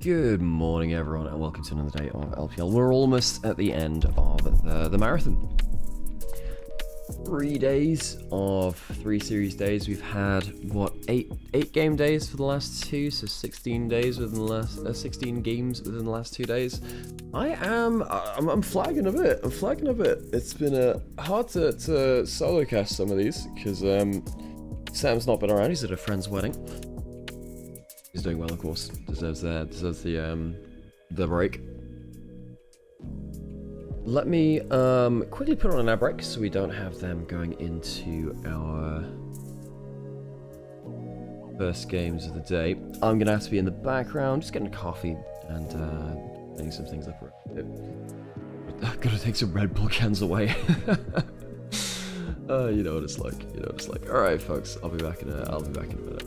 Good morning, everyone, and welcome to another day of LPL. We're almost at the end of the marathon. 3 days of 3 series days. We've had what, eight game days for the last 2, so 16 days within the last 16 games within the last 2 days. I'm flagging a bit. It's been hard to solo cast some of these because Sam's not been around. He's at a friend's wedding. He's doing well, of course. Deserves the break. Let me quickly put on an ad break so we don't have them going into our first games of the day. I'm gonna have to be in the background, just getting a coffee and getting some things up. I've got to take some Red Bull cans away. You know what it's like. All right, folks. I'll be back in a minute.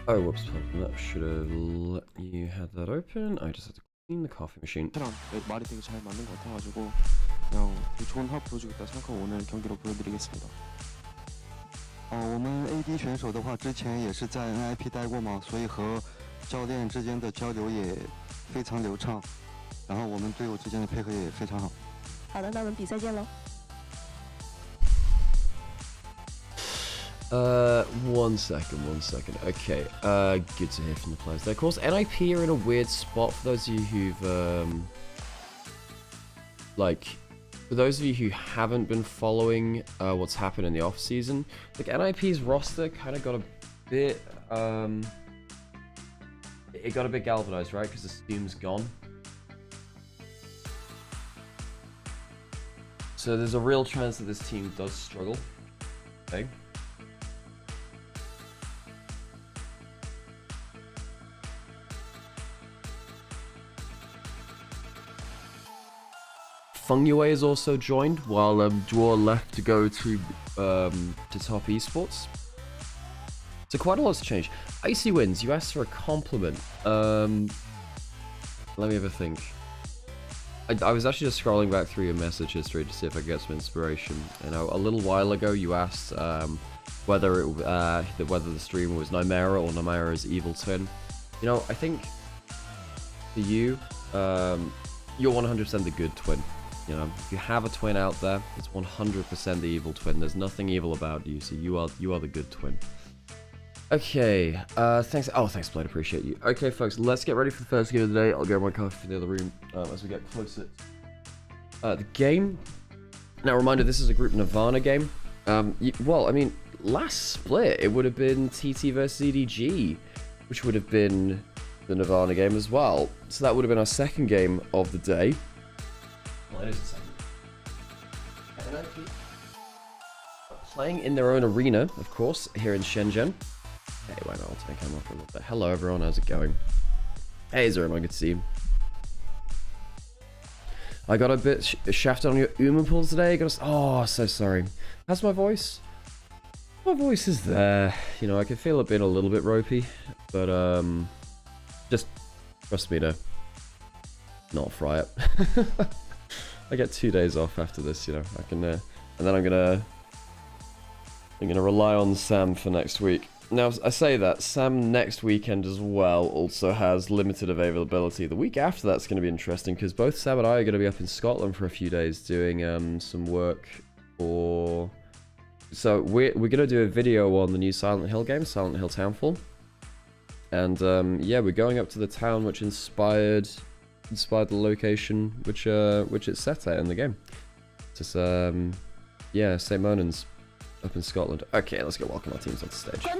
Oh, whoops, that should have let you have that open. I just had to clean the coffee machine. 말이 되게 잘 맞는 것 같아가지고 그냥 좋은 합 보여주겠다 생각하고 오늘 경기로 보여드리겠습니다. 我们 AD 选手的话，之前也是在 NIP 待过嘛，所以和教练之间的交流也非常流畅，然后我们队友之间的配合也非常好。好的，那我们比赛见喽。one second. Okay, good to hear from the players there. Of course, NIP are in a weird spot for those of you who've, for those of you who haven't been following what's happened in the off season, like NIP's roster kind of got a bit, it got a bit galvanized, right? Because the Steam's gone. So there's a real chance that this team does struggle. Okay. Fungyue is also joined, while Dwar left to go to top Esports. So quite a lot's changed. Icy Winds, you asked for a compliment. Let me have a think. I was actually just scrolling back through your message history to see if I could get some inspiration. You know, a little while ago you asked whether the streamer was Nymaera or Nymaera's evil twin. You know, I think for you, you're 100% the good twin. You know, if you have a twin out there, it's 100% the evil twin. There's nothing evil about you, so you are the good twin. Okay, thanks. Oh, thanks, Blade. Appreciate you. Okay, folks, let's get ready for the first game of the day. I'll grab my coffee in the other room as we get closer. The game. Now, reminder: this is a group Nirvana game. Well, I mean, last split it would have been TT versus EDG, which would have been the Nirvana game as well. So that would have been our second game of the day. Well, it is the second. NIP playing in their own arena, of course, here in Shenzhen. Hey, wait, I'll take him off a little bit. Hello, everyone. How's it going? Hey, Zerima. Good to see you. I got a bit shafted on your Uma pulls today. Oh, so sorry. How's my voice? My voice is there. You know, I can feel it being a little bit ropey, but just trust me to not fry it. I get 2 days off after this, you know. I can, and then I'm gonna rely on Sam for next week. Now, I say that Sam next weekend as well also has limited availability. The week after that's going to be interesting because both Sam and I are going to be up in Scotland for a few days doing some work for. So we're going to do a video on the new Silent Hill game, Silent Hill Townfall, and yeah, we're going up to the town which inspired the location which it's set at in the game. Just yeah, St. Monan's up in Scotland. Okay, let's go welcome our teams on stage. Oh,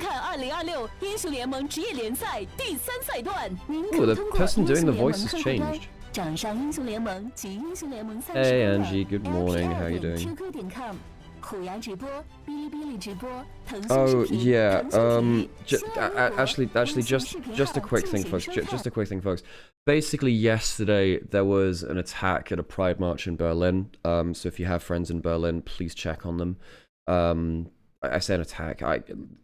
the person doing the voice has changed. Hey Angie, good morning, how are you doing? Oh yeah, actually just a quick thing folks, just a quick thing folks. Basically yesterday there was an attack at a Pride March in Berlin, so if you have friends in Berlin, please check on them. I say an attack,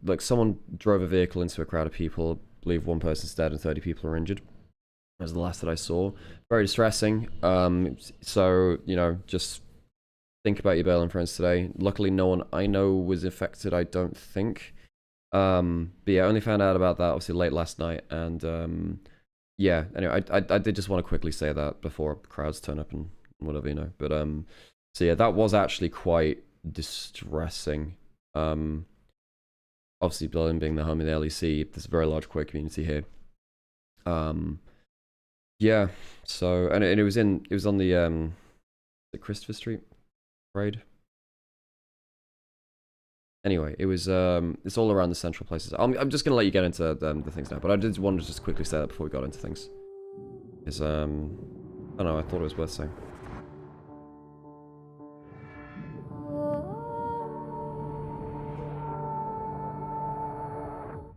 like someone drove a vehicle into a crowd of people, I believe one person's dead and 30 people are injured. That was the last that I saw. Very distressing, so, you know, just think about your Berlin friends today. Luckily no one I know was affected, I don't think. But yeah, I only found out about that obviously late last night, and yeah, anyway, I did just want to quickly say that before crowds turn up and whatever, you know. But so yeah, that was actually quite distressing. Obviously Berlin being the home of the LEC, there's a very large queer community here. Yeah, so and it was on the Christopher Street parade. Anyway, it was it's all around the central places. I'm just gonna let you get into the things now, but I did want to just quickly say that before we got into things. Because I don't know, I thought it was worth saying.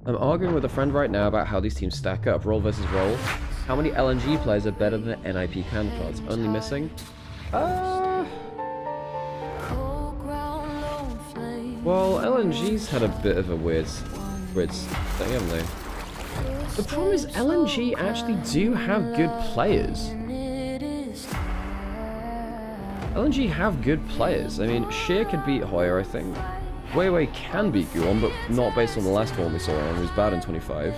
I'm arguing with a friend right now about how these teams stack up, role versus role. How many LNG players are better than the NIP counterparts? Only missing? Well, LNG's had a bit of a weird thing, haven't they? The problem is LNG actually do have good players. LNG have good players. I mean, Sheer could beat Hoyer, I think. Weiwei can beat Guon, but not based on the last one we saw him. He was bad in 25.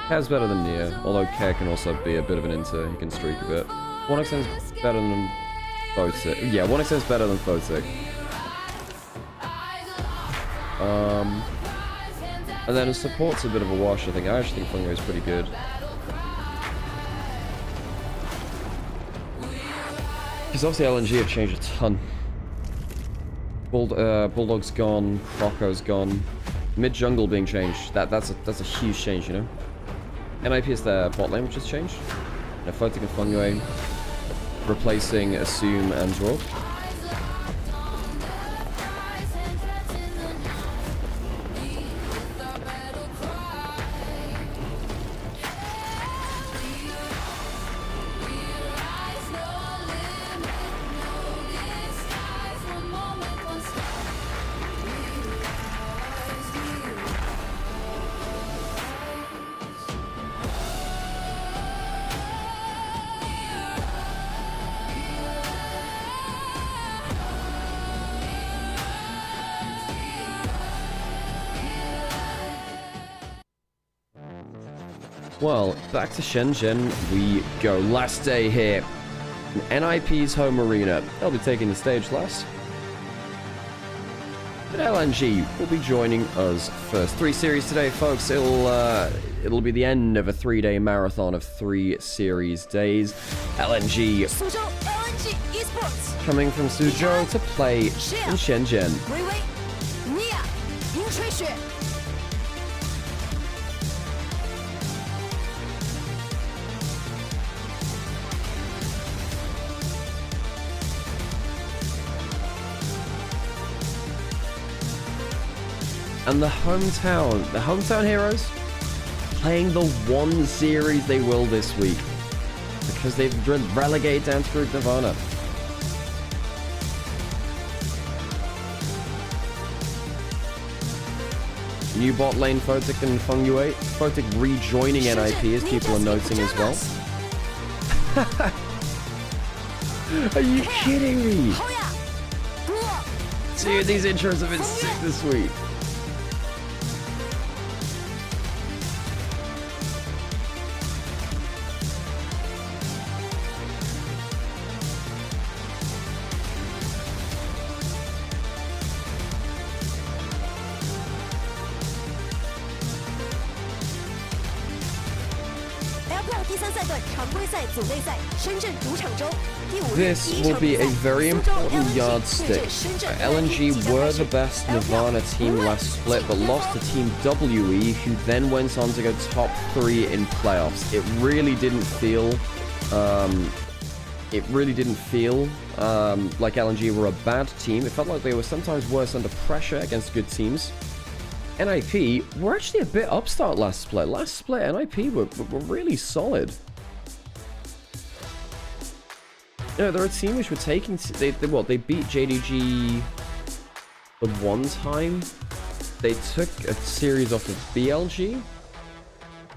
Kaz better than Nia, although Kerr can also be a bit of an inter. He can streak a bit. 1xn's better than Photic. Yeah, 1xn's better than Photic. And then support's a bit of a wash, I think. I actually think Fungo's pretty good. Because obviously LNG have changed a ton. Bulldog's gone, Croco's gone. Mid-jungle being changed. That's a huge change, you know? NIP is their bot lane, which has changed. You know, Photic and Fungo replacing Assume and Draw. Well, back to Shenzhen we go. Last day here in NIP's home arena. They'll be taking the stage last. But LNG will be joining us first. 3 series today, folks. It'll be the end of a 3-day marathon of 3 series days. LNG Esports coming from Suzhou to play in Shenzhen. Nymaera And the hometown heroes, playing the one series they will this week. Because they've been relegated down to Group Nirvana. New bot lane Photic and Fungyue. Photic rejoining NIP as people are noting as well. Are you kidding me? Dude, these intros have been sick this week. This will be a very important yardstick. LNG were the best Nirvana team last split, but lost to Team WE, who then went on to go top 3 in playoffs. It really didn't feel like LNG were a bad team. It felt like they were sometimes worse under pressure against good teams. NIP were actually a bit upstart last split. Last split, NIP were really solid. You know, they're a team which were taking... They beat JDG the one time. They took a series off of BLG.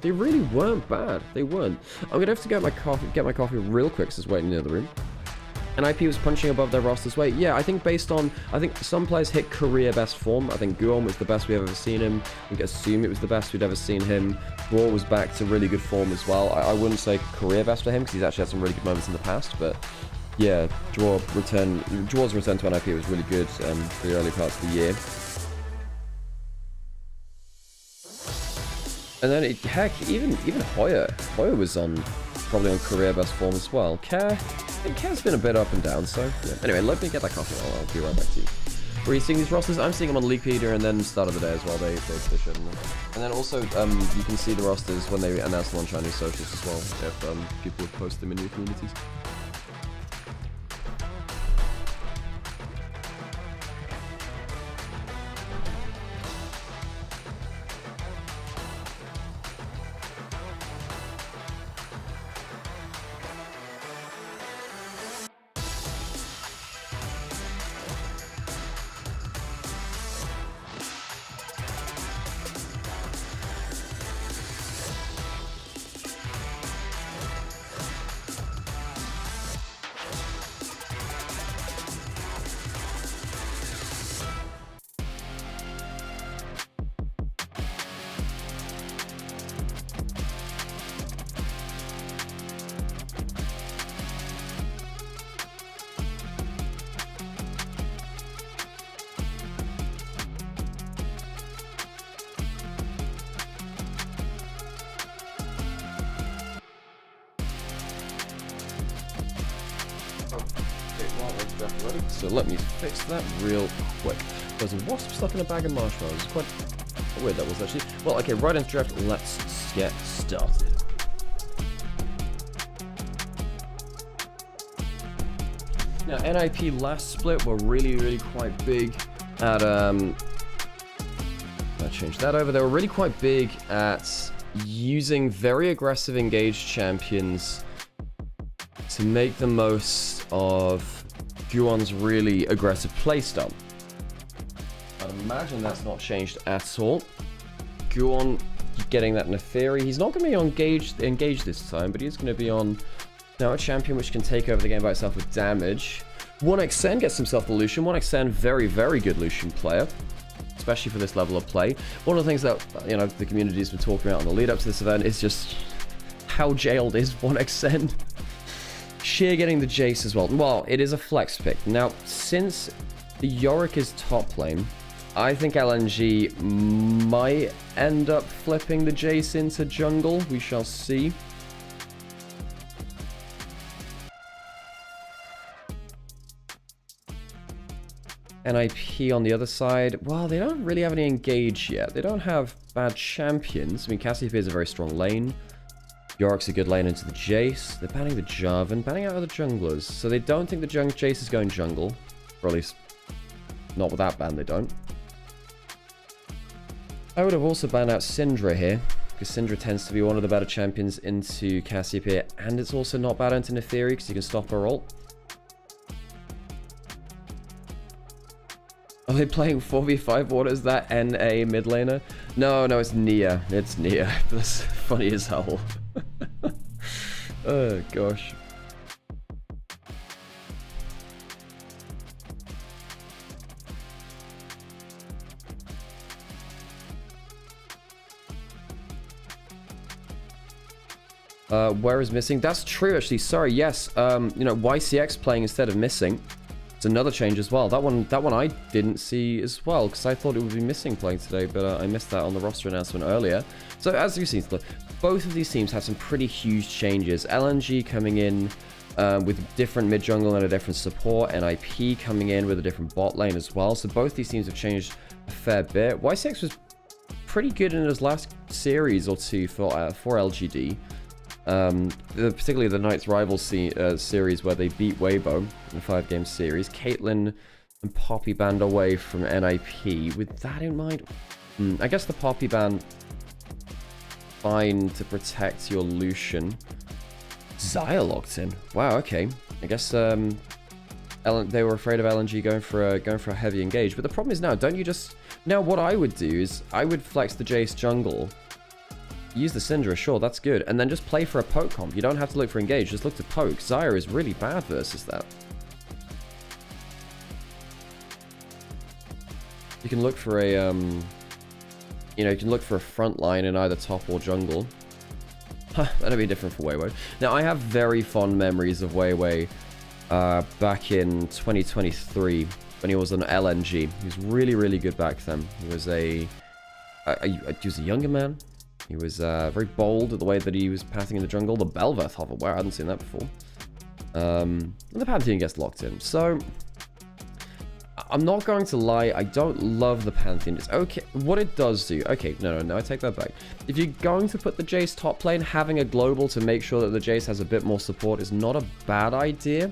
They really weren't bad. They weren't. I'm going to have to get my coffee real quick, because it's waiting in the other room. NIP was punching above their roster's weight. Yeah, I think based on... I think some players hit career best form. I think Guon was the best we've ever seen him. I think Assume it was the best we'd ever seen him. Raw was back to really good form as well. I wouldn't say career best for him, because he's actually had some really good moments in the past, but... Yeah, Draw's return to NIP was really good for the early parts of the year. And then, heck, even Hoyer was probably on career best form as well. Kerr's been a bit up and down, so yeah. Anyway, let me get that coffee. I'll be right back to you. Where are you seeing these rosters? I'm seeing them on Leaguepedia and then start of the day as well. They push it. And then also, you can see the rosters when they announce them on Chinese socials as well, if people would post them in your communities. So let me fix that real quick. There's a wasp stuck in a bag of marshmallows. It's quite weird that was actually. Well, okay, right into draft. Let's get started. Now, NIP last split were really quite big at I changed that over. They were really quite big at using very aggressive engaged champions to make the most of Guon's really aggressive playstyle. I'd imagine that's not changed at all. Guon getting that Neferi. He's not going to be engaged this time, but he's going to be on now a champion which can take over the game by itself with damage. 1xN gets himself the Lucian. 1xN, very good Lucian player, especially for this level of play. One of the things that, you know, the community's been talking about on the lead up to this event is just how jailed is 1xN. Sheer getting the Jace as well. Well, it is a flex pick. Now, since Yorick is top lane, I think LNG might end up flipping the Jace into jungle. We shall see. NIP on the other side, well, they don't really have any engage yet. They don't have bad champions. I mean, Cassiopeia is a very strong lane. Yorick's a good lane into the Jace. They're banning the Jarvan, banning out other junglers. So they don't think the Jace is going jungle. Or at least, not with that ban, they don't. I would have also banned out Syndra here, because Syndra tends to be one of the better champions into Cassiopeia, and it's also not bad into Neferi, because you can stop her ult. Are they playing 4v5? What is that? NA mid laner? No, it's Nia. It's Nia. That's funny as hell. Oh, gosh. Where is missing? That's true, actually. Sorry, yes. You know, YCX playing instead of missing. It's another change as well. That one I didn't see as well, because I thought it would be missing playing today, but I missed that on the roster announcement earlier. So as you've seen, both of these teams have some pretty huge changes. LNG coming in with different mid jungle and a different support. NIP coming in with a different bot lane as well. So both these teams have changed a fair bit. YCX was pretty good in his last series or two for LGD. Particularly the Knights Rivals series where they beat Weibo in a 5-game series. Caitlyn and Poppy banned away from NIP. With that in mind, I guess the Poppy ban, fine to protect your Lucian. Xayah locked in. Wow, okay. I guess they were afraid of LNG going for a heavy engage. But the problem is now, don't you just... Now what I would do is, I would flex the Jace jungle, use the Syndra, sure, that's good. And then just play for a poke comp. You don't have to look for engage, just look to poke. Xayah is really bad versus that. You can look for a, you know, you can look for a front line in either top or jungle. Huh, that'd be different for Weiwei. Now, I have very fond memories of Weiwei back in 2023 when he was an LNG. He was really good back then. He was he was a younger man. He was very bold at the way that he was passing in the jungle. The Bel'Veth hover, wow, I hadn't seen that before. And the Pantheon gets locked in. So, I'm not going to lie, I don't love the Pantheon. It's okay. What it does do... Okay, no, I take that back. If you're going to put the Jace top lane, having a global to make sure that the Jace has a bit more support is not a bad idea.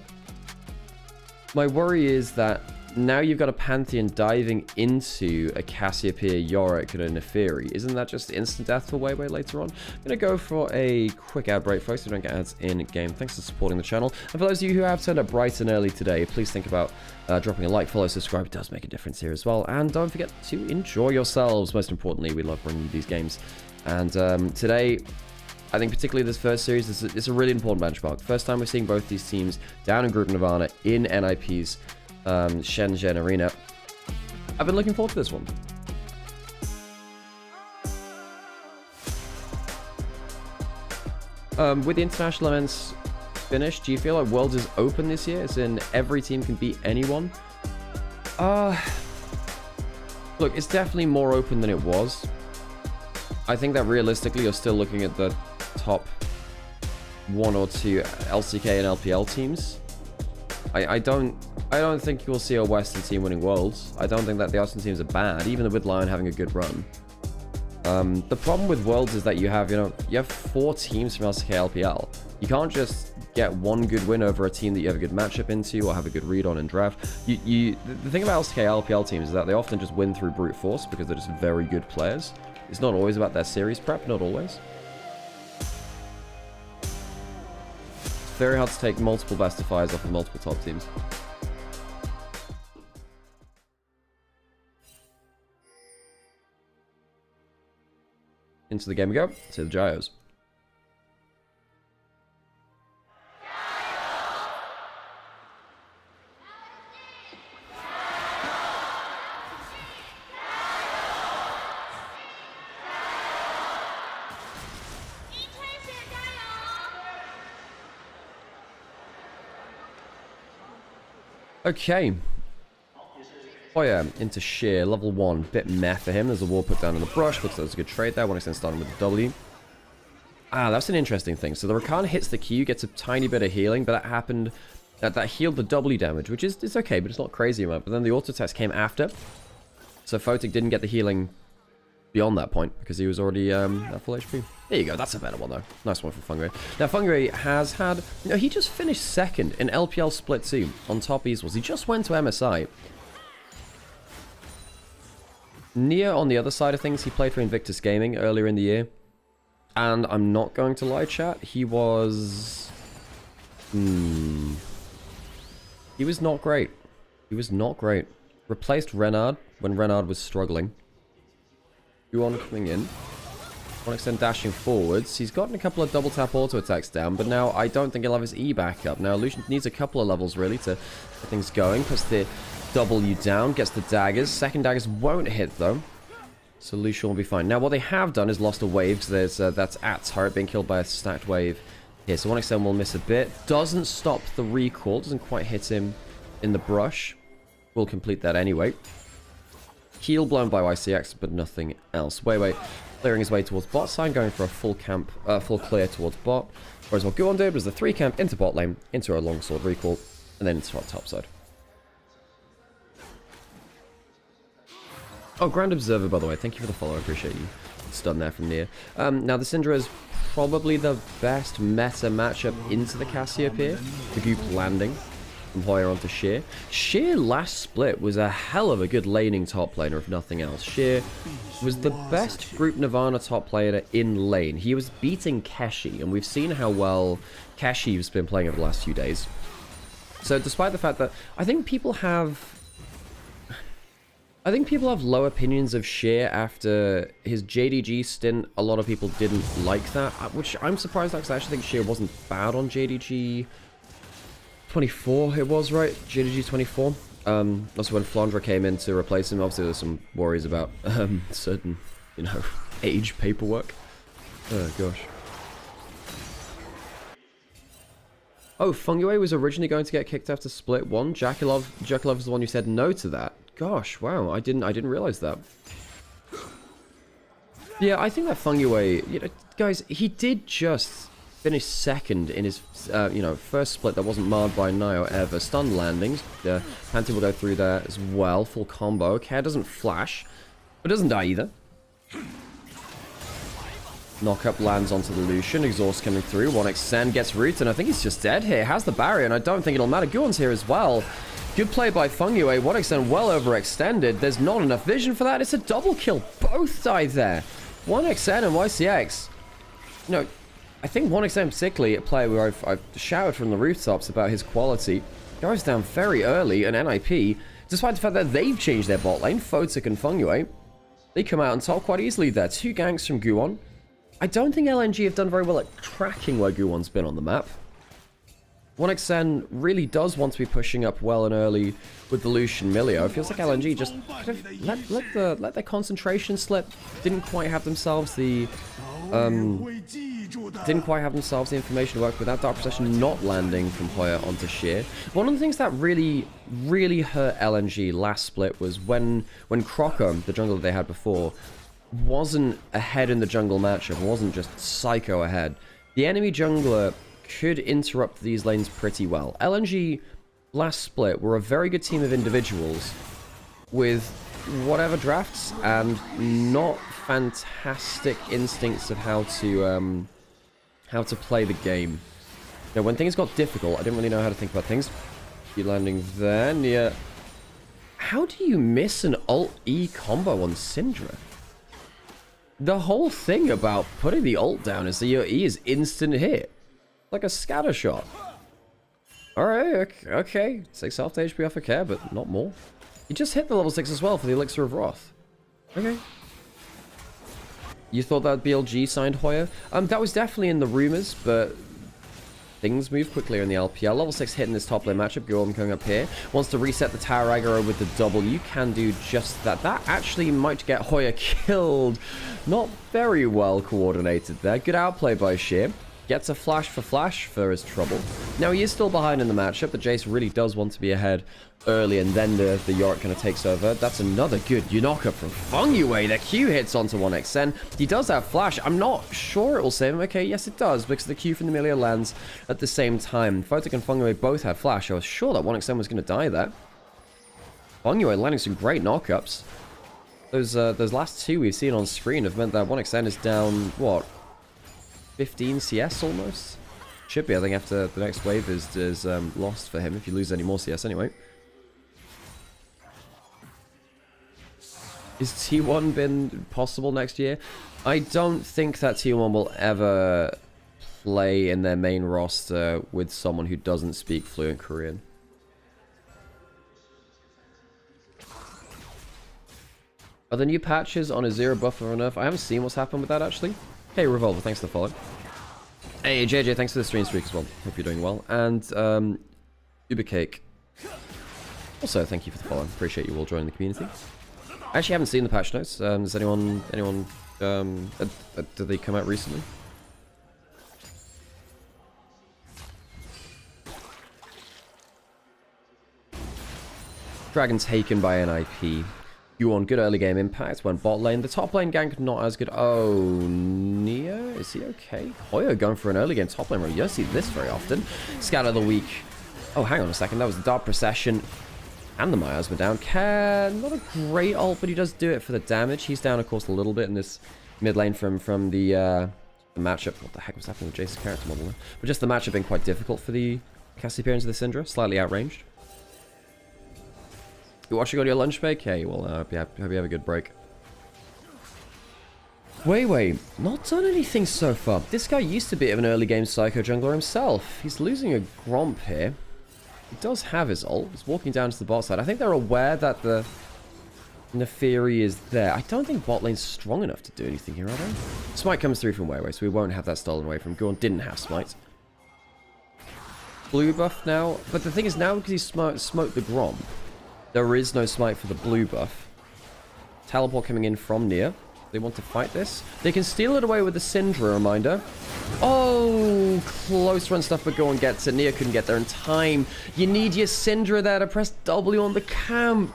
My worry is that now you've got a Pantheon diving into a Cassiopeia, Yorick, and a Neferi. Isn't that just instant death for Weiwei later on? I'm going to go for a quick ad break, folks. We don't get ads in-game. Thanks for supporting the channel. And for those of you who have turned up bright and early today, please think about dropping a like, follow, subscribe. It does make a difference here as well. And don't forget to enjoy yourselves. Most importantly, we love bringing you these games. And today, I think particularly this first series, it's a really important benchmark. First time we're seeing both these teams down in Group Nirvana in NIP's Shenzhen Arena. I've been looking forward to this one. With the international events finished, do you feel like Worlds is open this year? As in every team can beat anyone? Look, it's definitely more open than it was. I think that realistically you're still looking at the top 1 or 2 LCK and LPL teams. I don't think you will see a Western team winning Worlds. I don't think that the Austin teams are bad, even with Lion having a good run. The problem with Worlds is that you have 4 teams from LCK LPL. You can't just get one good win over a team that you have a good matchup into or have a good read on in draft. The thing about LCK LPL teams is that they often just win through brute force because they're just very good players. It's not always about their series prep, not always. It's very hard to take multiple best of 5s off of multiple top teams. Into the game we go. To the Gyos. Okay. Oh yeah, into Sheer, level 1, bit meh for him. There's a wall put down in the brush, looks like there's a good trade there. 1xN starting with the W. Ah, that's an interesting thing. So the Rakan hits the Q, gets a tiny bit of healing, but that happened, that healed the W damage, which is it's okay, but it's not crazy amount. But then the auto test came after, so Photic didn't get the healing beyond that point because he was already at full HP. There you go, that's a better one though. Nice one for Fungray. Now Fungray has had, he just finished 2nd in LPL Split 2 on top Esports. He just went to MSI. Nia, on the other side of things, he played for Invictus Gaming earlier in the year. And I'm not going to lie, chat, he was... He was not great. He was not great. Replaced Renard when Renard was struggling. Yuan coming in. 1xN dashing forwards. He's gotten a couple of double tap auto attacks down, but now I don't think he'll have his E back up. Now Lucian needs a couple of levels really to get things going. Puts the W down, gets the daggers. Second daggers won't hit though, so Lucian will be fine. Now what they have done is lost a wave, because there's that's at turret being killed by a stacked wave here. So 1xN will miss a bit. Doesn't stop the recall, doesn't quite hit him in the brush. We'll complete that anyway. Heal blown by YCX, but nothing else. Wait. Clearing his way towards bot side, going for a full clear towards bot. Whereas what Guon did was the 3 camp into bot lane, into a longsword recall, and then into our top side. Oh, Grand Observer, by the way. Thank you for the follow. I appreciate you. It's done there from near. Now, the Syndra is probably the best meta matchup into the Cassiopeia. The Goop landing from Hoyer onto Sheer. Sheer last split was a hell of a good laning top laner, if nothing else. Sheer was the best group Nirvana top player in lane. He was beating Keshi, and we've seen how well Keshi's been playing over the last few days. So despite the fact that I think people have low opinions of Sheer after his JDG stint. A lot of people didn't like that, which I'm surprised at, because I actually think Sheer wasn't bad on JDG 24, it was, right? JDG 24. Also when Flandre came in to replace him, obviously there's some worries about certain, age paperwork. Oh, gosh. Oh, Fungue was originally going to get kicked after Split 1. Jackilov was the one who said no to that. Gosh, wow, I didn't realize that. Yeah, I think that Fungue, guys, he did just finish 2nd in his, first split that wasn't marred by Nio ever. Stun landings. The Panty will go through there as well. Full combo. Care doesn't flash, but doesn't die either. Knockup lands onto the Lucian. Exhaust coming through. 1xN gets rooted, and I think he's just dead here. Has the barrier, and I don't think it'll matter. Guon's here as well. Good play by Fungue. 1xN well overextended. There's not enough vision for that. It's a double kill. Both died there. 1xN and YCX. I think 1xN particularly, a player where I've shouted from the rooftops about his quality, goes down very early, and NIP, despite the fact that they've changed their bot lane, Photic and Fungue, they come out on top quite easily there. 2 ganks from Guon. I don't think LNG have done very well at tracking where Guon's been on the map. 1xN really does want to be pushing up well and early with the Lucian Milio. It feels like LNG just kind of let their concentration slip. Didn't quite have themselves the information to work with that. Dark Procession not landing from Hoyer onto Sheer. One of the things that really hurt LNG last split was when Crocker, the jungler they had before, wasn't ahead in the jungle matchup, wasn't just psycho ahead. The enemy jungler could interrupt these lanes pretty well. LNG last split were a very good team of individuals with whatever drafts and not fantastic instincts of how to play the game. Now, when things got difficult, I didn't really know how to think about things. You landing there, near. How do you miss an Alt-E combo on Syndra? The whole thing about putting the ult down is that your E is instant hit. Like a scatter shot. Alright, okay. 6 half to HP off a care, but not more. You just hit the level 6 as well for the Elixir of Wrath. Okay. You thought that BLG signed Hoya? That was definitely in the rumors, but things move quickly in the LPL. Level 6 hit in this top lane matchup. Gorm coming up here. Wants to reset the tower aggro with the W. Can do just that. That actually might get Hoya killed. Not very well coordinated there. Good outplay by Sheer. Gets a flash for his trouble. Now, he is still behind in the matchup, but Jace really does want to be ahead early, and then the Yorick kind of takes over. That's another good Unoka from Fungyue. The Q hits onto 1xN. He does have flash. I'm not sure it will save him. Okay, yes, it does, because the Q from the Amelia lands at the same time. Photic and Fungyue both had flash. I was sure that 1xN was going to die there. Fungyue landing some great knockups. Those last two we've seen on screen have meant that 1xN is down, what, 15 CS almost? Should be, I think, after the next wave is lost for him, if you lose any more CS anyway. Is T1 been possible next year? I don't think that T1 will ever play in their main roster with someone who doesn't speak fluent Korean. Are the new patches on a zero buffer enough? I haven't seen what's happened with that, actually. Hey, Revolver, thanks for the follow. Hey, JJ, thanks for the stream streak as well. Hope you're doing well. And, Ubercake. Also, thank you for the follow. Appreciate you all joining the community. I actually haven't seen the patch notes. Does anyone, did they come out recently? Dragon taken by NIP. You on good early game impact, went bot lane. The top lane gank not as good. Oh, Nia? Is he okay? Hoyo going for an early game top lane run. You don't see this very often. Scatter the weak. Oh, hang on a second. That was the Dark Procession. And the Miasma down. Not a great ult, but he does do it for the damage. He's down, of course, a little bit in this mid lane from the matchup. What the heck was happening with Jace's character model there? But just the matchup being quite difficult for the casting appearance of the Syndra. Slightly outranged. You watching on your lunch break? Hey, well, hope you have a good break. Wait, not done anything so far. This guy used to be an early game psycho jungler himself. He's losing a Gromp here. He does have his ult. He's walking down to the bot side. I think they're aware that the Neferi is there. I don't think bot lane's strong enough to do anything here, are they? Smite comes through from Weiwei, so we won't have that stolen away from him. Gorn didn't have Smite. Blue buff now. But the thing is, now because he smoked the Gromp, there is no Smite for the blue buff. Teleport coming in from near. They want to fight this. They can steal it away with the Syndra reminder. Oh, close run stuff, but Gorn gets it. Nia couldn't get there in time. You need your Syndra there to press W on the camp.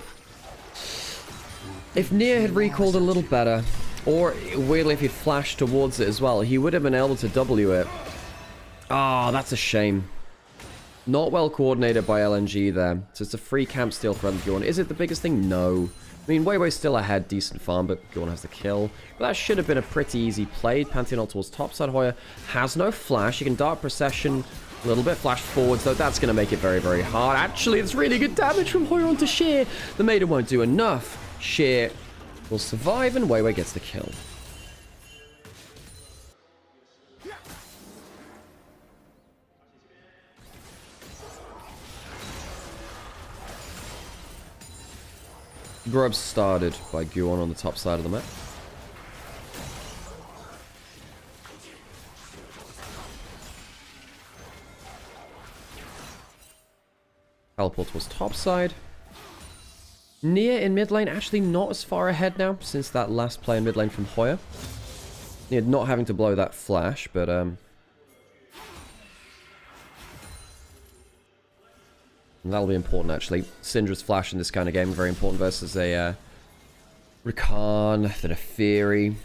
If Nia had recalled a little better, or weirdly if he'd flashed towards it as well, he would have been able to W it. Oh, that's a shame. Not well coordinated by LNG there. So it's a free camp steal for Gorn. Is it the biggest thing? No. I mean, Weiwei's still ahead, decent farm, but Gorn has the kill. But that should have been a pretty easy play. Pantheon ult towards topside. Hoya has no flash. He can Dark Procession a little bit, flash forwards, though that's going to make it very, very hard. Actually, it's really good damage from Hoya onto Sheer. The Maiden won't do enough. Sheer will survive, and Weiwei gets the kill. Grub started by Guon on the top side of the map. Teleport was top side. Nia in mid lane, actually not as far ahead now since that last play in mid lane from Hoya. Nia not having to blow that flash, but and that'll be important, actually. Syndra's flash in this kind of game, very important versus a Rakan, then a Fury.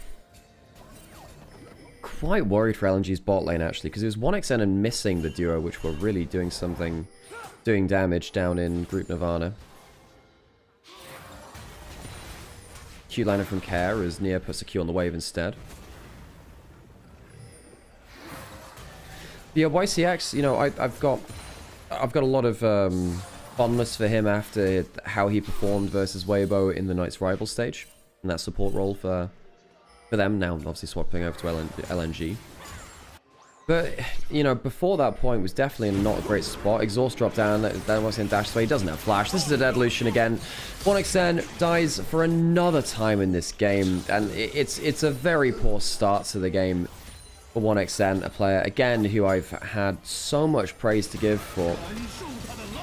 quite worried for LNG's bot lane, actually, because it was 1xN and missing the duo, which were really doing damage down in Group Nirvana. Q liner from Care as Nia puts a Q on the wave instead. Yeah, YCX, you know, I've got a lot of fondness for him after how he performed versus Weibo in the Knights Rival stage, in that support role for them. Now, obviously, swapping over to LNG. But, you know, before that point was definitely not a great spot. Exhaust dropped down, then once again dashed away. He doesn't have flash. This is a dead Lucian again. 1xN dies for another time in this game, and it's a very poor start to the game for 1xN, a player, again, who I've had so much praise to give for.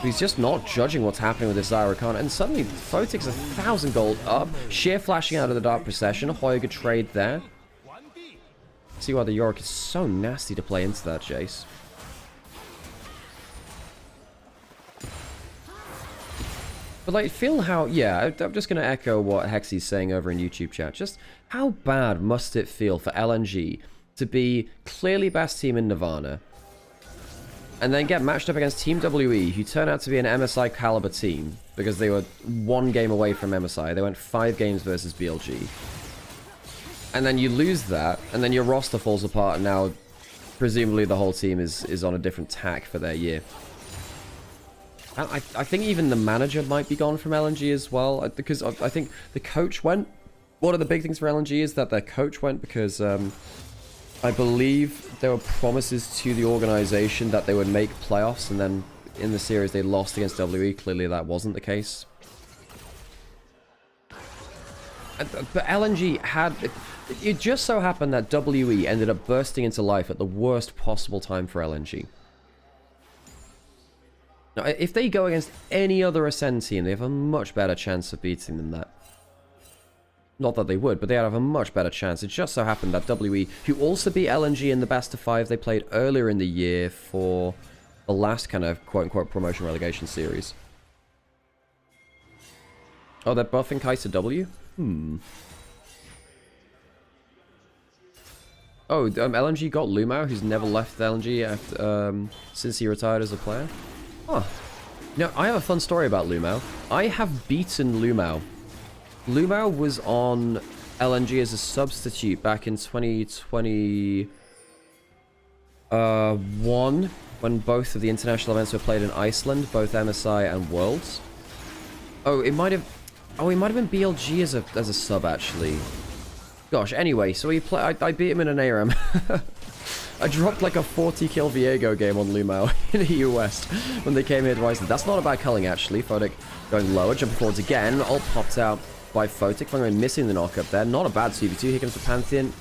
He's just not judging what's happening with this Zyrakan, and suddenly Photic's 1,000 gold up, Sheer flashing out of the Dark Procession, Hoya good trade there. See why the Yorick is so nasty to play into that, Jace. But like, feel how, yeah, I'm just going to echo what Hexy's saying over in YouTube chat. Just how bad must it feel for LNG to be clearly best team in Nirvana, and then get matched up against Team WE, who turn out to be an MSI caliber team, because they were 1 game away from MSI. They went 5 games versus BLG. And then you lose that, and then your roster falls apart, and now presumably the whole team is on a different tack for their year. I think even the manager might be gone from LNG as well, because I think the coach went. One of the big things for LNG is that their coach went because I believe there were promises to the organization that they would make playoffs, and then in the series they lost against WE. Clearly that wasn't the case. But LNG had... It just so happened that WE ended up bursting into life at the worst possible time for LNG. Now, if they go against any other Ascend team, they have a much better chance of beating them that. Not that they would, but they have a much better chance. It just so happened that WE, who also beat LNG in the best of 5 they played earlier in the year for the last kind of quote-unquote promotion relegation series. Oh, they're buffing Kaiser W? Oh, LNG got Lumao, who's never left LNG after, since he retired as a player. Oh. Now, I have a fun story about Lumao. I have beaten Lumao. Lumao was on LNG as a substitute back in 2021, when both of the international events were played in Iceland, both MSI and Worlds. Oh, it might have been BLG as a sub, actually. Gosh, anyway, so I beat him in an ARAM. I dropped like a 40 kill Viego game on Lumao in the EU West when they came here to Iceland. That's not a bad culling, actually. Photic going lower, jumping forwards again. Ult popped out by Photic. Fungo missing the knock up there. Not a bad 2v2. Here comes the Pantheon.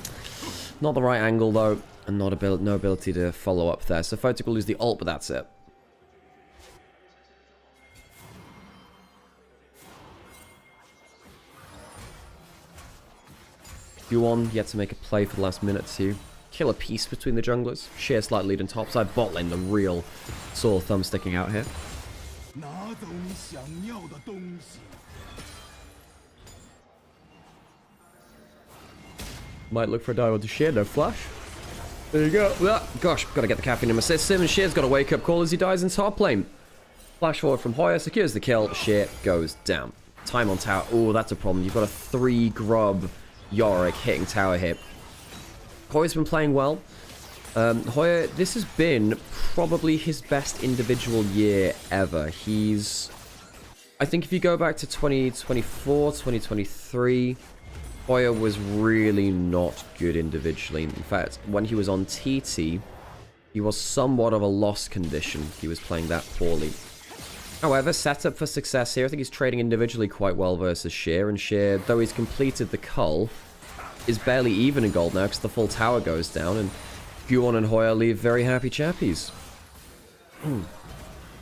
Not the right angle, though. And no ability to follow up there. So Photic will lose the ult, but that's it. Yuan yet to make a play for the last minute or two. Kill a piece between the junglers. Share slight lead in topside. Bot lane, the real sore thumb sticking out here. Might look for a dive to Sheer, no flash. There you go. Gosh, gotta get the caffeine in my system, and Sheer's got a wake up call as he dies in top lane. Flash forward from Hoya, secures the kill. Sheer goes down. Time on tower. Oh, that's a problem. You've got a 3 grub Yorick hitting tower hit. Hoya's been playing well. Hoya, this has been probably his best individual year ever. I think if you go back to 2024, 2023, Hoya was really not good individually. In fact, when he was on TT, he was somewhat of a lost condition. He was playing that poorly. However, set up for success here. I think he's trading individually quite well versus Sheer, and Sheer, though he's completed the cull, is barely even in gold now because the full tower goes down, and Guon and Hoya leave very happy chappies.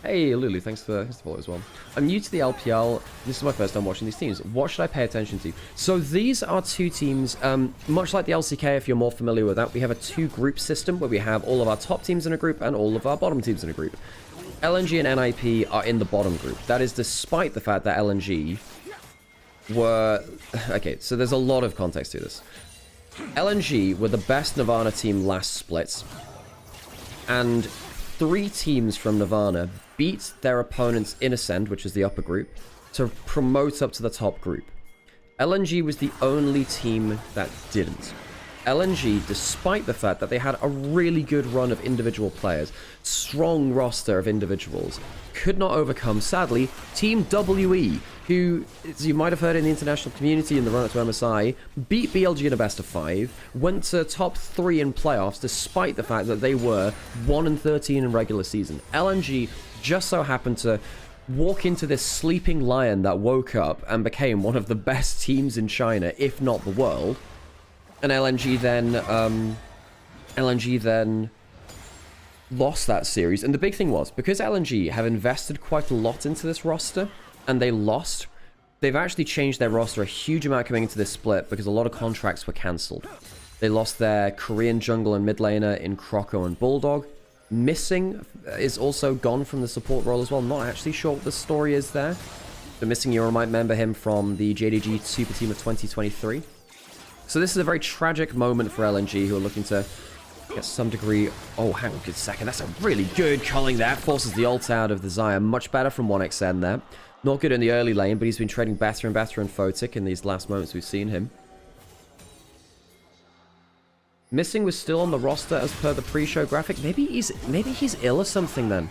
Hey, Lulu, thanks for the follow as well. I'm new to the LPL. This is my first time watching these teams. What should I pay attention to? So these are 2 teams, much like the LCK, if you're more familiar with that. We have a 2-group system where we have all of our top teams in a group and all of our bottom teams in a group. LNG and NIP are in the bottom group. That is despite the fact that LNG were... Okay, so there's a lot of context to this. LNG were the best Nirvana team last split, and 3 teams from Nirvana beat their opponents in Ascend, which is the upper group, to promote up to the top group. LNG was the only team that didn't. LNG, despite the fact that they had a really good run of individual players, strong roster of individuals, could not overcome, sadly, Team WE, who, as you might have heard in the international community in the run-up to MSI, beat BLG in a best-of-5, went to top 3 in playoffs, despite the fact that they were 1-13 in regular season. LNG just so happened to walk into this sleeping lion that woke up and became one of the best teams in China, if not the world. And LNG then lost that series. And the big thing was, because LNG have invested quite a lot into this roster, and they lost, they've actually changed their roster a huge amount coming into this split because a lot of contracts were cancelled. They lost their Korean jungle and mid laner in Croco and Bulldog. Missing is also gone from the support role as well. Not actually sure what the story is there. The Missing, you might remember him from the JDG Super Team of 2023. So this is a very tragic moment for LNG, who are looking to get some degree... Oh, hang on a good second. That's a really good culling there. Forces the ult out of the Xayah. Much better from 1xN there. Not good in the early lane, but he's been trading better and better in Photic in these last moments we've seen him. Missing was still on the roster as per the pre-show graphic. Maybe he's ill or something then.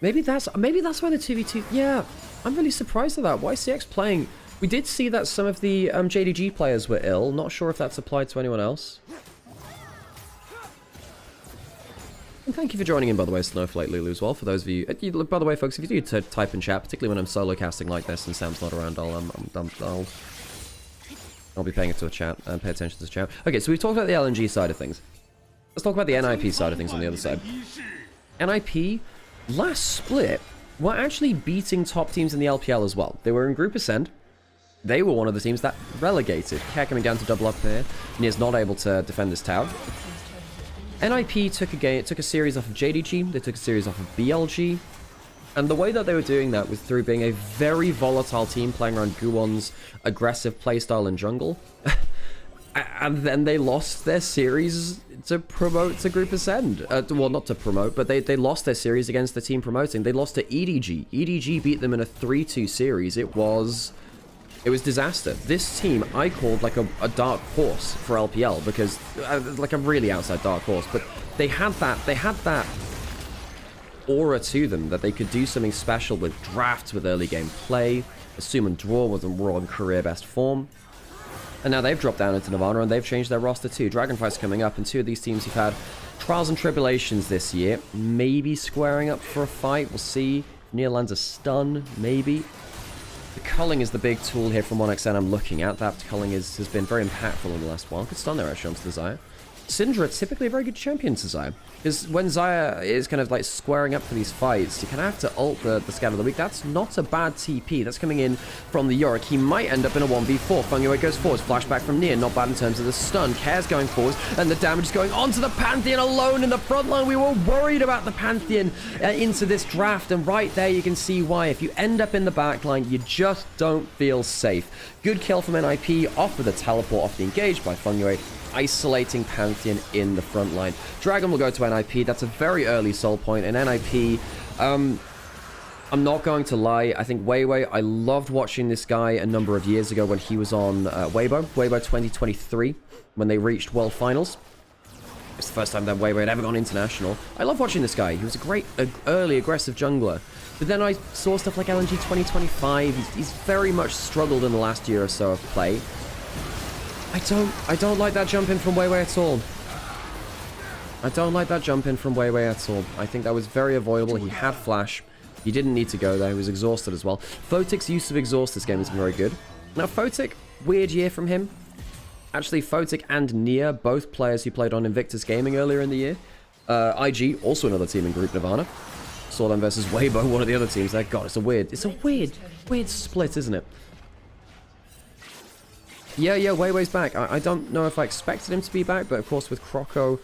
Maybe that's why the 2v2... Yeah, I'm really surprised at that. Why is CX playing... We did see that some of the JDG players were ill. Not sure if that's applied to anyone else. And thank you for joining in, by the way, Snowflake Lulu, as well. For those of you... by the way, folks, if you do type in chat, particularly when I'm solo casting like this and Sam's not around, I'll be paying it to a chat and pay attention to the chat. Okay, so we've talked about the LNG side of things. Let's talk about the NIP side of things on the other side. NIP, last split, were actually beating top teams in the LPL as well. They were in Group Ascend. They were one of the teams that relegated. Care coming down to double up here. Nier's not able to defend this tower. NIP took a series off of JDG. They took a series off of BLG. And the way that they were doing that was through being a very volatile team playing around Guwon's aggressive playstyle in jungle. And then they lost their series to promote to Group Ascend. Well, not to promote, but they lost their series against the team promoting. They lost to EDG. EDG beat them in a 3-2 series. It was disaster. This team I called like a dark horse for LPL because like a really outside dark horse, but they had that aura to them that they could do something special with drafts, with early game play. Assume and Draw was in raw and career best form. And now they've dropped down into Nirvana and they've changed their roster too. Dragonfight's coming up, and 2 of these teams have had trials and tribulations this year. Maybe squaring up for a fight. We'll see. Nier lands a stun, maybe. The culling is the big tool here from 1xN I'm looking at. That culling has been very impactful in the last while. Good stun there actually onto the Xayah. Syndra, typically a very good champion to Xayah. Because when Xayah is kind of like squaring up for these fights, you kind of have to ult the Scout of the Week. That's not a bad TP. That's coming in from the Yorick. He might end up in a 1v4. Fungyo goes forwards. Flashback from Nier. Not bad in terms of the stun. Care's going forwards. And the damage is going onto the Pantheon alone in the front line. We were worried about the Pantheon into this draft. And right there you can see why. If you end up in the back line, you just don't feel safe. Good kill from NIP off with a teleport off the engage by Fungyo, isolating Pantheon in the front line. Dragon will go to NIP. That's a very early soul point. And NIP, I'm not going to lie, I think Weiwei, I loved watching this guy a number of years ago when he was on Weibo 2023, when they reached World Finals. It's the first time that Weiwei had ever gone international. I love watching this guy. He was a great early aggressive jungler. But then I saw stuff like LNG 2025. He's very much struggled in the last year or so of play. I don't like that jump in from Weiwei at all. I don't like that jump in from Weiwei at all. I think that was very avoidable. He had flash. He didn't need to go there. He was exhausted as well. Photic's use of exhaust this game has been very good. Now Photic, weird year from him. Actually, Photic and Nier, both players who played on Invictus Gaming earlier in the year. IG, also another team in Group Nirvana. Saw them versus Weibo, one of the other teams there. God, it's a weird split, isn't it? Yeah, Weiwei's back. I don't know if I expected him to be back, but of course with Croco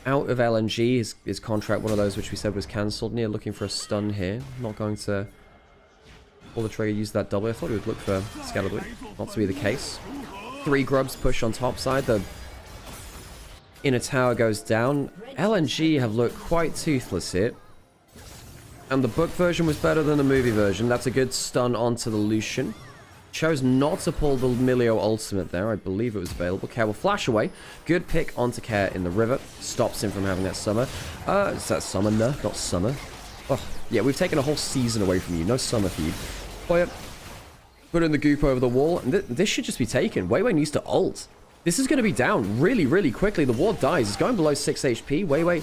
out of LNG, his contract, one of those which we said was cancelled. Nier looking for a stun here. Not going to pull the trigger, use that double. I thought he would look for Scout of the Week. Not to be the case. 3 grubs push on top side. The inner tower goes down. LNG have looked quite toothless here. And the book version was better than the movie version. That's a good stun onto the Lucian. Chose not to pull the Milio ultimate there. I believe it was available. Care will flash away. Good pick onto Care in the river. Stops him from having that summer. Is that summoner? Not summer. Oh, yeah, we've taken a whole season away from you. No summer for you. Play it. Put in the goop over the wall. And this should just be taken. Wei Wei needs to ult. This is going to be down really, really quickly. The ward dies. It's going below 6 HP. Wei Wei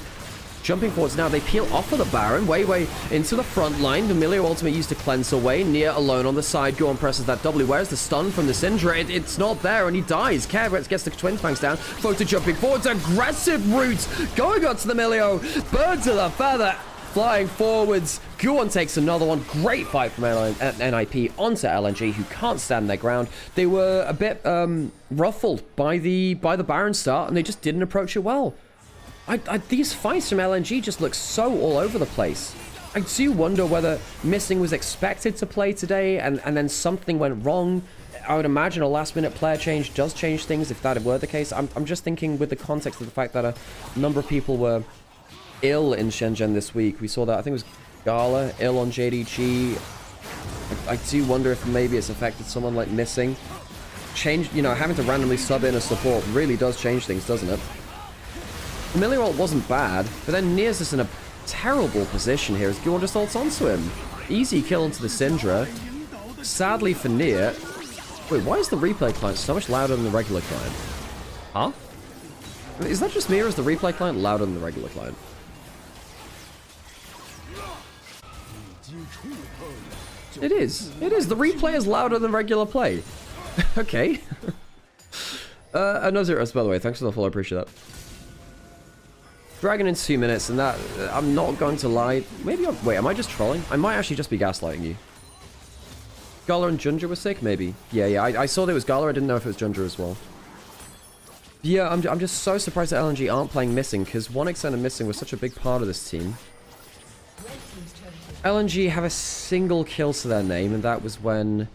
jumping forwards now. They peel off of the Baron. Wei Wei into the front line. The Milio ultimate used to cleanse away. Nia alone on the side. Go on, presses that W. Where's the stun from the Syndra? It's not there, and he dies. Care gets the Twin Fangs down. Photo jumping forwards. Aggressive route going on to the Milio. Bird to the feather. Flying forwards. Guon takes another one. Great fight from NIP onto LNG, who can't stand their ground. They were a bit ruffled by the Baron start, and they just didn't approach it well. These fights from LNG just look so all over the place. I do wonder whether Missing was expected to play today and then something went wrong. I would imagine a last-minute player change does change things if that were the case. I'm just thinking with the context of the fact that a number of people were ill in Shenzhen this week. We saw that, I think it was Gala, ill on JDG. I do wonder if maybe it's affected someone like Missing. Having to randomly sub in a support really does change things, doesn't it? Milio ult wasn't bad, but then Nia's just in a terrible position here as Guon just ults onto him. Easy kill into the Syndra. Sadly for Nia... Wait, why is the replay client so much louder than the regular client? Huh? Is that just me, or is the replay client louder than the regular client? It is. It is. The replay is louder than regular play. Okay. Another by the way. Thanks for the follow. I appreciate that. Dragon in 2 minutes, and that... I'm not going to lie. Maybe I'm... Wait, am I just trolling? I might actually just be gaslighting you. Gala and Junja were sick? Maybe. Yeah. I saw there was Gala. I didn't know if it was Junja as well. Yeah, I'm just so surprised that LNG aren't playing Missing, because 1xN and Missing was such a big part of this team. LNG have a single kill to their name, and that was when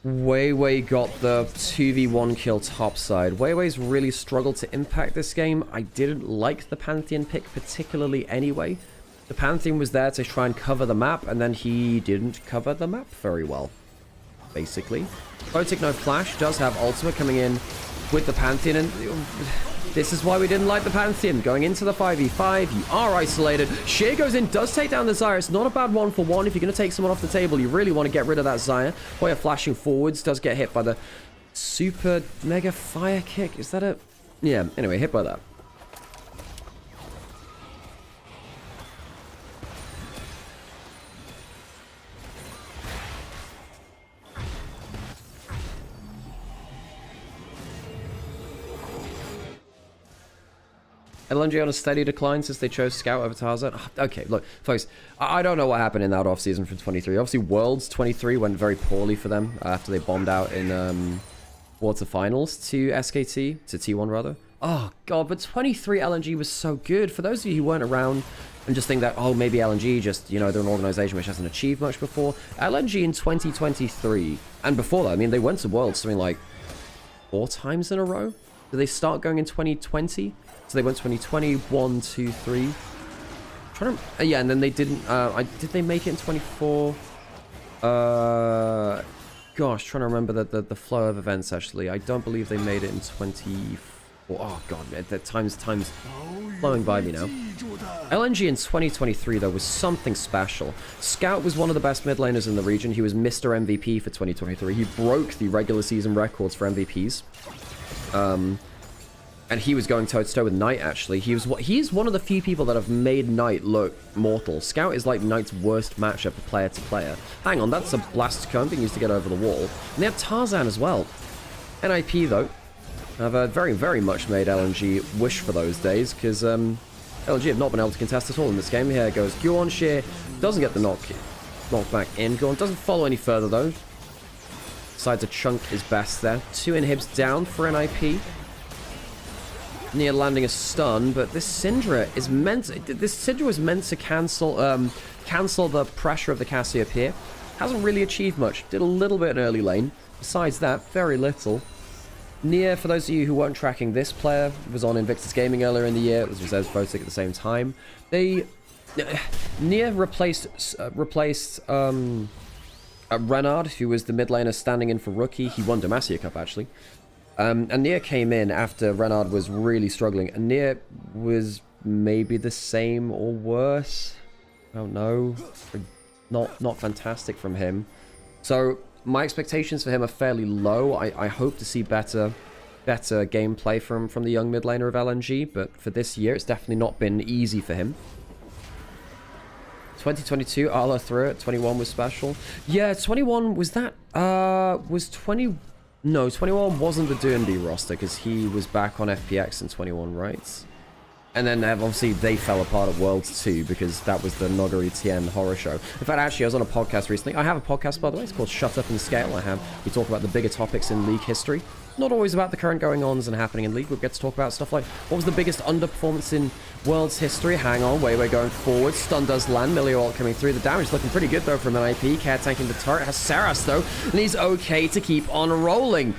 Wei Wei got the 2v1 kill topside. Wei Wei's really struggled to impact this game. I didn't like the Pantheon pick particularly anyway. The Pantheon was there to try and cover the map, and then he didn't cover the map very well, basically. Photic no flash does have ultimate coming in with the Pantheon, and this is why we didn't like the Pantheon. Going into the 5v5, you are isolated. Sheer goes in, does take down the Xayah. It's not a bad 1-for-1. If you're going to take someone off the table, you really want to get rid of that Xayah. Hoya flashing forwards, does get hit by the super mega fire kick. Is that a... Yeah, anyway, hit by that. LNG on a steady decline since they chose Scout over Tarzan. Okay, look, folks, I don't know what happened in that offseason from 23. Obviously, Worlds 23 went very poorly for them after they bombed out in quarterfinals to SKT, to T1 rather. Oh, God, but 23 LNG was so good. For those of you who weren't around and just think that, oh, maybe LNG just, they're an organization which hasn't achieved much before. LNG in 2023, and before that, I mean, they went to Worlds something like 4 times in a row. Did they start going in 2020? So they went 2020, 1, 2, 3. Yeah, and then they didn't... did they make it in 24? Gosh, trying to remember the flow of events, actually. I don't believe they made it in 24. Oh, God, time's flowing by me now. LNG in 2023, though, was something special. Scout was one of the best mid laners in the region. He was Mr. MVP for 2023. He broke the regular season records for MVPs. And he was going toe-to-toe with Knight, actually. He's one of the few people that have made Knight look mortal. Scout is like Knight's worst matchup player to player. Hang on, that's a blast cone being used to get over the wall. And they have Tarzan as well. NIP, though, have very, very much made LNG wish for those days, because LNG have not been able to contest at all in this game. Here goes Guon. Sheer doesn't get the knockback in. Guon doesn't follow any further, though. Decides to chunk his best there. 2 inhibs down for NIP. Near landing a stun, but this Syndra is meant to cancel the pressure of the Cassiopeia. Hasn't really achieved much. Did a little bit in early lane. Besides that, very little. Nia, for those of you who weren't tracking this player, was on Invictus Gaming earlier in the year. It was Reserves Votic at the same time. Nia replaced Renard, who was the mid laner standing in for Rookie. He won Demacia Cup, actually. And Nia came in after Renard was really struggling. And Nia was maybe the same or worse. I don't know. Not fantastic from him. So my expectations for him are fairly low. I hope to see better gameplay from the young mid laner of LNG. But for this year, it's definitely not been easy for him. 2022, Arlo threw it. 21 was special. Yeah, 21 was that. Was 20. No, 21 wasn't the D&D roster because he was back on FPX in 21, right? And then obviously they fell apart at Worlds 2 because that was the Nogari Tien horror show. In fact, actually, I was on a podcast recently. I have a podcast, by the way. It's called Shut Up and Scale. We talk about the bigger topics in League history. Not always about the current going-ons and happening in League. We get to talk about stuff like, what was the biggest underperformance in Worlds history? Hang on, we're going forward. Stun does land. Milio ult coming through. The damage looking pretty good, though, from NIP. Care tanking the turret. Has Saras, though, and he's okay to keep on rolling.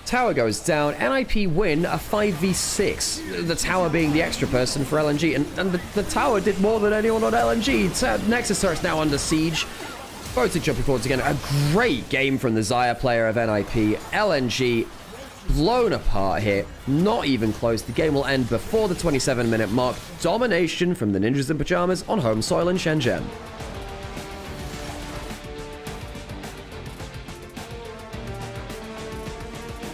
Tower goes down. NIP win a 5v6. The tower being the extra person for LNG. And the tower did more than anyone on LNG. Nexus turret's now under siege. Voted jumping forwards again. A great game from the Xayah player of NIP. LNG blown apart here. Not even close. The game will end before the 27-minute mark. Domination from the Ninjas in Pajamas on home soil in Shenzhen.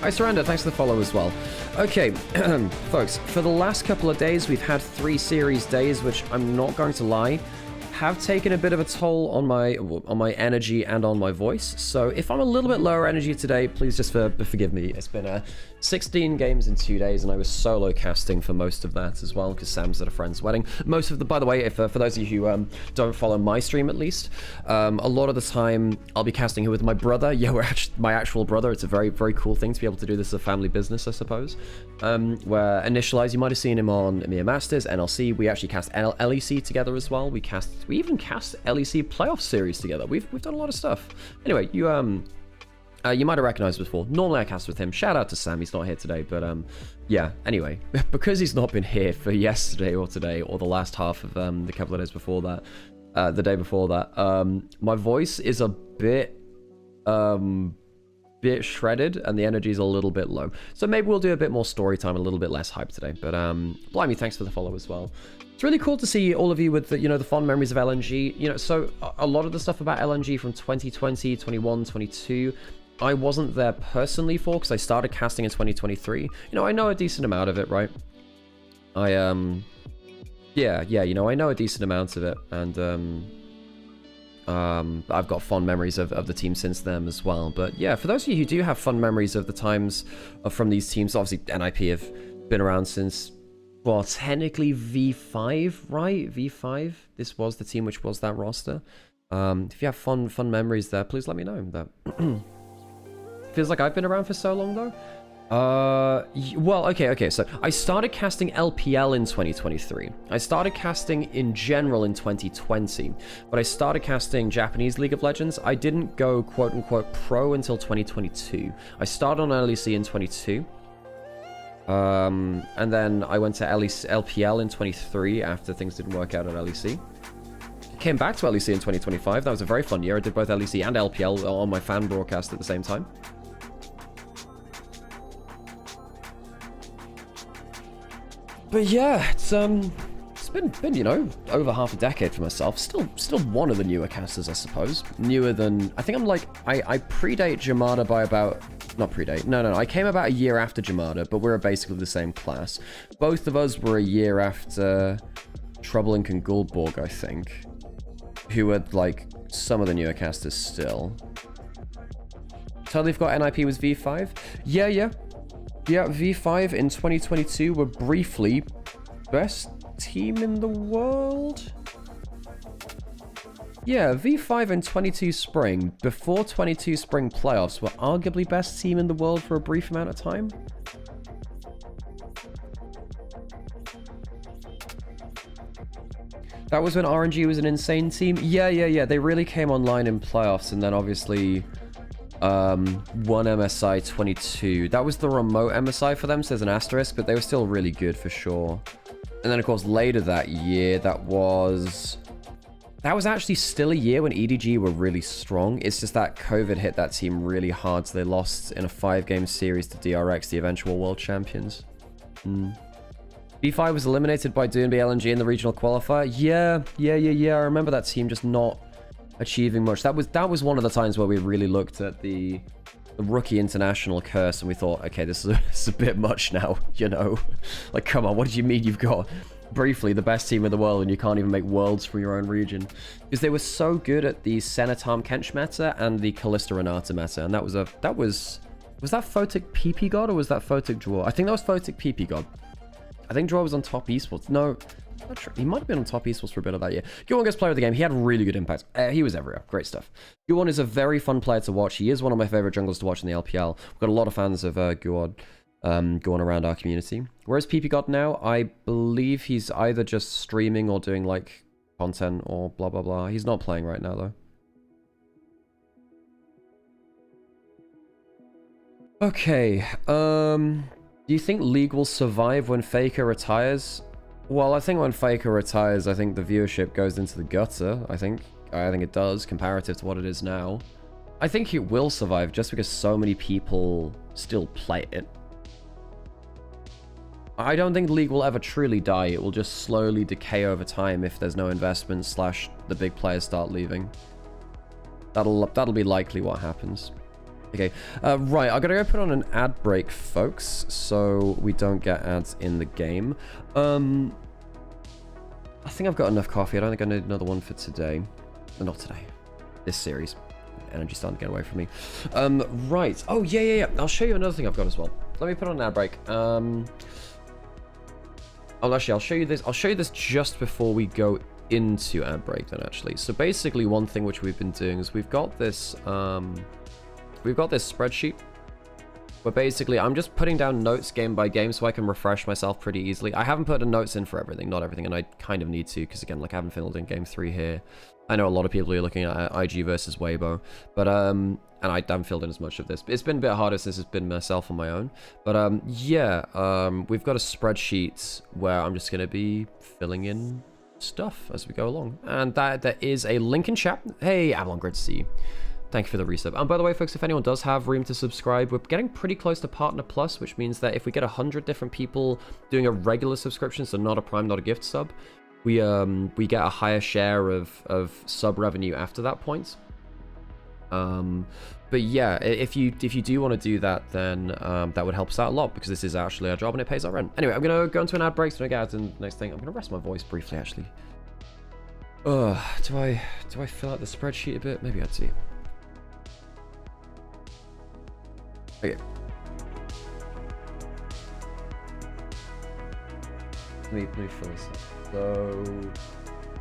I surrender. Thanks for the follow as well. Okay, folks, for the last couple of days, we've had 3 series days, which I'm not going to lie, have taken a bit of a toll on my energy and on my voice. So if I'm a little bit lower energy today, please just forgive me. It's been 16 games in 2 days, and I was solo casting for most of that as well because Sam's at a friend's wedding. Most of the, by the way, if for those of you who don't follow my stream at least, a lot of the time I'll be casting here with my brother. Yeah, my actual brother. It's a very, very cool thing to be able to do this as a family business, I suppose. Where Initialise, you might have seen him on EMEA Masters, NLC. We actually cast LEC together as well. We even cast LEC playoff series together. We've done a lot of stuff. Anyway, you might have recognized before. Normally I cast with him. Shout out to Sam. He's not here today, but yeah. Anyway, because he's not been here for yesterday or today or the last half of the couple of days before that, the day before that, my voice is a bit shredded and the energy is a little bit low. So maybe we'll do a bit more story time, a little bit less hype today. But blimey, thanks for the follow as well. It's really cool to see all of you with the, the fond memories of LNG. So a lot of the stuff about LNG from 2020, 21, 22, I wasn't there personally for because I started casting in 2023. I know a decent amount of it, right? I know a decent amount of it, and I've got fond memories of the team since then as well. But yeah, for those of you who do have fond memories of the times from these teams, obviously NIP have been around since, well, technically V5, right? V5. This was the team which was that roster. If you have fun memories there, please let me know. That feels like I've been around for so long though. Well, okay. So I started casting LPL in 2023. I started casting in general in 2020, but I started casting Japanese League of Legends. I didn't go quote unquote pro until 2022. I started on LEC in 22. And then I went to LPL in 23 after things didn't work out at LEC. Came back to LEC in 2025. That was a very fun year. I did both LEC and LPL on my fan broadcast at the same time. But yeah, it's been over half a decade for myself. Still one of the newer casters, I suppose. Newer than, I think I predate Jamada by about, not predate, no, I came about a year after Jamada, but we're basically the same class. Both of us were a year after Troublink and Guldborg, I think, who were like some of the newer casters still. Totally forgot NIP was V5. Yeah, V5 in 2022 were briefly best team in the world. Yeah, V5 in 22 spring, before 22 spring playoffs, were arguably best team in the world for a brief amount of time. That was when RNG was an insane team. Yeah. They really came online in playoffs, and then obviously 1 MSI 22. That was the remote MSI for them, so there's an asterisk, but they were still really good for sure. And then, of course, later that year, that was actually still a year when EDG were really strong. It's just that COVID hit that team really hard, so they lost in a 5-game series to DRX, the eventual world champions. B5 was eliminated by doing BLG in the regional qualifier. Yeah. I remember that team just not achieving much. That was one of the times where we really looked at the rookie international curse and we thought, okay, this is a bit much now, you know? Like, come on, what do you mean you've got briefly the best team in the world and you can't even make worlds from your own region? Because they were so good at the Senatom Kench meta and the Kalista Renata meta, and was that Photic PP God or was that Photic Draw? I think that was Photic PP God. I think Draw was on top esports. No, not sure. He might have been on top esports for a bit of that year. Guwon gets player of the game. He had really good impact. He was everywhere. Great stuff. Guwon is a very fun player to watch. He is one of my favorite junglers to watch in the LPL. We've got a lot of fans of Guwon going around our community. Where's PP God now? I believe he's either just streaming or doing like content or blah blah blah. He's not playing right now though. Okay. Do you think League will survive when Faker retires? Well, I think when Faker retires, I think the viewership goes into the gutter. I think it does, comparative to what it is now. I think it will survive just because so many people still play it. I don't think League will ever truly die. It will just slowly decay over time if there's no investment / the big players start leaving. That'll be likely what happens. Okay, right, I gotta go put on an ad break, folks, so we don't get ads in the game. I think I've got enough coffee. I don't think I need another one for today. Not today. This series. Energy's starting to get away from me. Right. Oh, yeah. I'll show you another thing I've got as well. Let me put on an ad break. Oh, actually, I'll show you this. I'll show you this just before we go into ad break then, actually. So basically, one thing which we've been doing is we've got this spreadsheet where basically I'm just putting down notes game by game so I can refresh myself pretty easily. I haven't put the notes in for everything, not everything, and I kind of need to because, again, like I haven't filled in game 3 here. I know a lot of people are looking at IG versus Weibo, but and I haven't filled in as much of this. It's been a bit harder since it's been myself on my own. But we've got a spreadsheet where I'm just going to be filling in stuff as we go along. And there is a link in chat. Hey, Avalon, great to see you. Thank you for the resub. And by the way, folks, if anyone does have room to subscribe, we're getting pretty close to Partner Plus, which means that if we get 100 different people doing a regular subscription, so not a Prime, not a gift sub, we get a higher share of sub revenue after that point. But yeah, if you do want to do that, then that would help us out a lot because this is actually our job and it pays our rent. Anyway, I'm gonna go into an ad break so I get out to the next thing. I'm gonna rest my voice briefly, actually. Do I fill out the spreadsheet a bit? Maybe I'd see. Okay. Let me fill this up. So,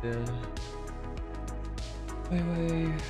yeah. Wait.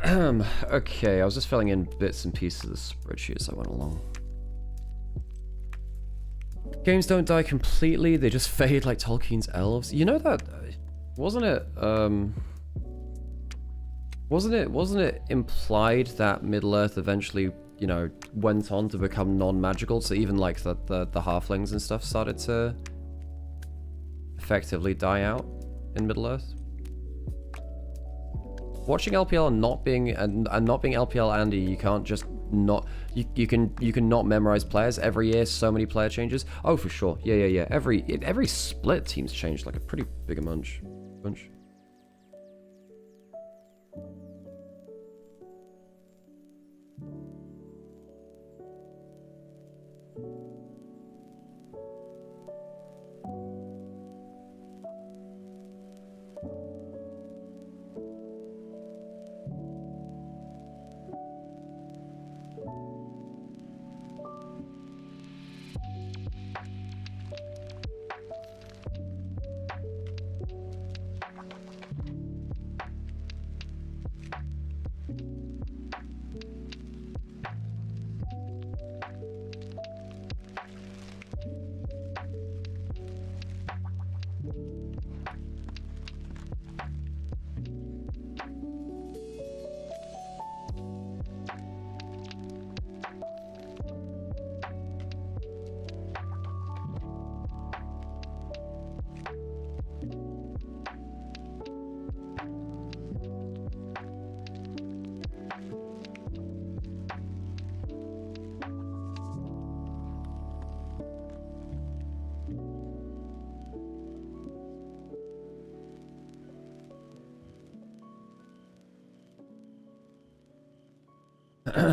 And okay, I was just filling in bits and pieces of the spreadsheet as I went along. Games don't die completely, they just fade like Tolkien's elves. You know that, wasn't it implied that Middle-earth eventually, you know, went on to become non-magical, so even like the halflings and stuff started to effectively die out in Middle-earth? Watching LPL and not being LPL Andy, you can't just not you can not memorize players. Every year so many player changes. Oh, for sure. Yeah. Every split team's changed like a pretty big bunch.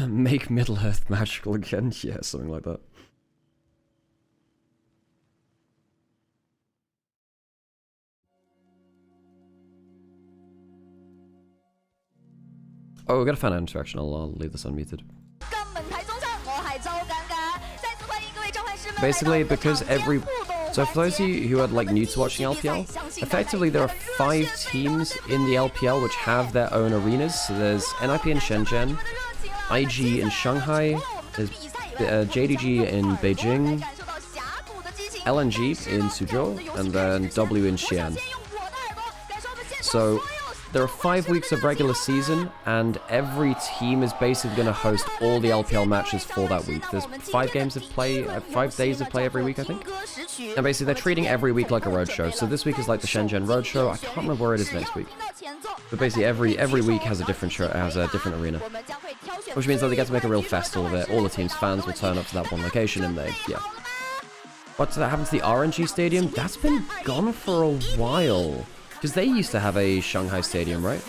Make Middle-earth magical again? Yeah, something like that. Oh, we got a fan interaction. I'll leave this unmuted. Basically, because so for those of you who are like new to watching LPL, effectively there are 5 teams in the LPL which have their own arenas. So there's NIP in Shenzhen, IG in Shanghai, there's JDG in Beijing, LNG in Suzhou, and then W in Xi'an. So there are 5 weeks of regular season, and every team is basically going to host all the LPL matches for that week. There's 5 games of play, 5 days of play every week, I think. And basically they're treating every week like a roadshow. So this week is like the Shenzhen roadshow. I can't remember where it is next week. But basically every week has a different show, has a different arena. Which means that they get to make a real festival of it. All the team's fans will turn up to that one location and yeah. What happened to the RNG stadium? That's been gone for a while. Because they used to have a Shanghai stadium, right?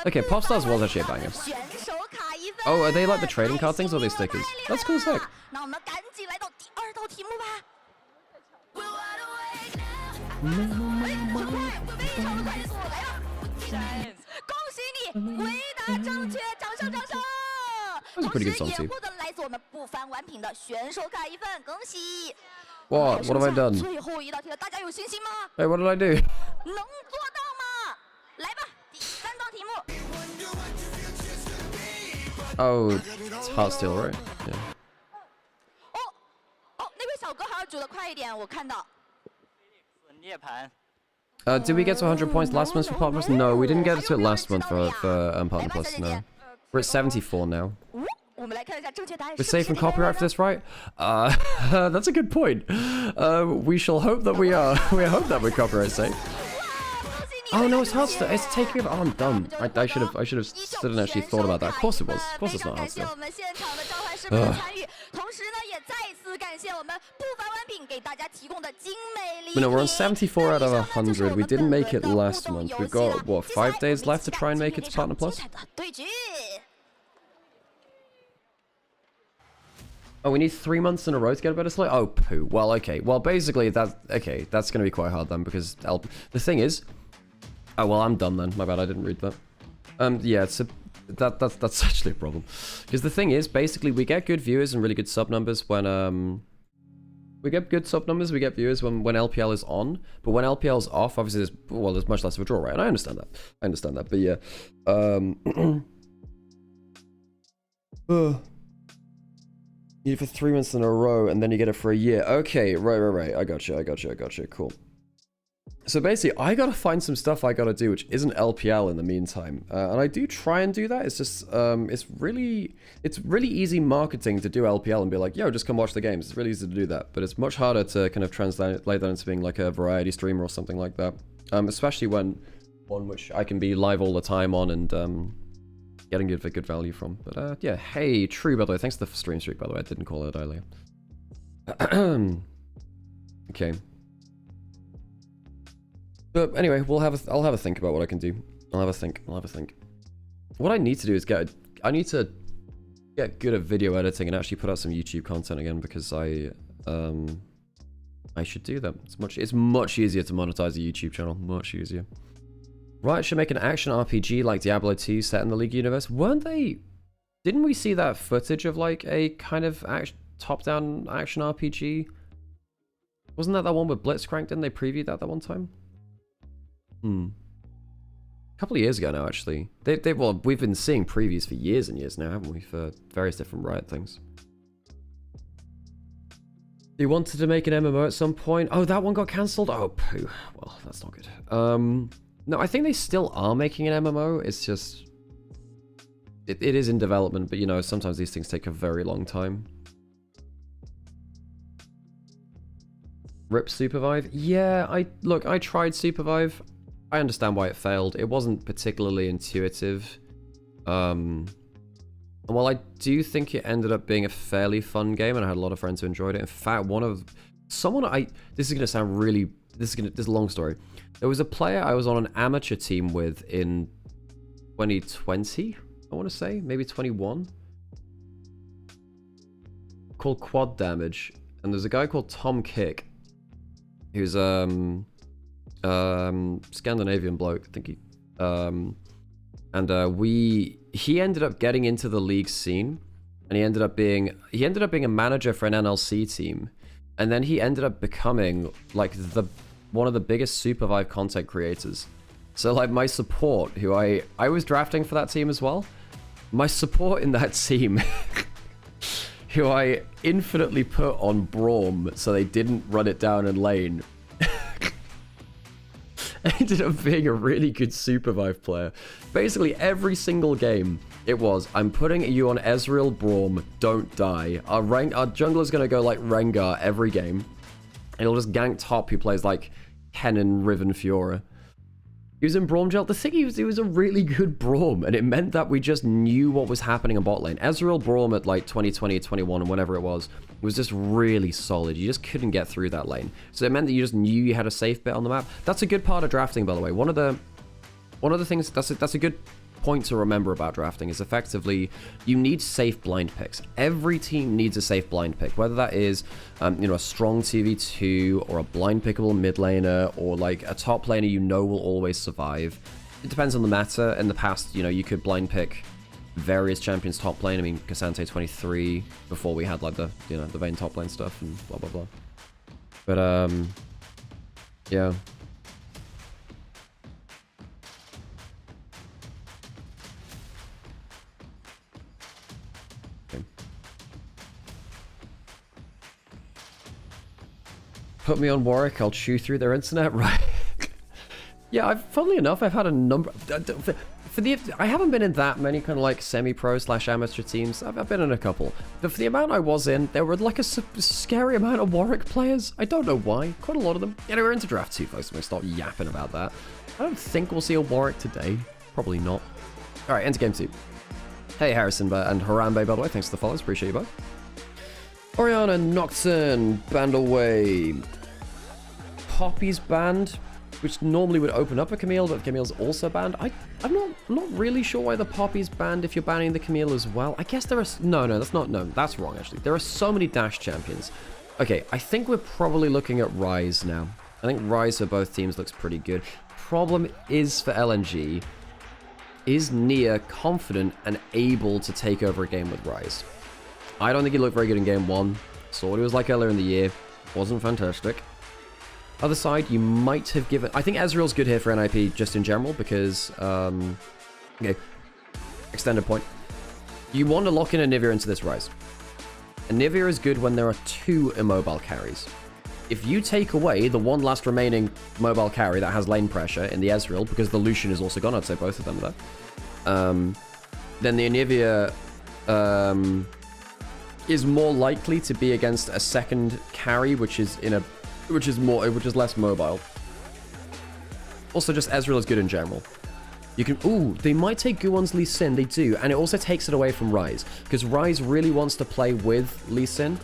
Okay, Popstars was actually a banger. Oh, are they like the trading card things or are they stickers? That's cool as heck. That was a pretty good song too. What? What have I done? Hey, what did I do? Oh, it's Heartsteel, right? Yeah. Did we get to 100 points last month for Partner Plus? No, we didn't get to it last month for Partner Plus, no. We're at 74 now. We're safe from copyright for this, right? That's a good point. We shall hope that we are. We hope that we're copyright safe. Oh no, it's Heartsteel. It's taking over. Oh, I'm dumb. I should have stood and actually thought about that. Of course it was. Of course it's not Heartsteel. No, we're on 74 out of 100. We didn't make it last month. We've got, what, 5 days left to try and make it to Partner Plus? Oh, we need 3 months in a row to get a better slate? Oh, poo. Well, okay. Well, basically, that's going to be quite hard then, because the thing is... Oh, well, I'm done then. My bad, I didn't read that. Yeah, that's actually a problem. Because the thing is, basically, we get good viewers and really good sub numbers when We get good sub numbers, we get viewers when LPL is on, but when LPL is off, obviously there's much less of a draw, right? And I understand that. But yeah, you get it for 3 months in a row, and then you get it for a year. Okay, right. I got you. Cool. So basically, I gotta find some stuff I gotta do, which isn't LPL in the meantime. And I do try and do that. It's just, it's really easy marketing to do LPL and be like, yo, just come watch the games. It's really easy to do that. But it's much harder to kind of translate that into being like a variety streamer or something like that. Especially when one which I can be live all the time on and getting good value from. But yeah, hey, True, by the way, thanks for the stream streak, by the way. I didn't call it earlier. Okay. But anyway, I'll have a think about what I can do. I'll have a think. What I need to do is I need to get good at video editing and actually put out some YouTube content again, because I should do that. It's much easier to monetize a YouTube channel. Much easier. Riot should make an action RPG like Diablo 2 set in the League universe. Weren't they? Didn't we see that footage of like a kind of top-down action RPG? Wasn't that one with Blitzcrank? Didn't they preview that one time? A couple of years ago now, actually. Well, we've been seeing previews for years and years now, haven't we, for various different Riot things. They wanted to make an MMO at some point. Oh, that one got cancelled? Oh, poo. Well, that's not good. No, I think they still are making an MMO. It's just... It is in development, but, you know, sometimes these things take a very long time. Rip Supervive? Yeah, I tried Supervive. I understand why it failed. It wasn't particularly intuitive. And while I do think it ended up being a fairly fun game, and I had a lot of friends who enjoyed it. In fact, this is gonna sound really, this is a long story. There was a player I was on an amateur team with in 2020, I want to say, maybe 21, called Quad Damage, and there's a guy called Tom Kick, who's Scandinavian bloke, I think he ended up getting into the League scene, and he ended up being a manager for an NLC team, and then he ended up becoming like one of the biggest Supervive content creators. So like my support, who I was drafting for that team as well, my support in that team who I infinitely put on Braum so they didn't run it down in lane, ended up being a really good Supervive player. Basically, every single game, it was, I'm putting you on Ezreal Braum, don't die. Our jungler's gonna go like Rengar every game. He'll just gank top who plays like Kennen, Riven, Fiora. He was in Braum gel. The thing he was a really good Braum, and it meant that we just knew what was happening in bot lane. Ezreal Braum at like 2020, 21, and whatever it was just really solid. You just couldn't get through that lane. So it meant that you just knew you had a safe bet on the map. That's a good part of drafting, by the way. One of the things that's a good point to remember about drafting is effectively you need safe blind picks. Every team needs a safe blind pick, whether that is a strong TV2 or a blind pickable mid laner or like a top laner you know will always survive. It depends on the meta. In the past, you could blind pick various champions top lane. I mean, Cassante 23 before we had like the the Vayne top lane stuff and blah blah blah. But yeah. Put me on Warwick, I'll chew through their internet, right? Yeah, funnily enough, I've had a number... I haven't been in that many kind of like semi-pro / amateur teams. I've been in a couple. But for the amount I was in, there were like a scary amount of Warwick players. I don't know why. Quite a lot of them. Yeah, we're into draft 2, folks. I'm going to start yapping about that. I don't think we'll see a Warwick today. Probably not. Alright, into game 2. Hey, Harrison and Harambe, by the way. Thanks for the follows. Appreciate you both. Oriana Nocturne, banned away. Poppy's banned, which normally would open up a Camille, but Camille's also banned. I'm not really sure why the Poppy's banned if you're banning the Camille as well. I guess there are... No, that's wrong, actually. There are so many Dash champions. Okay, I think we're probably looking at Ryze now. I think Ryze for both teams looks pretty good. Problem is for LNG, is Nia confident and able to take over a game with Ryze? I don't think he looked very good in game 1. Saw what he was like earlier in the year. Wasn't fantastic. Other side, you might have given... I think Ezreal's good here for NIP just in general because... okay. Extended point. You want to lock in a Nivea into this Ryze. A Nivea is good when there are 2 immobile carries. If you take away the one last remaining mobile carry that has lane pressure in the Ezreal, because the Lucian is also gone, I'd say both of them though, then the Anivia is more likely to be against a second carry, which is less mobile. Also, just Ezreal is good in general. You can... Ooh, they might take Guwon's Lee Sin. They do. And it also takes it away from Ryze. Because Ryze really wants to play with Lee Sin.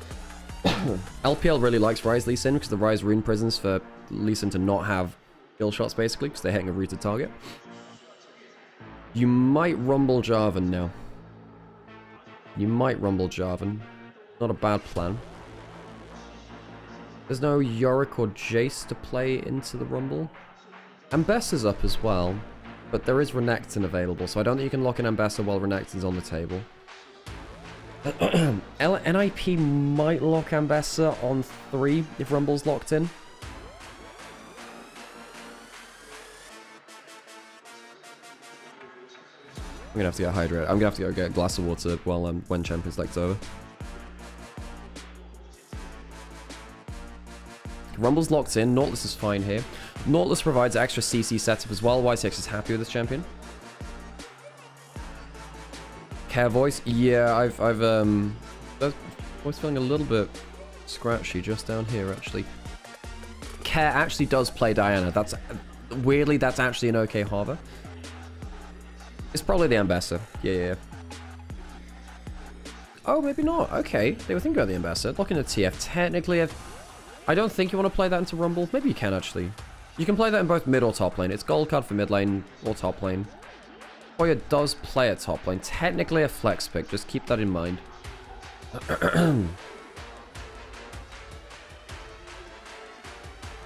LPL really likes Ryze Lee Sin because the Ryze rune prisons for Lee Sin to not have kill shots, basically, because they're hitting a rooted target. You might Rumble Jarvan now. You might Rumble Jarvan. Not a bad plan. There's no Yorick or Jace to play into the Rumble. Ambessa's up as well. But there is Renekton available, so I don't think you can lock in Ambessa while Renekton's on the table. NIP might lock Ambessa on 3 if Rumble's locked in. I'm gonna have to get hydrated. I'm gonna have to go get a glass of water while when Champions League's over. Rumble's locked in. Nautilus is fine here. Nautilus provides extra CC setup as well. YCX is happy with this champion. Care voice. Yeah, I've voice feeling a little bit scratchy just down here actually. Care actually does play Diana. That's weirdly that's actually an okay Harbor. It's probably the Ambassador. Yeah. Oh, maybe not. Okay, they were thinking about the Ambassador. Looking at TF. Technically, I don't think you want to play that into Rumble. Maybe you can, actually. You can play that in both mid or top lane. It's gold card for mid lane or top lane. Hoya does play at top lane. Technically a flex pick. Just keep that in mind.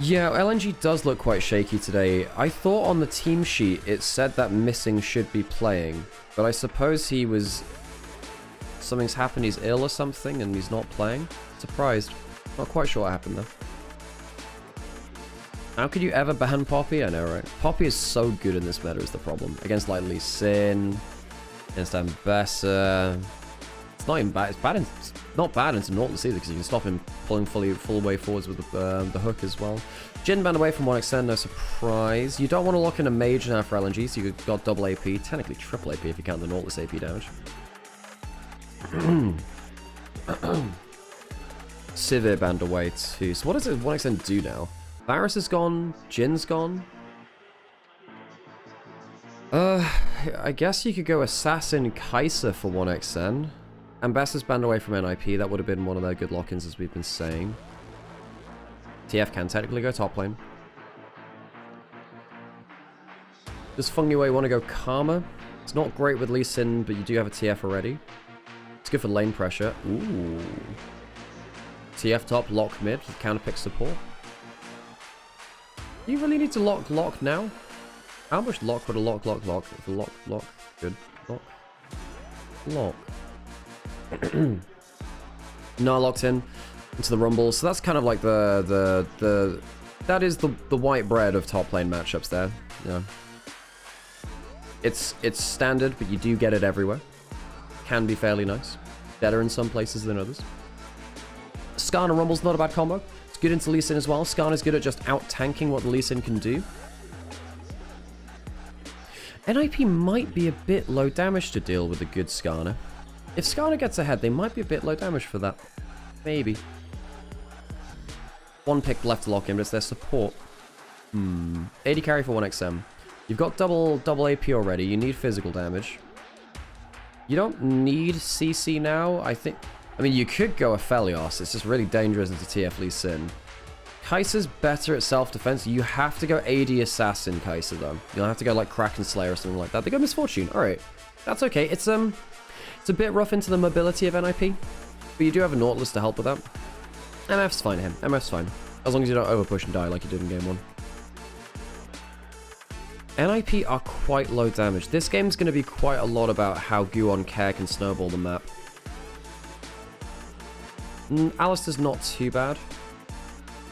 Yeah, LNG does look quite shaky today. I thought on the team sheet it said that Missing should be playing. But I suppose he was... Something's happened, he's ill or something, and he's not playing. Surprised. Not quite sure what happened there. How could you ever ban Poppy? I know, right? Poppy is so good in this meta is the problem. Against like Lee Sin, against Ambessa. It's not even bad. It's not bad into Nautilus either because you can stop him pulling full way forwards with the hook as well. Jhin banned away from 1xn, no surprise. You don't want to lock in a mage now for LNG, so you've got double AP, technically triple AP if you count the Nautilus AP damage. Sivir banned away too. So what does 1xn do now? Varus is gone, Jin's gone. I guess you could go Assassin Kai'Sa for 1xn. Ambassador's banned away from NIP. That would have been one of their good lock-ins, as we've been saying. TF can technically go top lane. Does Feng Yue want to go Karma? It's not great with Lee Sin, but you do have a TF already. It's good for lane pressure. Ooh. TF top, lock mid with counter pick support. Do you really need to lock now? How much lock would a lock? If a lock, good. Lock. No, locked in into the Rumble. So that's kind of like that is the white bread of top lane matchups there. Yeah. It's standard, but you do get it everywhere. Can be fairly nice. Better in some places than others. Skarn and Rumble's not a bad combo. It's good into Lee Sin as well. Skarn is good at just out-tanking what the Lee Sin can do. NIP might be a bit low damage to deal with a good Skarner. If Skarner gets ahead, they might be a bit low damage for that. Maybe. One pick left to lock in, but it's their support. 80 carry for 1xm. You've got double AP already. You need physical damage. You don't need CC now, I think. I mean, you could go Aphelios. It's just really dangerous into TF Lee Sin. Kai'Sa's better at self-defense. You have to go AD Assassin Kai'Sa, though. You'll have to go, like, Kraken Slayer or something like that. They go Misfortune. Alright. That's okay. It's a bit rough into the mobility of NIP. But you do have a Nautilus to help with that. MF's fine here. MF's fine. As long as you don't overpush and die like you did in game 1. NIP are quite low damage. This game's going to be quite a lot about how Guwon Care can snowball the map. Alistar's not too bad.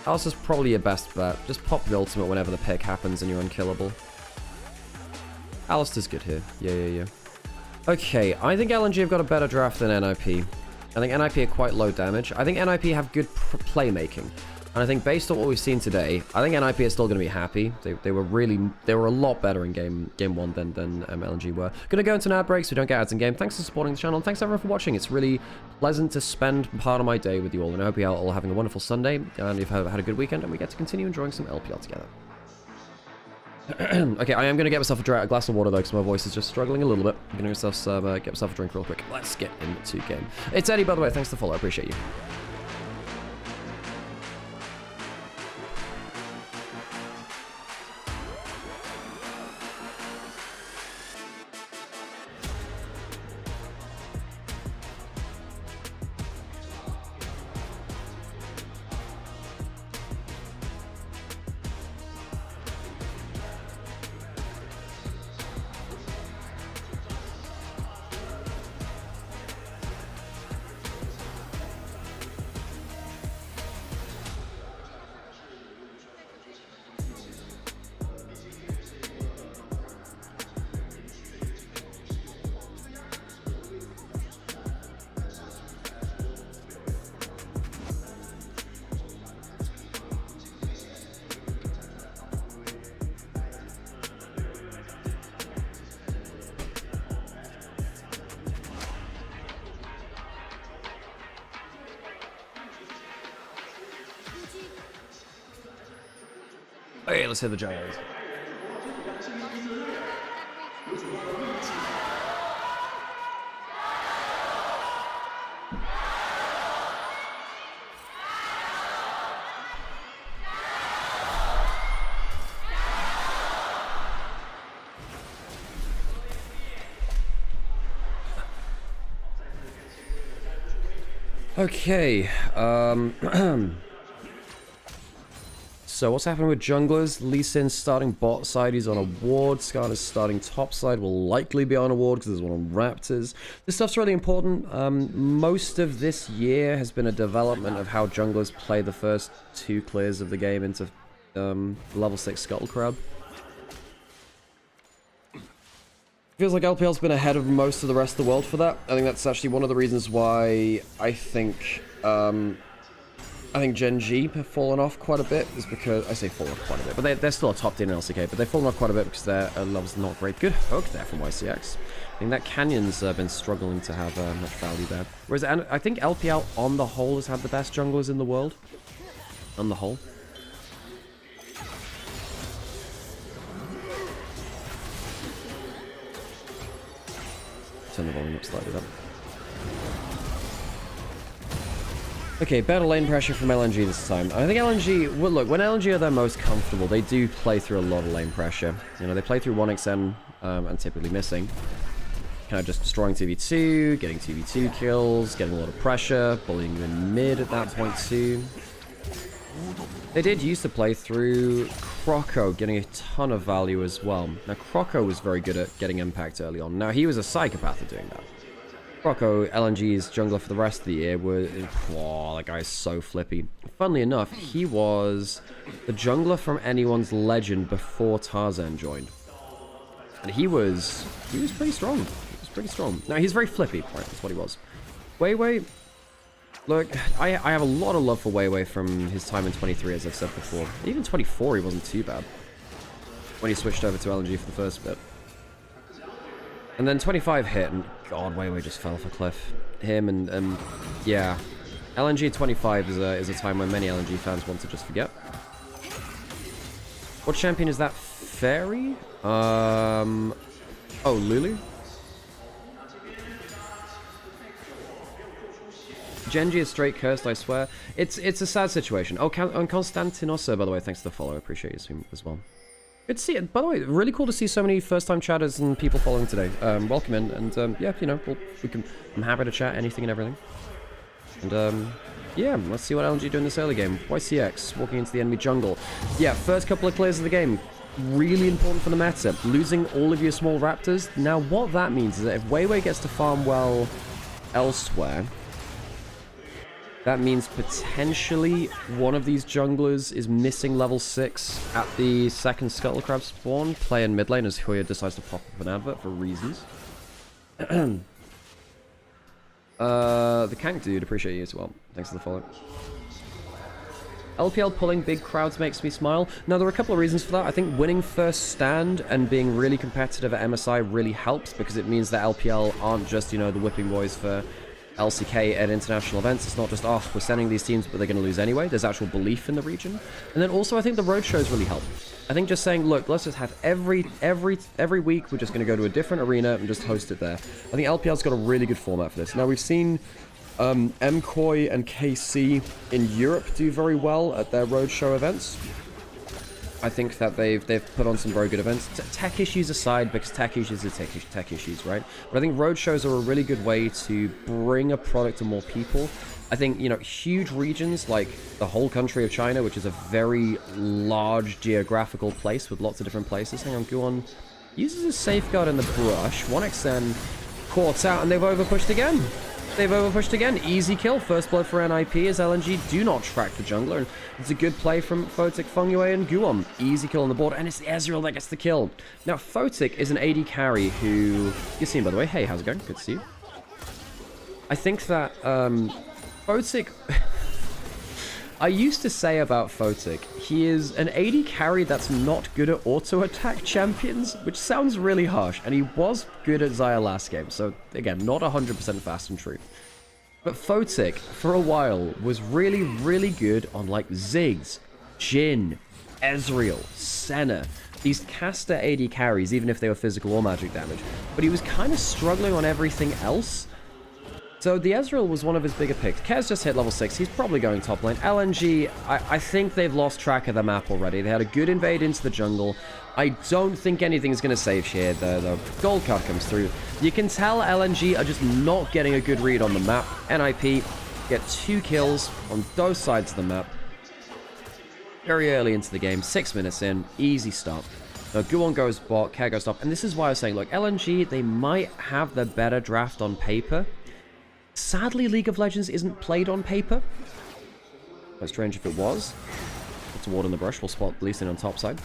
Alistair's probably your best bet. Just pop the ultimate whenever the pick happens and you're unkillable. Alistair's good here. Yeah. Okay, I think LNG have got a better draft than NIP. I think NIP are quite low damage. I think NIP have good playmaking. And I think based on what we've seen today, I think NIP are still going to be happy. They were a lot better in game one than LNG were. Going to go into an ad break so we don't get ads in game. Thanks for supporting the channel. And thanks everyone for watching. It's really pleasant to spend part of my day with you all. And I hope you're all having a wonderful Sunday. And you've had a good weekend. And we get to continue enjoying some LPL together. Okay, I am going to get myself a glass of water though, because my voice is just struggling a little bit. I'm going to get myself a drink real quick. Let's get into game. It's Eddie, by the way. Thanks for the follow. I appreciate you. Okay, let's hit the jungles. Okay, so what's happening with junglers? Lee Sin starting bot side, he's on a ward. Skarn is starting top side, will likely be on a ward because there's one on Raptors. This stuff's really important. Most of this year has been a development of how junglers play the first 2 clears of the game into level 6 Scuttle Crab. Feels like LPL's been ahead of most of the rest of the world for that. I think that's actually one of the reasons why I think GENG have fallen off quite a bit, is because, I say fallen off quite a bit, but they're still a top tier in LCK, but they've fallen off quite a bit because their level's not great. Good hook there from YCX. I think that Canyon's been struggling to have much value there. Whereas I think LPL on the whole has had the best junglers in the world. On the whole. Turn the volume up slightly there. Okay, better lane pressure from LNG this time. I think LNG, well, look, when LNG are their most comfortable, they do play through a lot of lane pressure. You know, they play through 1xn and typically missing. Kind of just destroying 2v2, getting 2v2 kills, getting a lot of pressure, bullying you in mid at that point too. They did used to play through Croco, getting a ton of value as well. Now, Croco was very good at getting impact early on. Now, he was a psychopath at doing that. Croco, LNG's jungler for the rest of the year, that guy's so flippy. Funnily enough, he was the jungler from anyone's legend before Tarzan joined. And he was pretty strong. He was pretty strong. Now, he's very flippy, right? That's what he was. Weiwei, look, I have a lot of love for Weiwei from his time in 23, as I've said before. Even 24, he wasn't too bad when he switched over to LNG for the first bit. And then 25 hit, and God, Weiwei just fell off a cliff. Him and yeah. LNG 25 is a time when many LNG fans want to just forget. What champion is that? Fairy? Oh, Lulu? GENG is straight cursed, I swear. It's a sad situation. Oh, and Constantinosa, by the way, thanks for the follow. I appreciate you as well. Good to see it. By the way, really cool to see so many first-time chatters and people following today. Welcome in, and yeah, you know, I'm happy to chat anything and everything. And yeah, let's see what LNG do in this early game. YCX walking into the enemy jungle. Yeah, first couple of clears of the game, really important for the meta. Losing all of your small raptors. Now, what that means is that if Weiwei gets to farm well elsewhere, That means potentially one of these junglers is missing level 6 at the second Scuttle Crab spawn. Play in mid lane as Huya decides to pop up an advert for reasons. The Kank dude, appreciate you as well. Thanks for the follow. LPL pulling big crowds makes me smile. Now, there are a couple of reasons for that. I think winning first stand and being really competitive at MSI really helps because it means that LPL aren't just, you know, the whipping boys for LCK at international events. It's not just, oh, we're sending these teams, but they're going to lose anyway. There's actual belief in the region. And then also, I think the road shows really help. I think just saying, look, let's just have every week, we're just going to go to a different arena and just host it there. I think LPL's got a really good format for this. Now, we've seen MKOI and KC in Europe do very well at their roadshow events. I think that they've put on some very good events. Tech issues aside, because tech issues are tech issues, right? But I think roadshows are a really good way to bring a product to more people. I think, you know, huge regions like the whole country of China, which is a very large geographical place with lots of different places. Hang on, Guon uses a safeguard in the brush. 1xn caught out, and they've overpushed again. They've overpushed again. Easy kill. First blood for NIP as LNG do not track the jungler. And it's a good play from Photic, Fungyue, and Guon. Easy kill on the board, and it's Ezreal that gets the kill. Now, Photic is an AD carry who... You've seen, by the way. Hey, how's it going? Good to see you. I think that Photic... I used to say about Photic, he is an AD carry that's not good at auto-attack champions, which sounds really harsh, and he was good at Xayah last game, so again, not 100% fast and true. But Photic, for a while, was really, really good on like Ziggs, Jhin, Ezreal, Senna, these caster AD carries, even if they were physical or magic damage, but he was kind of struggling on everything else. So the Ezreal was one of his bigger picks. Kez just hit level 6. He's probably going top lane. LNG, I think they've lost track of the map already. They had a good invade into the jungle. I don't think anything's going to save here. The gold card comes through. You can tell LNG are just not getting a good read on the map. NIP get 2 kills on both sides of the map. Very early into the game. 6 minutes in. Easy start. Now, Guon goes bot, Kez goes top. And this is why I was saying, look, LNG, they might have the better draft on paper. Sadly, League of Legends isn't played on paper. Quite strange if it was. It's a ward in the brush. We'll spot Lee Sin on top side.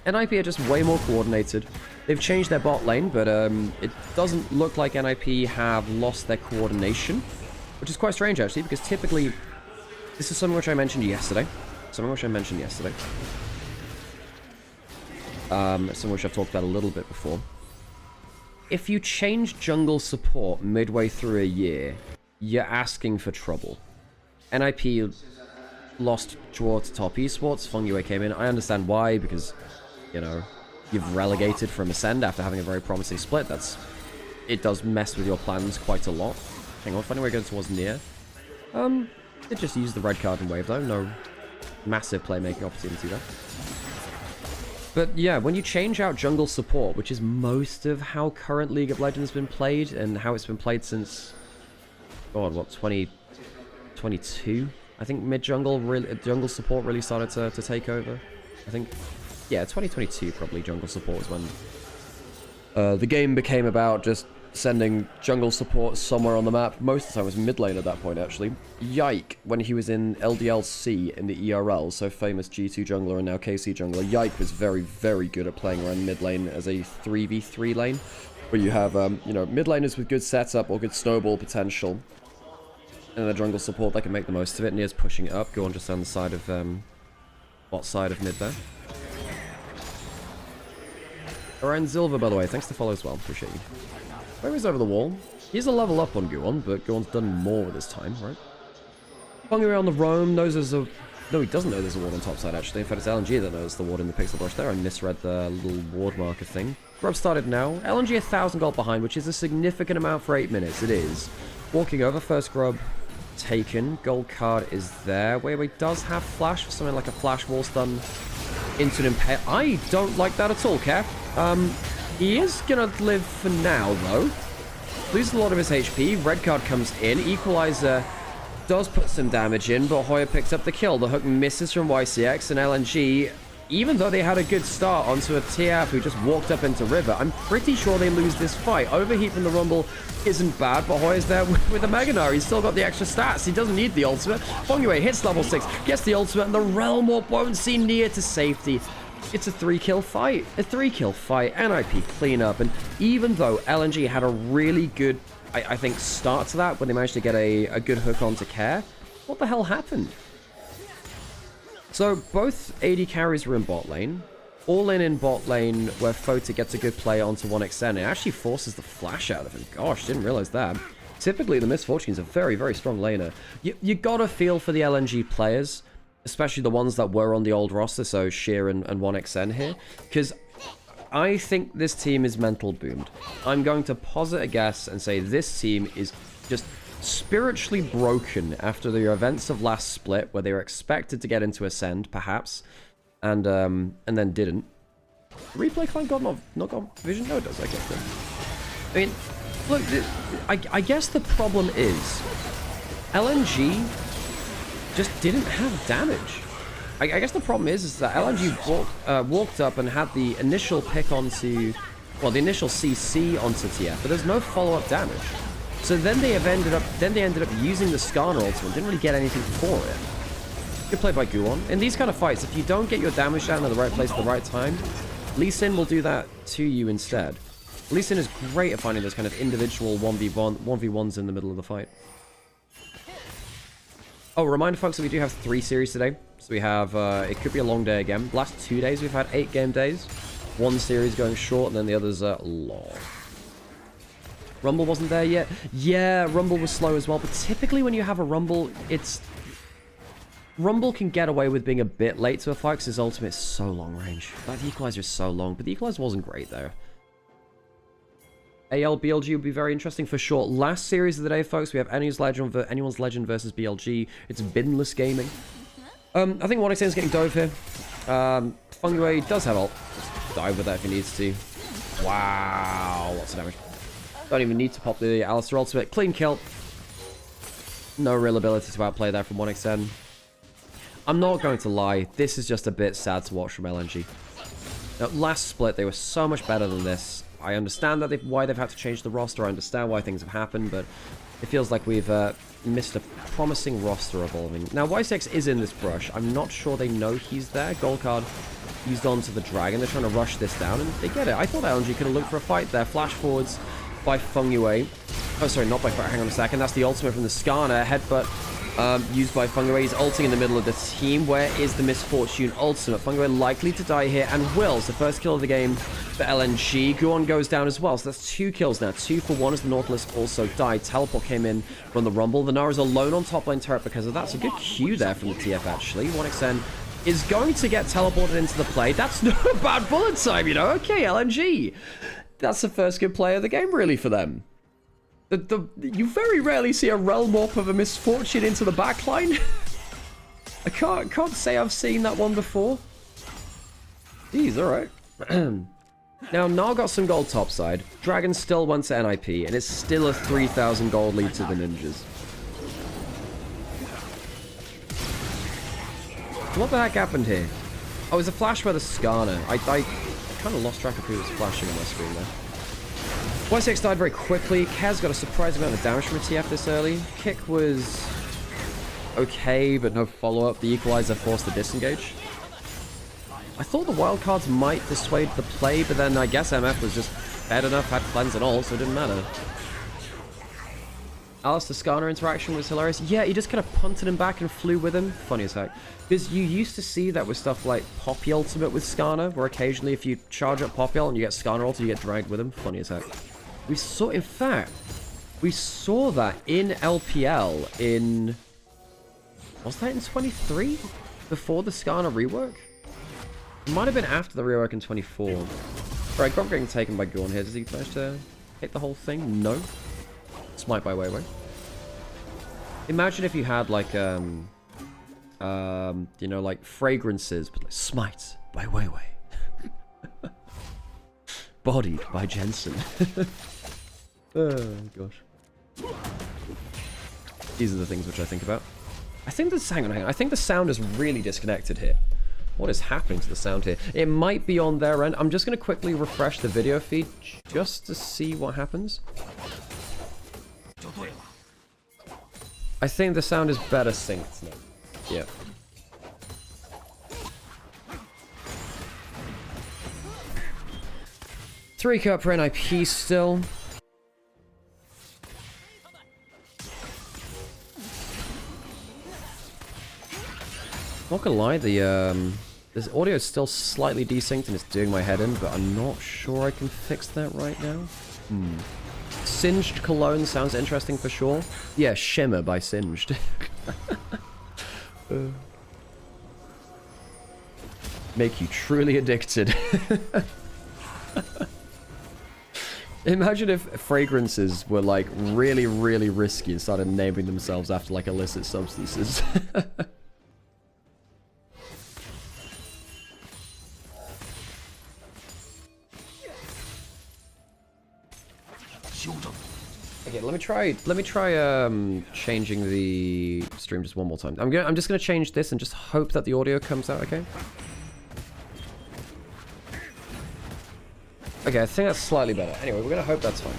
NIP are just way more coordinated. They've changed their bot lane, but it doesn't look like NIP have lost their coordination, which is quite strange, actually, because typically... This is something which I mentioned yesterday. Something which I've talked about a little bit before. If you change jungle support midway through a year, you're asking for trouble. NIP lost draw to top Esports. Fungyue came in. I understand why, because, you know, you've relegated from Ascend after having a very promising split. It does mess with your plans quite a lot. Hang on, Fungyue goes towards near. They just used the red card and wave though. No massive playmaking opportunity there. But yeah, when you change out jungle support, which is most of how current League of Legends has been played, and how it's been played since, God, what, 2022? I think jungle support really started to take over. I think, yeah, 2022 probably jungle support was when the game became about just sending jungle support somewhere on the map. Most of the time it was mid lane at that point, actually. Yike, when he was in LDLC in the ERL, so famous G2 jungler and now KC jungler, Yike was very, very good at playing around mid lane as a 3v3 lane, where you have, you know, mid laners with good setup or good snowball potential, and the jungle support, they can make the most of it. Near's pushing it up. Go on just down the side of, bot side of mid there. Orion Zilver, by the way, thanks to follow as well. Appreciate you. Where is over the wall? He's a level up on Guon, but Guon's done more with his time, right? Fungyue around the roam, knows there's a... No, he doesn't know there's a ward on top side, actually. In fact, it's LNG that knows the ward in the pixel brush there. I misread the little ward marker thing. Grub started now. LNG 1,000 gold behind, which is a significant amount for 8 minutes. It is. Walking over, first grub taken. Gold card is there. Wait, does have flash for something like a flash wall stun into an impale. I don't like that at all, Kev. He is gonna live for now, though. Loses a lot of his HP. Red card comes in. Equalizer does put some damage in, but Hoya picks up the kill. The hook misses from YCX, and LNG even though they had a good start onto a TF who just walked up into River, I'm pretty sure they lose this fight. Overheat from the Rumble isn't bad, but Hoyer's there with the Mega Gnar. He's still got the extra stats. He doesn't need the ultimate. Fengyue hits level 6, gets the ultimate, and the Realm Warp won't seem near to safety. It's a 3-kill fight. A 3-kill fight. NIP cleanup. And even though LNG had a really good, I think, start to that when they managed to get a good hook onto Care, what the hell happened? So both AD carries were in bot lane. All in bot lane where Fota gets a good play onto 1xN. It actually forces the flash out of him. Gosh, didn't realize that. Typically, the Misfortune's a very, very strong laner. You gotta feel for the LNG players, especially the ones that were on the old roster, so Sheer and 1xN here, because I think this team is mental boomed. I'm going to posit a guess and say this team is just spiritually broken after the events of last split, where they were expected to get into Ascend, perhaps, and then didn't. Replay client not got vision? No, it does. I guess. I mean, look, I guess the problem is LNG just didn't have damage. I guess the problem is that LNG walked up and had the initial pick onto, well, the initial CC onto TF, but there's no follow-up damage. So then they ended up using the Skarner ultimate, didn't really get anything for it. Good play by Guwon. In these kind of fights, if you don't get your damage down in the right place at the right time, Lee Sin will do that to you instead. Lee Sin is great at finding those kind of individual 1v1s in the middle of the fight. Oh, reminder folks that we do have 3 series today. So we have, it could be a long day again. Last 2 days we've had 8 game days. 1 series going short and then the others are long. Rumble wasn't there yet. Yeah, Rumble was slow as well. But typically when you have a Rumble, Rumble can get away with being a bit late to a fight because his ultimate is so long range. Like, the Equalizer is so long, but the Equalizer wasn't great there. AL BLG would be very interesting for sure. Last series of the day, folks, we have Anyone's Legend versus BLG. It's binless gaming. I think 1xN is getting dove here. Fengyue does have ult. Just dive with that if he needs to. Wow, lots of damage. Don't even need to pop the Alistar ultimate. Clean kill. No real ability to outplay there from 1xN. I'm not going to lie, this is just a bit sad to watch from LNG. Now, last split, they were so much better than this. I understand that why they've had to change the roster. I understand why things have happened, but it feels like we've missed a promising roster evolving. Now, Y6 is in this brush. I'm not sure they know he's there. Gold card used onto the dragon. They're trying to rush this down, and they get it. I thought LNG could have looked for a fight there. Flash forwards by Fengyue. Oh, sorry, not by Fengyue. Hang on a second. That's the ultimate from the Skarner. Headbutt used by Fengyue. He's ulting in the middle of the team. Where is the Misfortune ultimate? Fengyue likely to die here, and wills. The first kill of the game for LNG. Guwon goes down as well, so that's 2 kills now. 2 for 1 as the Nautilus also died. Teleport came in from the Rumble. The Gnar is alone on top lane turret because of that. So good Q there from the TF, actually. 1xN is going to get teleported into the play. That's not a bad bullet time, you know? Okay, LNG. That's the first good play of the game, really, for them. You very rarely see a Realm Warp of a Misfortune into the backline. I can't say I've seen that one before. Jeez, alright. Now, Gnar got some gold topside. Dragon still went to NIP, and it's still a 3,000 gold lead to the Ninjas. What the heck happened here? Oh, it was a flash by the Skarner. I kind of lost track of who was flashing on my screen there. Y6 died very quickly. Kaz got a surprising amount of damage from a TF this early. Kick was okay, but no follow-up. The Equalizer forced the disengage. I thought the wildcards might dissuade the play, but then I guess MF was just bad enough, had cleanse and all, so it didn't matter. Alistar Skarner interaction was hilarious. Yeah, he just kind of punted him back and flew with him. Funny as heck. Because you used to see that with stuff like Poppy Ultimate with Skarner, where occasionally if you charge up Poppy Ult and you get Skarner Ult, you get dragged with him. Funny as heck. We saw, in fact, we saw that in LPL in... Was that in 23? Before the Skarner rework? It might have been after the rework in 24. Right, Gromp getting taken by Gorn here. Does he manage to hit the whole thing? No. Smite by Weiwei. Imagine if you had like, you know, like fragrances, but like Smite by Weiwei. Bodied by Jensen. Oh, gosh. These are the things which I think about. I think this, hang on. I think the sound is really disconnected here. What is happening to the sound here? It might be on their end. I'm just going to quickly refresh the video feed just to see what happens. I think the sound is better synced now. Yeah. Three cup for NIP still. Not gonna lie, this audio is still slightly desynced and it's doing my head in, but I'm not sure I can fix that right now. Singed Cologne sounds interesting for sure. Yeah, Shimmer by Singed. Make you truly addicted. Imagine if fragrances were like really, really risky and started naming themselves after like illicit substances. Okay, let me try changing the stream just one more time. I'm just gonna change this and just hope that the audio comes out okay. Okay, I think that's slightly better. Anyway, we're gonna hope that's fine.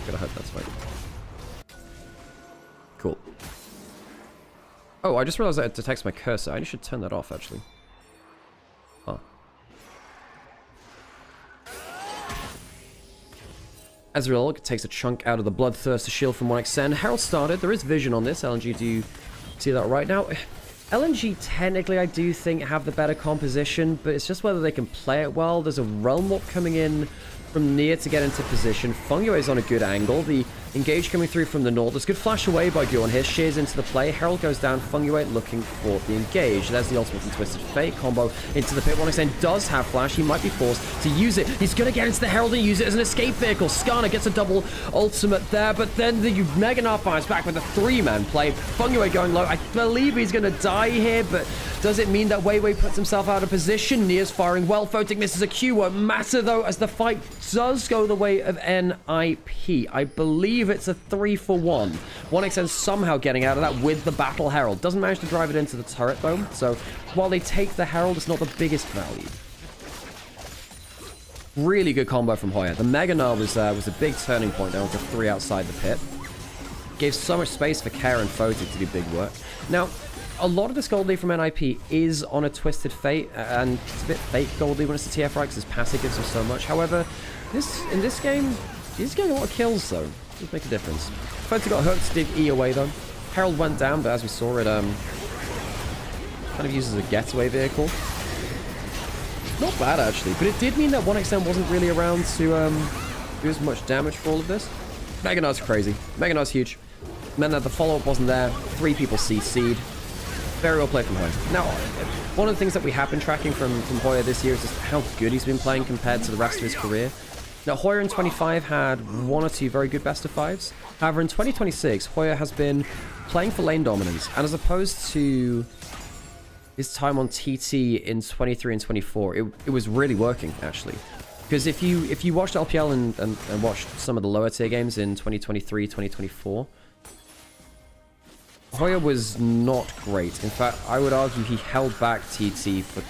Cool. Oh, I just realized that it detects my cursor. I should turn that off, actually. Huh. Ezreal takes a chunk out of the Bloodthirster shield from 1xN. Herald started. There is vision on this. LNG, do you see that right now? LNG, technically, I do think have the better composition, but it's just whether they can play it well. There's a Realm Warp coming in from near to get into position. Fungyue is on a good angle. The engage coming through from the north. There's good flash away by Gyorn here. Shears into the play. Herald goes down. Fungyue looking for the engage. There's the ultimate and Twisted Fate combo into the pit. 1xN does have flash. He might be forced to use it. He's going to get into the Herald and use it as an escape vehicle. Skarner gets a double ultimate there, but then the Mega Gnar fires back with a three-man play. Fungyue going low. I believe he's going to die here, but does it mean that Weiwei puts himself out of position? Nia's firing well. Photic misses a Q. Won't matter, though, as the fight does go the way of NIP. I believe it's a 3-for-1. 1xN somehow getting out of that with the Battle Herald. Doesn't manage to drive it into the turret, though. So while they take the Herald, it's not the biggest value. Really good combo from Hoya. The Mega Gnar was a big turning point there with the 3 outside the pit. Gave so much space for Care and Photic to do big work. Now, a lot of this gold lead from NIP is on a Twisted Fate, and it's a bit fake gold lead when it's a TF right because his passive gives him so much. However, in this game, he's getting a lot of kills though. Does make a difference. Photic got hooked, did E away though. Herald went down, but as we saw, it kind of uses a getaway vehicle. Not bad actually, but it did mean that 1xN wasn't really around to do as much damage for all of this. Mega Gnar's crazy. Mega Gnar's huge. Meant that the follow-up wasn't there. 3 people CC'd. Very well played from Hoya. Now, one of the things that we have been tracking from Hoya this year is just how good he's been playing compared to the rest of his career. Now, Hoya in 25 had 1 or 2 very good best of 5s. However, in 2026, Hoya has been playing for lane dominance, and as opposed to his time on TT in 23 and 24, it was really working, actually. Because if you watched LPL and watched some of the lower tier games in 2023, 2024, Hoya was not great. In fact, I would argue he held back TT for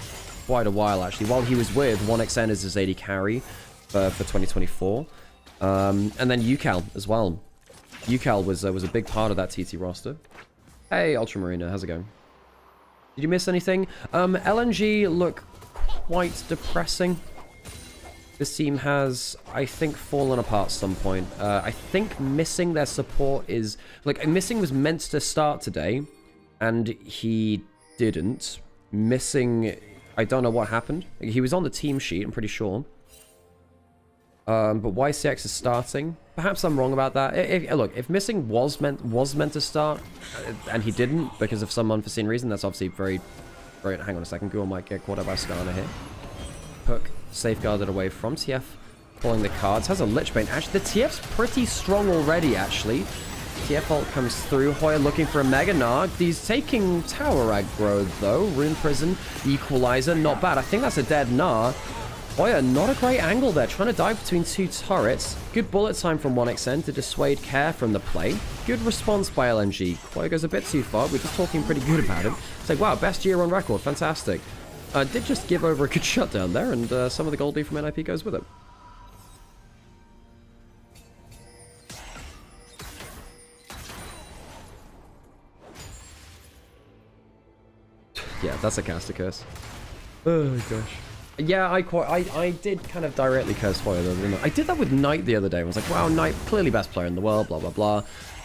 quite a while, actually, while he was with 1xN as his AD carry for 2024. And then UCal as well. UCal was a big part of that TT roster. Hey, Ultramarina, how's it going? Did you miss anything? LNG look quite depressing. This team has, I think, fallen apart at some point. I think missing their support is... Like, missing was meant to start today, and he didn't. Missing... I don't know what happened. He was on the team sheet, I'm pretty sure. But YCX is starting. Perhaps I'm wrong about that. Look, if missing was meant to start, and he didn't because of some unforeseen reason, that's obviously very... Hang on a second. Ghoul might get caught out by Skarner here. Hook safeguarded away from TF, pulling the cards. Has a Lich Bane. Actually, the TF's pretty strong already, actually. TF ult comes through. Hoya looking for a Mega Gnar. He's taking Tower aggro, though. Rune Prison, Equalizer, not bad. I think that's a dead Gnar. Hoya, not a great angle there. Trying to dive between 2 turrets. Good bullet time from 1xN to dissuade Care from the play. Good response by LNG. Hoya goes a bit too far. We're just talking pretty good about him. It's like, wow, best year on record. Fantastic. Did just give over a good shutdown there, and some of the gold lead from NIP goes with it. Yeah, that's a caster curse. Oh gosh. Yeah, I did kind of directly curse Foyer though, didn't I? I did that with Knight the other day. I was like, wow, Knight, clearly best player in the world, blah blah blah.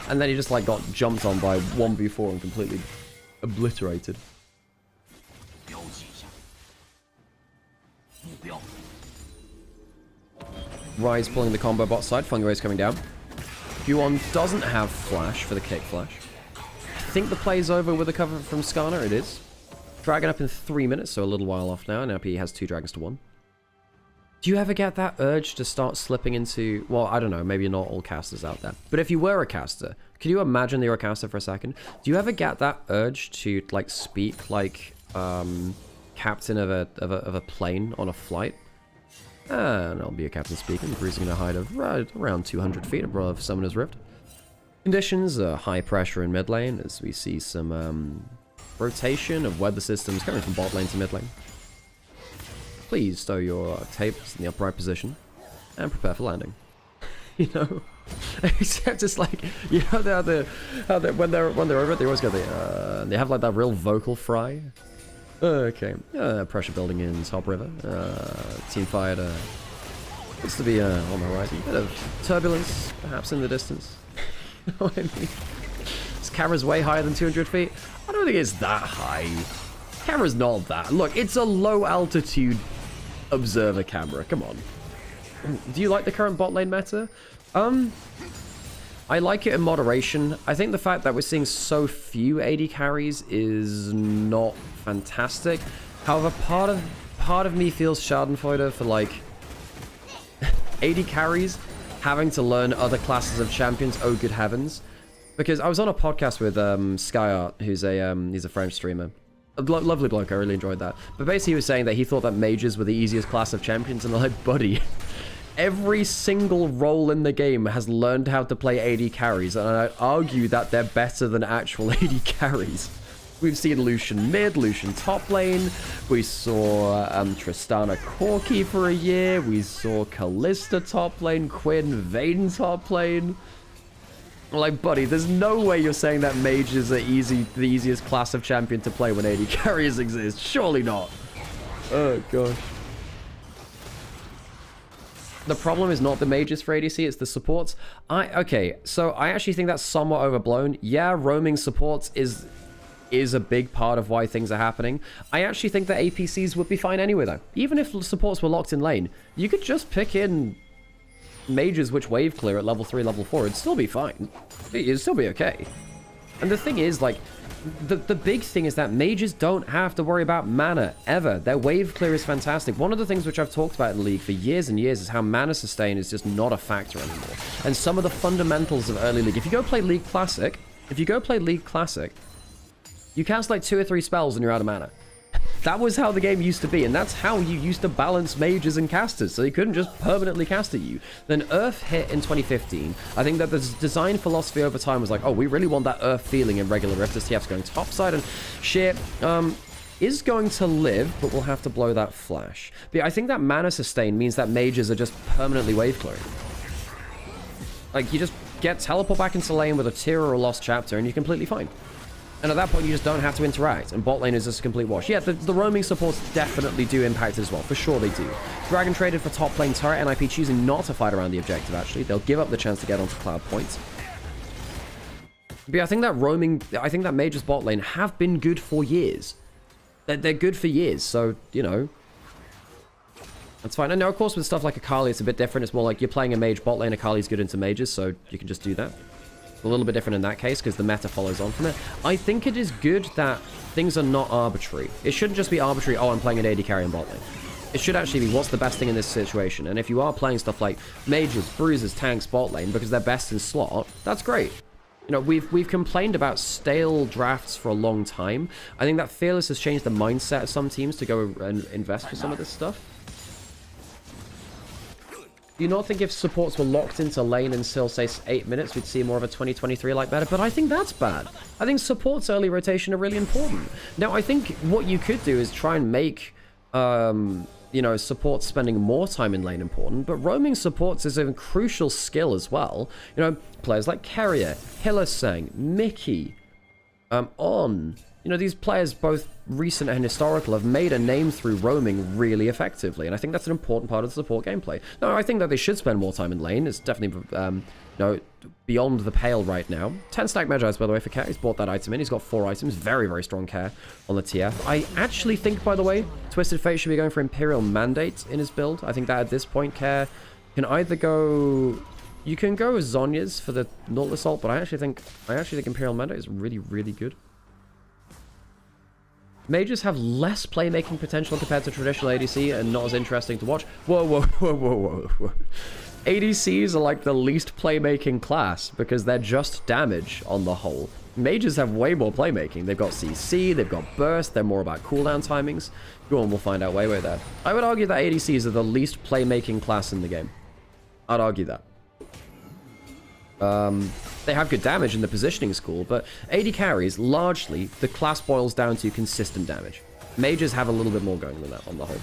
And then he just like got jumped on by 1v4 and completely obliterated. Rise pulling the combo bot side, Fungo's coming down. Huon doesn't have flash for the kick flash. I think the play's over with a cover from Skarner, it is. Dragon up in 3 minutes, so a little while off now. Now he has 2 dragons to 1. Do you ever get that urge to start slipping into... Well, I don't know, maybe not all casters out there. But if you were a caster, could you imagine that you're a caster for a second? Do you ever get that urge to, like, speak like captain of a plane on a flight? And I'll be a captain speaking, cruising at a height of right around 200 feet above Summoner's Rift. Conditions are high pressure in mid lane, as we see some rotation of weather systems coming from bot lane to mid lane. Please stow your tapes in the upright position and prepare for landing. You know, except it's like, you know, when they're over it, they always go they have like that real vocal fry. Okay, pressure building in top river. Team fired looks to be on the horizon. Bit of turbulence, perhaps in the distance. You know what I mean? This camera's way higher than 200 feet. I don't think it's that high. Camera's not that. Look, it's a low altitude observer camera. Come on. Do you like the current bot lane meta? I like it in moderation. I think the fact that we're seeing so few AD carries is not fantastic. However, part of me feels Schadenfreude for like AD carries having to learn other classes of champions. Oh good heavens! Because I was on a podcast with Skyart, who's he's a French streamer. A lovely bloke. I really enjoyed that. But basically, he was saying that he thought that mages were the easiest class of champions, and I'm like, buddy. Every single role in the game has learned how to play AD carries, and I'd argue that they're better than actual AD carries. We've seen Lucian mid, Lucian top lane, we saw Tristana Corki for a year, we saw Callista top lane, Quinn Vayne top lane. Like, buddy, there's no way you're saying that mages are the easiest class of champion to play when AD carries exist. Surely not. Oh, gosh. The problem is not the mages for ADC, it's the supports. Okay, so I actually think that's somewhat overblown. Yeah, roaming supports is a big part of why things are happening. I actually think that APCs would be fine anyway, though. Even if supports were locked in lane, you could just pick in mages which wave clear at level 3, level 4. It'd still be fine. It'd still be okay. And the thing is, like, the big thing is that mages don't have to worry about mana, ever. Their wave clear is fantastic. One of the things which I've talked about in League for years and years is how mana sustain is just not a factor anymore. And some of the fundamentals of early League. If you go play League Classic, you cast like 2 or 3 spells and you're out of mana. That was how the game used to be, and that's how you used to balance mages and casters, so you couldn't just permanently cast at you. Then Earth hit in 2015. I think that the design philosophy over time was like, oh, we really want that Earth feeling in regular Rift. STF's going topside, and shit is going to live, but we'll have to blow that flash. But I think that mana sustain means that mages are just permanently wave clearing. Like, you just get teleport back into lane with a tier or a lost chapter, and you're completely fine. And at that point, you just don't have to interact, and bot lane is just a complete wash. Yeah, the roaming supports definitely do impact as well. For sure they do. Dragon traded for top lane turret, NIP choosing not to fight around the objective, actually. They'll give up the chance to get onto cloud points. But yeah, I think that mages bot lane have been good for years. They're good for years, so, you know, that's fine. And now, of course, with stuff like Akali, it's a bit different. It's more like you're playing a mage bot lane, Akali's good into mages, so you can just do that. A little bit different in that case because the meta follows on from it. I think it is good that things are not arbitrary. It shouldn't just be arbitrary, oh, I'm playing an AD carry in bot lane. It should actually be what's the best thing in this situation. And if you are playing stuff like mages, bruisers, tanks, bot lane because they're best in slot, that's great. You know, we've complained about stale drafts for a long time. I think that Fearless has changed the mindset of some teams to go and invest for some of this stuff. Do you not think if supports were locked into lane until, say, 8 minutes, we'd see more of a 2023-like meta? But I think that's bad. I think supports early rotation are really important. Now, I think what you could do is try and make, you know, supports spending more time in lane important, but roaming supports is a crucial skill as well. You know, players like Carrier, Hillisang, Mickey, On. You know, these players, both recent and historical, have made a name through roaming really effectively, and I think that's an important part of the support gameplay. No, I think that they should spend more time in lane. It's definitely, you know, beyond the pale right now. 10-stack Magi's, by the way, for Care. He's bought that item in. He's got 4 items. Very, very strong Care on the TF. I actually think, by the way, Twisted Fate should be going for Imperial Mandate in his build. I think that at this point, Care can either go... You can go with Zhonya's for the Nautilus ult, but I actually think Imperial Mandate is really, really good. Mages have less playmaking potential compared to traditional ADC and not as interesting to watch. Whoa, whoa, whoa, whoa, whoa, whoa. ADCs are like the least playmaking class because they're just damage on the whole. Mages have way more playmaking. They've got CC, they've got burst, they're more about cooldown timings. Go on, we'll find out way there. I would argue that ADCs are the least playmaking class in the game. I'd argue that. They have good damage and the positioning is cool, but AD carries, largely, the class boils down to consistent damage. Mages have a little bit more going than that on the whole.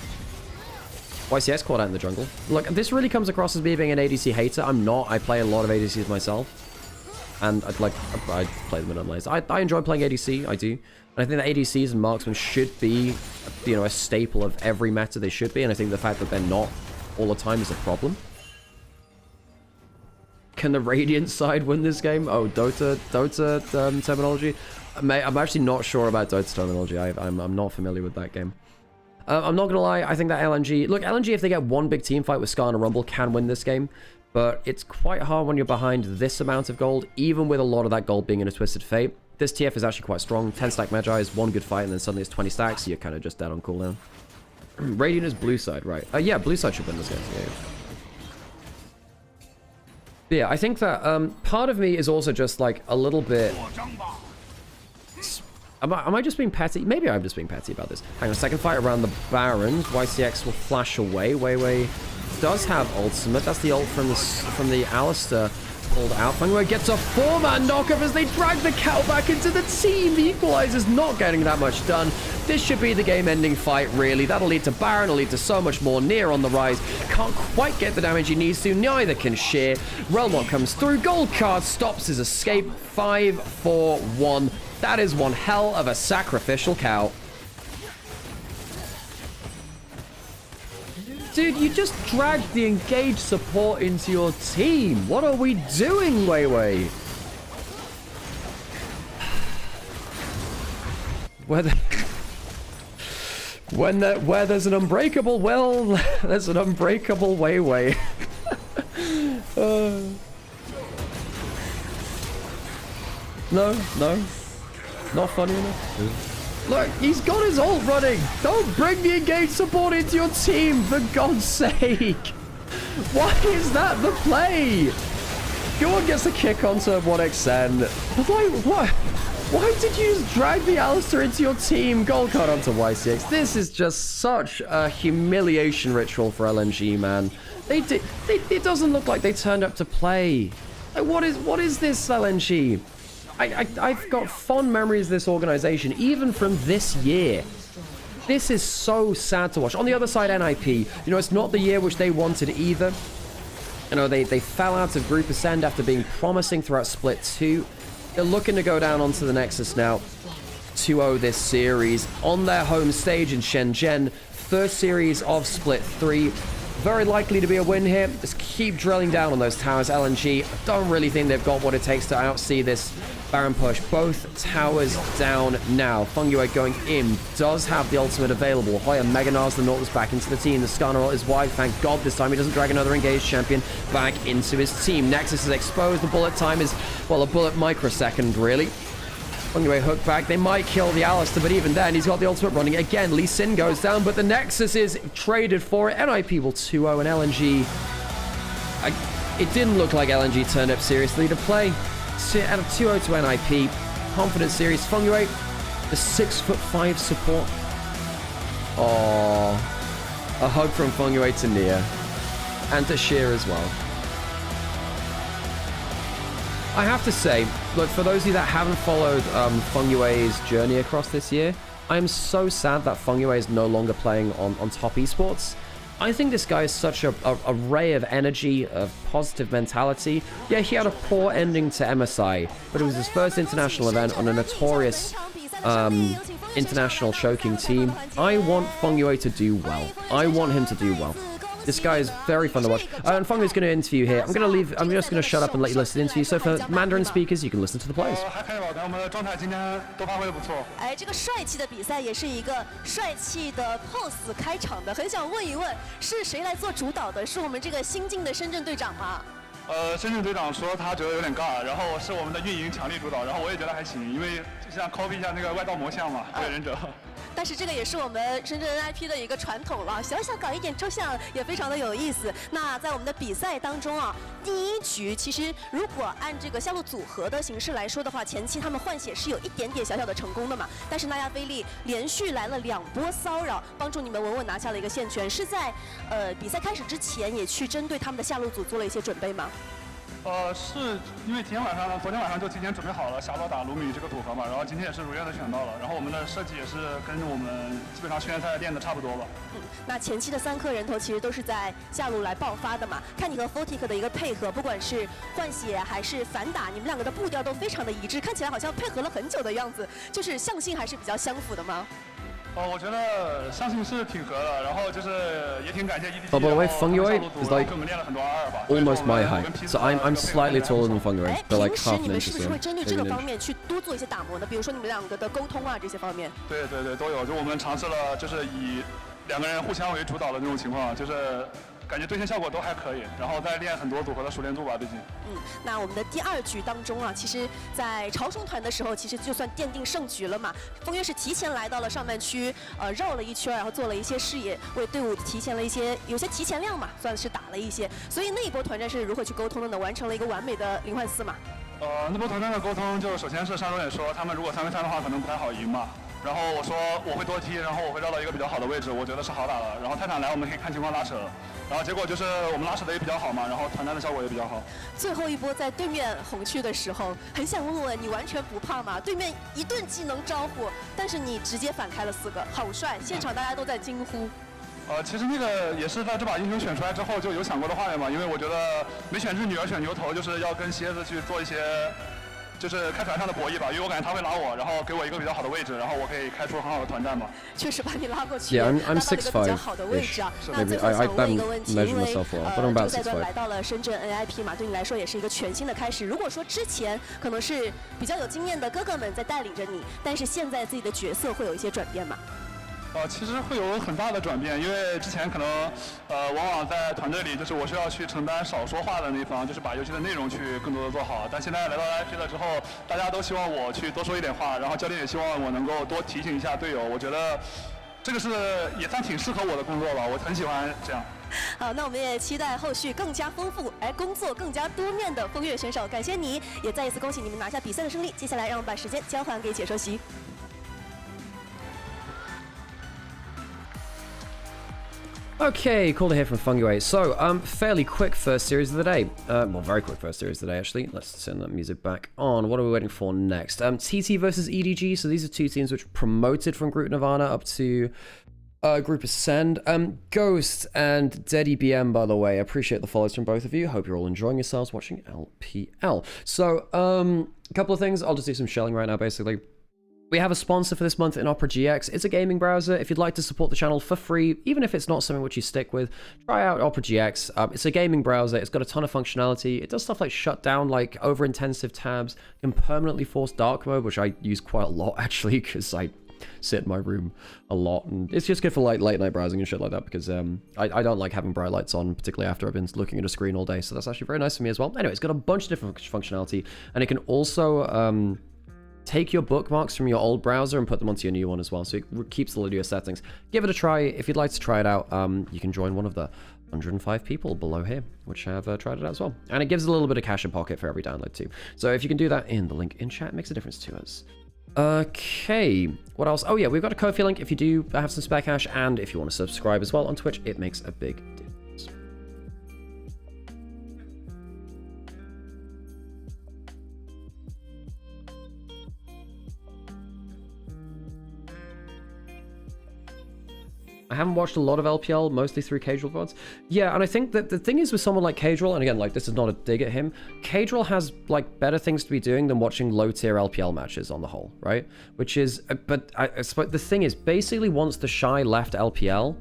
YCX caught out in the jungle. Look, this really comes across as me being an ADC hater. I'm not. I play a lot of ADCs myself. And I play them in unlanes. I enjoy playing ADC, I do. And I think that ADCs and marksmen should be, you know, a staple of every meta they should be. And I think the fact that they're not all the time is a problem. Can the Radiant side win this game? Oh, Dota terminology? I'm actually not sure about Dota terminology. I'm not familiar with that game. I'm not gonna lie, I think that LNG... Look, LNG, if they get one big team fight with Scar and a Rumble, can win this game. But it's quite hard when you're behind this amount of gold, even with a lot of that gold being in a Twisted Fate. This TF is actually quite strong. 10-stack Magi is one good fight, and then suddenly it's 20 stacks, so you're kind of just dead on cooldown. Radiant is blue side, right. Yeah, blue side should win this game. Yeah. But yeah, I think that part of me is also just like a little bit... Am I just being petty? Maybe I'm just being petty about this. Hang on, second fight around the Barons. YCX will flash away. Wei does have ultimate. That's the ult from the Alistar pulled out. Fangwei gets a 4-man knockup as they drag the cow back into the team. The Equalizer's not getting that much done. This should be the game-ending fight, really. That'll lead to Baron, it'll lead to so much more. Near on the rise. Can't quite get the damage he needs to. Neither can Sheer. Relmont comes through. Gold card stops his escape. 5-4-1. That is one hell of a sacrificial cow. Dude, you just dragged the engaged support into your team. What are we doing, Wei? Where there's an unbreakable, well, there's an unbreakable Wei. No. Not funny enough. Look, he's got his ult running. Don't bring the engaged support into your team, for God's sake. Why is that the play? Fjord gets a kick onto 1xn. Why did you just drag the Alistar into your team? Gold card onto YCX. This is just such a humiliation ritual for LNG, man. It doesn't look like they turned up to play. Like, what is this LNG? I've got fond memories of this organization, even from this year. This is so sad to watch. On the other side, NIP, you know, it's not the year which they wanted either. You know, they fell out of Group Ascend after being promising throughout Split 2. They're looking to go down onto the Nexus now. 2-0 this series on their home stage in Shenzhen. First series of Split 3. Very likely to be a win here. Just keep drilling down on those towers. LNG, I don't really think they've got what it takes to outsee this Baron push. Both towers down now. Fungui going in. Does have the ultimate available. Hoya Meganars the Nautilus back into the team. The Skarner is wide. Thank God this time he doesn't drag another engaged champion back into his team. Nexus is exposed. The bullet time is, well, a bullet microsecond, really. Fungui hook back. They might kill the Alistar, but even then, he's got the ultimate running. Again, Lee Sin goes down, but the Nexus is traded for it. NIP will 2-0, and LNG... it didn't look like LNG turned up seriously to play. Out of 2-0 to NIP. Confident series. Fungui, the 6'5" support. Oh, a hug from Fungui to Nia. And to Sheer as well. I have to say, look, for those of you that haven't followed Fungyue's journey across this year, I am so sad that Fungyue is no longer playing on top esports. I think this guy is such a ray of energy, of positive mentality. Yeah, he had a poor ending to MSI, but it was his first international event on a notorious international choking team. I want Fungyue to do well. I want him to do well. This guy is very fun to watch. And Fungyue's going to interview here. I'm just going to shut up and let you listen to the interview. So for Mandarin speakers, you can listen to the players. 还可以吧，我们的状态今天都发挥的不错。哎，这个帅气的比赛也是一个帅气的 pose 开场的，很想问一问，是谁来做主导的？是我们这个新晋的深圳队长吗？深圳队长说他觉得有点尬，然后是我们的运营强力主导，然后我也觉得还行，因为就像 copy 一下那个外道魔像嘛，火影忍者。但是这个也是我们深圳 NIP 的一个传统了，小小搞一点抽象也非常的有意思。那在我们的比赛当中啊，第一局其实如果按这个下路组合的形式来说的话，前期他们换血是有一点点小小的成功的嘛。但是纳亚菲利连续来了2波骚扰，帮助你们稳稳拿下了一个线权。是在比赛开始之前也去针对他们的下路组做了一些准备吗？ 是因为昨天晚上就提前准备好了霞罗打卢米这个组合嘛，然后今天也是如愿的选到了，然后我们的设计也是跟我们基本上训练赛练的差不多吧。那前期的3颗人头其实都是在下路来爆发的嘛，看你和 Fortic 的一个配合，不管是换血还是反打，你们2个的步调都非常的一致，看起来好像配合了很久的样子，就是相性还是比较相符的吗？ 我觉得相信是挺合的，然后就是也挺感谢 EDG。 Oh, by the way, Fungyue is like 跟我们练了很多2吧。 almost my height, so I'm slightly taller than Fungyue, but like 平时 half 你 an 们 inch 是 or 不是 so. 会针对 maybe 这个 an 方 inch. 面去多做一些打磨呢？比如说你们2个的沟通啊这些方面。对都有，就我们尝试了，就是以2个人互相为主导的那种情况，就是感觉对线效果都还可以，然后再练很多组合的熟练度吧，最近。那我们的第2局当中啊，其实，在朝圣团的时候，其实就算奠定胜局了嘛。风月是提前来到了上半区，绕了一圈，然后做了一些视野，为队伍提前了有些提前量嘛，算是打了一些。所以那一波团战是如何去沟通的呢？完成了一个完美的0换4嘛。那波团战的沟通，就首先是上周也说，他们如果3对3的话，可能不太好赢嘛。 然后我说我会多踢，然后我会绕到一个比较好的位置，我觉得是好打的。然后泰坦来我们可以看情况拉扯，然后结果就是我们拉扯的也比较好嘛，然后团战的效果也比较好。最后一波在对面红区的时候，很想问问你完全不怕吗？对面一顿技能招呼，但是你直接反开了4个，好帅！现场大家都在惊呼。 其实那个也是在这把英雄选出来之后就有想过的画面嘛，因为我觉得没选智女而选牛头，就是要跟蝎子去做一些。 就是开船上的博弈吧，因为我感觉他会拉我，然后给我一个比较好的位置，然后我可以开出很好的团战嘛。确实把你拉过去， Yeah, I'm 拉到一个比较 6'5" 好的位置啊。 ish. 那最后想问一个问题，因 measure 为 myself well, but I'm about 就在这 6'5". 来到了深圳 NIP 嘛，对你来说也是一个全新的开始。如果说之前可能是比较有经验的哥哥们在带领着你，但是现在自己的角色会有一些转变嘛？ 其实会有很大的转变，因为之前可能，往往在团队里，就是我需要去承担少说话的那一方，就是把游戏的内容去更多的做好。但现在来到 IP 了之后，大家都希望我去多说一点话，然后教练也希望我能够多提醒一下队友。我觉得这个是也算挺适合我的工作吧，我很喜欢这样。好，那我们也期待后续更加丰富，工作更加多面的风月选手。感谢你，也再一次恭喜你们拿下比赛的胜利。接下来让我们把时间交还给解说席。 Okay, cool to hear from Fungyue. So, fairly quick first series of the day. Well, very quick first series of the day, actually. Let's turn that music back on. What are we waiting for next? TT versus EDG. So these are 2 teams which promoted from Group Nirvana up to Group Ascend. Ghost and Deddy BM, by the way. I appreciate the follows from both of you. Hope you're all enjoying yourselves watching LPL. So, a couple of things. I'll just do some shelling right now, basically. We have a sponsor for this month in Opera GX. It's a gaming browser. If you'd like to support the channel for free, even if it's not something which you stick with, try out Opera GX. It's a gaming browser. It's got a ton of functionality. It does stuff like shut down like over-intensive tabs, can permanently force dark mode, which I use quite a lot actually, because I sit in my room a lot, and it's just good for like late night browsing and shit like that, because I don't like having bright lights on, particularly after I've been looking at a screen all day, so that's actually very nice for me as well. Anyway, it's got a bunch of different functionality, and it can also take your bookmarks from your old browser and put them onto your new one as well, so it keeps all of your settings. Give it a try. If you'd like to try it out, you can join one of the 105 people below here, which have tried it out as well. And it gives a little bit of cash in pocket for every download too. So if you can do that in the link in chat, it makes a difference to us. Okay, what else? Oh yeah, we've got a Ko-fi link if you do have some spare cash, and if you want to subscribe as well on Twitch, it makes a big difference. I haven't watched a lot of LPL, mostly through Cadrel VODs. Yeah, and I think that the thing is with someone like Cadrel, and again, like, this is not a dig at him, Cadrel has, like, better things to be doing than watching low-tier LPL matches on the whole, right? Which is, but I suppose the thing is, basically once the Shy left LPL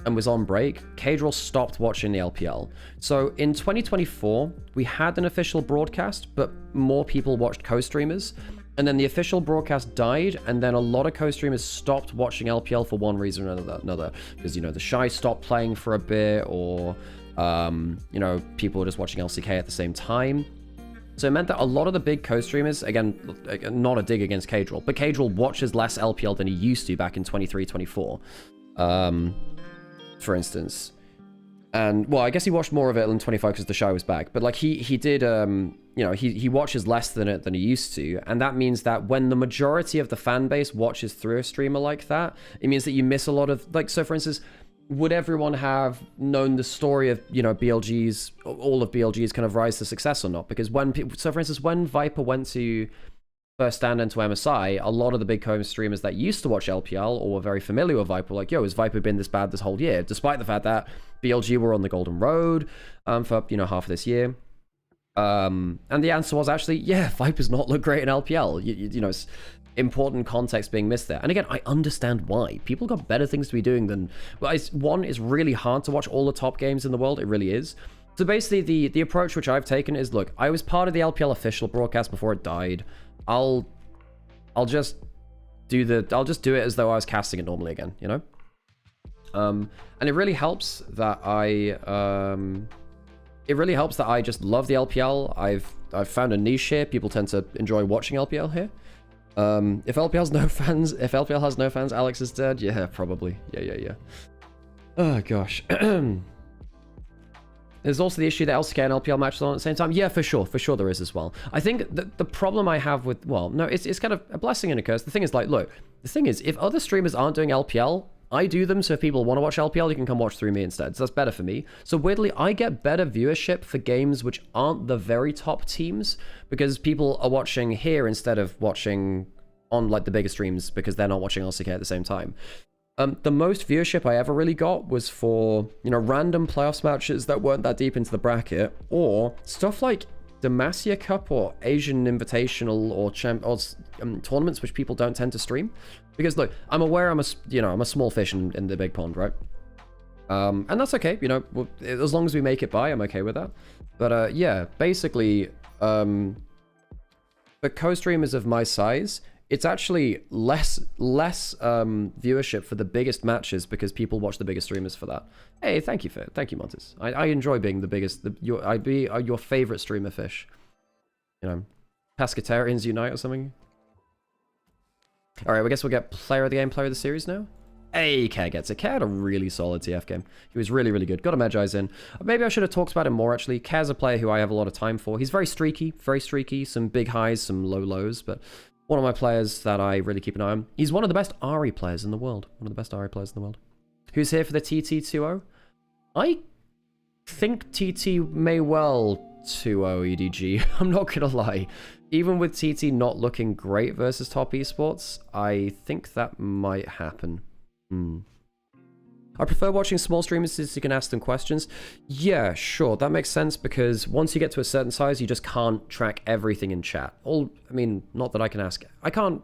and was on break, Cadrel stopped watching the LPL. So in 2024, we had an official broadcast, but more people watched co-streamers. And then the official broadcast died, and then a lot of co-streamers stopped watching LPL for one reason or another. Because, you know, the Shy stopped playing for a bit, or, you know, people were just watching LCK at the same time. So it meant that a lot of the big co-streamers, again, not a dig against Cadrel, but Cadrel watches less LPL than he used to back in 23, 24. For instance. And, well, I guess he watched more of it in 25 because the Shy was back. But, like, he did, you know, he watches less than he used to. And that means that when the majority of the fan base watches through a streamer like that, it means that you miss a lot of, like, so for instance, would everyone have known the story of, you know, BLG's, all of BLG's kind of rise to success or not? Because when people, so for instance, when Viper went to first stand into MSI, a lot of the big streamers that used to watch LPL or were very familiar with Viper were like, yo, has Viper been this bad this whole year? Despite the fact that BLG were on the Golden Road for, you know, half of this year. And the answer was actually, yeah, Viper's not looked great in LPL. You know, it's important context being missed there. And again, I understand why. People got better things to be doing than... Well, one, it's really hard to watch all the top games in the world. It really is. So basically, the approach which I've taken is, look, I was part of the LPL official broadcast before it died. I'll just do it as though I was casting it normally again, you know? And it really helps that I just love the LPL. I've found a niche here. People tend to enjoy watching LPL here. If LPL has no fans, Alex is dead. Yeah, probably. Yeah. Oh gosh. There's also the issue that LCK and LPL matches on at the same time. Yeah, for sure there is as well. I think the problem I have with, well, no, it's kind of a blessing and a curse. The thing is, like, look, the thing is, if other streamers aren't doing LPL, I do them, so if people want to watch LPL, you can come watch through me instead. So that's better for me. So weirdly, I get better viewership for games which aren't the very top teams, because people are watching here instead of watching on, like, the bigger streams, because they're not watching LCK at the same time. The most viewership I ever really got was for, you know, random playoffs matches that weren't that deep into the bracket, or stuff like Demacia Cup or Asian Invitational or tournaments which people don't tend to stream. Because look, I'm aware I'm a small fish in the big pond, right? And that's okay, you know, as long as we make it by, I'm okay with that. But yeah, basically, for co-streamers of my size, it's actually less viewership for the biggest matches because people watch the biggest streamers for that. Hey, thank you, Montes. I enjoy being the biggest. I'd be your favorite streamer fish. You know, Pescatarians Unite or something. All right, I guess we'll get player of the game, player of the series now. Hey, Care gets it. Care had a really solid TF game. He was really, really good. Got a Magi's in. Maybe I should have talked about him more, actually. Care's a player who I have a lot of time for. He's very streaky. Some big highs, some low lows, but one of my players that I really keep an eye on. He's one of the best Ari players in the world. Who's here for the TT2-0? I think TT may well 2-0 EDG. I'm not gonna lie. Even with TT not looking great versus top esports, I think that might happen. I prefer watching small streamers so you can ask them questions. Yeah, sure, that makes sense, because once you get to a certain size, you just can't track everything in chat. I mean, not that I can ask. I can't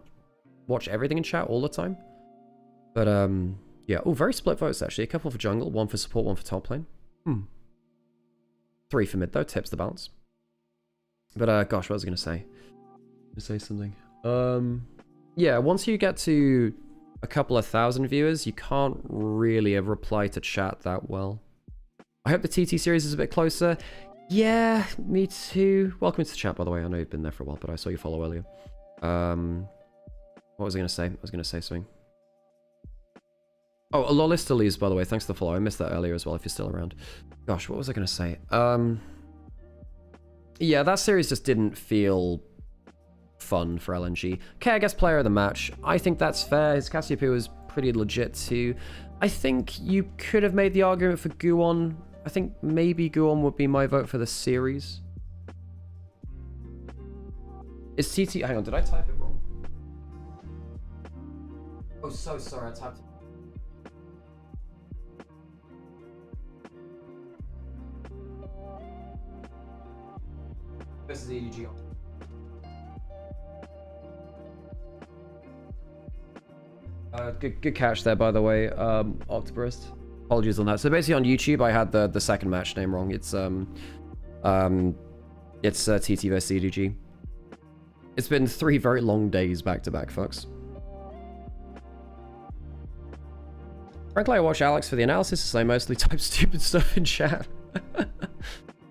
watch everything in chat all the time. But, yeah. Oh, very split votes, actually. A couple for jungle, one for support, one for top lane. 3 for mid, though. Tips the balance. But, gosh, what was I going to say? Say something. Yeah, once you get to a couple of thousand viewers, you can't really reply to chat that well. I hope the TT series is a bit closer. Yeah, me too. Welcome to the chat, by the way. I know you've been there for a while, but I saw you follow earlier. What was I going to say? I was going to say something. Oh, Lolistalise, by the way. Thanks for the follow. I missed that earlier as well, if you're still around. Gosh, what was I going to say? Yeah, that series just didn't feel fun for LNG. Okay, I guess player of the match. I think that's fair. His Cassiopeia was pretty legit too. I think you could have made the argument for Guon. I think maybe Guon would be my vote for the series. Is TT... Hang on, did I type it wrong? Oh, so sorry, I typed... versus EDG. Good catch there, by the way, Octoburst. Apologies on that. So basically on YouTube, I had the second match name wrong. It's TT versus EDG. It's been 3 very long days back to back, folks. Frankly, I watch Alex for the analysis, as I mostly type stupid stuff in chat.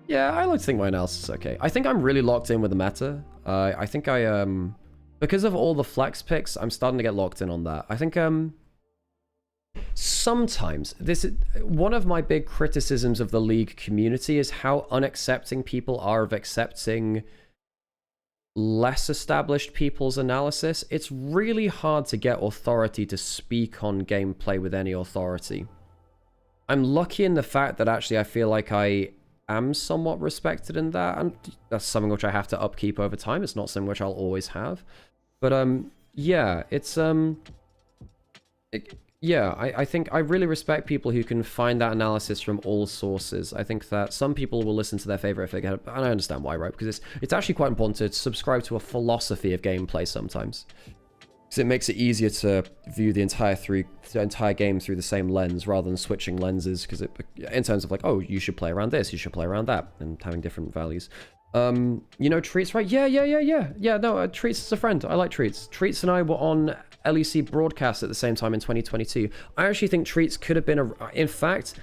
Yeah, I like to think my analysis is okay. I think I'm really locked in with the meta. I think I because of all the flex picks, I'm starting to get locked in on that. I think sometimes this is one of my big criticisms of the League community is how unaccepting people are of accepting less established people's analysis. It's really hard to get authority to speak on gameplay with any authority. I'm lucky in the fact that actually I feel like I am somewhat respected in that, and that's something which I have to upkeep over time. It's not something which I'll always have. But yeah, it's yeah, I think I really respect people who can find that analysis from all sources. I think that some people will listen to their favorite figure, and I understand why, right? Because it's actually quite important to subscribe to a philosophy of gameplay sometimes. Because it makes it easier to view the entire game through the same lens rather than switching lenses. Because in terms of like, oh, you should play around this, you should play around that, and having different values. You know Treats, right? Yeah, no, Treats is a friend. I like Treats. Treats and I were on LEC broadcast at the same time in 2022. I actually think Treats could have been in fact,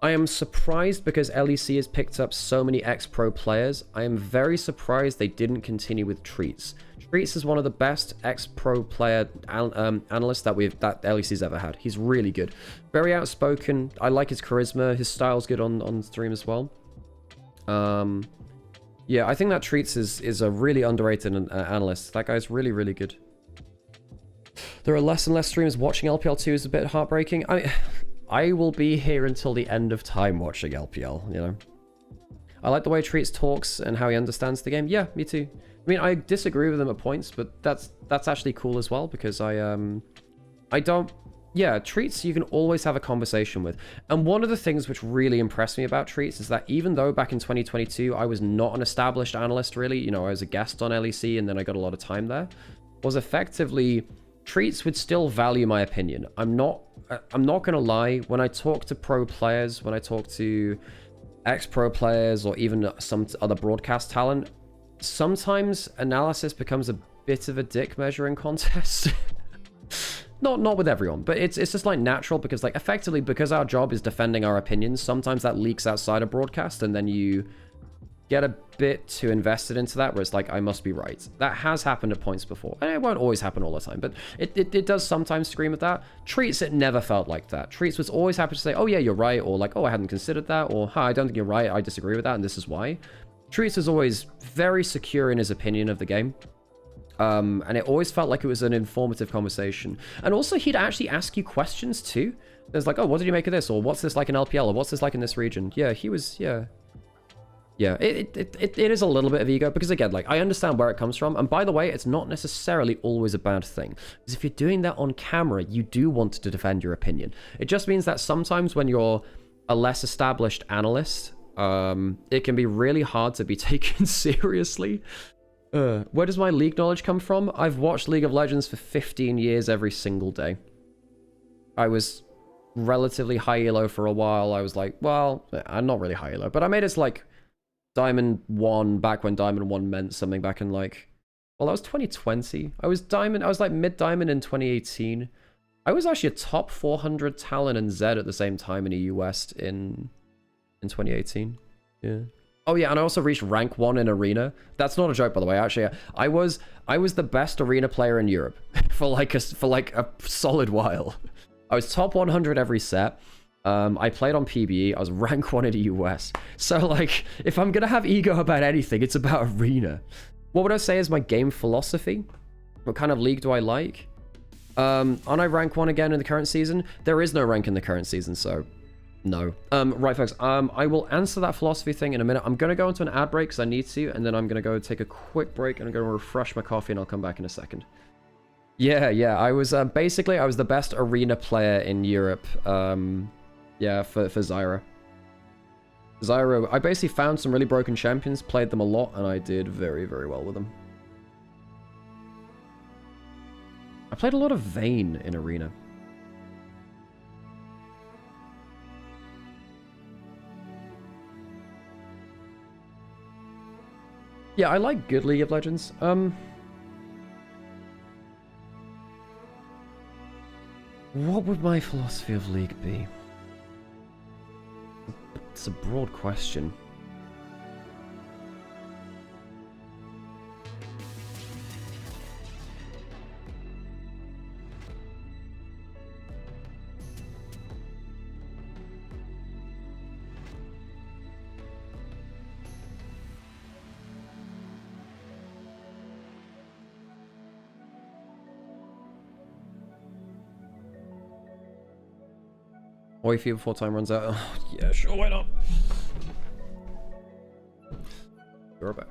I am surprised because LEC has picked up so many ex-pro players. I am very surprised they didn't continue with Treats. Treats is one of the best ex-pro player analysts that LEC's ever had. He's really good. Very outspoken. I like his charisma. His style's good on stream as well. Yeah, I think that Treats is a really underrated analyst. That guy's really, really good. There are less and less streamers watching LPL 2 is a bit heartbreaking. I will be here until the end of time watching LPL, you know. I like the way Treats talks and how he understands the game. Yeah, me too. I mean, I disagree with him at points, but that's actually cool as well because I don't... Yeah, Treats you can always have a conversation with. And one of the things which really impressed me about Treats is that even though back in 2022 I was not an established analyst really, you know, I was a guest on LEC and then I got a lot of time there, was effectively Treats would still value my opinion. I'm not gonna lie, when I talk to pro players, when I talk to ex-pro players or even some other broadcast talent, sometimes analysis becomes a bit of a dick measuring contest. Not with everyone, but it's just like natural because like effectively because our job is defending our opinions, sometimes that leaks outside of broadcast and then you get a bit too invested into that where it's like, I must be right. That has happened at points before. And it won't always happen all the time, but it does sometimes scream at that. Treats, it never felt like that. Treats was always happy to say, oh yeah, you're right, or like, oh, I hadn't considered that, or hi, I don't think you're right, I disagree with that, and this is why. Treats was always very secure in his opinion of the game. And it always felt like it was an informative conversation. And also, he'd actually ask you questions too. There's like, oh, what did you make of this? Or what's this like in LPL? Or what's this like in this region? Yeah, he was, yeah. Yeah, it is a little bit of ego because again, like I understand where it comes from. And by the way, it's not necessarily always a bad thing. Because if you're doing that on camera, you do want to defend your opinion. It just means that sometimes when you're a less established analyst, it can be really hard to be taken seriously. Where does my League knowledge come from? I've watched League of Legends for 15 years every single day. I was relatively high elo for a while. I was like, well, I'm not really high elo, but I made it like Diamond 1 back when Diamond 1 meant something back in like, well, that was 2020. I was like mid Diamond in 2018. I was actually a top 400 Talon and Zed at the same time in EU West in 2018. Yeah. Oh yeah, and I also reached rank 1 in Arena. That's not a joke, by the way. Actually, I was the best Arena player in Europe for like a solid while. I was top 100 every set. I played on PBE. I was rank 1 in the US. So like, if I'm gonna have ego about anything, it's about Arena. What would I say is my game philosophy? What kind of league do I like? Aren't I rank 1 again in the current season? There is no rank in the current season, so no. Right, folks. I will answer that philosophy thing in a minute. I'm going to go into an ad break because I need to, and then I'm going to go take a quick break, and I'm going to refresh my coffee, and I'll come back in a second. Yeah. I was, basically, I was the best Arena player in Europe, yeah, for Zyra. Zyro, I basically found some really broken champions, played them a lot, and I did very, very well with them. I played a lot of Vayne in Arena. Yeah, I like good League of Legends. What would my philosophy of League be? It's a broad question. Oi for you before time runs out. Oh, yeah, sure, why not? You're back.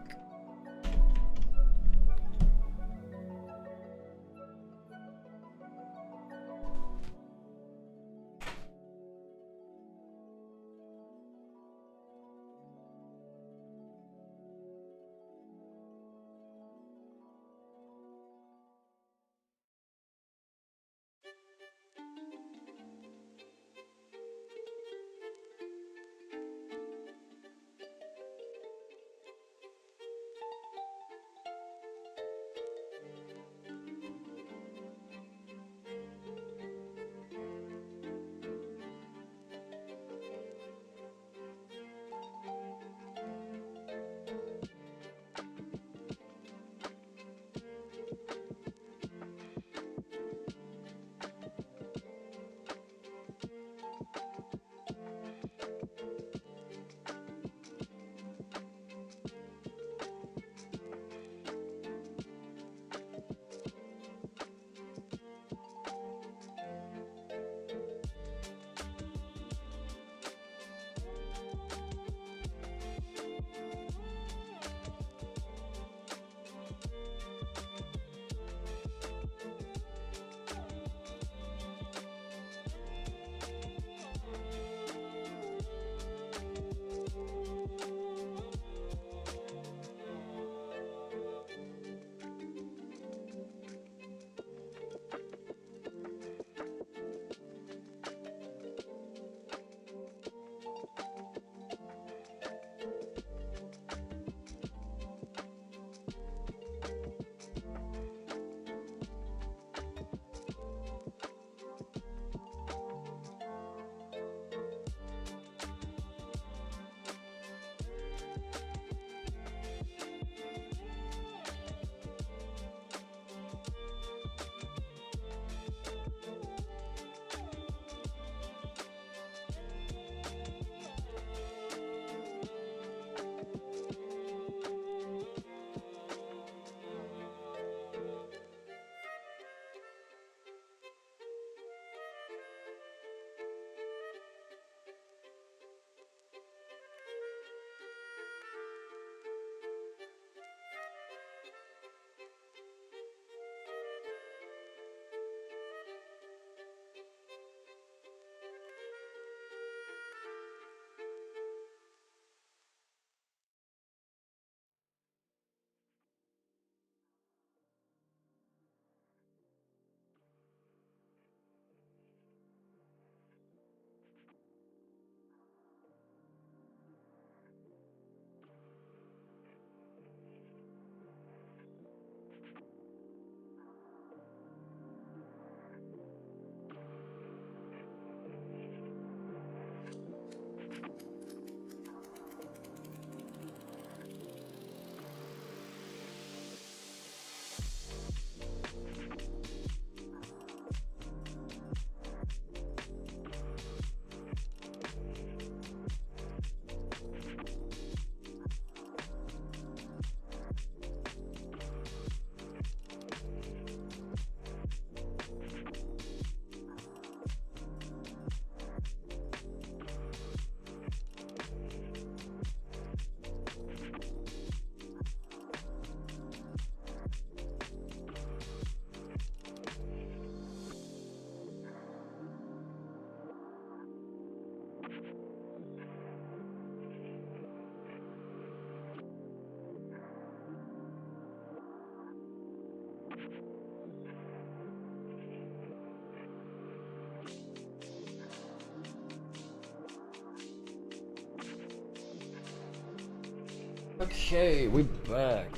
Okay, we're back.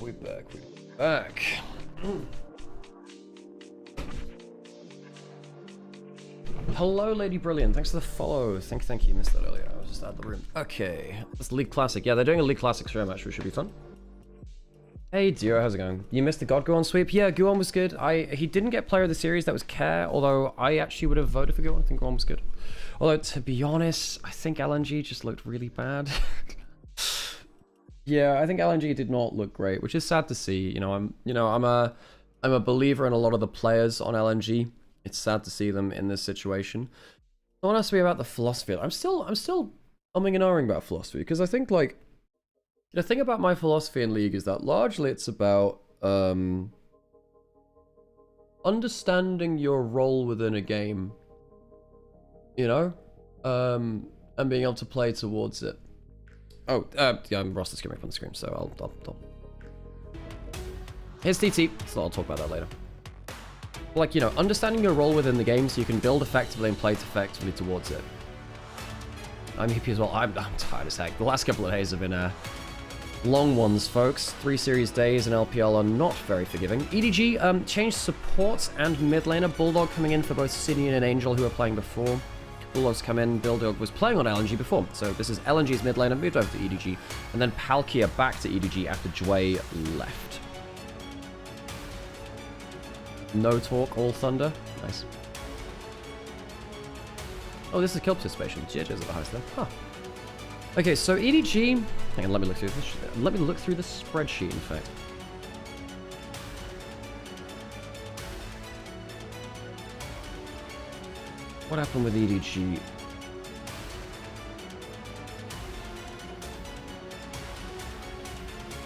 Hello, Lady Brilliant. Thanks for the follow. Thank you. Missed that earlier. I was just out of the room. Okay, that's League Classic. Yeah, they're doing a League Classic show match, which should be fun. Hey, Dio, how's it going? You missed the God Guon sweep? Yeah, Guon was good. He didn't get Player of the Series. That was Care. Although I actually would have voted for Guon. I think Guon was good. Although to be honest, I think LNG just looked really bad. Yeah, I think LNG did not look great, which is sad to see. I'm a believer in a lot of the players on LNG. It's sad to see them in this situation. Someone asked me about the philosophy. I'm still umming and ahhing about philosophy because I think like the thing about my philosophy in League is that largely it's about understanding your role within a game, and being able to play towards it. Oh, yeah, Ross is coming up on the screen, so I'll... Here's TT, so I'll talk about that later. Like, understanding your role within the game so you can build effectively and play effectively towards it. I'm EP as well. I'm tired as heck. The last couple of days have been long ones, folks. 3 series days in LPL are not very forgiving. EDG changed support and mid laner. Bulldog coming in for both Sidian and Angel, who were playing before. Bulldog's come in, Bulldog was playing on LNG before, so this is LNG's mid laner, moved over to EDG, and then Palkia back to EDG after Jway left. No talk, all thunder. Nice. Oh, this is kill participation. GEG's at the highest there. Huh. Okay, so EDG... Hang on, let me look through this. Let me look through the spreadsheet, in fact. What happened with EDG?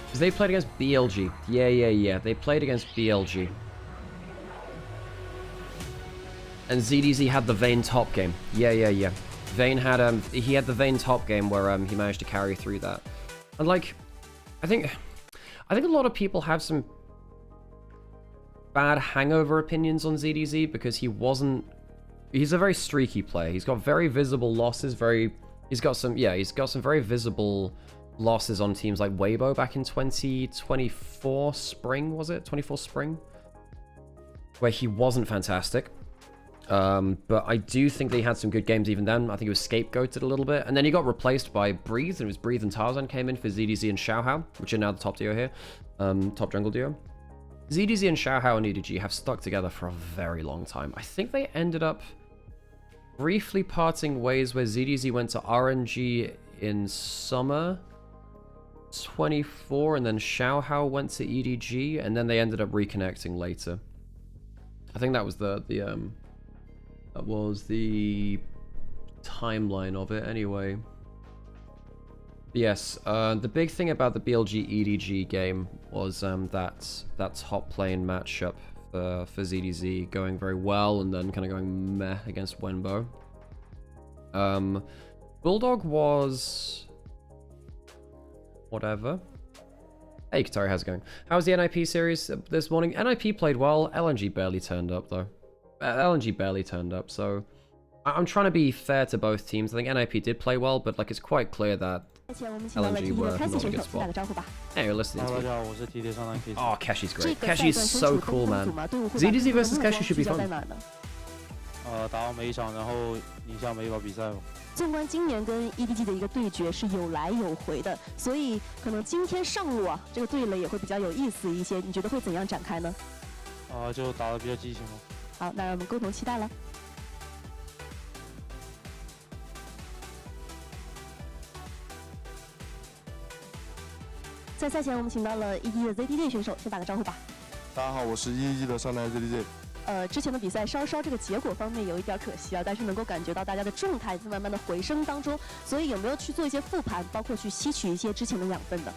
Because they played against BLG. Yeah. They played against BLG. And ZDZ had the Vayne top game. Yeah. Vayne had he had the Vayne top game where he managed to carry through that. And like, I think a lot of people have some bad hangover opinions on ZDZ because he wasn't. He's a very streaky player. He's got very visible losses. He's got some very visible losses on teams like Weibo back in 2024 spring, was it? 24 spring? Where he wasn't fantastic. But I do think they had some good games even then. I think he was scapegoated a little bit. And then he got replaced by Breathe, and it was Breathe and Tarzan came in for ZDZ and Xiaohao, which are now the top duo here. Top jungle duo. ZDZ and Xiaohao and EDG have stuck together for a very long time. I think they ended up briefly parting ways where ZDZ went to RNG in summer 24, and then Xiaohao went to EDG, and then they ended up reconnecting later. I think that was the timeline of it anyway. Yes, the big thing about the BLG EDG game was that top lane matchup for ZDZ going very well and then kind of going meh against Wenbo. Bulldog was whatever. Hey Katari, how's it going? How's the NIP series this morning? NIP played well. LNG barely turned up though. LNG barely turned up, so I'm trying to be fair to both teams. I think NIP did play well, but like it's quite clear that LNG were not a good spot. Hey, you're listening to me. Oh, Keshi's great. Keshi's so cool, man. ZDZ versus Keshi should be fun. 打完每一场，然后赢下每一把比赛。纵观今年跟 EDG 的一个对决是有来有回的，所以可能今天上路啊，这个对垒也会比较有意思一些。你觉得会怎样展开呢？就打得比较激情了。好，那我们共同期待了。 在赛前，我们请到了 EDG 的 ZDJ 选手，先打个招呼吧。大家好，我是EDG的上台 ZDJ。之前的比赛稍稍这个结果方面有一点可惜啊，但是能够感觉到大家的状态在慢慢的回升当中，所以有没有去做一些复盘，包括去吸取一些之前的养分的？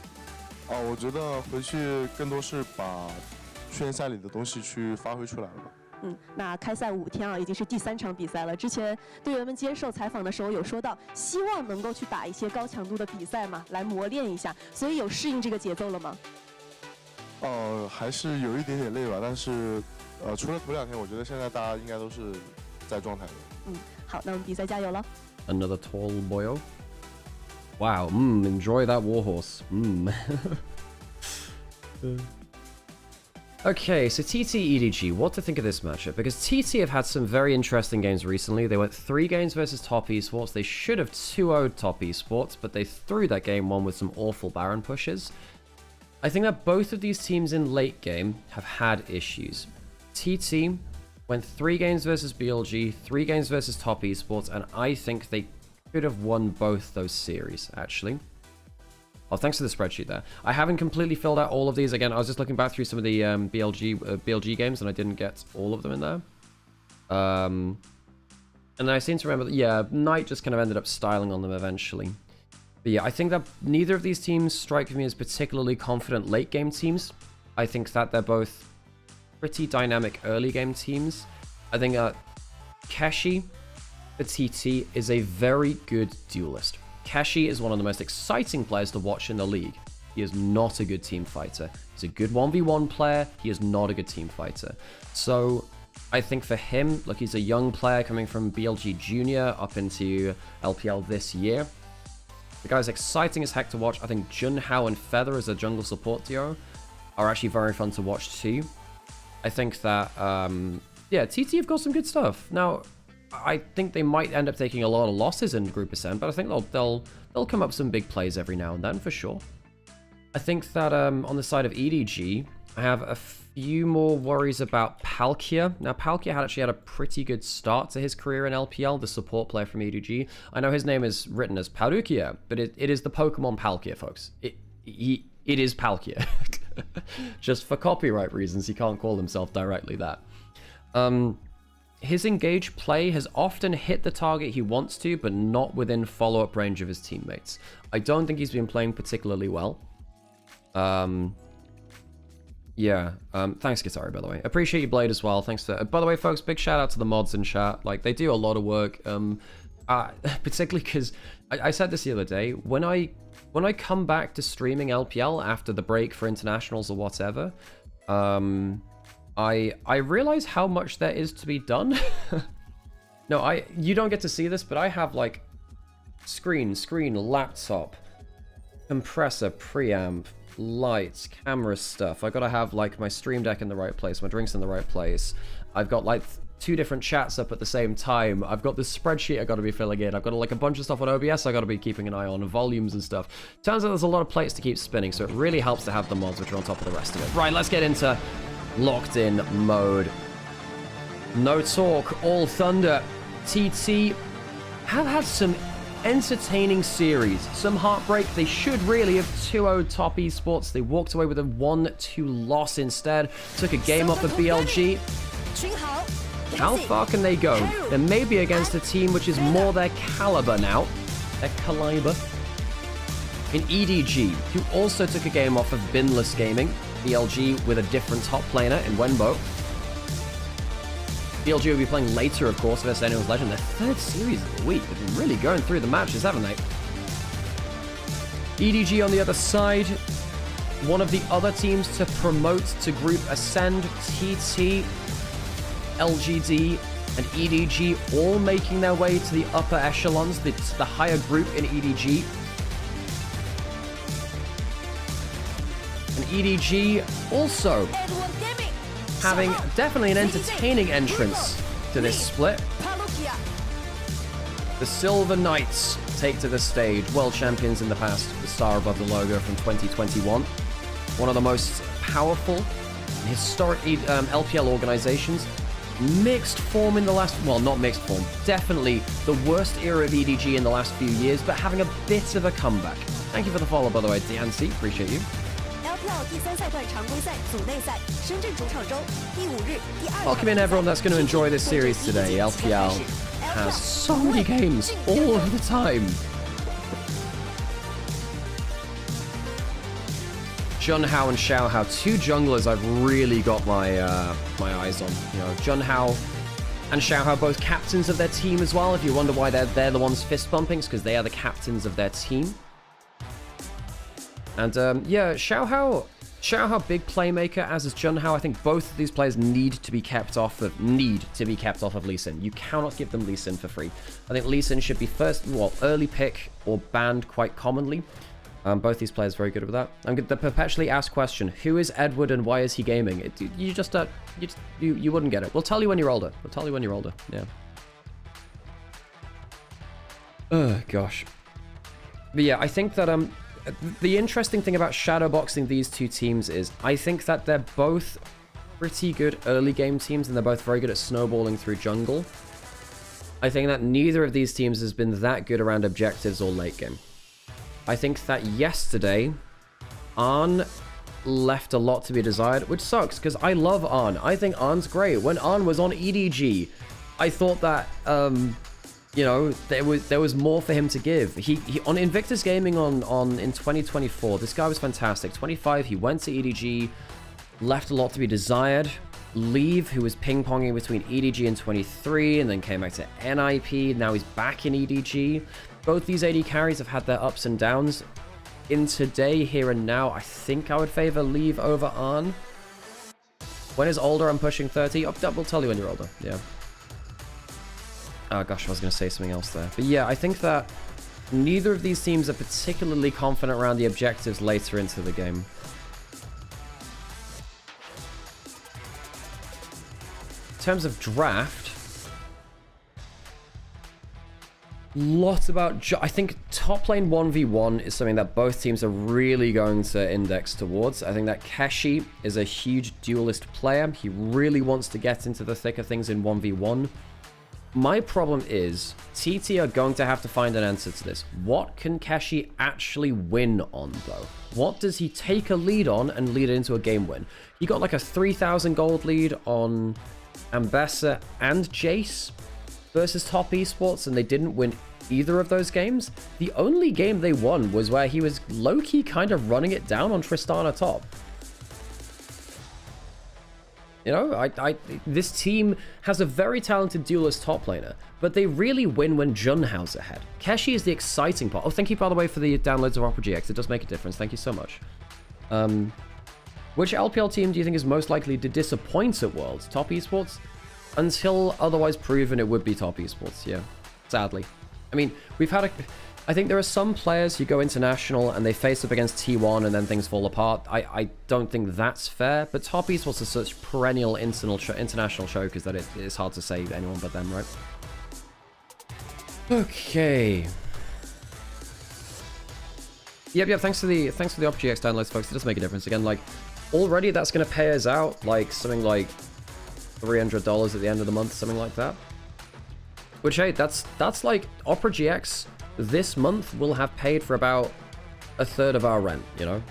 我觉得回去更多是把训练赛里的东西去发挥出来了。那开赛5天啊，已经是第3场比赛了。之前队员们接受采访的时候有说到，希望能够去打一些高强度的比赛嘛，来磨练一下。所以有适应这个节奏了吗？还是有一点点累吧，但是除了头2天，我觉得现在大家应该都是在状态的。好，那我们比赛加油了。Another tall boyo. Wow. Enjoy that warhorse. Okay, so TT EDG, what to think of this matchup? Because TT have had some very interesting games recently. They went 3 games versus Top Esports. They should have 2-0'd Top Esports, but they threw that game 1 with some awful Baron pushes. I think that both of these teams in late game have had issues. TT went 3 games versus BLG, 3 games versus Top Esports, and I think they could have won both those series, actually. Oh, thanks for the spreadsheet there. I haven't completely filled out all of these. Again, I was just looking back through some of the BLG games, and I didn't get all of them in there. And I seem to remember that, yeah, Knight just kind of ended up styling on them eventually. But yeah, I think that neither of these teams strike me as particularly confident late game teams. I think that they're both pretty dynamic early game teams. I think Keshi for TT is a very good duelist. Keshi is one of the most exciting players to watch in the league. He is not a good team fighter. He's a good 1v1 player. He is not a good team fighter. So I think for him, look, he's a young player coming from BLG Junior up into LPL this year. The guy's exciting as heck to watch. I think Junhao and Feather as a jungle support duo are actually very fun to watch too. I think that, yeah, TT have got some good stuff. Now, I think they might end up taking a lot of losses in Group Ascent, but I think they'll come up some big plays every now and then for sure. I think that on the side of EDG, I have a few more worries about Palkia. Now, Palkia actually had a pretty good start to his career in LPL, the support player from EDG. I know his name is written as Parukia, but it is the Pokemon Palkia, folks. It is Palkia. Just for copyright reasons, he can't call himself directly that. His engaged play has often hit the target he wants to, but not within follow-up range of his teammates. I don't think he's been playing particularly well. Yeah, thanks, Guitari, by the way. Appreciate you, Blade, as well. Thanks for... by the way, folks, big shout out to the mods in chat. Like, they do a lot of work, particularly because... I said this the other day, when I come back to streaming LPL after the break for internationals or whatever, I realize how much there is to be done. No, you don't get to see this, but I have like screen, laptop, compressor, preamp, lights, camera stuff. I gotta have like my stream deck in the right place, my drinks in the right place. I've got like 2 different chats up at the same time. I've got this spreadsheet I gotta be filling in. I've got like a bunch of stuff on OBS I gotta be keeping an eye on, volumes and stuff. Turns out there's a lot of plates to keep spinning, so it really helps to have the mods which are on top of the rest of it. Right, let's get into locked in mode. No talk, all thunder. TT have had some entertaining series, some heartbreak. They should really have 2-0'd Top Esports. They walked away with a 1-2 loss instead. Took a game off of BLG. How far can they go? They're maybe against a team which is more their caliber now. Their caliber. In EDG, who also took a game off of Binless Gaming. BLG with a different top laner in Wenbo. BLG will be playing later, of course, versus Anyone's Legend. Their 3rd series of the week. They've been really going through the matches, haven't they? EDG on the other side. One of the other teams to promote to Group Ascend. TT, LGD, and EDG all making their way to the upper echelons, the higher group in EDG. And EDG also having definitely an entertaining entrance to this split. The Silver Knights take to the stage, world champions in the past, the star above the logo from 2021. One of the most powerful and historic LPL organizations. Mixed form in the last, well, not mixed form, definitely the worst era of EDG in the last few years, but having a bit of a comeback. Thank you for the follow, by the way, DNC, appreciate you. Welcome in everyone that's going to enjoy this series today. LPL has so many games all of the time. Junhao and Xiaohao, 2 junglers I've really got my eyes on. You know, Junhao and Xiaohao, both captains of their team as well. If you wonder why they're the ones fist bumping, it's because they are the captains of their team. And yeah, Xiaohao, Xiaohao, big playmaker, as is Junhao. I think both of these players need to be kept off of Lee Sin. You cannot give them Lee Sin for free. I think Lee Sin should be early pick or banned quite commonly. Both these players very good with that. I'm going to perpetually ask question: who is Edward and why is he gaming? You wouldn't get it. We'll tell you when you're older. We'll tell you when you're older. Yeah. Oh gosh. But yeah, I think that the interesting thing about shadowboxing these two teams is I think that they're both pretty good early game teams and they're both very good at snowballing through jungle. I think that neither of these teams has been that good around objectives or late game. I think that yesterday, Arn left a lot to be desired, which sucks because I love Arn. I think Arn's great. When Arn was on EDG, I thought that, you know, there was more for him to give. He on Invictus Gaming in 2024, this guy was fantastic. 25, he went to EDG, left a lot to be desired. Leave, who was ping-ponging between EDG and 23, and then came back to NIP. Now he's back in EDG. Both these AD carries have had their ups and downs. In today, here and now, I think I would favor Leave over Arn. When is older? I'm pushing 30. Oh, we'll tell you when you're older. Yeah. Oh gosh, I was going to say something else there. But yeah, I think that neither of these teams are particularly confident around the objectives later into the game. In terms of draft, lots about... I think top lane 1v1 is something that both teams are really going to index towards. I think that Keshi is a huge duelist player. He really wants to get into the thick of things in 1v1. My problem is, TT are going to have to find an answer to this. What can Keshi actually win on, though? What does he take a lead on and lead it into a game win? He got like a 3,000 gold lead on Ambessa and Jace versus Top Esports, and they didn't win either of those games. The only game they won was where he was low-key kind of running it down on Tristana top. You know, this team has a very talented duelist top laner, but they really win when Junhao's ahead. Keshi is the exciting part. Oh, thank you, by the way, for the downloads of Opera GX. It does make a difference. Thank you so much. Which LPL team do you think is most likely to disappoint at Worlds? Top Esports? Until otherwise proven, it would be Top Esports, yeah. Sadly. I mean, we've had I think there are some players who go international and they face up against T1 and then things fall apart. I don't think that's fair, but Top Esports are such perennial international chokers that it's hard to say anyone but them, right? Okay. Yep, thanks for the OpGX downloads, folks. It does make a difference. Again, like, already that's going to pay us out, like, something like $300 at the end of the month, something like that. Which, hey, that's like, Opera GX this month will have paid for about a third of our rent, you know?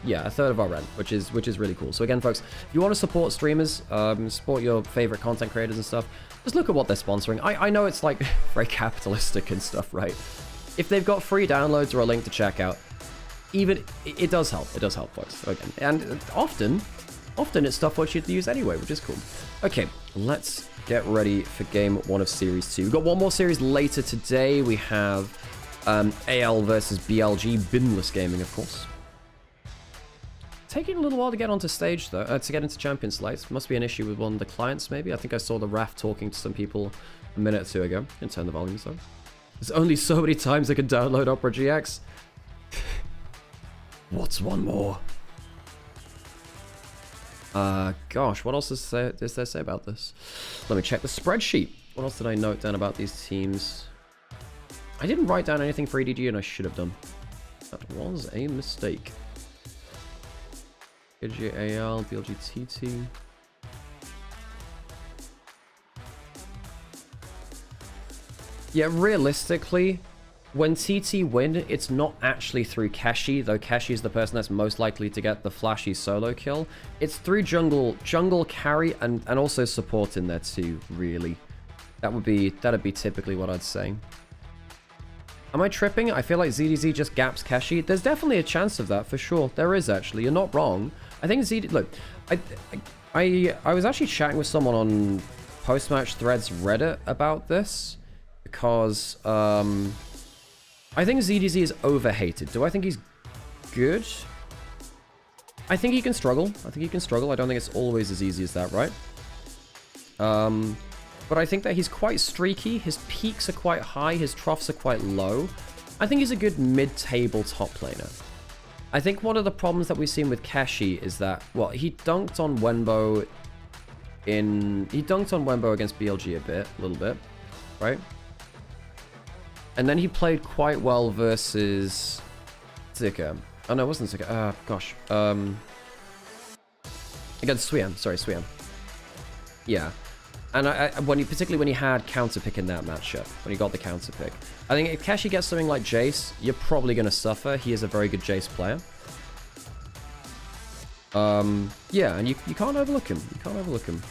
Yeah, a third of our rent, which is really cool. So again, folks, if you want to support streamers, support your favorite content creators and stuff, just look at what they're sponsoring. I know it's, like, very capitalistic and stuff, right? If they've got free downloads or a link to check out, even it does help. It does help, folks. Again, and often it's stuff which you'd use anyway, which is cool. Okay, let's get ready for game 1 of Series 2. We've got one more series later today. We have AL versus BLG, binless gaming, of course. Taking a little while to get onto stage, though, to get into Champion Slates. Must be an issue with one of the clients, maybe. I think I saw the Raf talking to some people a minute or two ago. Didn't turn the volumes up. There's only so many times I can download Opera GX. What's one more? Gosh, what else is there to say about this? Let me check the spreadsheet. What else did I note down about these teams? I didn't write down anything for EDG, and I should have done. That was a mistake. EDG AL, BLG TT. Yeah, realistically, when TT win, it's not actually through Keshi, though Keshi is the person that's most likely to get the flashy solo kill. It's through jungle carry and also support in there too, really. That'd be typically what I'd say. Am I tripping? I feel like ZDZ just gaps Keshi. There's definitely a chance of that, for sure. There is, actually. You're not wrong. I think ZD... Look, I was actually chatting with someone on post-match threads Reddit about this, because I think ZDZ is overhated. Do I think he's good? I think he can struggle. I think he can struggle. I don't think it's always as easy as that, right? But I think that he's quite streaky. His peaks are quite high. His troughs are quite low. I think he's a good mid-table top laner. I think one of the problems that we've seen with Keshi is that, well, he dunked on Wenbo against BLG a little bit, right? And then he played quite well versus Zika. Oh no, it wasn't Zika. Gosh. Against Swian. Sorry, Swian. Yeah. And particularly when he had counter pick in that matchup, when he got the counter pick. I think if Keshi gets something like Jace, you're probably going to suffer. He is a very good Jace player. Yeah, and you can't overlook him. You can't overlook him.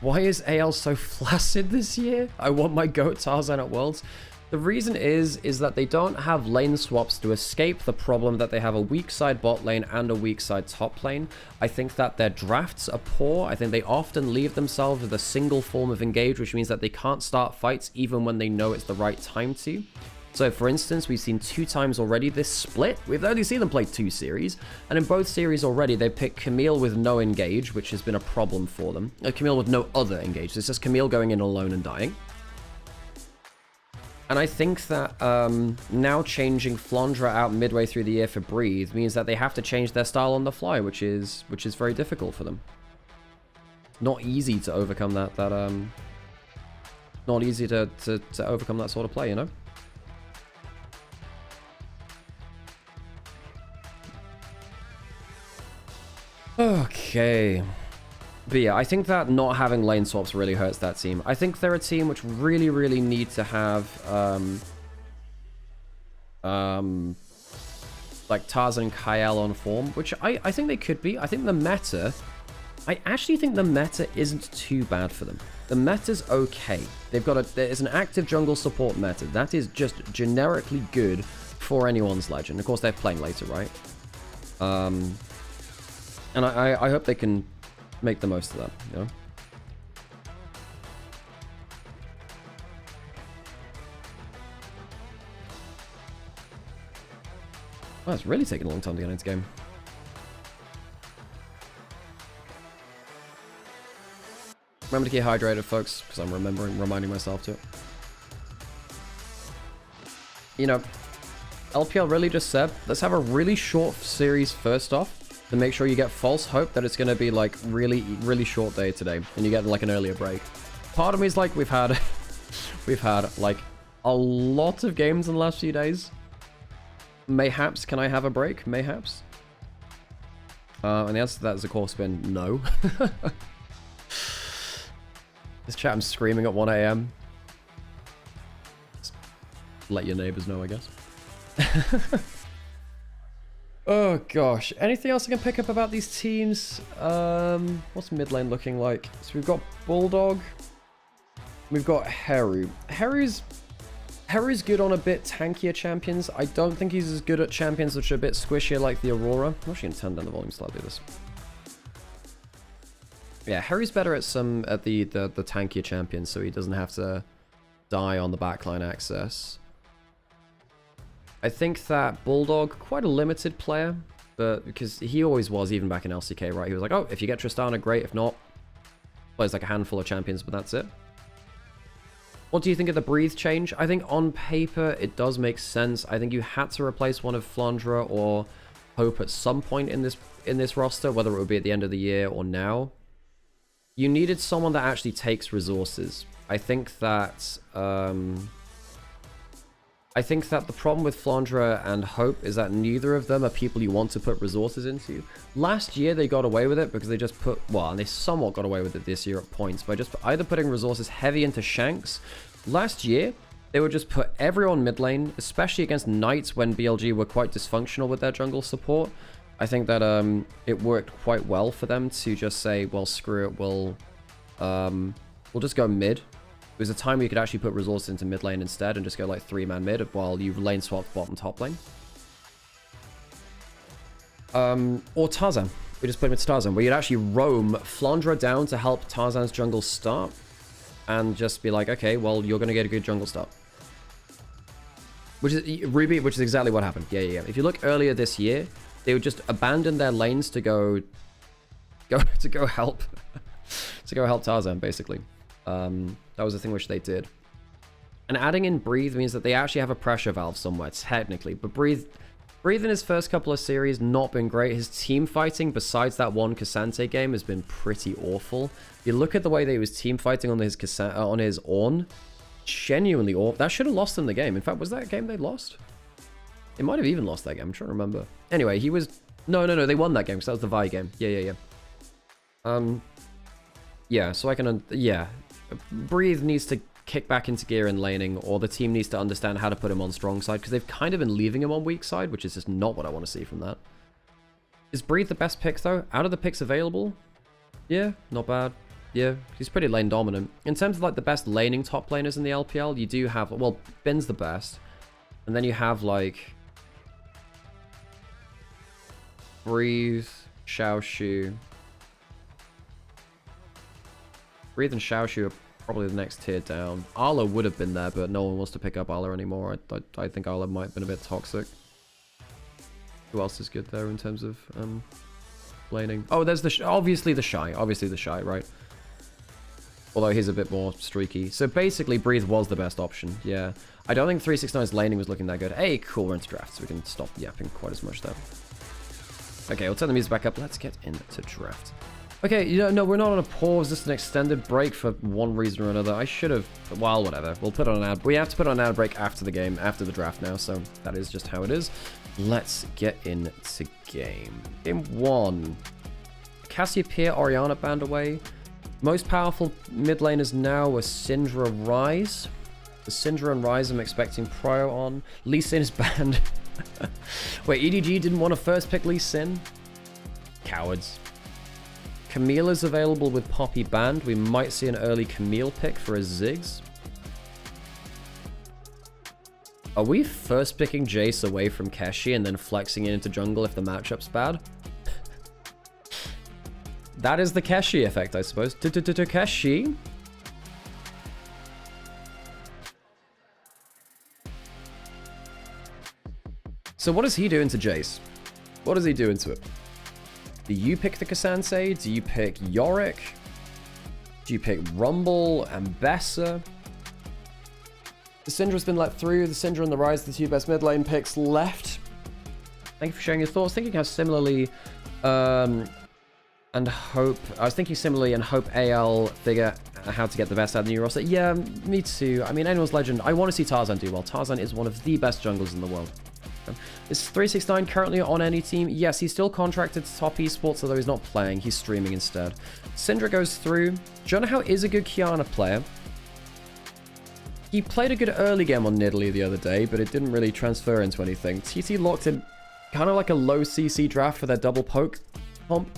Why is AL so flaccid this year? I want my GOAT Tarzan at Worlds. The reason is that they don't have lane swaps to escape the problem that they have a weak side bot lane and a weak side top lane. I think that their drafts are poor. I think they often leave themselves with a single form of engage, which means that they can't start fights even when they know it's the right time to. So for instance, we've seen 2 times already this split. We've only seen them play 2 series, and in both series already, they picked Camille with no engage, which has been a problem for them. Camille with no other engage. It's just Camille going in alone and dying. And I think that now changing Flandre out midway through the year for Breathe means that they have to change their style on the fly, which is very difficult for them. Not easy to overcome that not easy to overcome that sort of play, you know? Okay. But yeah, I think that not having lane swaps really hurts that team. I think they're a team which really, really need to have like Tarzan and Kael on form, which I think they could be. I think the meta, I actually think the meta isn't too bad for them. The meta's okay. There's an active jungle support meta. That is just generically good for anyone's legend. Of course, they're playing later, right? And I hope they can make the most of that, you know? Wow, it's really taking a long time to get into game. Remember to keep hydrated, folks, because I'm reminding myself to. You know, LPL really just said, let's have a really short series first off, to make sure you get false hope that it's going to be like really, really short day today, and you get like an earlier break. Part of me is like, we've had like a lot of games in the last few days. Mayhaps, can I have a break? Mayhaps. And the answer to that has of course been no. This chat, I'm screaming at 1 AM. Just let your neighbors know, I guess. Oh gosh, anything else I can pick up about these teams? What's mid lane looking like? So we've got Bulldog, we've got Heru. Heru's good on a bit tankier champions. I don't think he's as good at champions which are a bit squishier like the Aurora. I'm actually gonna turn down the volume slightly this. Yeah, Heru's better at the tankier champions, so he doesn't have to die on the backline access. I think that Bulldog, quite a limited player, but because he always was, even back in LCK, right? He was like, oh, if you get Tristana, great. If not, plays like a handful of champions, but that's it. What do you think of the Breathe change? I think on paper, it does make sense. I think you had to replace one of Flandre or Hope at some point in this roster, whether it would be at the end of the year or now. You needed someone that actually takes resources. I think that the problem with Flandre and Hope is that neither of them are people you want to put resources into. Last year they got away with it because they just put, well, and they somewhat got away with it this year at points by just either putting resources heavy into Shanks. Last year, they would just put everyone mid lane, especially against Knights when BLG were quite dysfunctional with their jungle support. I think that it worked quite well for them to just say, well, screw it, we'll just go mid. There was a time where you could actually put resources into mid lane instead and just go like 3-man mid while you lane swapped bottom top lane. Or Tarzan. We just put him into Tarzan, where you'd actually roam Flandre down to help Tarzan's jungle start and just be like, okay, well, you're going to get a good jungle start. Which is Ruby, which is exactly what happened. Yeah. If you look earlier this year, they would just abandon their lanes to go help Tarzan, basically. That was the thing which they did. And adding in Breathe means that they actually have a pressure valve somewhere, technically. But Breathe in his first couple of series, not been great. His team fighting, besides that one Cassante game, has been pretty awful. If you look at the way that he was team fighting on his Ornn, genuinely awful. That should have lost them the game. In fact, was that a game they lost? It might have even lost that game. I'm trying to remember. Anyway, he was... No, they won that game, because that was the Vi game. Yeah. Yeah, so I can... Yeah. Breathe needs to kick back into gear in laning, or the team needs to understand how to put him on strong side, because they've kind of been leaving him on weak side, which is just not what I want to see from that. Is Breathe the best pick, though? Out of the picks available? Yeah, not bad. Yeah, he's pretty lane dominant. In terms of like the best laning top laners in the LPL, you do have... Well, Bin's the best. And then you have like... Breathe, Xiaoshu. Breathe and Xiaoshu are probably the next tier down. Arla would have been there, but no one wants to pick up Arla anymore. I think Arla might have been a bit toxic. Who else is good there in terms of laning? Oh, there's the... Obviously the Shy. Obviously the Shy, right? Although he's a bit more streaky. So basically, Breathe was the best option. Yeah. I don't think 369's laning was looking that good. Hey, cool, we're into draft, so we can stop yapping quite as much there. Okay, we'll turn the music back up. Let's get into draft. Okay, no, we're not on a pause. This is an extended break for one reason or another. I should have... Well, whatever. We'll put on an ad... We have to put on an ad break after the game, after the draft now, so that is just how it is. Let's get into game. Game 1. Cassiopeia, Orianna banned away. Most powerful mid laners now are Syndra, Ryze. The Syndra and Ryze I'm expecting Prio on. Lee Sin is banned. Wait, EDG didn't want to first pick Lee Sin? Cowards. Camille is available with Poppy banned. We might see an early Camille pick for a Ziggs. Are we first picking Jace away from Keshi and then flexing it into jungle if the matchup's bad? That is the Keshi effect, I suppose. Keshi. So what is he doing to Jace? What is he doing to it? Do you pick the Cassante? Do you pick Yorick? Do you pick Rumble and Bessa? The Syndra's been let through. The Syndra and the Ryze, the two best mid lane picks left. Thank you for sharing your thoughts. Thinking how similarly... and Hope... I was thinking similarly and Hope AL figure how to get the best out of the new roster. Yeah, me too. I mean, anyone's legend. I want to see Tarzan do well. Tarzan is one of the best junglers in the world. Is 369 currently on any team? Yes, he's still contracted to Top Esports, although he's not playing. He's streaming instead. Syndra goes through. Jonahau is a good Kiana player. He played a good early game on Nidalee the other day, but it didn't really transfer into anything. TT locked in kind of like a low CC draft for their double poke pomp.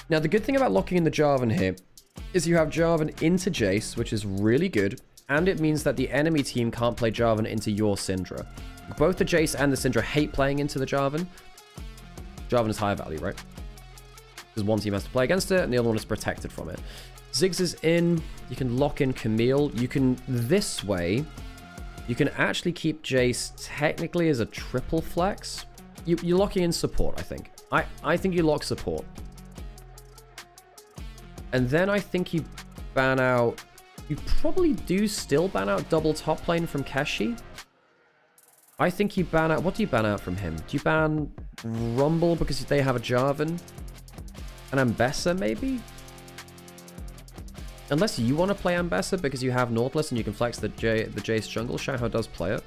Now, the good thing about locking in the Jarvan here is you have Jarvan into Jace, which is really good, and it means that the enemy team can't play Jarvan into your Syndra. Both the Jace and the Syndra hate playing into the Jarvan. Jarvan is higher value, right? Because one team has to play against it, and the other one is protected from it. Ziggs is in. You can lock in Camille. You can, this way, you can actually keep Jace technically as a triple flex. You're locking in support, I think. I think you lock support. And then I think you ban out... You probably do still ban out double top lane from Keshi. I think you ban out... What do you ban out from him? Do you ban Rumble because they have a Jarvan? And Ambessa, maybe? Unless you want to play Ambessa because you have Nautilus and you can flex the Jace jungle. Xiaohao does play it.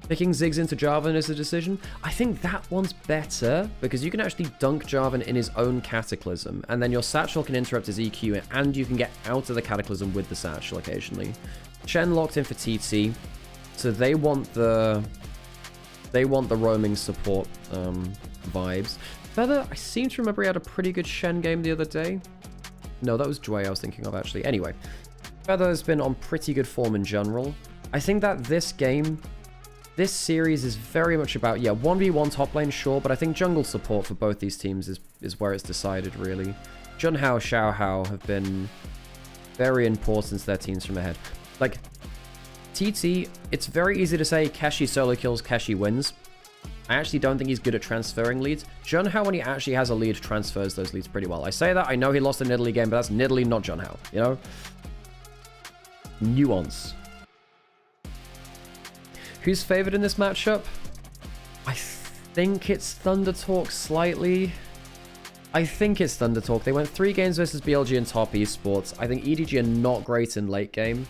Picking Ziggs into Jarvan is a decision. I think that one's better because you can actually dunk Jarvan in his own Cataclysm, and then your Satchel can interrupt his EQ, and you can get out of the Cataclysm with the Satchel occasionally. Shen locked in for TT, so they want the roaming support vibes. Feather, I seem to remember he had a pretty good Shen game the other day. No, that was Joy I was thinking of, actually. Anyway, Feather has been on pretty good form in general. I think that this game... This series is very much about, yeah, 1v1 top lane, sure, but I think jungle support for both these teams is where it's decided, really. Junhao, Xiaohao have been very important to their teams from ahead. Like, TT, it's very easy to say Keshi solo kills, Keshi wins. I actually don't think he's good at transferring leads. Junhao, when he actually has a lead, transfers those leads pretty well. I say that, I know he lost a Nidalee game, but that's Nidalee, not Junhao, you know? Nuance. Who's favored in this matchup? I think it's Thunder Talk slightly. I think it's Thunder Talk. They went 3 games versus BLG and top esports. I think EDG are not great in late game.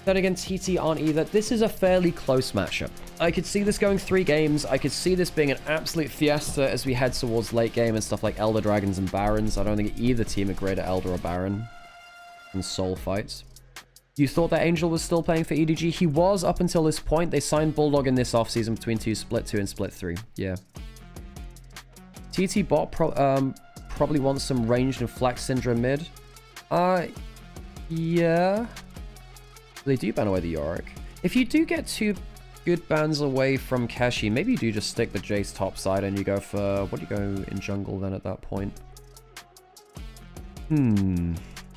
Then again, TT aren't either. This is a fairly close matchup. I could see this going 3 games. I could see this being an absolute fiesta as we head towards late game and stuff like Elder Dragons and Barons. I don't think either team are great at Elder or Baron in soul fights. You thought that Angel was still playing for EDG? He was up until this point. They signed Bulldog in this offseason between Split 2 and Split 3. Yeah. TT bot probably wants some ranged and flex Syndra mid. Yeah. They do ban away the Yorick. If you do get 2 good bans away from Keshi, maybe you do just stick the Jace top side and you go for... What do you go in jungle then at that point?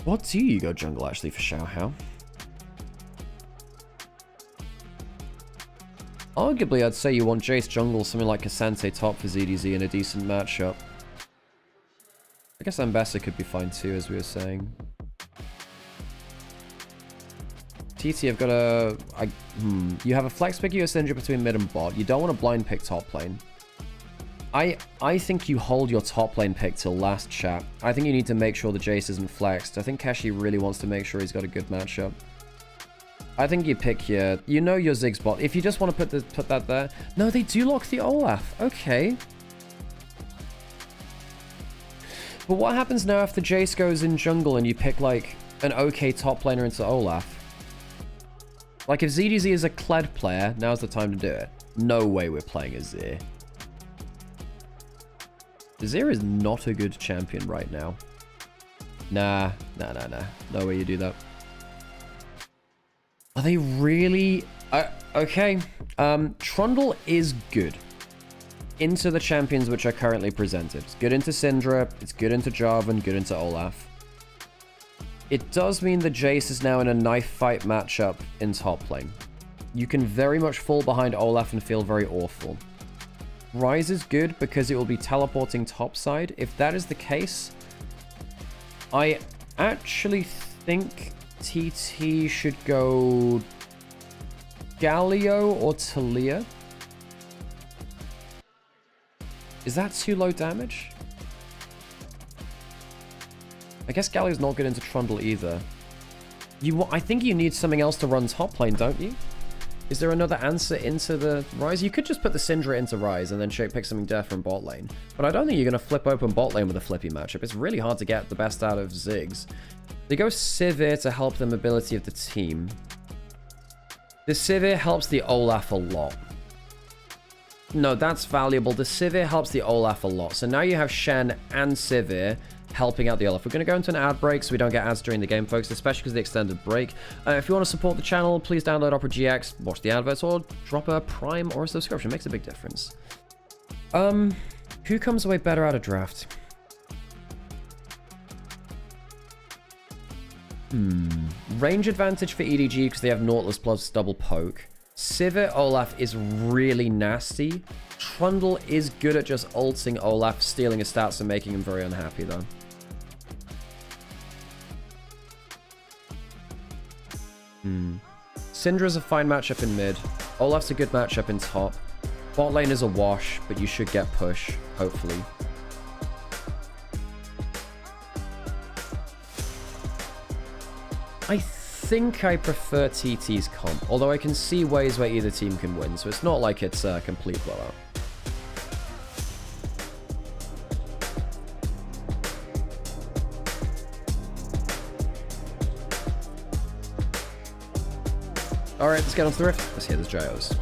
What do you go jungle actually for Xiaohao? Arguably, I'd say you want Jace jungle, something like Cassante top for ZDZ in a decent matchup. I guess Ambessa could be fine too, as we were saying. TT have got a... You have a flex pick your Syndra between mid and bot. You don't want to blind pick top lane. I think you hold your top lane pick till last, chat. I think you need to make sure the Jace isn't flexed. I think Keshi really wants to make sure he's got a good matchup. I think you pick here. You know your Ziggs bot. If you just want to put that there. No, they do lock the Olaf. Okay. But what happens now if the Jace goes in jungle and you pick like an okay top laner into Olaf? Like if ZDZ is a Kled player, now's the time to do it. No way we're playing Azir. Azir is not a good champion right now. Nah. No way you do that. Are they really... okay. Trundle is good. Into the champions which are currently presented. It's good into Syndra, it's good into Jarvan, good into Olaf. It does mean the Jace is now in a knife fight matchup in top lane. You can very much fall behind Olaf and feel very awful. Ryze is good because it will be teleporting topside. If that is the case, I actually think TT should go Galio or Talia. Is that too low damage? I guess Galio's not good into Trundle either. I think you need something else to run top lane, don't you? Is there another answer into the Ryze? You could just put the Syndra into Ryze and then pick something deaf from bot lane. But I don't think you're going to flip open bot lane with a flippy matchup. It's really hard to get the best out of Ziggs. They go Sivir to help the mobility of the team. The Sivir helps the Olaf a lot. No, that's valuable. The Sivir helps the Olaf a lot. So now you have Shen and Sivir helping out the Olaf. We're going to go into an ad break so we don't get ads during the game, folks, especially because of the extended break. If you want to support the channel, please download Opera GX, watch the adverts, or drop a Prime or a subscription. It makes a big difference. Who comes away better out of draft? Range advantage for EDG because they have Nautilus plus double poke. Sivir Olaf is really nasty. Trundle is good at just ulting Olaf, stealing his stats and making him very unhappy though. Syndra's a fine matchup in mid. Olaf's a good matchup in top. Bot lane is a wash, but you should get push, hopefully. I think I prefer TT's comp, although I can see ways where either team can win, so it's not like it's a complete blowout. Alright, let's get on to the rift. Let's hit the gyros.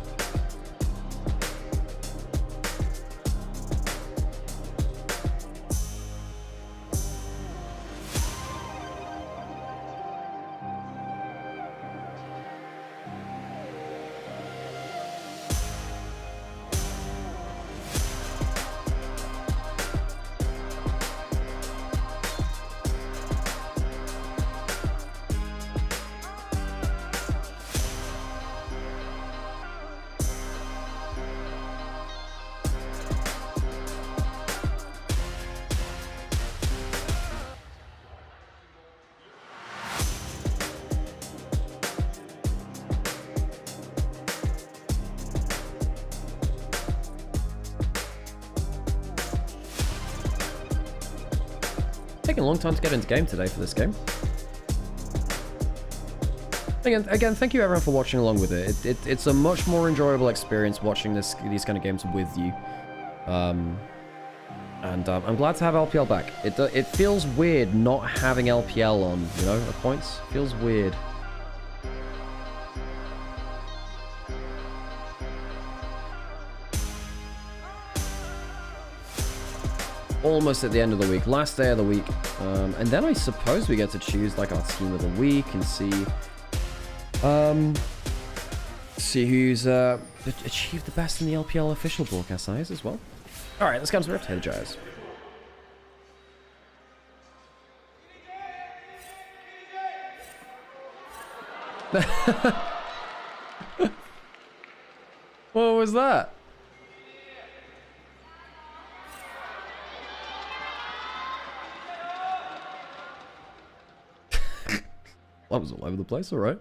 taking a long time to get into game today for this game. Again, thank you everyone for watching along with it. It's a much more enjoyable experience watching these kind of games with you. And I'm glad to have LPL back. It feels weird not having LPL on, you know, at points. Feels weird. Almost at the end of the week, last day of the week, and then I suppose we get to choose like our team of the week and see who's achieved the best in the LPL official broadcast size as well. All right, let's get some Rift Head Jazz. What was that? That was all over the place, all right.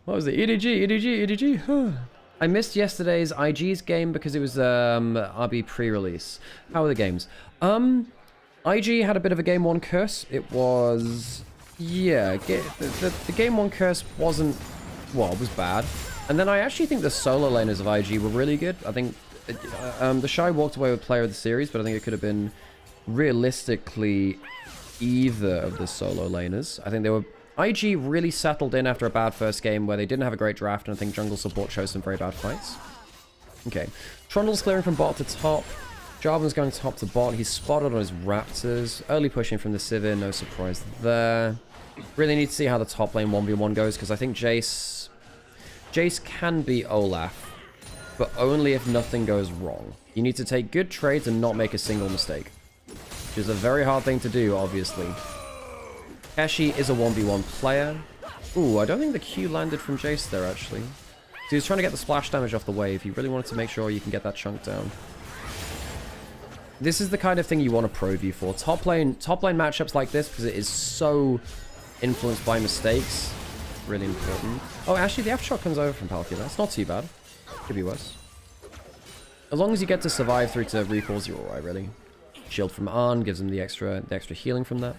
What was it? EDG. I missed yesterday's IG's game because it was RB pre-release. How were the games? IG had a bit of a game 1 curse. It was, yeah, the game 1 curse wasn't, well, it was bad. And then I actually think the solo laners of IG were really good. I think the Shy walked away with player of the series, but I think it could have been realistically either of the solo laners. I think they were... IG really settled in after a bad first game where they didn't have a great draft, and I think jungle support chose some very bad fights. Okay. Trundle's clearing from bot to top. Jarvan's going top to bot. He's spotted on his Raptors. Early pushing from the Sivir, no surprise there. Really need to see how the top lane 1v1 goes, because I think Jace can beat Olaf, but only if nothing goes wrong. You need to take good trades and not make a single mistake, which is a very hard thing to do, obviously. Keshi is a 1v1 player. Ooh, I don't think the Q landed from Jace there, actually. So he was trying to get the splash damage off the wave. He really wanted to make sure you can get that chunk down. This is the kind of thing you want a pro view for. Top lane matchups like this, because it is so influenced by mistakes. Really important. Oh, actually, the aftershock comes over from Palkia. That's not too bad. Could be worse. As long as you get to survive through to recalls, you're alright, really. Shield from Arn gives him the extra healing from that.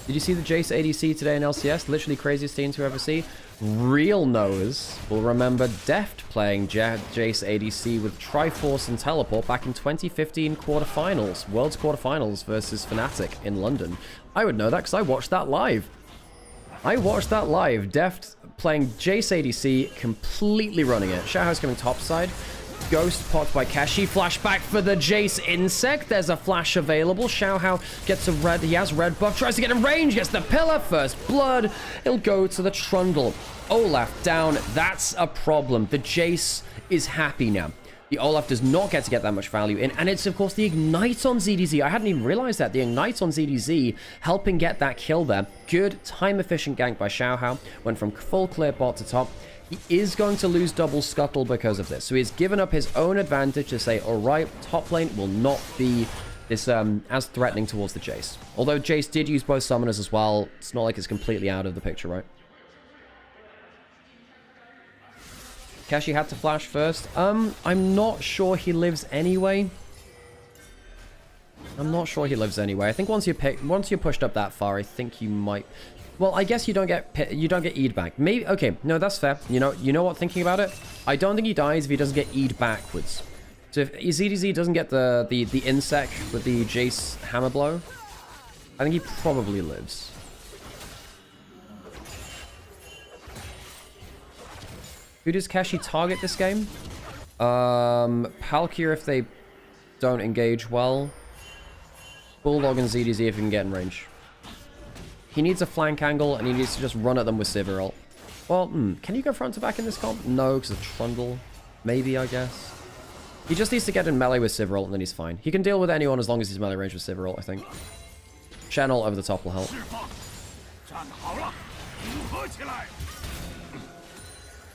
Did you see the Jace ADC today in LCS? Literally craziest thing to ever see. Real knowers will remember Deft playing Jace ADC with Triforce and Teleport back in 2015 quarterfinals, World's quarterfinals versus Fnatic in London. I would know that because I watched that live. Deft playing Jace ADC, completely running it. Xiaoho's coming topside. Ghost popped by Keshi. Flashback for the Jace Insect. There's a flash available. Xiaohao gets a red. He has red buff. Tries to get in range. Gets the pillar. First blood. He'll go to the Trundle. Olaf down. That's a problem. The Jace is happy now. The Olaf does not get to get that much value in. And it's, of course, the Ignite on ZDZ. I hadn't even realized that. The Ignite on ZDZ helping get that kill there. Good time-efficient gank by Xiaohao. Went from full clear bot to top. He is going to lose double scuttle because of this. So he's given up his own advantage to say, all right, top lane will not be this as threatening towards the Jace. Although Jace did use both summoners as well, it's not like it's completely out of the picture, right? Keshi had to flash first. I'm not sure he lives anyway. I think once you're pushed up that far, I think you might... Well, I guess you don't get E'd back. Maybe, okay, no, that's fair. You know what, thinking about it? I don't think he dies if he doesn't get E'd backwards. So if ZDZ doesn't get the insect with the Jace hammer blow, I think he probably lives. Who does Keshi target this game? Palkia if they don't engage well. Bulldog and ZDZ if he can get in range. He needs a flank angle, and he needs to just run at them with Sivir ult. Well, can you go front to back in this comp? No, because of Trundle. Maybe, I guess. He just needs to get in melee with Sivir ult, and then he's fine. He can deal with anyone as long as he's melee range with Sivir ult, I think. Shen ult over the top will help.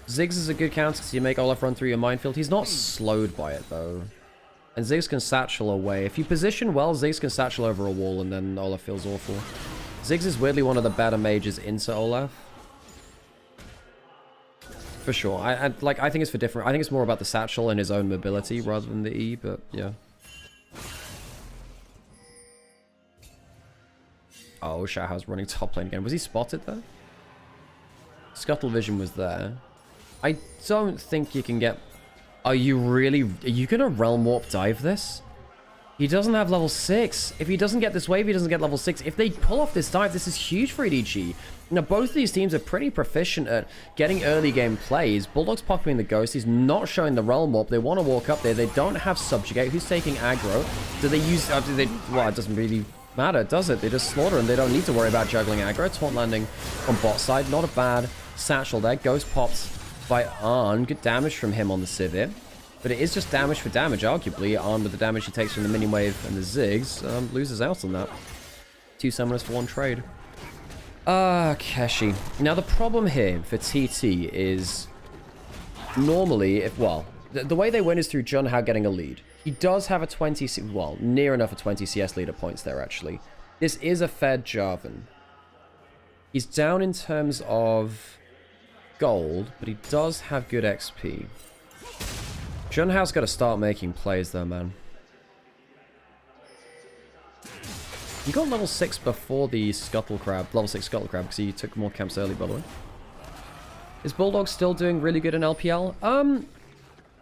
Ziggs is a good counter because you make Olaf run through your minefield. He's not slowed by it, though. And Ziggs can satchel away. If you position well, Ziggs can satchel over a wall, and then Olaf feels awful. Ziggs is weirdly one of the better mages into Olaf. For sure. I think it's for different... I think it's more about the satchel and his own mobility rather than the E, but yeah. Oh, Xiaohao's running top lane again. Was he spotted there? Scuttle vision was there. I don't think you can get... Are you gonna Realm Warp dive this? He doesn't have level 6. If he doesn't get this wave, he doesn't get level 6. If they pull off this dive, this is huge for EDG. Now, both of these teams are pretty proficient at getting early game plays. Bulldog's popping the Ghost. He's not showing the Realm Warp. They want to walk up there. They don't have Subjugate. Who's taking aggro? Do they use... well, it doesn't really matter, does it? They just slaughter and they don't need to worry about juggling aggro. Taunt landing on bot side. Not a bad satchel there. Ghost popped by Arn. Good damage from him on the Sivir. But it is just damage for damage, arguably. Arn, with the damage he takes from the mini wave and the Ziggs, loses out on that. 2 summoners for 1 trade. Keshi. Now, the problem here for TT is... Normally, the way they win is through Junhao getting a lead. He does have a 20... Well, near enough a 20 CS lead at points there, actually. This is a fed Jarvan. He's down in terms of gold, but he does have good XP. Junhao's got to start making plays though, man. He got level 6 before the Scuttle Crab, level 6 Scuttle Crab, because he took more camps early, by the way. Is Bulldog still doing really good in LPL?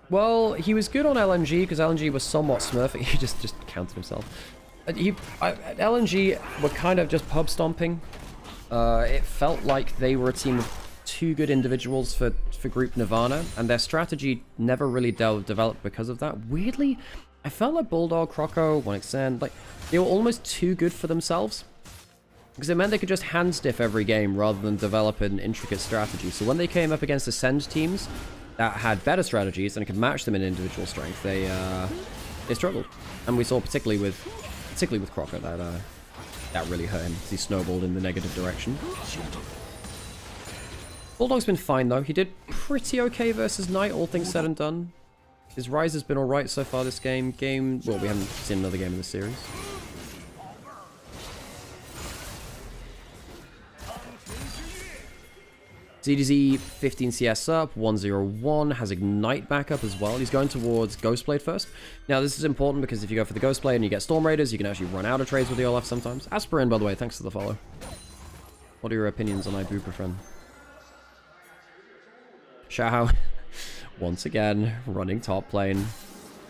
Well, he was good on LNG, because LNG was somewhat smurfing. He just counted himself. LNG were kind of just pub stomping. It felt like they were a team of 2 good individuals for Group Nirvana, and their strategy never really developed because of that. Weirdly, I felt like Bulldog, Croco, 1xN, like, they were almost too good for themselves. Because it meant they could just hand stiff every game rather than develop an intricate strategy. So when they came up against Ascend teams that had better strategies and could match them in individual strength, they struggled. And we saw particularly with Croco that really hurt him. He snowballed in the negative direction. Bulldog's been fine, though. He did pretty okay versus Knight, all things said and done. His Rise has been alright so far this game. Well, we haven't seen another game in the series. ZDZ 15 CS up, 101, has Ignite back up as well. He's going towards Ghostblade first. Now, this is important because if you go for the Ghostblade and you get Storm Raiders, you can actually run out of trades with the Olaf sometimes. Aspirin, by the way, thanks for the follow. What are your opinions on ibuprofen? Xiaohao, once again, running top lane.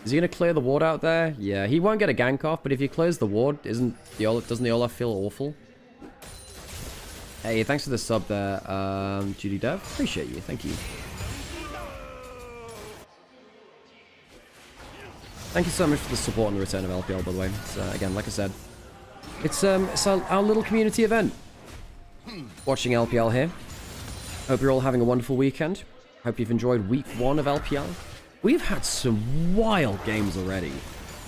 Is he going to clear the ward out there? Yeah, he won't get a gank off, but if he clears the ward, doesn't the Olaf feel awful? Hey, thanks for the sub there, Judy Dev. Appreciate you, thank you. Thank you so much for the support and the return of LPL, by the way. So, again, like I said, it's our little community event. Watching LPL here. Hope you're all having a wonderful weekend. Hope you've enjoyed week 1 of LPL. We've had some wild games already.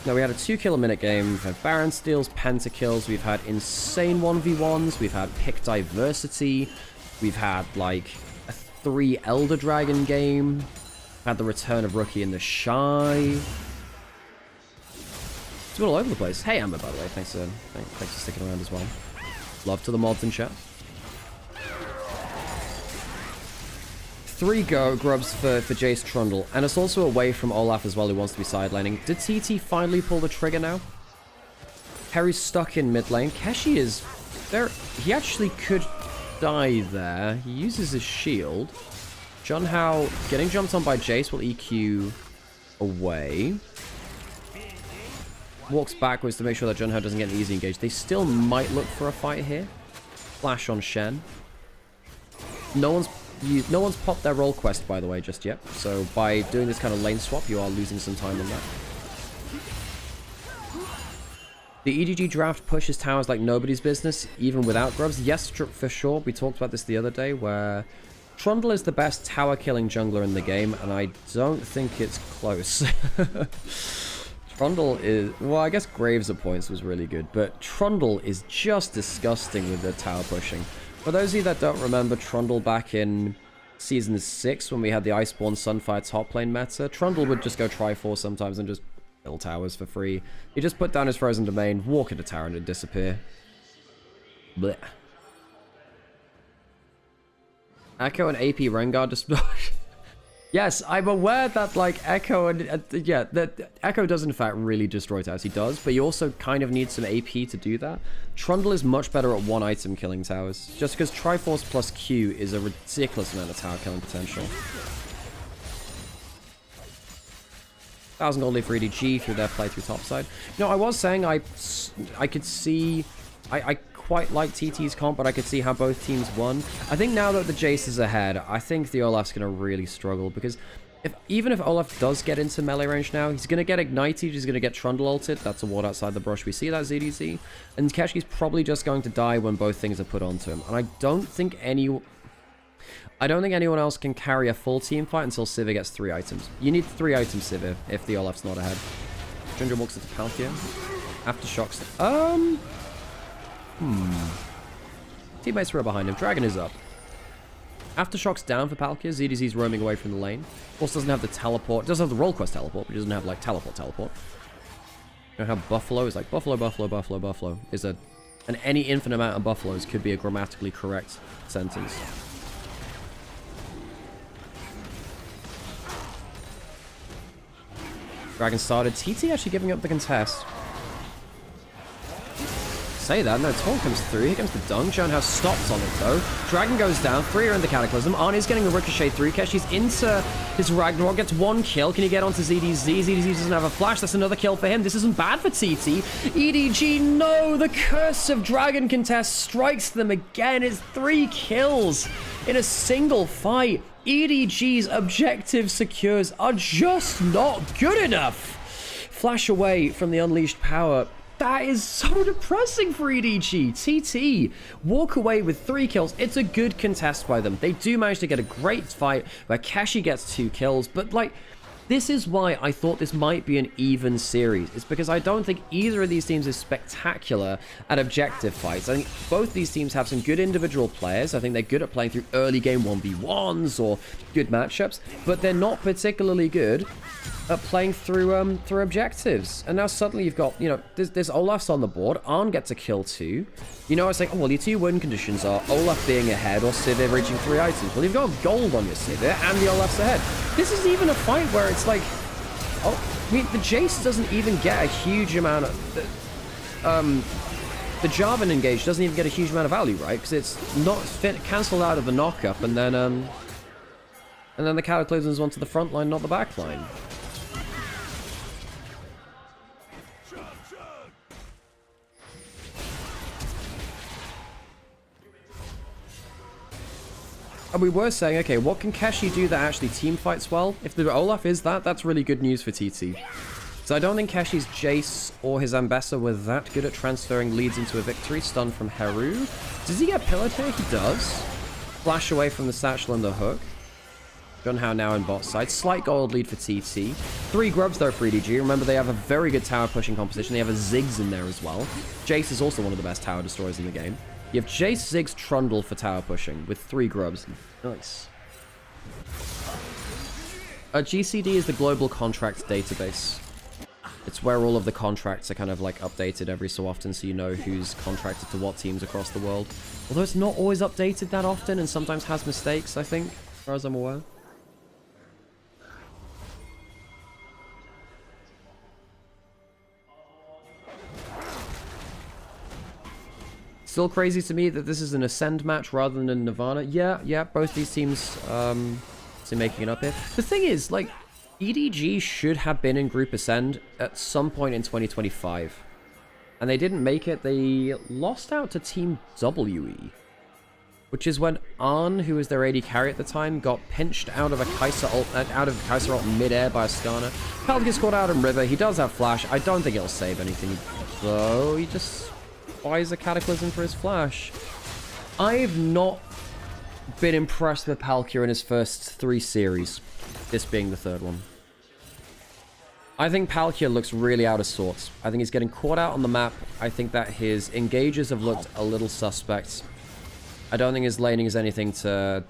Now, we had a 2-kill-a-minute game. We've had Baron steals, pentakills. We've had insane 1v1s. We've had pick diversity. We've had, like, a 3 Elder Dragon game. We've had the return of Rookie in the Shy. It's been all over the place. Hey, Amber, by the way. Thanks for sticking around as well. Love to the mods in chat. 3 grubs for Jace Trundle, and it's also away from Olaf as well, who wants to be sidelining. Did TT finally pull the trigger now? Harry's stuck in mid lane. Keshi is there. He actually could die there. He uses his shield. Junhao getting jumped on by Jace will EQ away. Walks backwards to make sure that Junhao doesn't get an easy engage. They still might look for a fight here. Flash on Shen. No one's popped their role quest, by the way, just yet. So by doing this kind of lane swap, you are losing some time on that. The EDG draft pushes towers like nobody's business, even without grubs. Yes, for sure. We talked about this the other day, where Trundle is the best tower-killing jungler in the game, and I don't think it's close. Trundle is... Well, I guess Graves at points was really good, but Trundle is just disgusting with the tower pushing. For those of you that don't remember Trundle back in Season 6, when we had the Iceborne Sunfire top lane meta, Trundle would just go Triforce sometimes and just build towers for free. He'd just put down his Frozen Domain, walk into tower, and it'd disappear. Blech. Echo and AP Rengar just... Yes, I'm aware that like Echo and yeah, that Echo does in fact really destroy towers. He does, but you also kind of need some AP to do that. Trundle is much better at one item killing towers, just because Triforce plus Q is a ridiculous amount of tower killing potential. 1,000 gold lead for EDG through their playthrough topside. No, I was saying I could see, I quite like TT's comp, but I could see how both teams won. I think now that the Jace is ahead, I think the Olaf's going to really struggle, because even if Olaf does get into melee range now, he's going to get ignited, he's going to get Trundle ulted. That's a ward outside the brush. We see that ZDZ. And Keshi's probably just going to die when both things are put onto him. And I don't think anyone else can carry a full team fight until Sivir gets 3 items. You need 3 items, Sivir, if the Olaf's not ahead. Ginger walks into Palkia. Aftershocks. Teammates are behind him. Dragon is up. Aftershocks down for Palkia. ZDZ's roaming away from the lane. Also doesn't have the teleport. Does have the roll quest teleport, but he doesn't have like teleport. You know how Buffalo is like Buffalo is and any infinite amount of buffaloes could be a grammatically correct sentence. Dragon started. TT actually giving up the contest. Say that, no, Torn comes through. Here comes the Dung. Joan has stopped on it though. Dragon goes down. 3 are in the Cataclysm. Arnie's getting a ricochet through. Keshi's into his Ragnarok. Gets 1 kill. Can he get onto ZDZ? ZDZ doesn't have a flash. That's another kill for him. This isn't bad for TT. EDG, no! The curse of Dragon contest strikes them again. It's 3 kills in a single fight. EDG's objective secures are just not good enough. Flash away from the unleashed power. That is so depressing for EDG. TT walk away with 3 kills. It's a good contest by them. They do manage to get a great fight where Keshi gets 2 kills, but like, this is why I thought this might be an even series. It's because I don't think either of these teams is spectacular at objective fights. I think both these teams have some good individual players. I think they're good at playing through early game 1v1s or good matchups, but they're not particularly good at playing through objectives. And now suddenly you've got, you know, there's Olaf's on the board. Arn gets a kill too. You know, it's like, oh, well, your 2 win conditions are Olaf being ahead or Sivir reaching 3 items. Well, you've got gold on your Sivir and the Olaf's ahead. This is even a fight where it's like, oh, I mean, the Jace doesn't even get a huge amount of, the Jarvan engage doesn't even get a huge amount of value, right? Because it's not cancelled out of the knockup, and then the Cataclysm's onto the front line, not the back line. And we were saying, okay, what can Keshi do that actually team fights well? If the Olaf is that, that's really good news for TT. So I don't think Keshi's Jace or his Ambessa were that good at transferring leads into a victory. Stun from Heru. Does he get pillared here? He does. Flash away from the satchel and the hook. Junhao now in bot side. Slight gold lead for TT. 3 grubs though for EDG. Remember, they have a very good tower pushing composition. They have a Ziggs in there as well. Jace is also one of the best tower destroyers in the game. You have Jace, Ziggs, Trundle for tower pushing with 3 grubs. Nice. GCD is the global contract database. It's where all of the contracts are kind of like updated every so often, so you know who's contracted to what teams across the world. Although it's not always updated that often and sometimes has mistakes, I think, as far as I'm aware. Still crazy to me that this is an Ascend match rather than a Nirvana. Yeah, both these teams are making it up here. The thing is, like, EDG should have been in Group Ascend at some point in 2025. And they didn't make it. They lost out to Team WE. Which is when Arn, who was their AD carry at the time, got pinched out of a Kai'Sa ult mid-air by a Skarner. Pal gets caught out in River. He does have Flash. I don't think it'll save anything, though. He just buys a Cataclysm for his Flash. I've not been impressed with Palkia in his first 3 series. This being the 3rd one. I think Palkia looks really out of sorts. I think he's getting caught out on the map. I think that his engages have looked a little suspect. I don't think his laning is anything to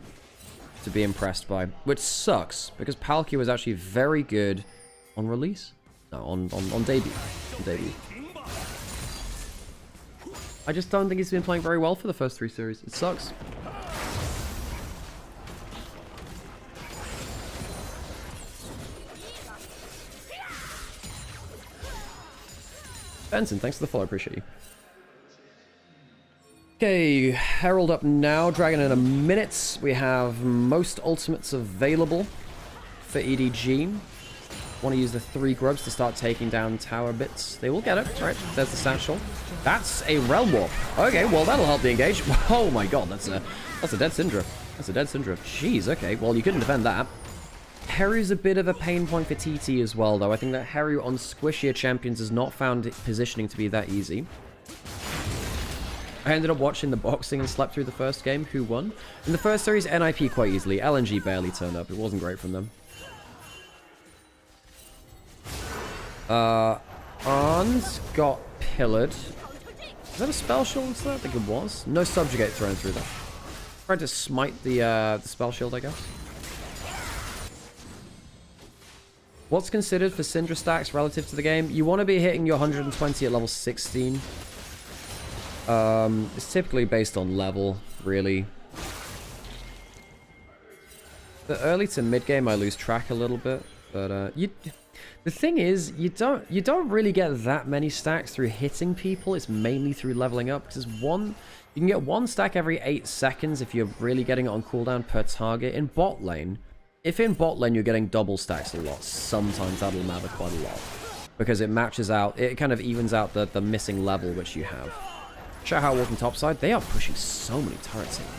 be impressed by. Which sucks, because Palkia was actually very good on release. No, on debut. On debut. I just don't think he's been playing very well for the first 3 series. It sucks. Benson, thanks for the follow. Appreciate you. Okay, Herald up now. Dragon in a minute. We have most ultimates available for EDG. Want to use the 3 grubs to start taking down tower bits. They will get it. All right, there's the satchel. That's a Realm Warp. Okay, well, that'll help the engage. Oh my god, that's a dead Syndra. That's a dead Syndra. Jeez, okay, well, you couldn't defend that. Heru's a bit of a pain point for TT as well, though. I think that Heru on squishier champions has not found positioning to be that easy. I ended up watching the boxing and slept through the first game. Who won? In the first series, NIP quite easily. LNG barely turned up. It wasn't great from them. Arns got pillared. Is that a spell shield? I think it was. No subjugate thrown through that. Tried to smite the spell shield, I guess. What's considered for Syndra stacks relative to the game? You want to be hitting your 120 at level 16. It's typically based on level, really. The early to mid game, I lose track a little bit, but the thing is, you don't really get that many stacks through hitting people. It's mainly through leveling up, because you can get 1 stack every 8 seconds if you're really getting it on cooldown per target. In bot lane, if in bot lane you're getting double stacks a lot, sometimes that'll matter quite a lot, because it matches out, it kind of evens out the missing level which you have. Shahar walking topside. They are pushing so many turrets in there.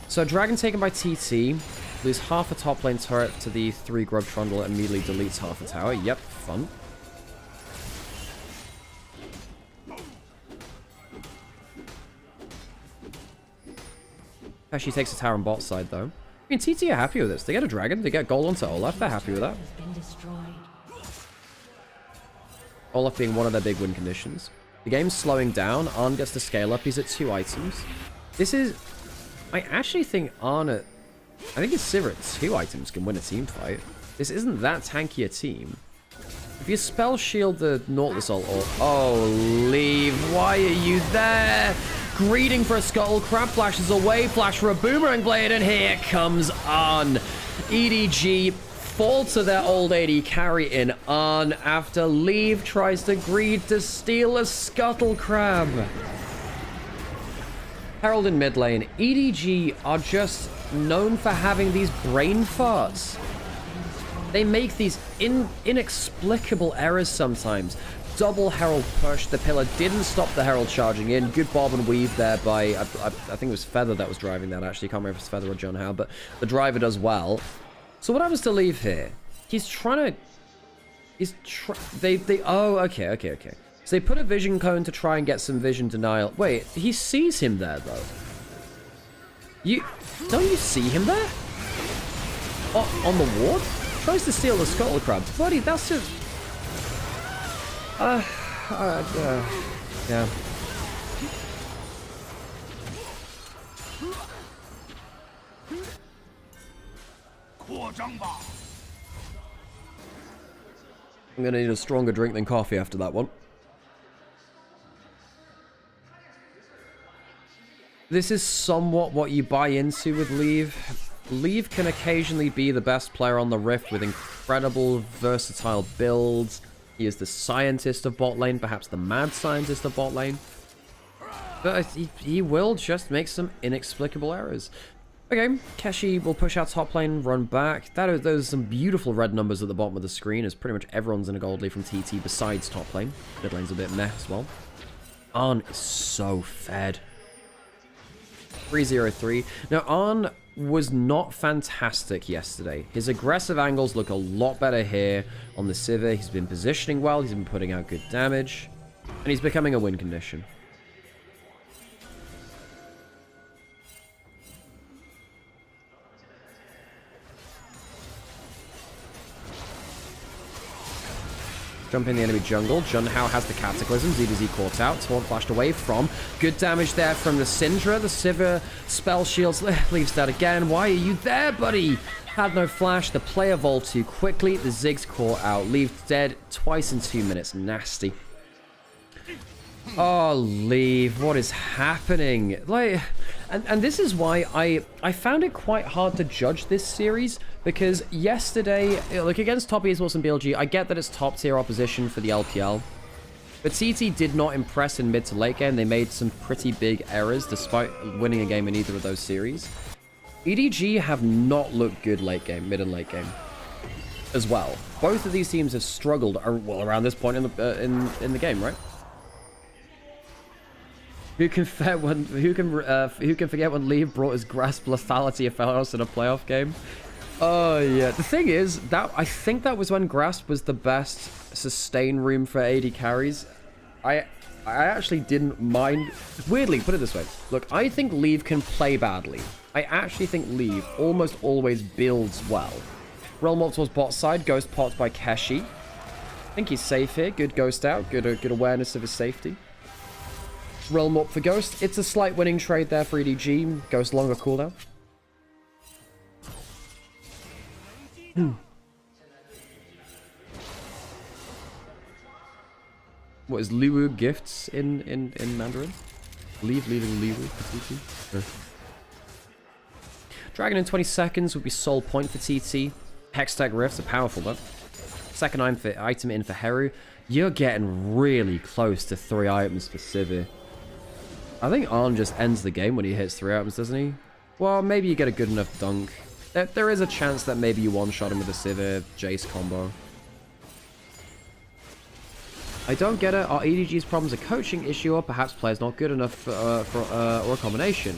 So Dragon taken by TT. Lose half a top lane turret to the 3 grub trundle. Immediately deletes half a tower. Yep, fun. Actually takes a tower on bot side though. I mean, TT are happy with this. They get a dragon. They get gold onto Olaf. They're happy with that. Olaf being one of their big win conditions. The game's slowing down. Arn gets to scale up. He's at 2 items. This is... I actually think Arn at... I think it's Sivir at 2 items can win a team fight. This isn't that tanky a team. If you spell shield the Nautilus ult or... Oh, leave. Why are you there? Greeting for a Scuttle. Crab flashes away. Flash for a Boomerang Blade. And here comes Arn. EDG... fall to their old AD carry in Arn after Leave tries to greed to steal a Scuttle Crab. Herald in mid lane. EDG are just known for having these brain farts. They make these inexplicable errors sometimes. Double Herald push. The pillar didn't stop the Herald charging in. Good bob and weave there by... I think it was Feather that was driving that, actually. Can't remember if it's Feather or John Howe, but the driver does well. So what happens to Leave here? He's trying to... Oh, okay. So they put a vision cone to try and get some vision denial. Wait, he sees him there, though. Don't you see him there? Oh, on the ward? Tries to steal the Scuttle Crab. Buddy, that's just... yeah. I'm gonna need a stronger drink than coffee after that one. This is somewhat what you buy into with Leave. Leave can occasionally be the best player on the Rift with incredible versatile builds. He is the scientist of bot lane, perhaps the mad scientist of bot lane. But he will just make some inexplicable errors. Okay, Keshi will push out top lane, run back. Those are some beautiful red numbers at the bottom of the screen, as pretty much everyone's in a gold lead from TT besides top lane. Mid lane's a bit meh as well. Arn is so fed. 3-0-3. Now, Arn was not fantastic yesterday. His aggressive angles look a lot better here on the Sivir. He's been positioning well, he's been putting out good damage, and he's becoming a win condition. Jump in the enemy jungle. Junhao has the Cataclysm. ZDZ caught out. Taunt flashed away from. Good damage there from the Syndra. The Sivir spell shields. Leaves that again. Why are you there, buddy? Had no flash. The player evolved too quickly. The Ziggs caught out. Leave dead twice in 2 minutes. Nasty. Oh, Leave. What is happening? Like, and this is why I found it quite hard to judge this series, because yesterday, like against top Esports and BLG, I get that it's top tier opposition for the LPL. But TT did not impress in mid to late game. They made some pretty big errors despite winning a game in either of those series. EDG have not looked good late game, mid and late game as well. Both of these teams have struggled around this point in the game, right? Who can forget when Leave brought his grasp lethality of Fellows in a playoff game? Oh yeah. The thing is that I think that was when Grasp was the best sustain room for AD carries. I actually didn't mind. Weirdly, put it this way. Look, I think Leave can play badly. I actually think Leave almost always builds well. Realm Warp towards bot side, Ghost popped by Keshi. I think he's safe here. Good Ghost out. Good awareness of his safety. Realm Warp for Ghost. It's a slight winning trade there for EDG. Ghost longer cooldown. What is Liwu gifts in Mandarin? Leaving Liwu for TT. Dragon in 20 seconds would be Soul Point for TT. Hextech Rifts are powerful though. Second item in for Heru. You're getting really close to 3 items for Sivir. I think Arn just ends the game when he hits 3 items, doesn't he? Well, maybe you get a good enough dunk. There is a chance that maybe you one-shot him with a Sivir Jace combo. I don't get it. Are EDG's problems a coaching issue, or perhaps players not good enough or a combination?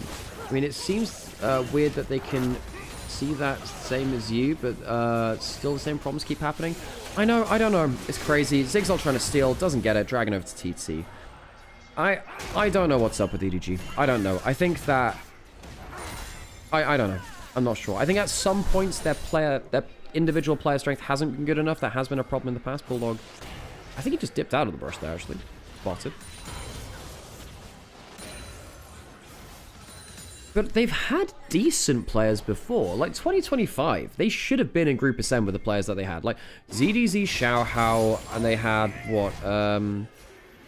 I mean, it seems weird that they can see that same as you, but still the same problems keep happening. I know, I don't know. It's crazy. Zigzag trying to steal, doesn't get it. Dragon over to TT. I don't know what's up with EDG. I don't know. I think that... I don't know. I'm not sure. I think at some points their individual player strength hasn't been good enough. That has been a problem in the past. Bulldog. I think he just dipped out of the brush there, actually. Spotted. But they've had decent players before. Like 2025, they should have been in Group Ascend with the players that they had. Like ZDZ, Xiaohao, and they had, what,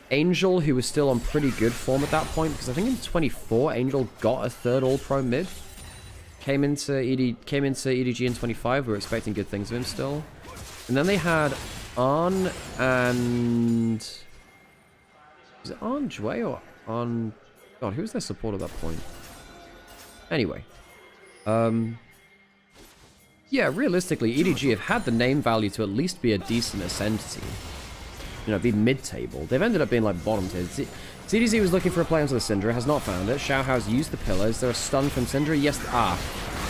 Angel, who was still on pretty good form at that point. Because I think in 24, Angel got a 3rd All-Pro mid. Came into EDG in 25. We were expecting good things of him still. And then they had Arn and... Was it Arn Jue or Arn... God, who was their support at that point? Anyway. Yeah, realistically, EDG have had the name value to at least be a decent Ascend team. You know, be mid-table. They've ended up being like bottom tier. ZDZ was looking for a play onto the Syndra, has not found it. Xiaohao's used the pillar. Is there a stun from Syndra? Yes,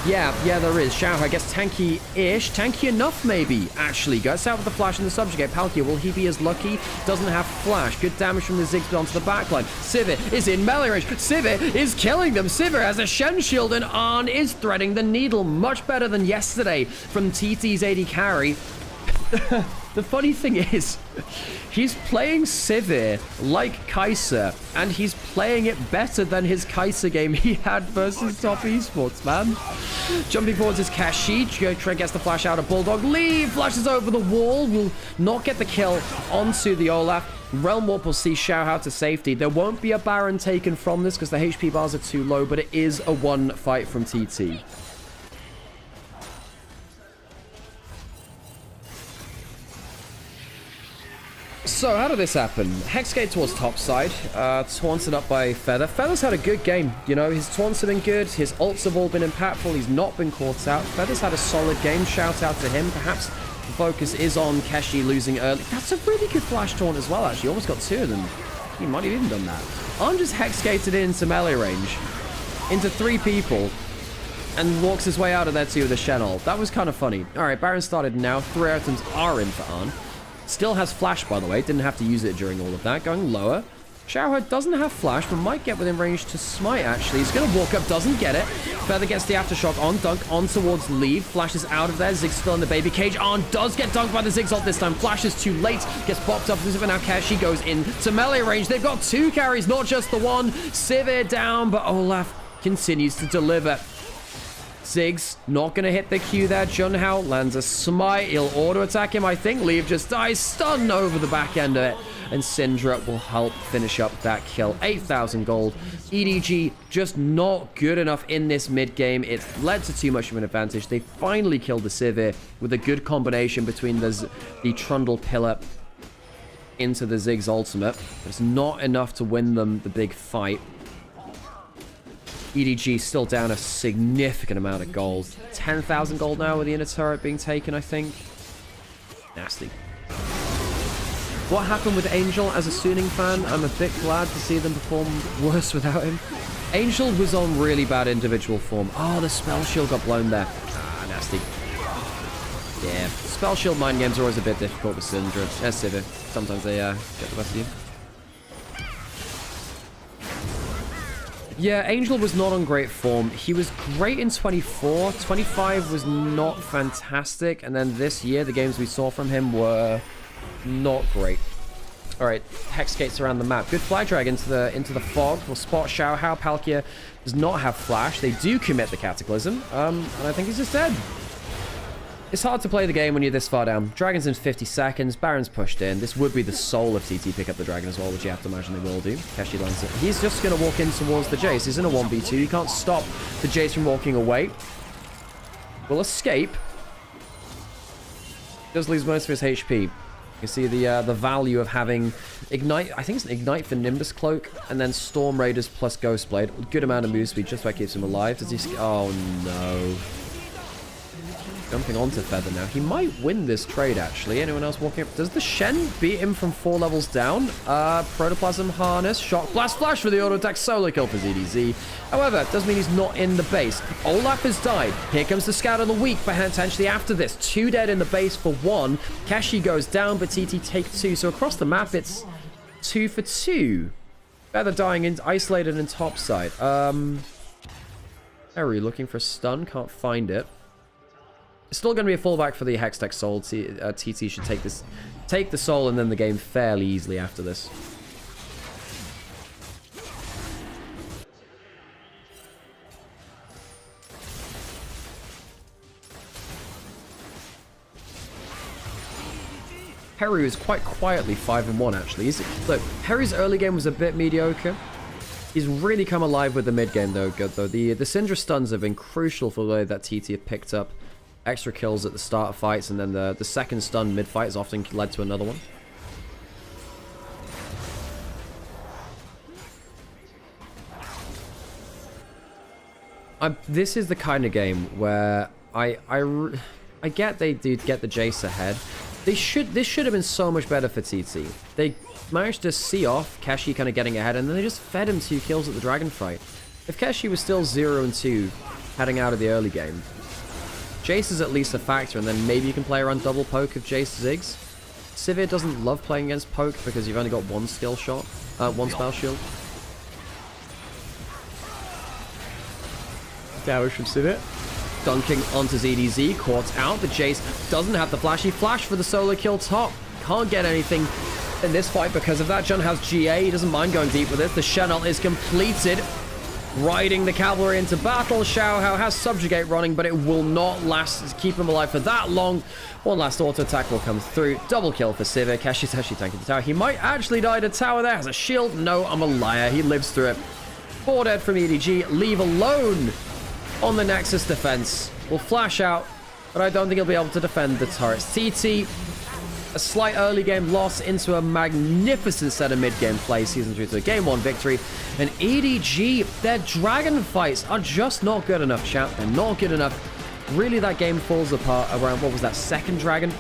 yeah, there is. Xiaohao gets tanky-ish. Tanky enough, maybe, actually. Gets out with the flash in the subjugate. Palkia, will he be as lucky? Doesn't have flash. Good damage from the Ziggs onto the backline. Sivir is in melee range. Sivir is killing them. Sivir has a Shen shield, and Arn is threading the needle. Much better than yesterday from TT's AD carry. The funny thing is, he's playing Sivir like Kai'Sa, and he's playing it better than his Kai'Sa game he had versus top esports, man. Jumping forwards is Kashi. Trent gets the flash out of Bulldog. Leave flashes over the wall. Will not get the kill onto the Olaf. Realm Warp will see Xiaohao to safety. There won't be a Baron taken from this because the HP bars are too low, but it is a one fight from TT. So, how did this happen? Hexgate towards top side, taunted up by Feather. Feather's had a good game, you know, his taunts have been good, his ults have all been impactful, he's not been caught out. Feather's had a solid game, shout out to him. Perhaps the focus is on Keshi losing early. That's a really good flash taunt as well, actually, almost got 2 of them. He might have even done that. Arn just Hexgated into melee range, into 3 people, and walks his way out of there too with a Shen ult. That was kind of funny. Alright, Baron started now, 3 items are in for Arn. Still has flash, by the way. Didn't have to use it during all of that. Going lower. Xiaohao doesn't have flash, but might get within range to smite, actually. He's going to walk up, doesn't get it. Feather gets the aftershock on. Dunk on towards Leave. Flashes out of there. Ziggs still in the baby cage. Arn does get dunked by the Ziggs ult this time. Flashes too late. Gets popped up. But now Keshi goes into melee range. They've got 2 carries, not just the one. Sivir down, but Olaf continues to deliver. Ziggs not going to hit the Q there. Junhao lands a smite. He'll auto attack him, I think. Leave just dies. Stun over the back end of it. And Syndra will help finish up that kill. 8,000 gold. EDG just not good enough in this mid game. It's led to too much of an advantage. They finally killed the Sivir with a good combination between the Trundle pillar into the Ziggs ultimate. It's not enough to win them the big fight. EDG still down a significant amount of gold. 10,000 gold now with the inner turret being taken, I think. Nasty. What happened with Angel as a Suning fan? I'm a bit glad to see them perform worse without him. Angel was on really bad individual form. Oh, the spell shield got blown there. Ah, nasty. Yeah, spell shield mind games are always a bit difficult with Syndra. Sivir. Sometimes they get the best of you. Yeah, Angel was not on great form. He was great in 24. 25 was not fantastic. And then this year, the games we saw from him were not great. All right, Hex skates around the map. Good fly drag into the fog. We'll spot Xiaohao. Palkia does not have flash. They do commit the Cataclysm. And I think he's just dead. It's hard to play the game when you're this far down. Dragon's in 50 seconds. Baron's pushed in. This would be the soul of TT pick up the Dragon as well, which you have to imagine they will do. Keshi lands it. He's just going to walk in towards the Jace. He's in a 1v2. He can't stop the Jace from walking away. Will escape. Does lose most of his HP. You can see the value of having Ignite. I think it's an Ignite for Nimbus Cloak. And then Storm Raiders plus Ghost Blade. Good amount of move speed. Just about keeps him alive. Does he... Oh, no. Jumping onto Feather now. He might win this trade, actually. Anyone else walking up? Does the Shen beat him from 4 levels down? Protoplasm Harness. Shock Blast Flash for the auto attack. Solo kill for ZDZ. However, it does mean he's not in the base. Olaf has died. Here comes the Scout of the Week, potentially after this. 2 dead in the base for 1. Keshi goes down, but TT take 2. So across the map, it's 2 for 2. Feather dying in, isolated in top side. Harry looking for a stun. Can't find it. It's still going to be a fallback for the Hextech Soul. TT should take the Soul and then the game fairly easily after this. Harry is quite quietly 5-1 actually. Look, Harry's early game was a bit mediocre. He's really come alive with the mid game though. Good though. The Syndra stuns have been crucial for the way that TT have picked up extra kills at the start of fights, and then the second stun mid-fight has often led to another one. This is the kind of game where I get they do get the Jace ahead. This should have been so much better for TT. They managed to see off Keshi kind of getting ahead, and then they just fed him 2 kills at the dragon fight. If Keshi was still 0-2 heading out of the early game, Jace is at least a factor, and then maybe you can play around double poke of Jace Ziggs. Sivir doesn't love playing against poke because you've only got 1 skill shot, 1 spell shield. Damage from Sivir. Dunking onto ZDZ, caught out. The Jace doesn't have the flashy flash for the solo kill top. Can't get anything in this fight because of that. Jun has GA, he doesn't mind going deep with this. The Shen ult is completed. Riding the cavalry into battle. Xiaohao has Subjugate running, but it will not last, keep him alive for that long. One last auto attack will come through. Double kill for Sivir. Keshi's actually tanking the tower. He might actually die to tower there. Has a shield. No, I'm a liar. He lives through it. 4 dead from EDG. Leave alone on the Nexus defense. Will flash out, but I don't think he'll be able to defend the turrets. TT, a slight early game loss into a magnificent set of mid-game play. Season 3 to a Game 1 victory. And EDG, their dragon fights are just not good enough, chat. They're not good enough. Really, that game falls apart around, what was that, second dragon?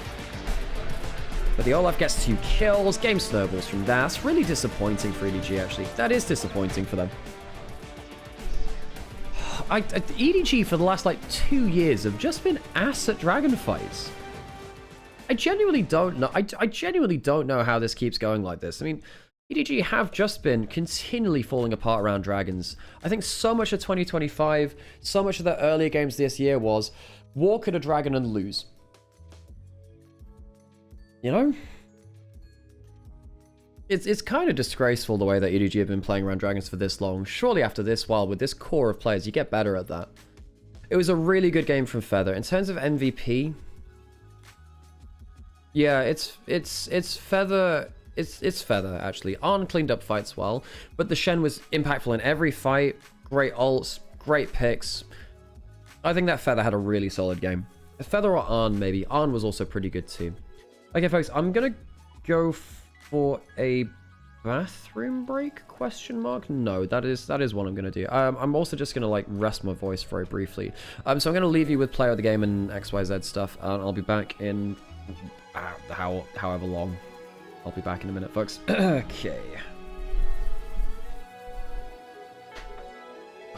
But the Olaf gets 2 kills. Game snowballs from that. That's really disappointing for EDG, actually. That is disappointing for them. EDG for the last, 2 years have just been ass at dragon fights. I genuinely don't know. I genuinely don't know how this keeps going like this. I mean, EDG have just been continually falling apart around dragons. I think so much of 2025, so much of the earlier games this year was walk at a dragon and lose. You know? It's kind of disgraceful the way that EDG have been playing around dragons for this long. Surely after this while, with this core of players, you get better at that. It was a really good game from Feather. In terms of MVP, yeah, it's Feather. It's Feather, actually. Arn cleaned up fights well, but the Shen was impactful in every fight. Great ults, great picks. I think that Feather had a really solid game. Feather or Arn, maybe. Arn was also pretty good too. Okay, folks, I'm going to go for a bathroom break? Question mark? No, that is what I'm gonna do. I'm also just gonna like rest my voice very briefly. So I'm gonna leave you with play of the game and XYZ stuff, and I'll be back in however long. I'll be back in a minute, folks. Okay.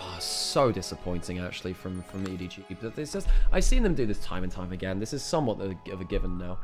Oh, so disappointing actually from EDG. But it's just I've seen them do this time and time again. This is somewhat of a given now.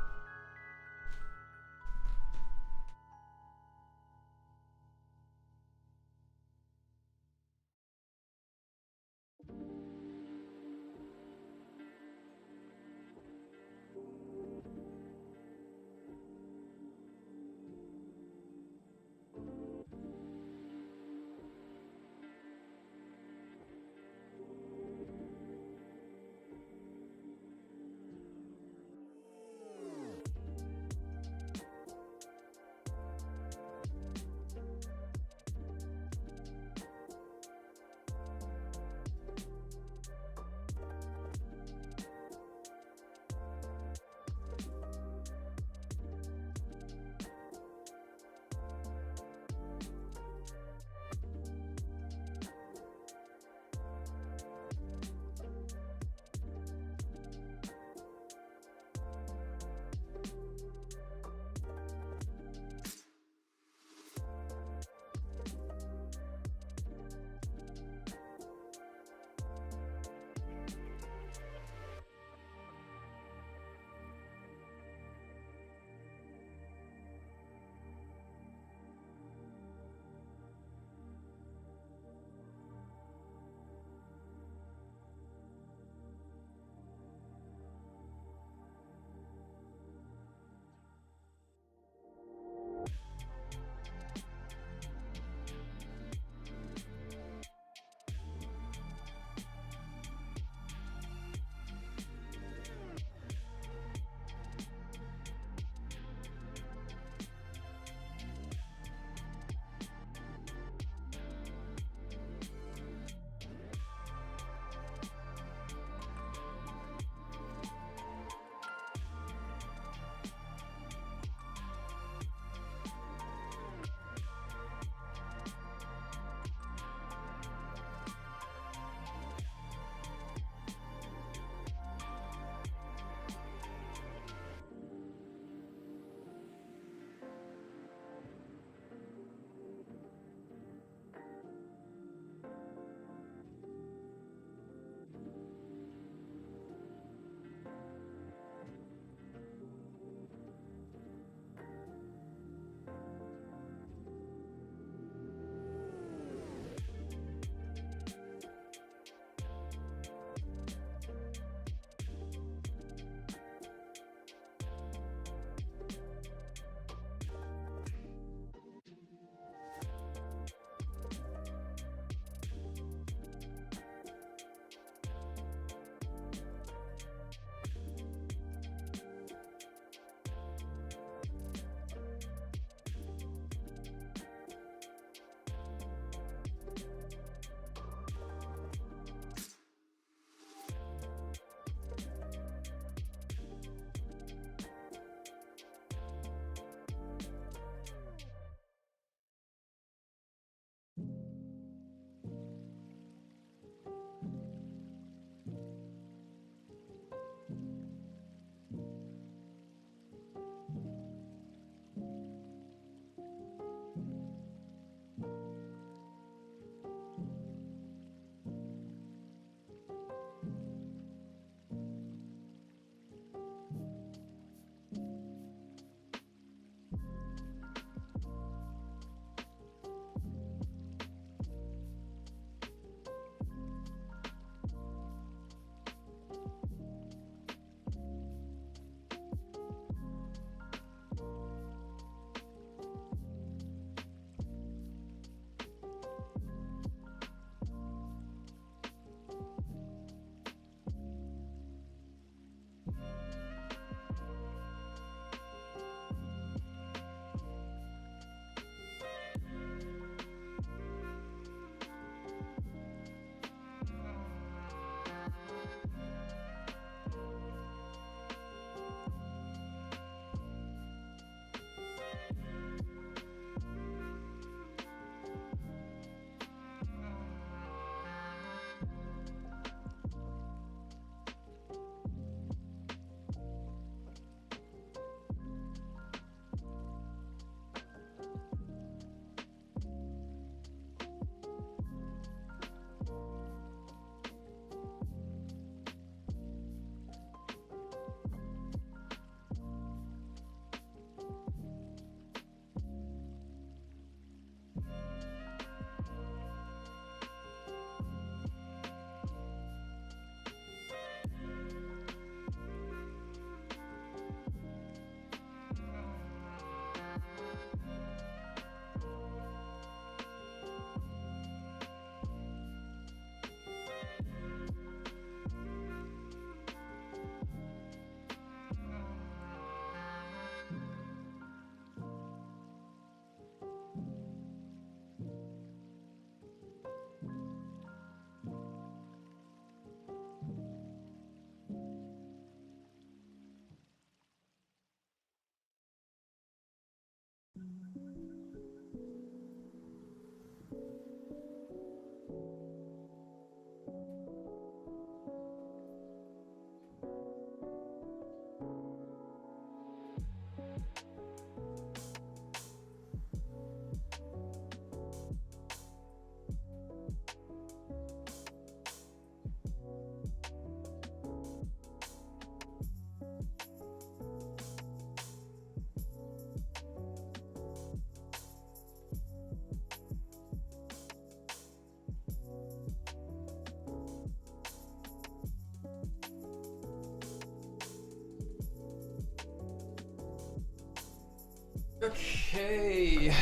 Okay.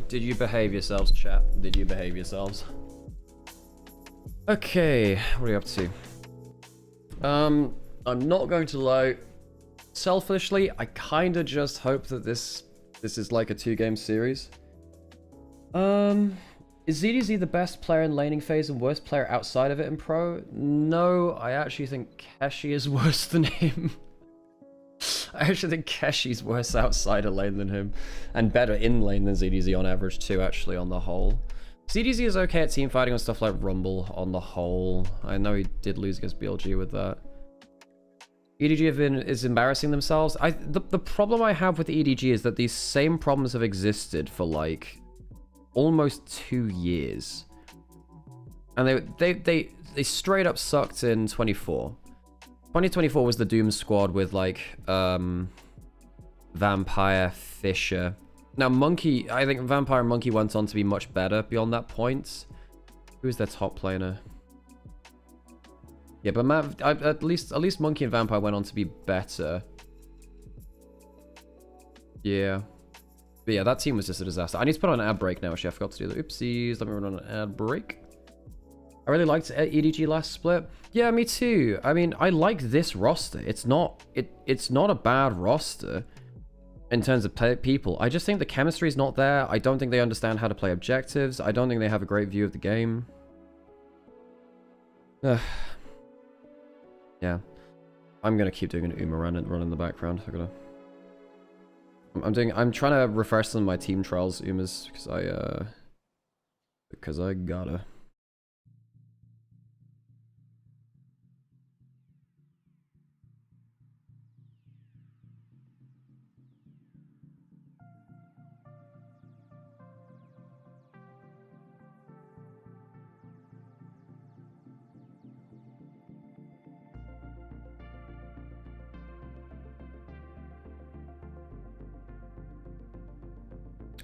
Did you behave yourselves, chat? Did you behave yourselves? Okay, what are you up to? I'm not going to lie. Selfishly, I kind of just hope that this is like a 2-game series. Is EDG the best player in laning phase and worst player outside of it in pro? No, I actually think Keshi is worse than him. I actually think Keshi's worse outside of lane than him. And better in lane than ZDZ on average too, actually, on the whole. ZDZ is okay at teamfighting on stuff like Rumble on the whole. I know he did lose against BLG with that. EDG is embarrassing themselves. The problem I have with EDG is that these same problems have existed for like almost 2 years. And they straight up sucked in 24. 2024 was the Doom squad with like Vampire, Fisher. Now Monkey, I think Vampire and Monkey went on to be much better beyond that point. Who is their top laner? Yeah, but at least Monkey and Vampire went on to be better. Yeah. But yeah, that team was just a disaster. I need to put on an ad break now, actually. I forgot to do that. Oopsies. Let me run on an ad break. I really liked EDG last split. Yeah, me too. I mean, I like this roster. It's not a bad roster in terms of people. I just think the chemistry is not there. I don't think they understand how to play objectives. I don't think they have a great view of the game. Yeah. I'm gonna keep doing an Uma run in the background. I'm trying to refresh some of my team trials Umas because I gotta.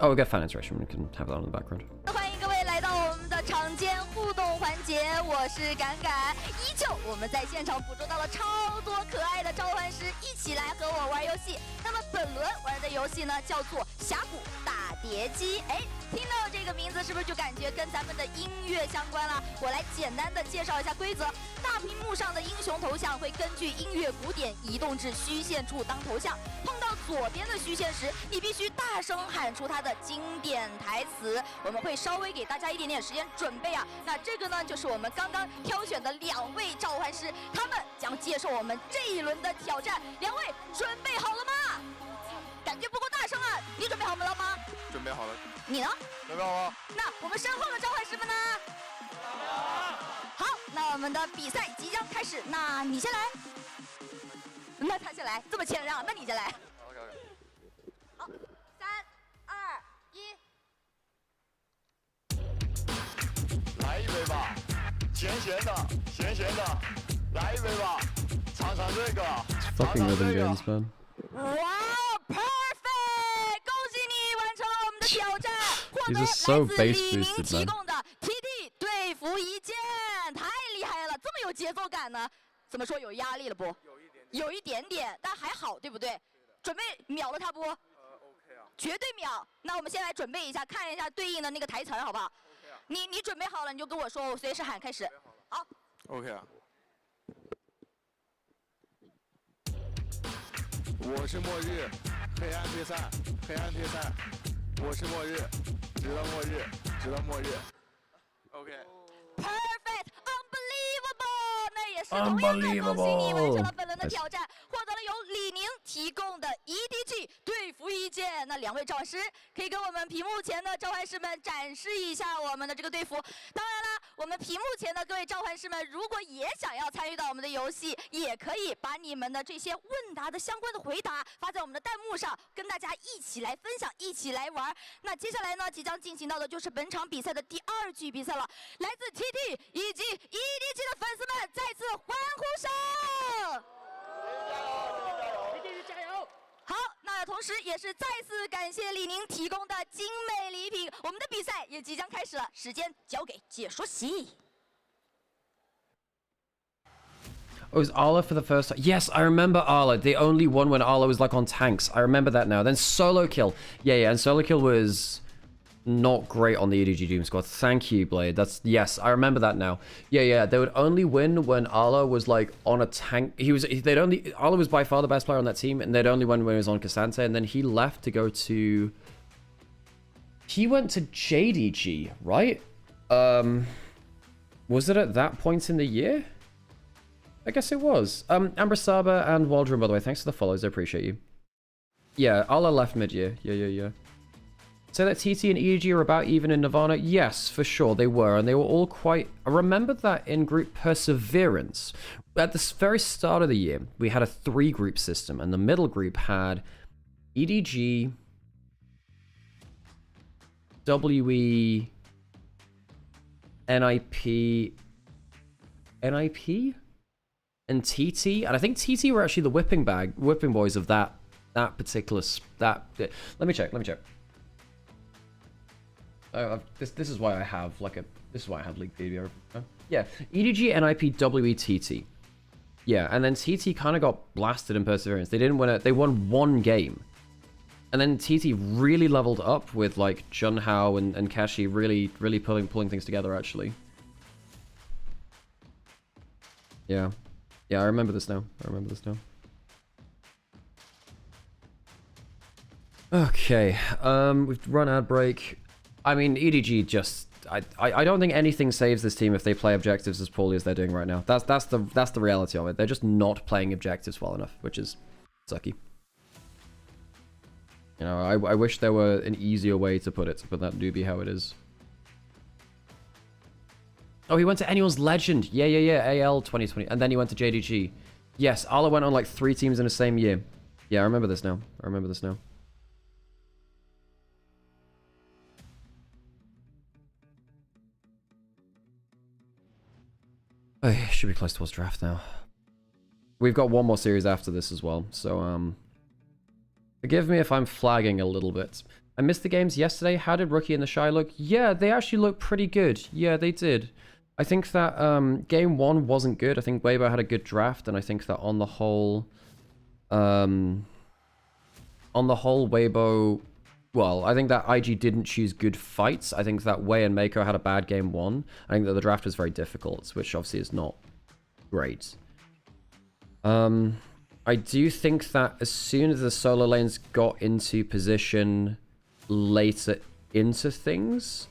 Oh, we'll get fan interaction. We can have that on the background. 欢迎各位来到我们的场间互动环节，我是敢敢，依旧我们在现场捕捉到了超多可爱的召唤师一起来和我玩游戏。那么本轮玩的游戏呢叫做峡谷打碟机。哎，听到这个名字是不是就感觉跟咱们的音乐相关了？我来简单的介绍一下规则。大屏幕上的英雄头像会根据音乐鼓点移动至虚线处当头像，碰到左边的虚线时，你必须大声喊出它的经典台词。我们会稍微给大家一点点时间准备啊。那这个呢，就是我们刚刚挑选的2位召唤师，他们将接受我们这一轮的挑战。2位准备好了吗？感觉不够大声啊！你准备好了吗？准备好了。你呢？准备好了。那我们身后的召唤师们呢？好，那我们的比赛即将开始。那你先来。那他先来，这么谦让，那你先来。OK。好，3、2、1。来一杯吧，咸咸的，咸咸的，来一杯吧，尝尝这个。Fucking rhythm games, man. 哇 ，perfect！ 恭喜你完成了我们的挑战，获得来 so 自 bass 李宁 boosted, 提供的 TT 对付一剑，太厉害了，这么有节奏感呢？怎么说有压力了不？有一点点，但还好，对不对？准备秒了他不？OK 啊。绝对秒。那我们先来准备一下，看一下对应的那个台词好不好？ OK 啊。你准备好了你就跟我说，我随时喊开始。好。OK 啊。我是末日，黑暗退散，黑暗退散。我是末日，直到末日，直到末日。OK。Perfect, unbelievable！ 那也是同样的，恭喜你完成了本轮的挑战，获得了由李宁提供的 EDG 对付一剑。那2位召唤师可以跟我们屏幕前的召唤师们展示一下我们的这个队服。当然了，我们屏幕前的各位召唤师们，如果也想要参与到我们的游戏，也可以把你们的这些问答的相关的回答发在我们的弹幕上，跟大家一起来分享，一起来玩。那接下来呢，即将进行到的就是本场比赛的第2局比赛了，来自 TT 以及 EDG 的粉丝们，再次欢呼声！加油！好，那同时也是再次感谢李宁提供的精美礼品。我们的比赛也即将开始了，时间交给解说席。Oh, it was Arla for the first time. Yes, I remember Arla. The only one when Arla was like on tanks. I remember that now. Then Solo Kill. Yeah, and Solo Kill was not great on the EDG Doom Squad. Thank you, Blade. Yes, I remember that now. Yeah, they would only win when Arla was like on a tank. Arla was by far the best player on that team, and they'd only win when he was on Cassante, and then he left to go to... He went to JDG, right? Was it at that point in the year? I guess it was. Amber Saba and Waldron, by the way, thanks for the follows. I appreciate you. Yeah, Arla left mid-year. Yeah. So that TT and EDG are about even in Nirvana? Yes, for sure, they were. And they were all quite... I remember that in Group Perseverance. At the very start of the year, we had a 3-group system. And the middle group had EDG, WE, NIP, and TT. And I think TT were actually the whipping boys of that particular... Let me check. This is why I have Leaguepedia. Yeah, EDG, NIP, WE, TT. Yeah, and then TT kind of got blasted in Perseverance. They didn't win it. They won 1 game. And then TT really leveled up with like Junhao and Kashi really pulling things together actually. Yeah, I remember this now. Okay, we've run ad break. I mean, EDG just... I don't think anything saves this team if they play objectives as poorly as they're doing right now. That's the reality of it. They're just not playing objectives well enough, which is sucky. You know, I wish there were an easier way to put that newbie how it is. Oh, he went to Anyone's Legend. Yeah. AL 2020. And then he went to JDG. Yes, Arla went on like 3 teams in the same year. Yeah, I remember this now. Oh, should be close towards draft now. We've got one more series after this as well, so forgive me if I'm flagging a little bit. I missed the games yesterday. How did Rookie and the Shy look? Yeah, they actually look pretty good. Yeah, they did. I think that game 1 wasn't good. I think Weibo had a good draft, and I think that on the whole, Weibo... Well, I think that IG didn't choose good fights. I think that Wei and Mako had a bad game 1. I think that the draft was very difficult, which obviously is not great. I do think that as soon as the solo lanes got into position later into things,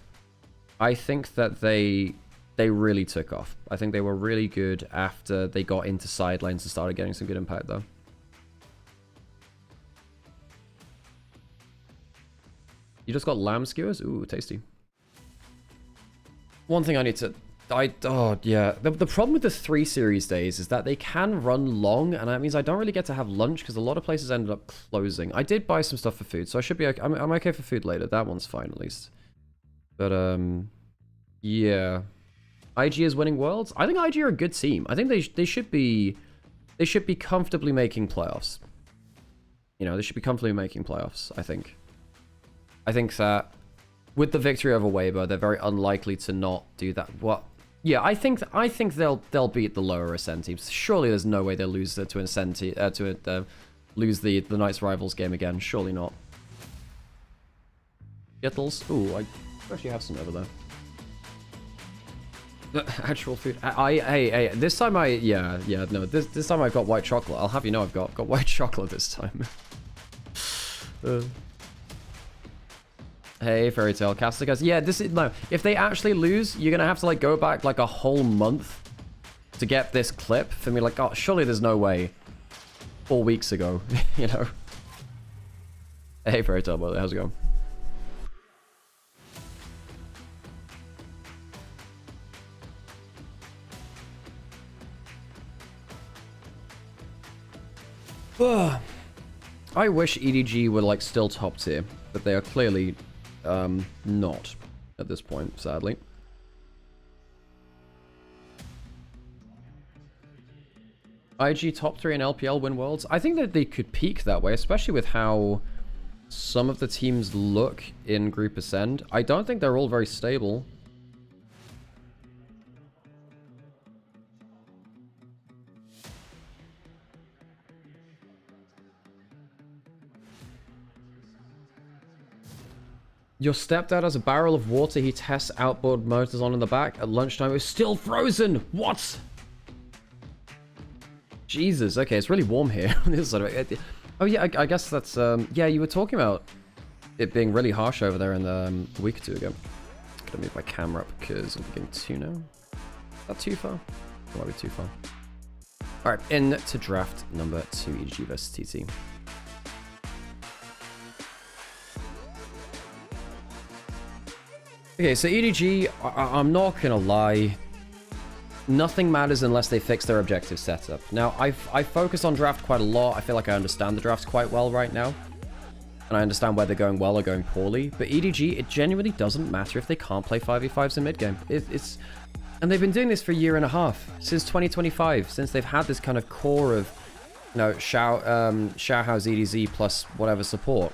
I think that they really took off. I think they were really good after they got into side lanes and started getting some good impact though. You just got lamb skewers? Ooh, tasty. One thing I need to... oh, yeah. The problem with the 3 series days is that they can run long, and that means I don't really get to have lunch because a lot of places ended up closing. I did buy some stuff for food, so I should be okay. I'm okay for food later. That one's fine, at least. But, yeah. IG is winning Worlds? I think IG are a good team. I think they should be comfortably making playoffs. You know, they should be comfortably making playoffs, I think. I think that with the victory over Weibo, they're very unlikely to not do that. What? Yeah, I think they'll beat the lower Ascend teams. Surely there's no way they'll lose to Ascend lose the Knights Rivals game again. Surely not. Skittles. Ooh, I actually have some over there. Actual food. Hey, this time this time I've got white chocolate. I'll have you know I've got white chocolate this time. Hey, Fairy Tail Caster guys. Yeah, no. If they actually lose, you're gonna have to like go back like a whole month to get this clip for me. Like, oh, surely there's no way. 4 weeks ago, you know. Hey, Fairy Tail, brother, how's it going? I wish EDG were like still top tier, but they are clearly not at this point, sadly. IG top 3 in LPL win Worlds. I think that they could peak that way, especially with how some of the teams look in Group Ascend. I don't think they're all very stable. Your stepdad has a barrel of water he tests outboard motors on in the back. At lunchtime, it's still frozen. What? Jesus. Okay, it's really warm here. Oh, yeah, I guess that's... yeah, you were talking about it being really harsh over there in a week or two ago. Gotta move my camera up because I'm getting too now. Is that too far? Might be too far. Alright, into draft number 2, EDG versus TT. Okay, so EDG, I'm not gonna lie, nothing matters unless they fix their objective setup. Now, I focus on draft quite a lot. I feel like I understand the drafts quite well right now. And I understand where they're going well or going poorly. But EDG, it genuinely doesn't matter if they can't play 5v5s in mid-game. And they've been doing this for a year and a half, since 2025, since they've had this kind of core of, you know, Xiaohouse EDZ plus whatever support.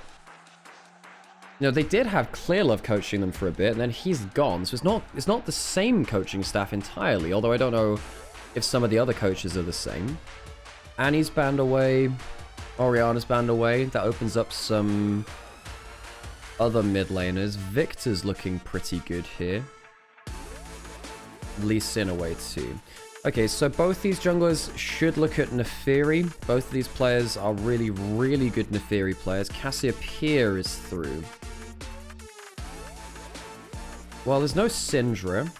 You know, they did have Clearlove coaching them for a bit, and then he's gone. So it's not the same coaching staff entirely, although I don't know if some of the other coaches are the same. Annie's banned away. Oriana's banned away. That opens up some other mid laners. Victor's looking pretty good here. Lee Sin away too. Okay, so both these junglers should look at Neferi. Both of these players are really, really good Neferi players. Cassiopeia is through. Well, there's no Syndra.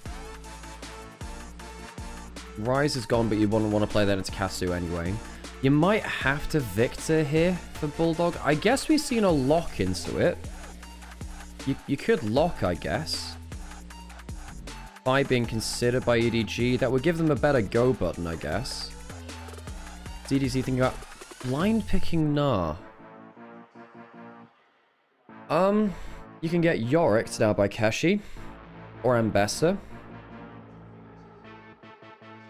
Ryze is gone, but you wouldn't want to play that into Casu anyway. You might have to Victor here for Bulldog. I guess we've seen a lock into it. You could lock, I guess. By being considered by EDG, that would give them a better go button, I guess. DDZ thinking about blind picking Nah. You can get Yoricked now by Keshi or Ambessa.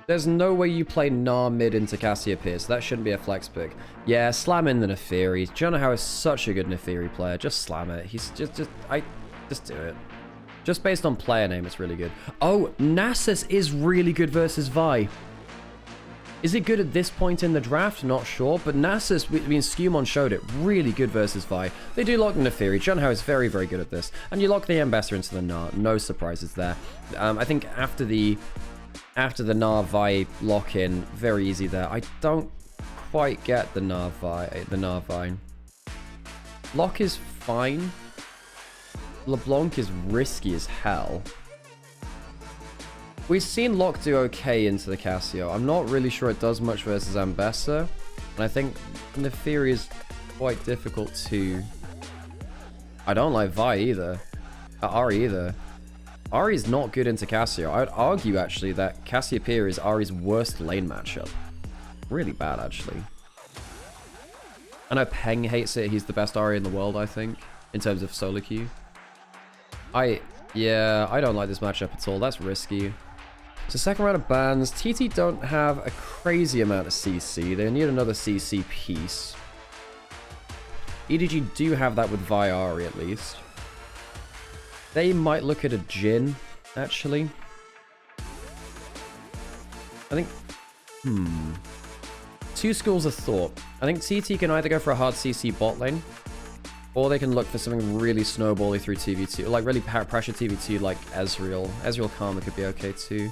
There's no way you play Nah mid into Cassiopeia, so that shouldn't be a flex pick. Yeah, slam in the Neferi. Jonahau is such a good Neferi player. Just slam it. He's just do it. Just based on player name, it's really good. Oh, Nasus is really good versus Vi. Is it good at this point in the draft? Not sure, but Nasus, I mean, Skewmon showed it. Really good versus Vi. They do lock Neferi. Junhao is very, very good at this. And you lock the Ambassador into the Nah. No surprises there. I think after the Nah Vi lock-in, very easy there. I don't quite get the Nah Vi. Lock is fine. LeBlanc is risky as hell. We've seen Lock do okay into the Cassio. I'm not really sure it does much versus Ambessa. And I think Neferi is quite difficult to... I don't like Vi either. Ari either. Ari's not good into Cassio. I would argue, actually, that Cassiopeia is Ari's worst lane matchup. Really bad, actually. I know Peng hates it. He's the best Ari in the world, I think, in terms of solo queue. Yeah, I don't like this matchup at all. That's risky. So second round of bans. TT don't have a crazy amount of CC. They need another CC piece. EDG do have that with Viari at least. They might look at a Jhin, actually. I think... Two schools of thought. I think TT can either go for a hard CC bot lane, or they can look for something really snowbally through TV2, like really pressure TV2 like Ezreal. Ezreal Karma could be okay too.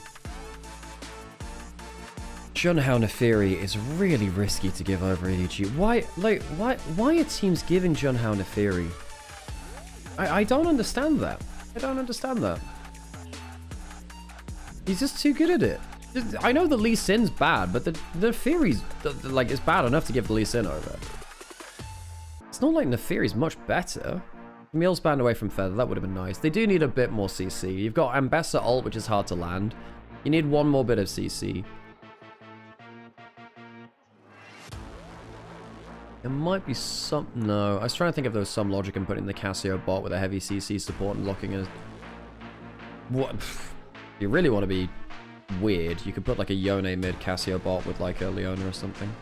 Junhao Neferi is really risky to give over EDG. Why are teams giving Junhao Neferi? I don't understand that. I don't understand that. He's just too good at it. I know the Lee Sin's bad, but the Neferi's like it's bad enough to give the Lee Sin over. It's not like Neferi's much better. Camille's banned away from Feather. That would have been nice. They do need a bit more CC. You've got Ambessa ult, which is hard to land. You need one more bit of CC. There might be some... No. I was trying to think if there was some logic in putting the Cassio bot with a heavy CC support and locking a... What? If you really want to be weird, you could put like a Yone mid Cassio bot with like a Leona or something.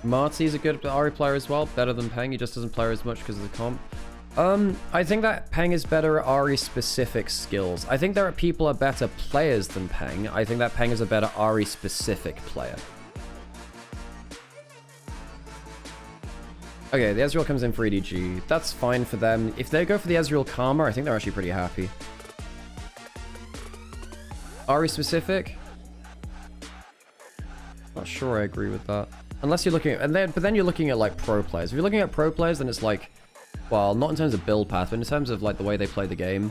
Marty's a good Ahri player as well, better than Peng. He just doesn't play as much because of the comp. I think that Peng is better at Ahri-specific skills. I think there are people are better players than Peng. I think that Peng is a better Ahri-specific player. Okay, the Ezreal comes in for EDG. That's fine for them. If they go for the Ezreal Karma, I think they're actually pretty happy. Ahri-specific? Not sure I agree with that. Unless you're looking at... but then you're looking at, like, pro players. If you're looking at pro players, then it's like... Well, not in terms of build path, but in terms of, like, the way they play the game.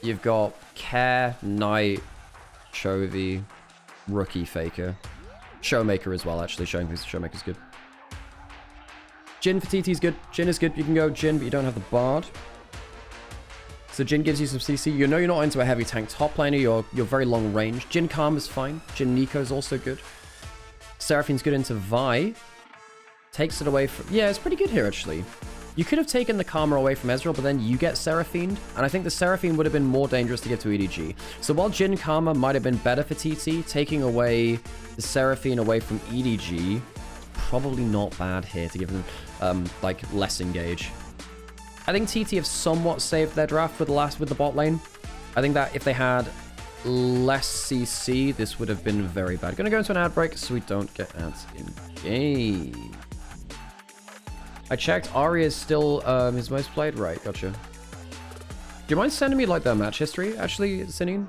You've got Care, Knight, Chovy, Rookie, Faker. Showmaker as well, actually. Showmaker's good. Jhin for TT is good. Jhin is good. You can go Jhin, but you don't have the Bard. So Jhin gives you some CC. You know you're not into a heavy tank top laner. You're very long range. Jhin Karma is fine. Jhin Nico is also good. Seraphine's good into Vi. Takes it away from... Yeah, it's pretty good here, actually. You could have taken the Karma away from Ezreal, but then you get Seraphine. And I think the Seraphine would have been more dangerous to get to EDG. So while Jhin Karma might have been better for TT, taking away the Seraphine away from EDG, probably not bad here to give them, like, less engage. I think TT have somewhat saved their draft with the bot lane. I think that if they had less CC, this would have been very bad. Gonna go into an ad break so we don't get ads in game. I checked. Ahri is still his most played. Right, gotcha. Do you mind sending me like the match history? Actually, Sinine?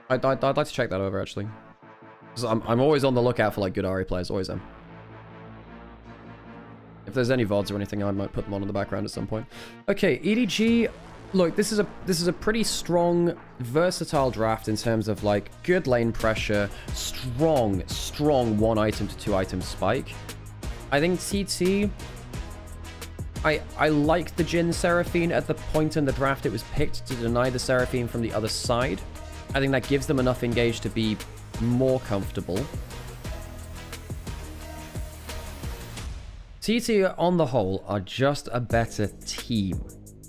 I'd like to check that over actually. Because I'm always on the lookout for like good Ahri players. Always am. If there's any VODs or anything, I might put them on in the background at some point. Okay, EDG. Look, this is a pretty strong, versatile draft in terms of like good lane pressure, strong 1 item to 2 item spike. I think TT, I like the Jhin Seraphine at the point in the draft it was picked to deny the Seraphine from the other side. I think that gives them enough engage to be more comfortable. TT on the whole are just a better team.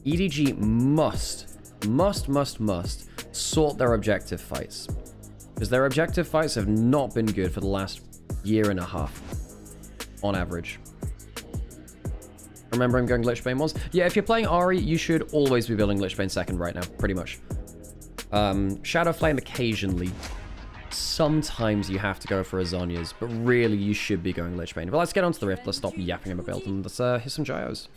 EDG must sort their objective fights. Because their objective fights have not been good for the last 1.5 years. On average. Remember I'm going Lichbane once? Yeah, if you're playing Ahri, you should always be building Lichbane second right now, pretty much. Shadow Flame occasionally. Sometimes you have to go for a Zhonya's, but really you should be going Lichbane. But let's get onto the Rift, let's stop yapping about build, and let's hit some gyos.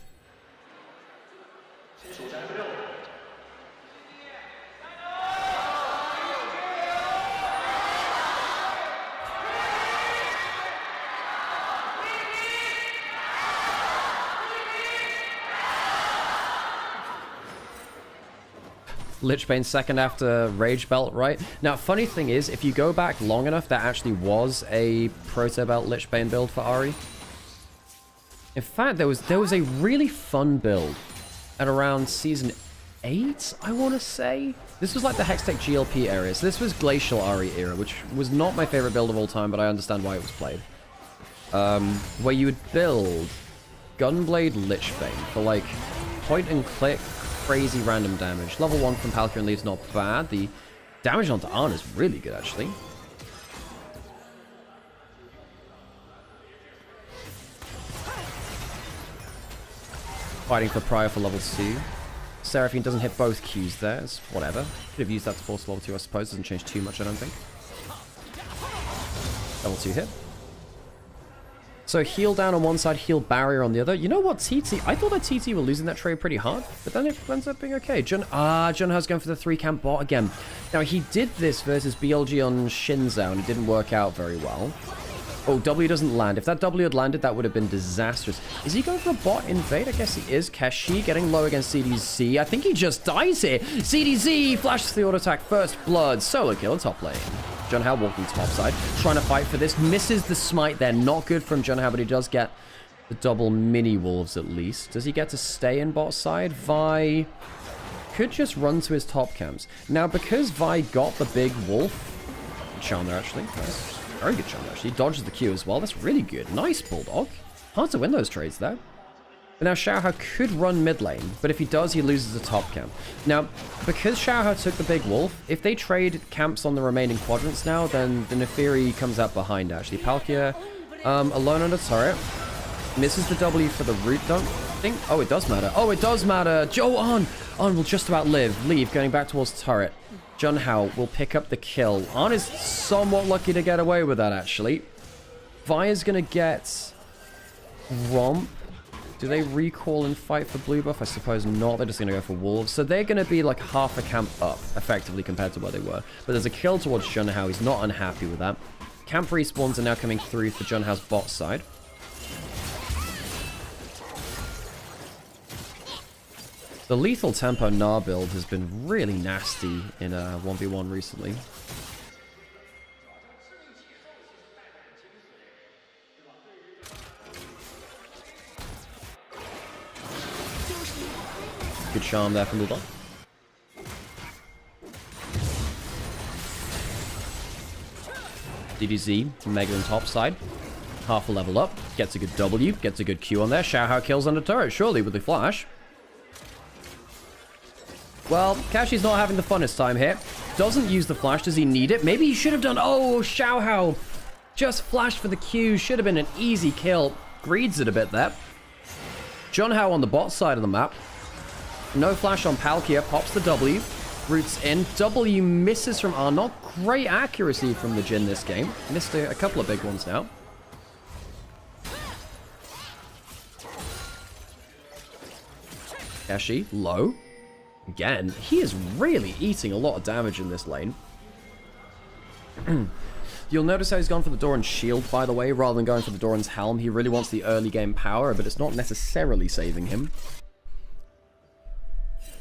Lichbane second after Rage Belt, right? Now, funny thing is, if you go back long enough, there actually was a Proto Belt Lichbane build for Ahri. In fact, there was a really fun build at around Season 8, I want to say. This was like the Hextech GLP area. So this was Glacial Ahri era, which was not my favorite build of all time, but I understand why it was played. Where you would build Gunblade Lichbane for like point-and-click crazy random damage. Level 1 from Palkia and Leaves not bad. The damage onto Arn is really good, actually. Fighting for Prior for level 2. Seraphine doesn't hit both Qs there. It's whatever. Could have used that to force level 2, I suppose. Doesn't change too much, I don't think. Level 2 hit. So heal down on one side, heal barrier on the other. You know what, TT? I thought that TT were losing that trade pretty hard, but then it ends up being okay. Junha's going for the 3-camp bot again. Now, he did this versus BLG on Shinzao, and it didn't work out very well. Oh, W doesn't land. If that W had landed, that would have been disastrous. Is he going for a bot invade? I guess he is. Keshi getting low against CDZ. I think he just dies here. CDZ flashes the auto attack. First blood. Solo kill in top lane. Junha walking top side. Trying to fight for this. Misses the smite there. Not good from Junha, but he does get the double mini wolves at least. Does he get to stay in bot side? Vi could just run to his top camps. Now, because Vi got the big wolf. Charm there, actually. Nice. Very good charm, actually. He dodges the Q as well. That's really good. Nice, Bulldog. Hard to win those trades, though. But now Xiaohao could run mid lane, but if he does, he loses the top camp. Now, because Xiaohao took the big wolf, if they trade camps on the remaining quadrants now, then the Nefiri comes out behind, actually. Palkia alone on the turret. Misses the W for the root dunk. think... Oh, it does matter. Oh, it does matter. Joe On will just about leave, going back towards the turret. Junhao will pick up the kill. On is somewhat lucky to get away with that, actually. Vi's gonna get Romp. Do they recall and fight for blue buff? I suppose not. They're just gonna go for wolves. So they're gonna be like half a camp up, effectively, compared to where they were. But there's a kill towards Junhao. He's not unhappy with that. Camp respawns are now coming through for Junhao's bot side. The lethal tempo Gnar build has been really nasty in 1v1 recently. Good charm there from Bulldog. DDZ, Mega on top side. Half a level up. Gets a good W. Gets a good Q on there. Xiaohao kills under turret, surely, with the flash. Well, Kashi's not having the funnest time here. Doesn't use the flash. Does he need it? Maybe he should have done... Oh, Xiaohao just flashed for the Q. Should have been an easy kill. Greeds it a bit there. Junhao on the bot side of the map. No flash on Palkia. Pops the W. Roots in. W misses from R. Not great accuracy from the Jin this game. Missed a couple of big ones now. Kashi, low. Again, he is really eating a lot of damage in this lane. You'll notice how he's gone for the Doran's shield, by the way, rather than going for the Doran's helm. He really wants the early game power, but it's not necessarily saving him.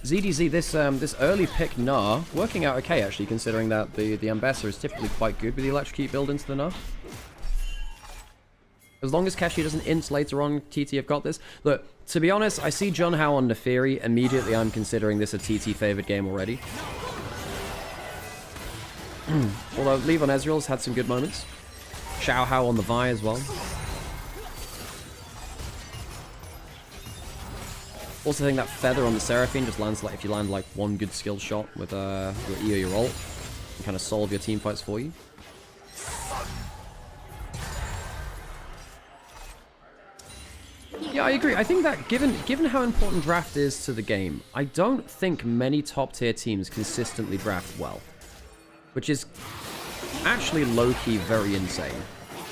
ZDZ, this early pick Gnar, working out okay, actually, considering that the Ambessa is typically quite good with the Electrocute build into the Gnar. As long as Kashi doesn't int later on, TT have got this. Look, to be honest, I see Junhao on Neferi. Immediately, I'm considering this a TT favored game already. Although, Leave on Ezreal's had some good moments. Xiaohao on the Vi as well. Also think that Feather on the Seraphine just lands like, if you land like one good skill shot with your E or your ult, and kind of solve your team fights for you. Yeah, I agree. I think that given how important draft is to the game, I don't think many top tier teams consistently draft well. Which is actually low-key very insane.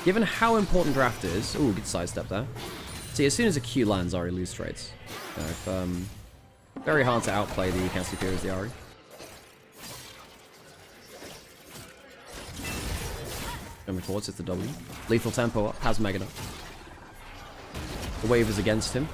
Given how important draft is... Ooh, good sidestep there. See, as soon as a Q lands, Ahri lose trades. Very hard to outplay the Cassiopeia as the Ahri. Coming towards, it's the W. Lethal tempo up, has Mega up. The wave is against him.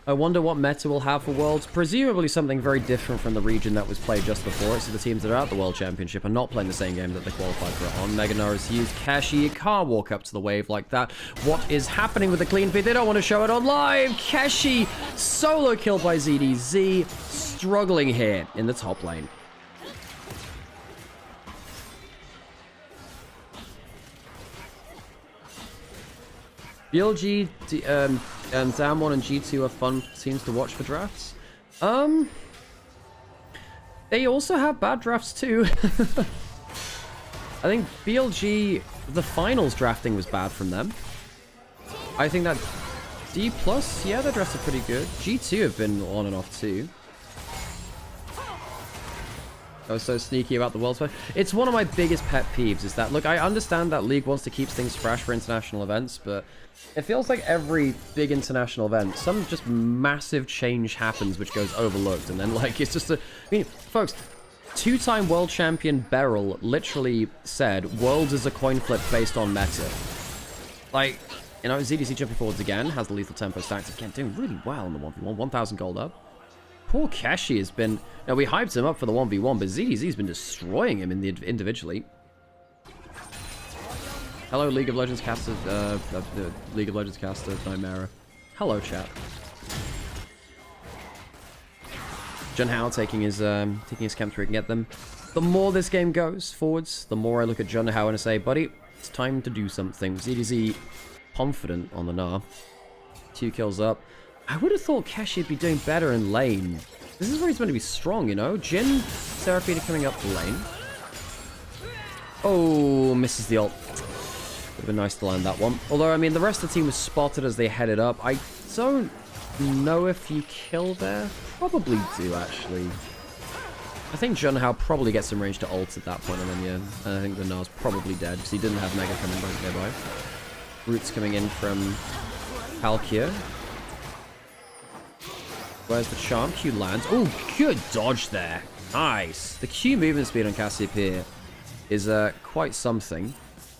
I wonder what meta will have for Worlds. Presumably something very different from the region that was played just before it. So the teams that are at the World Championship are not playing the same game that they qualified for it on. Mega Gnar is used. Kashi, you can't walk up to the wave like that. What is happening with the clean feed? They don't want to show it on live. Kashi, solo killed by ZDZ. Struggling here in the top lane. BLG, Damwon and G2 are fun teams to watch for drafts. They also have bad drafts too. I think BLG, the finals drafting was bad from them. I think that D+, yeah, their drafts are pretty good. G2 have been on and off too. I was so sneaky about the World Spy. It's one of my biggest pet peeves is that, look, I understand that League wants to keep things fresh for international events, but it feels like every big international event, some just massive change happens which goes overlooked, and then, like, it's just a... I mean, folks, two-time world champion Beryl literally said, Worlds is a coin flip based on meta. Like, you know, ZDC jumping forwards again, has the lethal tempo stacked again, doing really well in the 1v1, 1,000 gold up. Poor Kashi has been... Now, we hyped him up for the 1v1, but ZDZ's been destroying him individually. Hello, League of Legends caster, Nymaera. Hello, chat. Junhao taking his camp through and get them. The more this game goes forwards, the more I look at Junhao and I say, buddy, it's time to do something. ZDZ confident on the Gnar. 2 kills up. I would have thought Kashi would be doing better in lane. This is where he's meant to be strong, you know? Jin, Seraphina coming up the lane. Oh, misses the ult. Would have been nice to land that one. Although, I mean, the rest of the team was spotted as they headed up. I don't know if you kill there. Probably do, actually. I think Junhao probably gets some range to ult at that point, and then, yeah. And I think the Na's probably dead, because he didn't have Mega coming right nearby. Roots coming in from Palkia. Where's the charm? Q lands. Oh, good dodge there. Nice. The Q movement speed on Cassiopeia is quite something.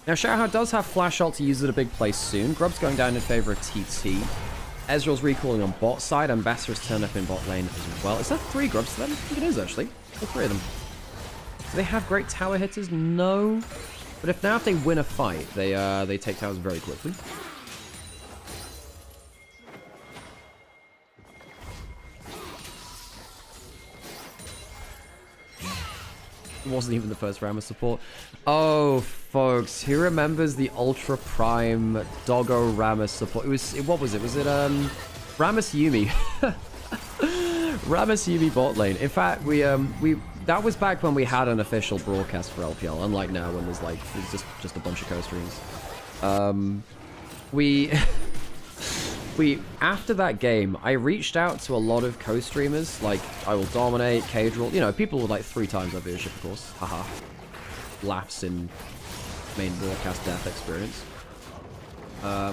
Now, Xiaohao does have Flash Ult to use at a big place soon. Grub's going down in favor of TT. Ezreal's recalling on bot side. Ambassador's turned up in bot lane as well. Is that 3 Grubs then? I think it is, actually. All 3 of them. Do they have great tower hitters? No. But if they win a fight, they take towers very quickly. It wasn't even the first Rammus support. Oh, folks, who remembers the Ultra Prime Doggo Rammus support? What was it? Was it Rammus Yumi? Rammus Yumi bot lane. In fact, that was back when we had an official broadcast for LPL, unlike now when there's just a bunch of Costreams. After that game, I reached out to a lot of co-streamers, like I Will Dominate, Cadril, you know, people with like 3 times our viewership, of course. Haha. Laughs in main broadcast death experience. I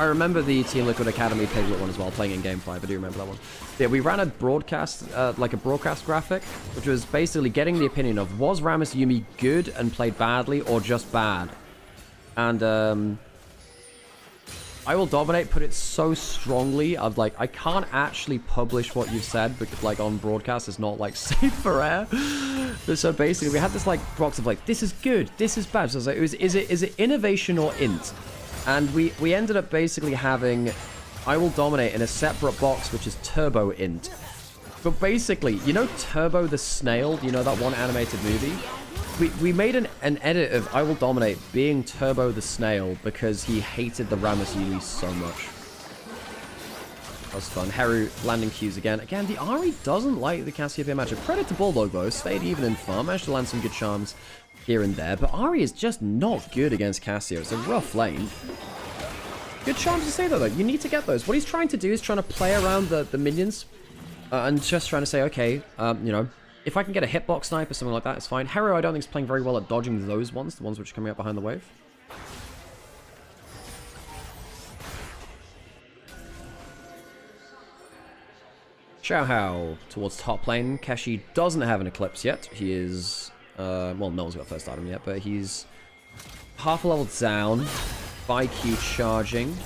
remember the Team Liquid Academy Piglet one as well, playing in Game 5. I do remember that one. Yeah, we ran a broadcast, like a broadcast graphic, which was basically getting the opinion of, was Rammus Yumi good and played badly, or just bad? And, I Will Dominate put it so strongly of like, I can't actually publish what you've said because like on broadcast it's not like safe for air. So basically we had this like box of like, this is good, this is bad. So I was like, is it innovation or int? And we ended up basically having I Will Dominate in a separate box which is Turbo int. But basically, you know Turbo the Snail, you know that one animated movie? We made an edit of I Will Dominate being Turbo the Snail because he hated the Rammus Yumi so much. That was fun. Heru landing Qs again. Again, the Ahri doesn't like the Cassiopeia matchup. Credit to Bulldog though, stayed even in farm, managed to land some good charms here and there, but Ahri is just not good against Cassio. It's a rough lane. Good charms to say though, you need to get those. What he's trying to do is trying to play around the minions and just trying to say, okay, you know, if I can get a hitbox snipe or something like that, it's fine. Hero, I don't think is playing very well at dodging those ones, the ones which are coming up behind the wave. Xiaohao towards top lane. Keshi doesn't have an Eclipse yet. He is, well, no one's got first item yet, but he's half a level down. Q charging.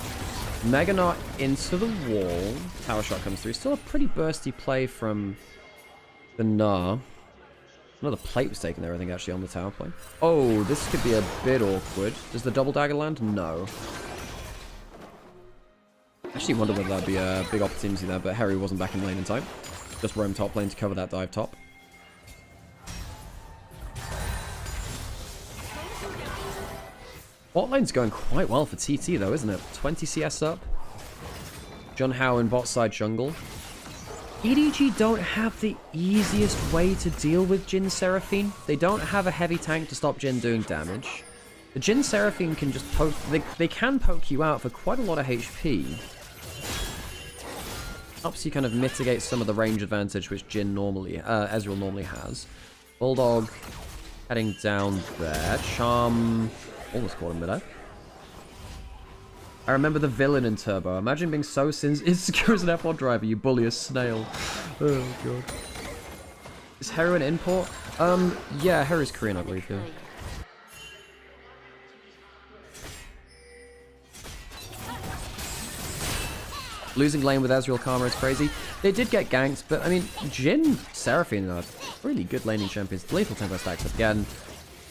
Mega Knot into the wall. Tower shot comes through. Still a pretty bursty play from the Gnar. Another plate was taken there, I think, actually, on the tower play. Oh, this could be a bit awkward. Does the double dagger land? No. Actually wonder whether that'd be a big opportunity there, but Harry wasn't back in lane in time. Just roam top lane to cover that dive top. Bot lane's going quite well for TT, though, isn't it? 20 CS up. Junhao in bot side jungle. EDG don't have the easiest way to deal with Jhin Seraphine. They don't have a heavy tank to stop Jhin doing damage. The Jhin Seraphine can just poke... They can poke you out for quite a lot of HP. Helps you kind of mitigate some of the range advantage which Jhin normally... Ezreal normally has. Bulldog heading down there. Charm... Almost caught him midair. I remember the villain in Turbo. Imagine being so insecure as an F1 driver, you bully a snail. Oh, God. Is Heru an import? Yeah, Heru's Korean, I believe, yeah. Losing lane with Ezreal Karma is crazy. They did get ganked, but, I mean, Jhin, Seraphine are really good laning champions. Lethal tempo stacks up again.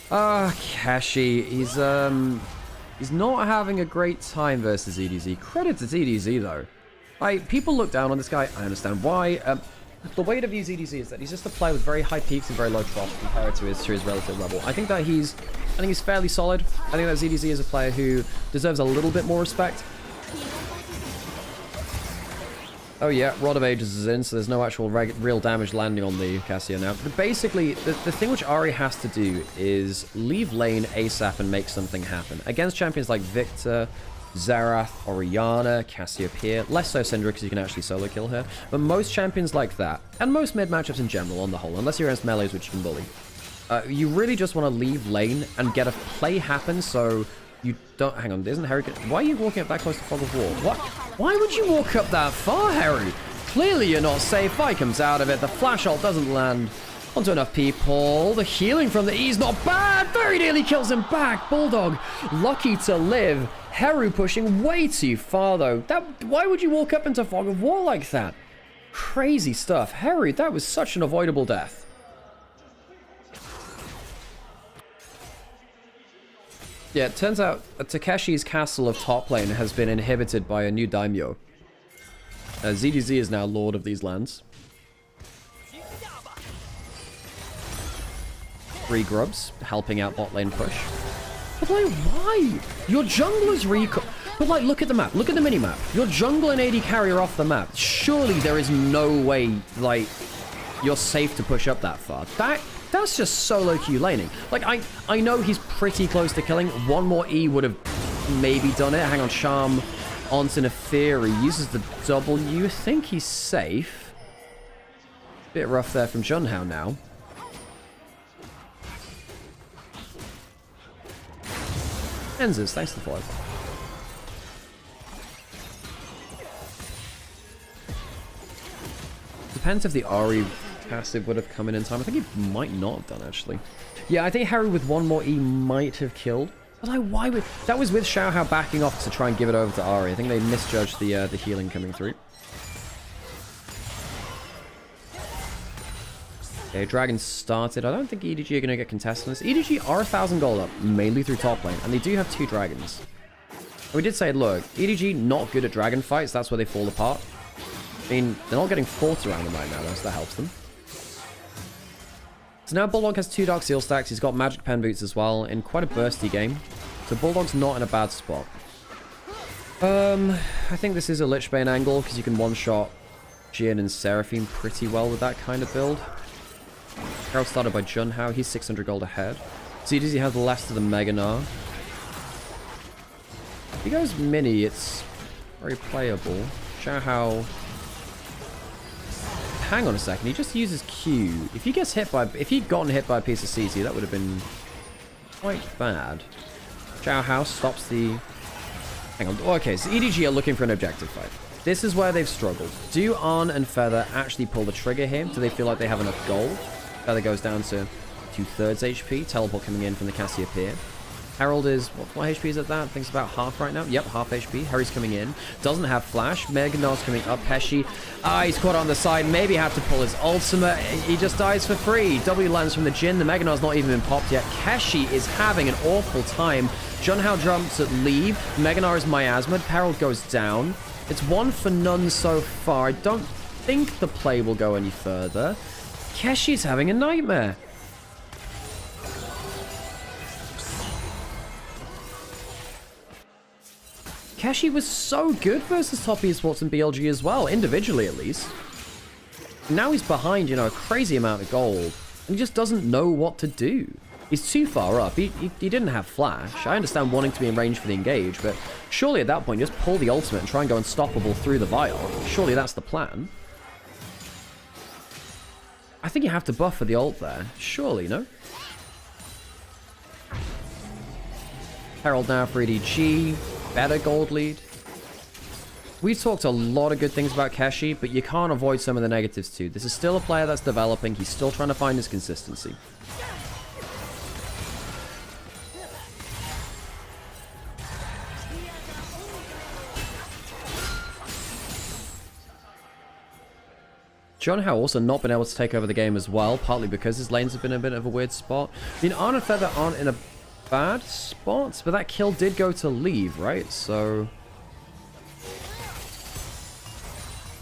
Kashi, he's not having a great time versus EDZ. Credit to EDZ, though. People look down on this guy. I understand why. The way to view EDZ is that he's just a player with very high peaks and very low troughs compared to his relative level. I think he's fairly solid. I think that EDZ is a player who deserves a little bit more respect. Oh yeah, Rod of Ages is in, so there's no actual real damage landing on the Cassia now. But basically, the thing which Ari has to do is leave lane ASAP and make something happen. Against champions like Victor, Xerath, Orianna, Cassiopeia, less so Syndra because you can actually solo kill her, but most champions like that, and most mid matchups in general on the whole, unless you're against melees which you can bully, you really just want to leave lane and get a play happen so you don't... Hang on, isn't Harry... Why are you walking up that close to Fog of War? What? Why would you walk up that far, Harry? Clearly you're not safe. Fi comes out of it. The flash ult doesn't land onto enough people. The healing from the E's not bad. Very nearly kills him back. Bulldog lucky to live. Heru pushing way too far, though. Why would you walk up into Fog of War like that? Crazy stuff. Heru, that was such an avoidable death. Yeah, it turns out Takeshi's castle of top lane has been inhibited by a new daimyo. ZDZ is now lord of these lands. 3 grubs, helping out bot lane push. But like, why? Your jungler's But like, look at the map. Look at the mini-map. Your jungle and AD carry are off the map. Surely there is no way, like, you're safe to push up that far. That's just solo queue laning. Like, I know he's pretty close to killing. One more E would have maybe done it. Hang on, Charm onto Neferi. Uses the W. I think he's safe. Bit rough there from Junhao now. Enzes, thanks for the follow. Depends if the Ahri passive would have come in time. I think he might not have done, actually. Yeah, I think Harry with one more E might have killed. But like, why would... That was with Xiaohao backing off to try and give it over to Ahri. I think they misjudged the healing coming through. Okay, Dragon started. I don't think EDG are going to get contested on this. EDG are 1,000 gold up, mainly through top lane, and they do have 2 dragons. We did say, look, EDG not good at dragon fights. That's where they fall apart. I mean, they're not getting fought around them right now, though, so that helps them. So now Bulldog has 2 Dark Seal stacks. He's got Magic Pen Boots as well in quite a bursty game. So Bulldog's not in a bad spot. I think this is a Lich Bane angle because you can one-shot Jin and Seraphine pretty well with that kind of build. Herald started by Junhao. He's 600 gold ahead. ZDZ has less to the Mega Gnar. If he goes mini, it's very playable. Xiaohao... Hang on a second, he just uses Q. If he'd gotten hit by a piece of CT, that would have been quite bad. Xiaohao stops the... Hang on. Okay, so EDG are looking for an objective fight. This is where they've struggled. Do Arn and Feather actually pull the trigger here? Do they feel like they have enough gold? Feather goes down to 2/3 HP. Teleport coming in from the Cassiopeia. Herald is... What HP is at that? I think it's about half right now. Yep, half HP. Harry's coming in. Doesn't have flash. Mega Gnar's coming up. Pesci. He's caught on the side. Maybe have to pull his ultimate. He just dies for free. W lands from the Jin. The Mega Gnar's not even been popped yet. Keshi is having an awful time. Junhao jumps at leave. Mega Gnar is miasma. Herald goes down. It's 1 for none so far. I don't think the play will go any further. Keshi's having a nightmare. Keshi was so good versus top esports and BLG as well, individually at least. Now he's behind, you know, a crazy amount of gold, and he just doesn't know what to do. He's too far up. He didn't have flash. I understand wanting to be in range for the engage, but surely at that point, just pull the ultimate and try and go unstoppable through the vial. Surely that's the plan. I think you have to buff for the ult there. Surely, no? Herald now for EDG. Better gold lead. We talked a lot of good things about Keshi, but you can't avoid some of the negatives too. This is still a player that's developing. He's still trying to find his consistency. Junhao also not been able to take over the game as well, partly because his lanes have been a bit of a weird spot. I mean, Arn and Feather aren't in a bad spot, but that kill did go to leave, right? So...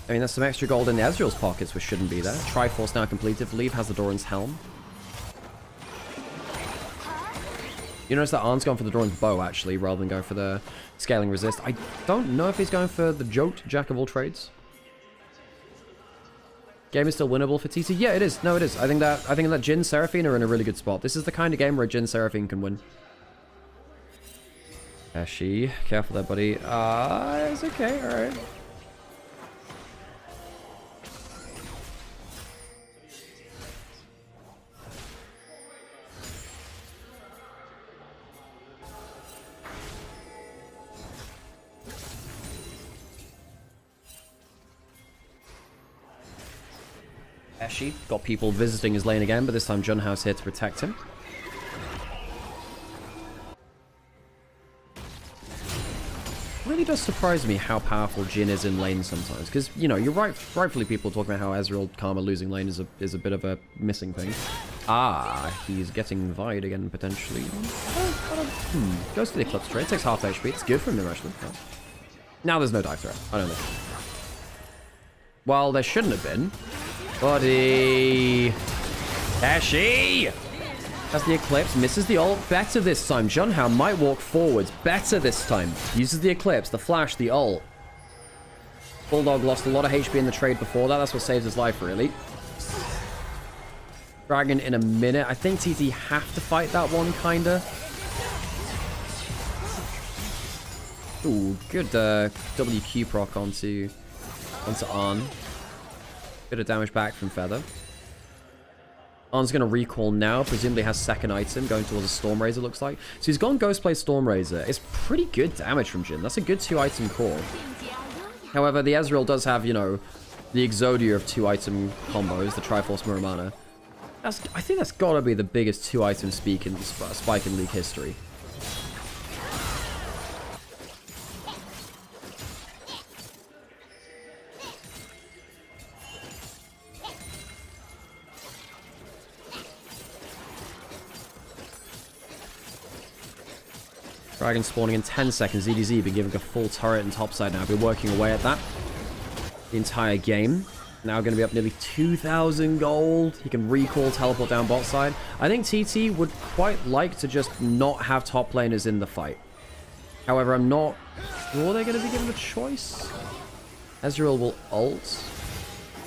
I mean, there's some extra gold in the Ezreal's pockets, which shouldn't be there. Triforce now completed for leave, has the Doran's helm. You notice that Arn's going for the Doran's bow, actually, rather than going for the scaling resist. I don't know if he's going for the Jote, Jack of all trades. Game is still winnable for TT. Yeah, it is. No, it is. I think that Jin Seraphine are in a really good spot. This is the kind of game where Jin Seraphine can win. Ashi, careful there, buddy. It's okay. All right. Eshi got people visiting his lane again, but this time Junhouse here to protect him. Really does surprise me how powerful Jin is in lane sometimes, because, you know, you're rightfully people talking about how Ezreal Karma losing lane is a bit of a missing thing. He's getting Vide again, potentially. Goes to the Eclipse trade, takes half HP, it's good from him, actually. Oh. Now there's no dive threat, I don't think. Well, there shouldn't have been. Buddy. Ashi! Has the Eclipse, misses the ult. Better this time. Junhao might walk forwards. Better this time. Uses the Eclipse, the flash, the ult. Bulldog lost a lot of HP in the trade before that. That's what saved his life, really. Dragon in a minute. I think TT have to fight that one, kinda. Ooh, good WQ proc onto Arn. Bit of damage back from Feather. Arn's going to recall now. Presumably has second item going towards a Storm Razor, looks like. So he's gone Ghostplay Storm Razor. It's pretty good damage from Jin. That's a good 2-item core. However, the Ezreal does have, you know, the Exodia of 2-item combos, the Triforce Muramana. I think that's got to be the biggest 2-item spike in League history. Dragon spawning in 10 seconds. EDZ been giving a full turret and topside now. Been working away at that the entire game. Now going to be up nearly 2,000 gold. He can recall, teleport down bot side. I think TT would quite like to just not have top laners in the fight. However, I'm not sure they're going to be given a choice. Ezreal will ult.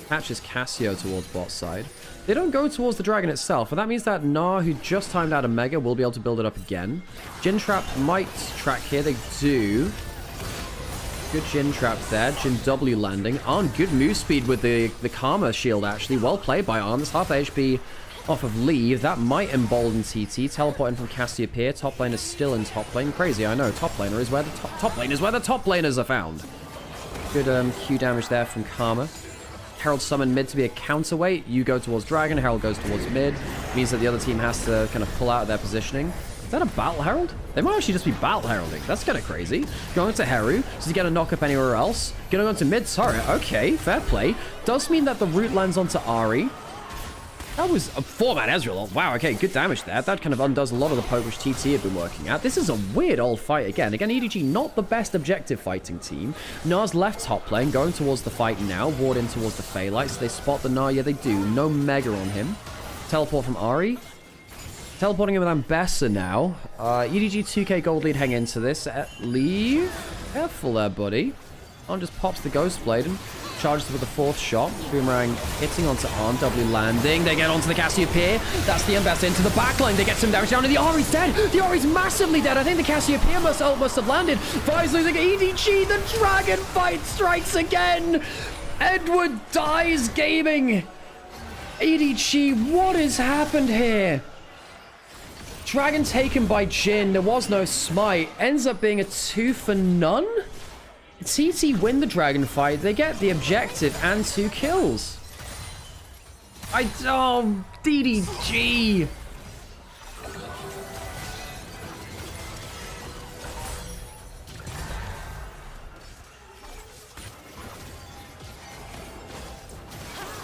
Patches Cassio towards bot side. They don't go towards the dragon itself, and that means that Gnar, who just timed out a Mega, will be able to build it up again. Jin Trap might track here. They do. Good Jin Trap there. Jin W landing. Arn, good move speed with the Karma shield, actually. Well played by Arn. There's half HP off of leave. That might embolden TT. Teleporting from Cassiopeia. Top lane is still in top lane. Crazy, I know. Top lane is where the top laners are found. Good Q damage there from Karma. Herald summon mid to be a counterweight. You go towards Dragon. Herald goes towards mid. Means that the other team has to kind of pull out of their positioning. Is that a Battle Herald? They might actually just be Battle Heralding. That's kind of crazy. Going to Heru. Does he get a knock up anywhere else? Going on to mid turret. Okay, fair play. Does mean that the root lands onto Ahri. That was a 4-man Ezreal. Wow, okay, good damage there. That kind of undoes a lot of the poke which TT had been working at. This is a weird old fight again. Again, EDG not the best objective fighting team. Gnar's left top lane, going towards the fight now. Ward in towards the Phaelites. So they spot the Gnar. Yeah, they do. No Mega on him. Teleport from Ahri. Teleporting him with Ambessa now. EDG 2k gold lead hang into this. Leave. Careful there, buddy. Arn just pops the Ghost Blade and charges with the 4th shot. Boomerang hitting onto Arn. W landing. They get onto the Cassiopeia. That's the Ambessa into the backline. They get some damage down, and the Ahri's dead. The Ahri's massively dead. I think the Cassiopeia must have landed. Vi's losing. EDG. The dragon fight strikes again. Edward dies gaming. EDG, what has happened here? Dragon taken by Jin. There was no smite. Ends up being a 2 for none. TT win the dragon fight. They get the objective and 2 kills. Oh, DDG.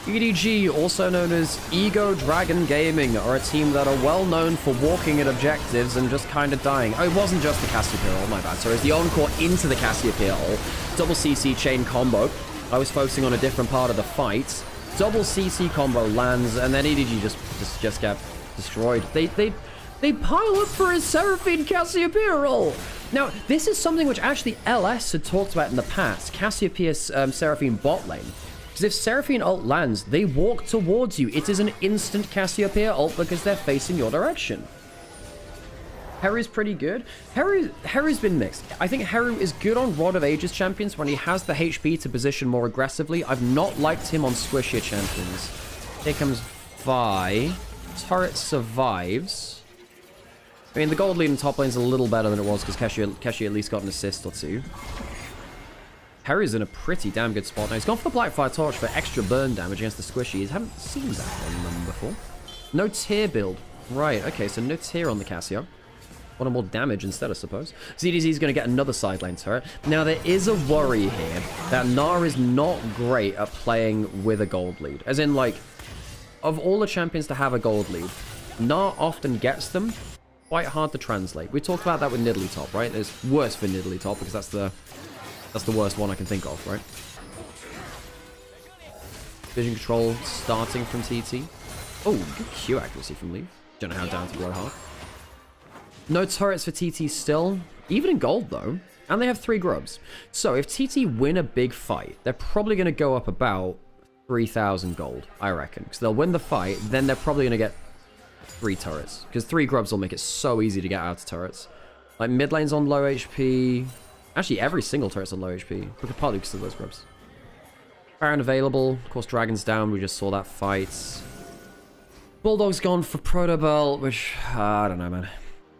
EDG, also known as Ego Dragon Gaming, are a team that are well known for walking at objectives and just kind of dying. Oh, it wasn't just the Cassiopeia ult, my bad. Sorry, it's the encore into the Cassiopeia ult. Double CC chain combo. I was focusing on a different part of the fight. Double CC combo lands, and then EDG just got destroyed. They pile up for a Seraphine Cassiopeia ult. Now, this is something which actually LS had talked about in the past. Cassiopeia's Seraphine bot lane. Because if Seraphine ult lands, they walk towards you. It is an instant Cassiopeia ult because they're facing your direction. Heru's pretty good. Heru's been mixed. I think Heru is good on Rod of Ages champions when he has the HP to position more aggressively. I've not liked him on squishier champions. Here comes Vi. Turret survives. I mean, the gold lead in top lane is a little better than it was because Keshi at least got an assist or two. Heru's in a pretty damn good spot now. He's gone for the Blackfire Torch for extra burn damage against the squishies. Haven't seen that on them before. No tier build. Right, okay, so no tier on the Cassio. Wanted more damage instead, I suppose. ZDZ is going to get another side lane turret. Now, there is a worry here that Gnar is not great at playing with a gold lead. As in, like, of all the champions to have a gold lead, Gnar often gets them. Quite hard to translate. We talked about that with Nidalee-Top, right? It's worse for Nidalee-Top because that's the worst one I can think of, right? Vision control starting from TT. Oh, good Q accuracy from Lee. Don't know how down to blow hard. No turrets for TT still. Even in gold, though. And they have 3 grubs. So if TT win a big fight, they're probably going to go up about 3,000 gold, I reckon. Because they'll win the fight, then they're probably going to get 3 turrets. Because 3 grubs will make it so easy to get out of turrets. Like, mid lane's on low HP. Actually, every single turret's on low HP. Partly because of those grubs. Baron available. Of course, Dragon's down. We just saw that fight. Bulldog's gone for Proto Belt, which, I don't know, man.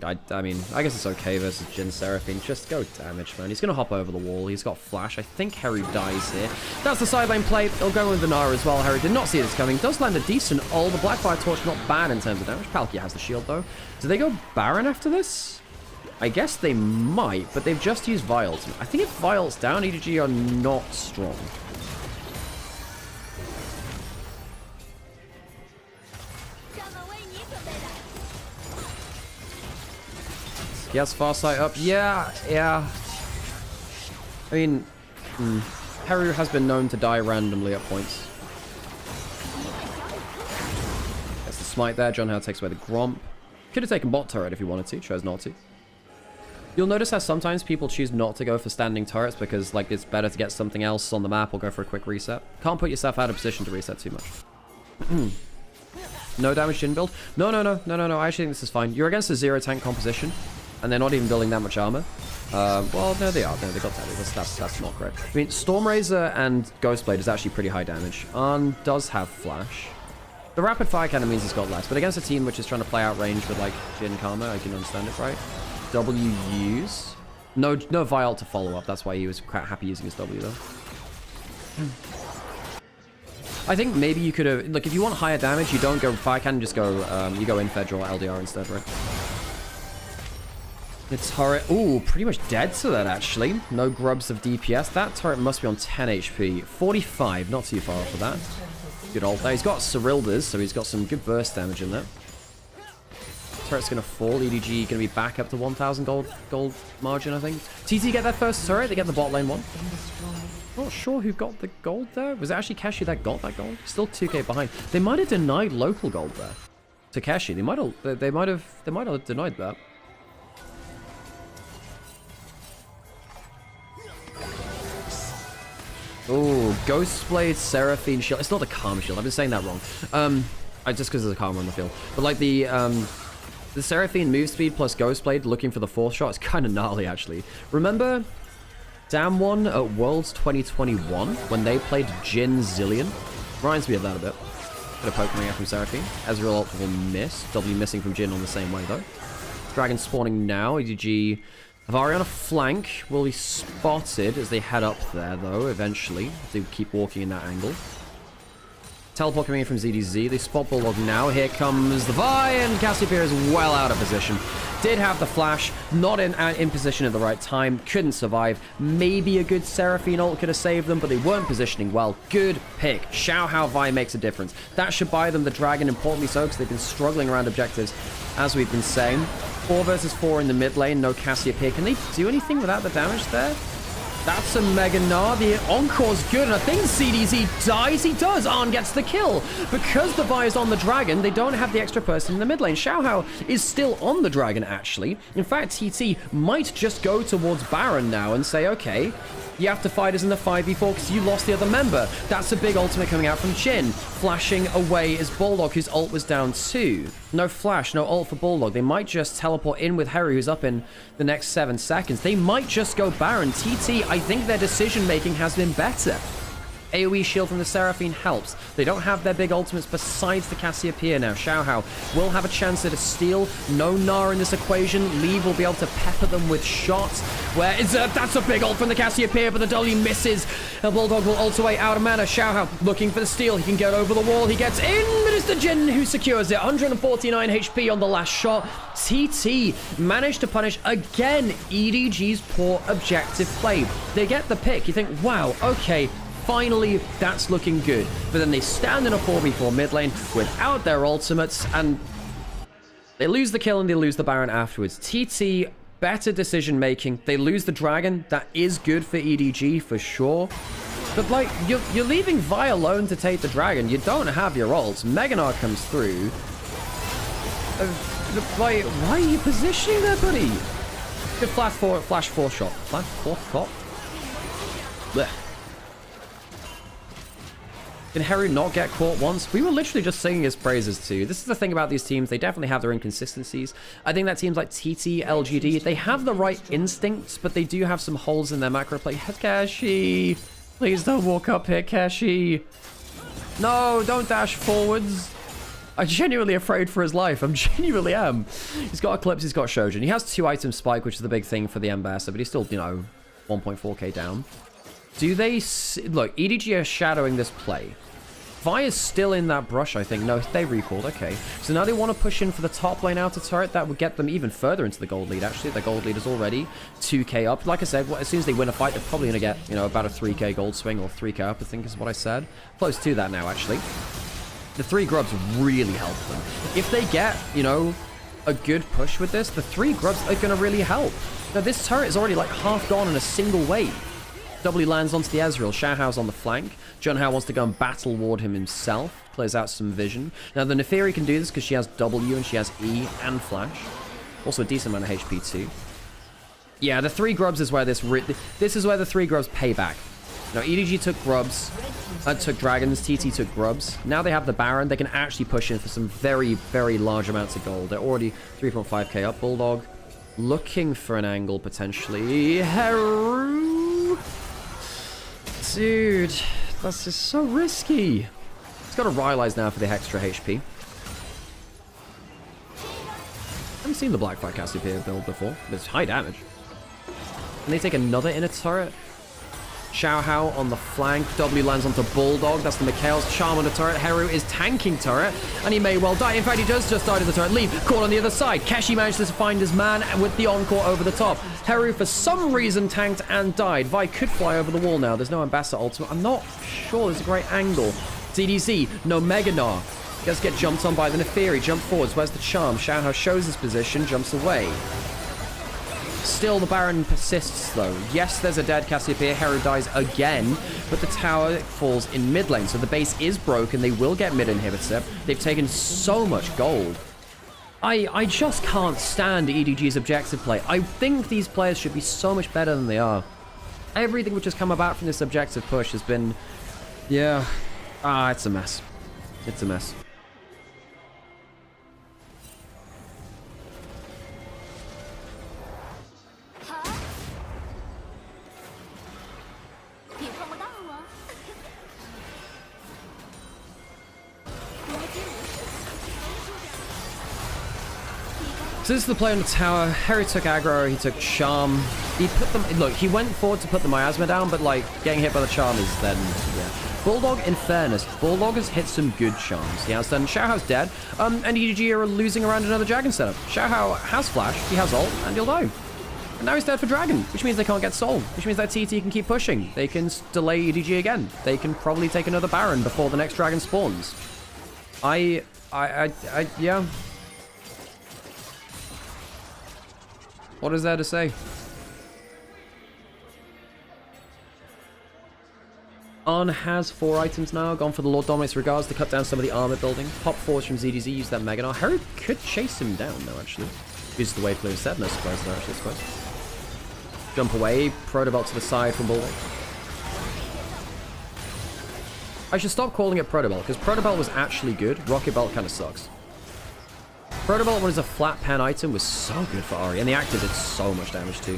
I mean, I guess it's okay versus Jhin Seraphine. Just go damage, man. He's going to hop over the wall. He's got flash. I think Heru dies here. That's the side lane play. He'll go with the Gnar as well. Heru did not see this coming. Does land a decent ult. The Blackfire Torch not bad in terms of damage. Palkia has the shield, though. Do they go Baron after this? I guess they might, but they've just used Vi ultimate. I think if Vi ult's down, EDG are not strong. He has Farsight up. Yeah. I mean, Heru has been known to die randomly at points. Gets the smite there. John Howard takes away the Gromp. Could have taken bot turret if he wanted to. Chose not to. You'll notice how sometimes people choose not to go for standing turrets because, like, it's better to get something else on the map or go for a quick reset. Can't put yourself out of position to reset too much. No damage Jhin build? No. I actually think this is fine. You're against a 0 tank composition. And they're not even building that much armor. Well, no, they are. No, they got that. That's not correct. I mean, Stormrazor and Ghostblade is actually pretty high damage. Arn does have flash. The rapid fire kind of means he's got less. But against a team which is trying to play out range with, like, Jhin Karma, I can understand it, right? W's. No Vial to follow up. That's why he was quite happy using his W, though. I think maybe you could have... Look, if you want higher damage, you don't go fire cannon, just go... you go Infedra or LDR instead, right? The turret, ooh, pretty much dead to that, actually. No grubs of DPS. That turret must be on 10 HP. 45, not too far off of that. Good ult there. He's got Cyrildas, so he's got some good burst damage in there. Turret's going to fall. EDG going to be back up to 1,000 gold margin, I think. TT get their first turret. They get the bot lane one. Not sure who got the gold there. Was it actually Keshi that got that gold? Still 2k behind. They might have denied local gold there to Keshi. They might have denied that. Oh, Ghostblade, Seraphine shield. It's not a Karma shield. I've been saying that wrong. Just because there's a Karma on the field. But like the Seraphine move speed plus Ghostblade looking for the 4th shot is kind of gnarly, actually. Remember Damwon at Worlds 2021 when they played Jhin Zillion? Reminds me of that a bit. Bit of poke coming out from Seraphine. Ezreal ult will miss. W missing from Jhin on the same way, though. Dragon spawning now. EDG... Avari on a flank will be spotted as they head up there, though, eventually. They keep walking in that angle. Teleport coming in from ZDZ. They spot Bulldog now. Here comes the Vi, and Cassiopeia is well out of position. Did have the flash, not in position at the right time. Couldn't survive. Maybe a good Seraphine ult could have saved them, but they weren't positioning well. Good pick. Xiao Hao Vi makes a difference. That should buy them the dragon, importantly so, because they've been struggling around objectives, as we've been saying. 4 versus 4 in the mid lane, no Cassiopeia. Can they do anything without the damage there? That's a Mega Gnar. The Encore's good, and I think CDZ dies. He does. Arn gets the kill. Because the Vi is on the Dragon, they don't have the extra person in the mid lane. Xiaohao is still on the Dragon, actually. In fact, TT might just go towards Baron now and say, okay, you have to fight us in the 5v4 because you lost the other member. That's a big ultimate coming out from Jhin. Flashing away is Bulldog, whose ult was down too. No flash, no ult for Bulldog. They might just teleport in with Heru, who's up in the next 7 seconds. They might just go Baron. TT, I think their decision-making has been better. AoE shield from the Seraphine helps. They don't have their big ultimates besides the Cassiopeia now. Xiaohao will have a chance at a steal. No Gnar in this equation. Lee will be able to pepper them with shots. Where is that? That's a big ult from the Cassiopeia, but the W misses. And Bulldog will ult away out of mana. Xiaohao looking for the steal. He can get over the wall. He gets in, but it's the Jhin who secures it. 149 HP on the last shot. TT managed to punish again EDG's poor objective play. They get the pick. You think, wow, okay, finally, that's looking good. But then they stand in a 4v4 mid lane without their ultimates, and they lose the kill and they lose the Baron afterwards. TT, better decision making. They lose the Dragon. That is good for EDG for sure. But like, you're leaving Vi alone to take the Dragon. You don't have your ults. Mega Gnar comes through. Like, why are you positioning there, buddy? Good flash 4 shot. Flash 4 shot? Blech. Can Heru not get caught once? We were literally just singing his praises too. This is the thing about these teams. They definitely have their inconsistencies. I think that teams like TT, LGD, they have the right instincts, but they do have some holes in their macro play. Kashi, please don't walk up here, Kashi. No, don't dash forwards. I'm genuinely afraid for his life. I'm genuinely am. He's got Eclipse, he's got Shojin. He has 2 item spike, which is the big thing for the Ambassador, but he's still, you know, 1.4k down. Do they... Look, EDG are shadowing this play. Vi is still in that brush, I think. No, they recalled. Okay. So now they want to push in for the top lane outer turret. That would get them even further into the gold lead, actually. The gold lead is already 2k up. Like I said, as soon as they win a fight, they're probably going to get, you know, about a 3k gold swing, or 3k up, I think is what I said. Close to that now, actually. The 3 grubs really help them. If they get, you know, a good push with this, the 3 grubs are going to really help. Now, this turret is already like half gone in a single wave. W lands onto the Ezreal. Xiaohao's on the flank. Junhao wants to go and battle ward him himself. Clears out some vision. Now, the Neferi can do this because she has W and she has E and Flash. Also a decent amount of HP too. Yeah, the 3 grubs is where this is where the 3 grubs pay back. Now, EDG took grubs. Took dragons. TT took grubs. Now they have the Baron. They can actually push in for some very, very large amounts of gold. They're already 3.5k up. Bulldog looking for an angle potentially. Heru. Dude, that's just so risky. It's got to Rylai's now for the extra HP. I haven't seen the Blackfire Cassiopeia build before, but it's high damage. And they take another inner turret. Xiaohao on the flank. W lands onto Bulldog. That's the Mikhail's charm on the turret. Heru is tanking turret, and he may well die. In fact, he does just die to the turret. Leave. Caught on the other side. Kashi manages to find his man with the encore over the top. Heru, for some reason, tanked and died. Vi could fly over the wall now. There's no Ambassador ultimate. I'm not sure there's a great angle. DDZ. No Mega Gnar. Does get jumped on by the Neferi. Jump forwards. Where's the charm? Xiaohao shows his position. Jumps away. Still, the Baron persists, though. Yes, there's a dead Cassiopeia. Heru dies again, but the tower falls in mid lane, so the base is broken. They will get mid inhibitor. They've taken so much gold. I just can't stand EDG's objective play. I think these players should be so much better than they are. Everything which has come about from this objective push has been... Yeah. It's a mess. It's a mess. So this is the play on the tower. Heru took aggro, he took charm. He put them... Look, he went forward to put the miasma down, but, like, getting hit by the charm is then... Yeah. Bulldog, in fairness, Bulldog has hit some good charms. He has done... Xiaohao's dead, and EDG are losing around another dragon setup. Xiaohao has flash, he has ult, and he'll die. And now he's dead for dragon, which means they can't get soul, which means that TT can keep pushing. They can delay EDG again. They can probably take another Baron before the next dragon spawns. Yeah... What is there to say? On has 4 items now. Gone for the Lord Dominate's Regards to cut down some of the armor building. Pop force from ZDZ. Use that Mega Gnar. Harry could chase him down though, actually. Uses the wave clear instead. No surprise there, actually, I suppose. Jump away. Protobelt to the side from Bulldog. I should stop calling it Protobelt, because Protobelt was actually good. Rocket Belt kind of sucks. Protobelt, when it's a flat pen item, was so good for Ahri. And the active did so much damage too.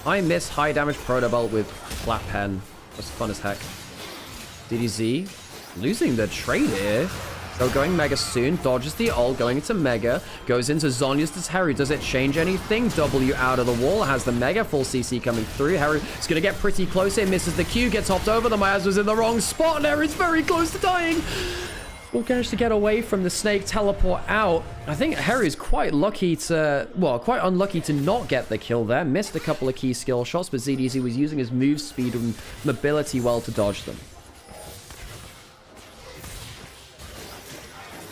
I miss high damage Protobelt with flat pen. That's fun as heck. DDZ losing the trade here. So going Mega soon. Dodges the ult. Going into Mega. Goes into Zhonya's. Does Harry? Does it change anything? W out of the wall. Has the Mega. Full CC coming through. Harry is going to get pretty close here. Misses the Q. Gets hopped over. The miasma's in the wrong spot. And Harry's very close to dying. Will manage to get away from the snake, teleport out. I think Harry's quite lucky to, well, quite unlucky to not get the kill there. Missed a couple of key skill shots, but ZDZ was using his move speed and mobility well to dodge them.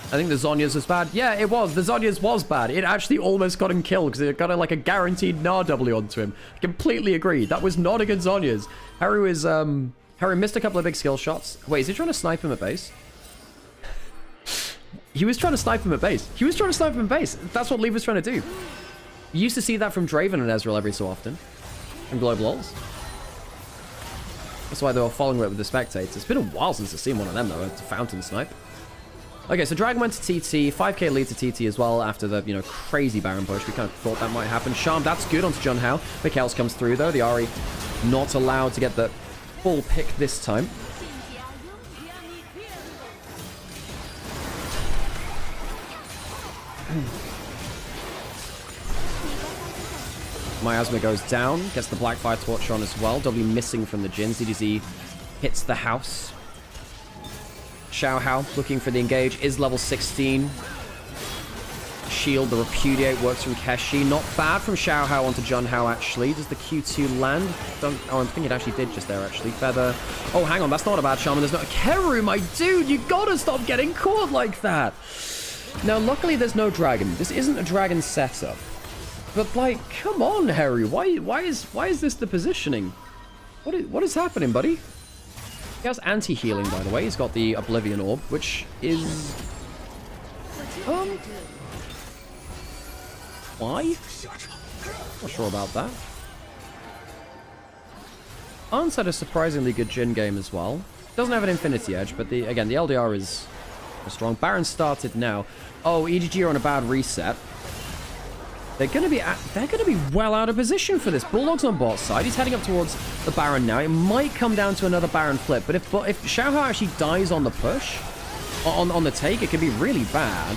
I think the Zhonya's was bad. Yeah, it was. The Zhonya's was bad. It actually almost got him killed because it got like a guaranteed Gnar W onto him. I completely agree. That was not a good Zhonya's. Harry missed a couple of big skill shots. Wait, is he trying to snipe him at base? He was trying to snipe him at base. He was trying to snipe him at base. That's what Lee was trying to do. You used to see that from Draven and Ezreal every so often. From Global Ults. That's why they were following it with the spectators. It's been a while since I've seen one of them, though. It's a fountain snipe. Okay, so Dragon went to TT. 5k lead to TT as well after the, crazy Baron push. We kind of thought that might happen. Charm, that's good onto Jun Hao. Mikhails comes through, though. The Ahri not allowed to get the full pick this time. Miasma goes down, gets the Blackfire Torch on as well. W missing from the Jhin. ZDZ hits the house. Xiao Hao looking for the engage, is level 16. Shield, the Repudiate works from Keshi. Not bad from Xiao Hao onto Jun Hao, actually. Does the Q2 land? Oh, I think it actually did just there, actually. Feather. Oh, hang on, that's not a bad shaman. There's not a Keru, my dude. You gotta stop getting caught like that. Now, luckily, there's no dragon. This isn't a dragon setup. But, like, come on, Harry. Why is this the positioning? What is happening, buddy? He has anti-healing, by the way. He's got the Oblivion Orb, which is... why? Not sure about that. Arn's had a surprisingly good Jhin game as well. Doesn't have an Infinity Edge, but again, the LDR is strong. Baron started now. Oh, EDG are on a bad reset. They're gonna be well out of position for this. Bulldog's on bot side. He's heading up towards the Baron now. It might come down to another Baron flip, but if Xiao Hao actually dies on the push, on the take, it could be really bad.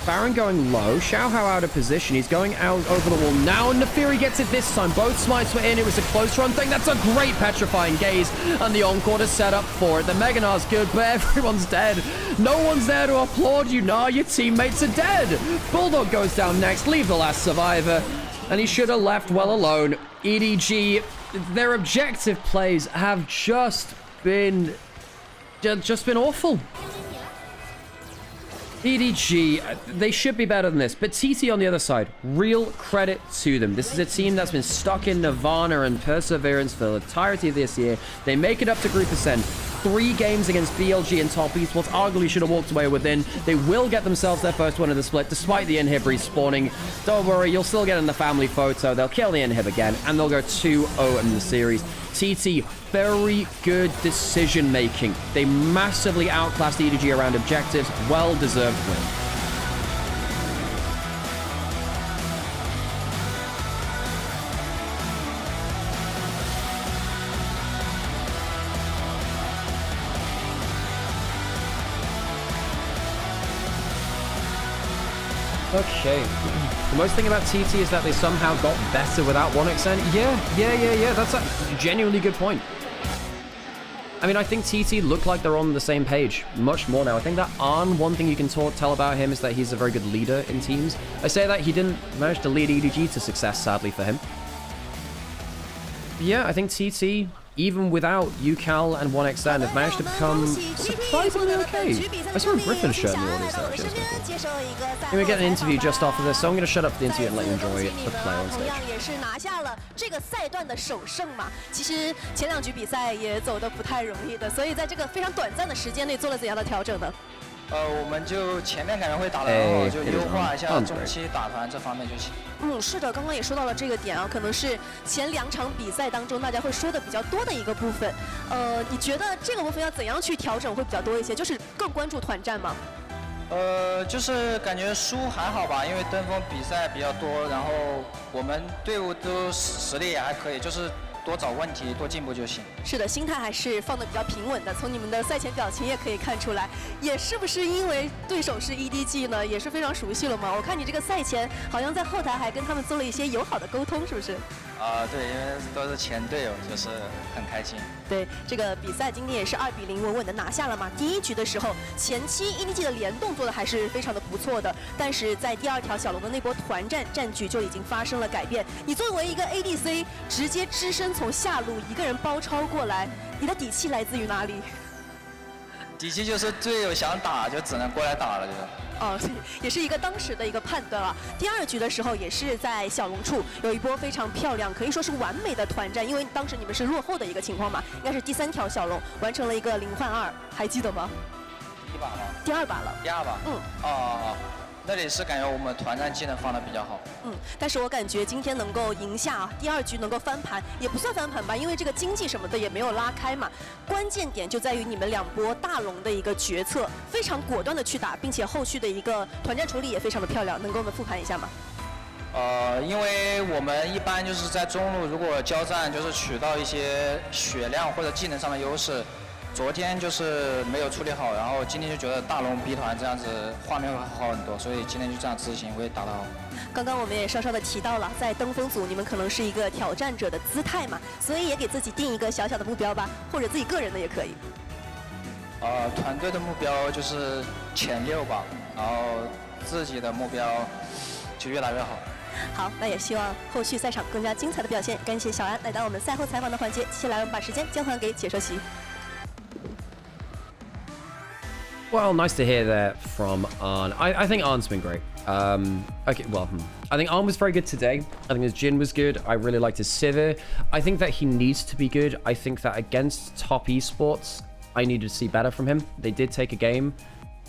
Baron going low. Xiao Hao out of position. He's going out over the wall now, and Nefiri gets it this time. Both smites were in. It was a close run thing. That's a great petrifying gaze, and the Encore is set up for it. The Mega Gnar's good, but everyone's dead. No one's there to applaud you, Gnar. Your teammates are dead. Bulldog goes down next. Leave the last survivor, and he should have left well alone. EDG, their objective plays have just been awful. EDG, they should be better than this, but TT on the other side, real credit to them. This is a team that's been stuck in Nirvana and Perseverance for the entirety of this year. They make it up to Group Ascent. 3 games against BLG and Top Esports. Arguably should have walked away within. They will get themselves their first win of the split, despite the inhib respawning. Don't worry, you'll still get in the family photo. They'll kill the inhib again, and they'll go 2-0 in the series. TT, very good decision making. They massively outclassed EDG around objectives. Well-deserved win. Okay. The most thing about TT is that they somehow got better without 1xn. Yeah. That's a genuinely good point. I mean, I think TT look like they're on the same page much more now. I think that Arn, one thing you can tell about him is that he's a very good leader in teams. I say that he didn't manage to lead EDG to success, sadly for him. But yeah, I think TT even without UCal and 1xN, have managed to become surprisingly okay. I saw a Griffin shirt in the audience there, actually. That's cool. We're getting an interview just after this, so I'm going to shut up for the interview and let you enjoy the play on stage. 也是拿下了这个赛段的首胜嘛。其实前2局比赛也走得不太容易的，所以在这个非常短暂的时间内做了怎样的调整呢？我们就前面感觉会打得很好，就优化一下中期打团这方面就行。是的，刚刚也说到了这个点啊，可能是前2场比赛当中大家会说的比较多的一个部分。你觉得这个部分要怎样去调整会比较多一些？就是更关注团战吗？就是感觉输还好吧，因为登峰比赛比较多，然后我们队伍都实力也还可以，就是多找问题，多进步就行。是的，心态还是放得比较平稳的，从你们的赛前表情也可以看出来。也是不是因为对手是 EDG 呢？也是非常熟悉了吗？我看你这个赛前好像在后台还跟他们做了一些友好的沟通，是不是？对，因为都是前队友，就是很开心。对，这个比赛今天也是2比0稳稳的拿下了嘛。第1局的时候，前期 EDG 的联动做的还是非常的不错的，但是在第2条小龙的那波团战战局就已经发生了改变。你作为一个 ADC， 直接只身从下路一个人包抄过来，你的底气来自于哪里？底气就是队友想打就只能过来打了，就。也是一个当时的一个判断啊。第2局的时候也是在小龙处有一波非常漂亮，可以说是完美的团战，因为当时你们是落后的一个情况嘛，应该是第3条小龙完成了一个0换2，还记得吗？第1把吗？第2把了。第2把。那里是感觉我们团战技能放得比较好。但是我感觉今天能够赢下第2局能够翻盘，也不算翻盘吧，因为这个经济什么的也没有拉开嘛。关键点就在于你们2波大龙的一个决策，非常果断的去打，并且后续的一个团战处理也非常的漂亮，能给我们复盘一下吗？因为我们一般就是在中路，如果交战就是取到一些血量或者技能上的优势。昨天就是没有处理好，然后今天就觉得大龙逼团这样子画面会好很多，所以今天就这样执行会打得好。刚刚我们也稍稍的提到了，在登峰组你们可能是一个挑战者的姿态嘛，所以也给自己定一个小小的目标吧，或者自己个人的也可以。团队的目标就是前6吧，然后自己的目标就越来越好。好，那也希望后续赛场更加精彩的表现。感谢小安来到我们赛后采访的环节，接下来我们把时间交还给解说席。Well, nice to hear that from Arn. I think Arn's been great. Okay, well, I think Arn was very good today. I think his Jin was good. I really liked his Sivir. I think that he needs to be good. I think that against top esports, I needed to see better from him. They did take a game.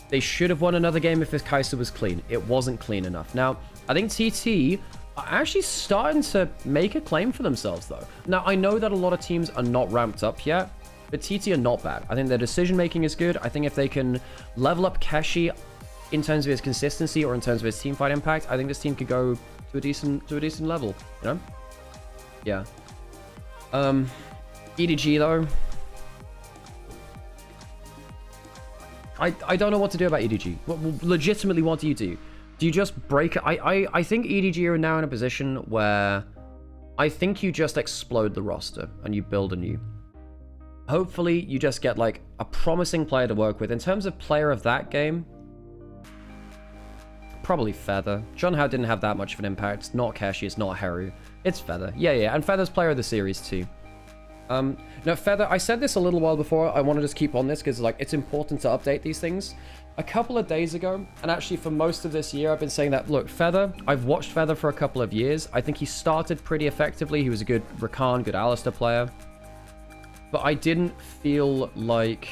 They should have won another game if his Kai'Sa was clean. It wasn't clean enough. Now, I think TT are actually starting to make a claim for themselves, though. Now, I know that a lot of teams are not ramped up yet, but TT are not bad. I think their decision-making is good. I think if they can level up Keshi in terms of his consistency or in terms of his teamfight impact, I think this team could go to a decent level, you know? Yeah. EDG, though. I don't know what to do about EDG. Legitimately, what do you do? Do you just break it? I think EDG are now in a position where I think you just explode the roster and you build anew. Hopefully, you just get, like, a promising player to work with. In terms of player of that game, probably Feather. Junhao didn't have that much of an impact. It's not Keshi, it's not Heru. It's Feather. Yeah, and Feather's player of the series, too. Now, Feather, I said this a little while before. I want to just keep on this because, like, it's important to update these things. A couple of days ago, and actually for most of this year, I've been saying that, look, Feather, I've watched Feather for a couple of years. I think he started pretty effectively. He was a good Rakan, good Alistar player. But I didn't feel like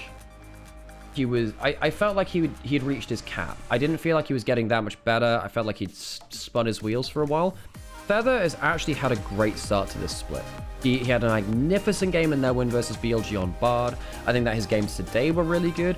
he was... I felt like he had reached his cap. I didn't feel like he was getting that much better. I felt like he'd spun his wheels for a while. Feather has actually had a great start to this split. He had a magnificent game in their win versus BLG on Bard. I think that his games today were really good.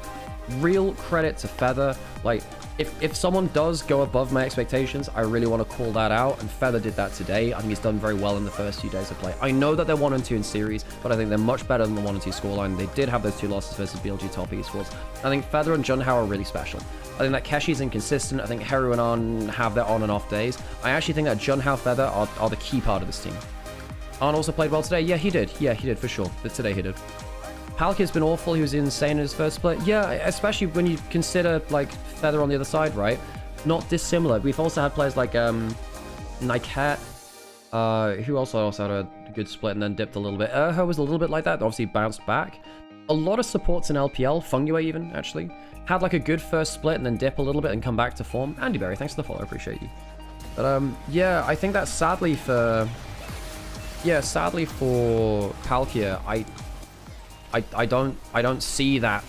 Real credit to Feather. Like, if someone does go above my expectations, I really want to call that out, and Feather did that today. I think he's done very well in the first few days of play. I know that they're 1-2 in series, but I think they're much better than the 1-2 scoreline. They did have those 2 losses versus BLG top esports. I think Feather and Junhao are really special. I think that Keshi's inconsistent. I think Heru and Arn have their on and off days. I actually think that Junhao Feather are the key part of this team. Arn also played well today. Yeah, he did. Yeah, he did for sure. But today he did. Palki's been awful. He was insane in his first split. Yeah, especially when you consider, like, Feather on the other side, right? Not dissimilar. We've also had players like Nymaera Who else also had a good split and then dipped a little bit? Erho was a little bit like that, obviously bounced back. A lot of supports in LPL, Fungyue even, actually, had like a good first split and then dip a little bit and come back to form. Andy Berry, thanks for the follow, I appreciate you. But yeah, I think that sadly for Palkia, I don't see that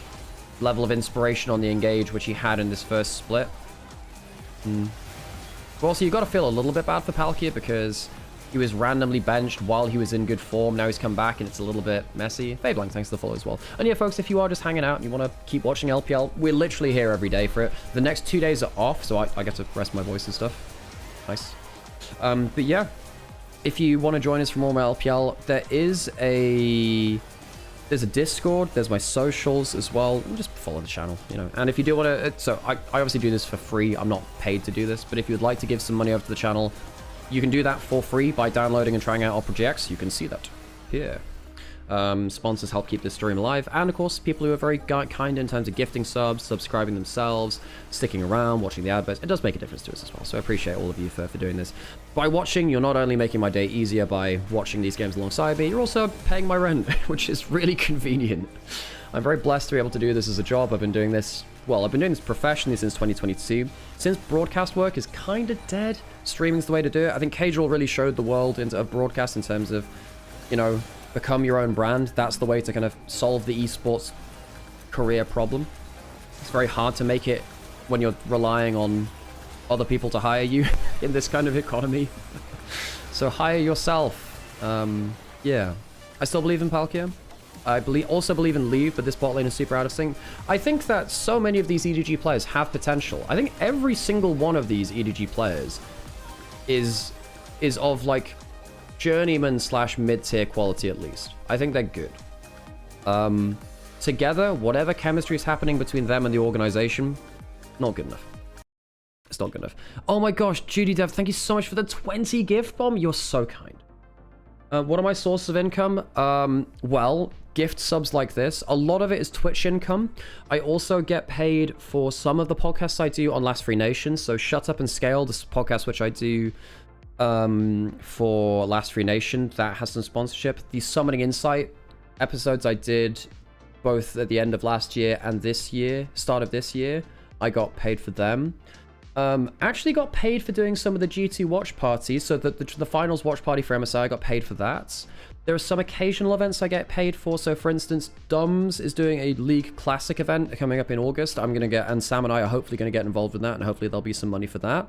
level of inspiration on the engage which he had in this first split. But also, you've got to feel a little bit bad for Palkia because he was randomly benched while he was in good form. Now he's come back and it's a little bit messy. Fayblank, thanks for the follow as well. And yeah, folks, if you are just hanging out and you want to keep watching LPL, we're literally here every day for it. The next 2 days are off, so I get to rest my voice and stuff. Nice. But yeah, if you want to join us for more LPL, there's a Discord, there's my socials as well. Just follow the channel, you know. And if you do want to, so I obviously do this for free. I'm not paid to do this, but if you'd like to give some money over to the channel, you can do that for free by downloading and trying out our projects. You can see that here. Sponsors help keep this stream alive, and of course people who are very kind in terms of gifting subs, subscribing themselves, sticking around, watching the adverts. It does make a difference to us as well, so I appreciate all of you for doing this. By watching, you're not only making my day easier by watching these games alongside me, you're also paying my rent, which is really convenient. I'm very blessed to be able to do this as a job. I've been doing this professionally since 2022. Since broadcast work is kind of dead, streaming's the way to do it. I think Casual really showed the world of broadcast in terms of, you know, become your own brand. That's the way to kind of solve the esports career problem. It's very hard to make it when you're relying on other people to hire you in this kind of economy. So hire yourself. Yeah. I still believe in Palkia. I also believe in Leave, but this bot lane is super out of sync. I think that so many of these EDG players have potential. I think every single one of these EDG players is of like journeyman / mid-tier quality at least. I think they're good. Together, whatever chemistry is happening between them and the organization, not good enough. It's not good enough. Oh my gosh, Judy Dev, thank you so much for the 20 gift bomb. You're so kind. What are my sources of income? Well, gift subs like this. A lot of it is Twitch income. I also get paid for some of the podcasts I do on Last Free Nation. So Shut Up and Scale, this podcast which I do for Last Free Nation, that has some sponsorship. The Summoning Insight episodes I did both at the end of last year and this year, start of this year, I got paid for them. Actually got paid for doing some of the G2 watch parties, so the finals watch party for MSI, I got paid for that. There are some occasional events I get paid for, so for instance, Dums is doing a League Classic event coming up in August. And Sam and I are hopefully going to get involved in that, and hopefully there'll be some money for that.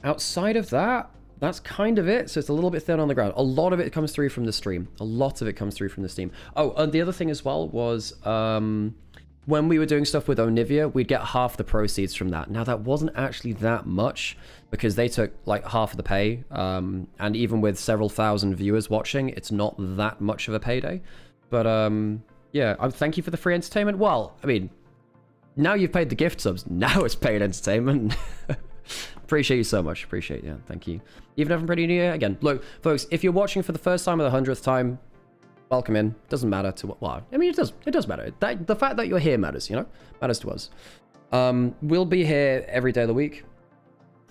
Outside of that, that's kind of it, so it's a little bit thin on the ground. A lot of it comes through from the stream. A lot of it comes through from the stream. Oh, and the other thing as well was, when we were doing stuff with Onivia, we'd get half the proceeds from that. Now, that wasn't actually that much because they took like half of the pay. And even with several thousand viewers watching, it's not that much of a payday. But yeah, thank you for the free entertainment. Well, I mean, now you've paid the gift subs. Now it's paid entertainment. Appreciate you so much. Appreciate you. Yeah, thank you. Even if I'm pretty new, again, look, folks, if you're watching for the first time or the 100th time, welcome in. Doesn't matter to what. Well, I mean, it does matter. The fact that you're here matters, you know? Matters to us. We'll be here every day of the week.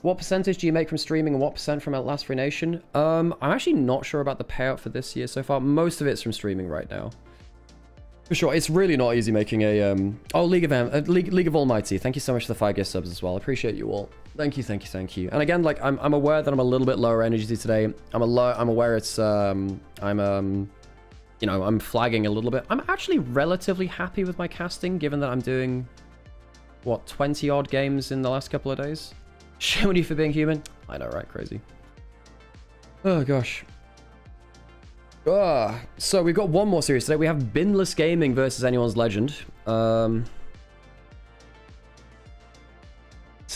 What percentage do you make from streaming and what % from Last Free Nation? I'm actually not sure about the payout for this year so far. Most of it's from streaming right now. For sure, it's really not easy making a League of Almighty. Thank you so much for the 5 gift subs as well. I appreciate you all. Thank you, thank you, thank you. And again, like I'm aware that I'm a little bit lower energy today. I'm aware it's you know, I'm flagging a little bit. I'm actually relatively happy with my casting, given that I'm doing, what, 20 odd games in the last couple of days. Shame on you for being human. I know, right? Crazy. Oh gosh. So we've got one more series today. We have Binless Gaming versus Anyone's Legend. So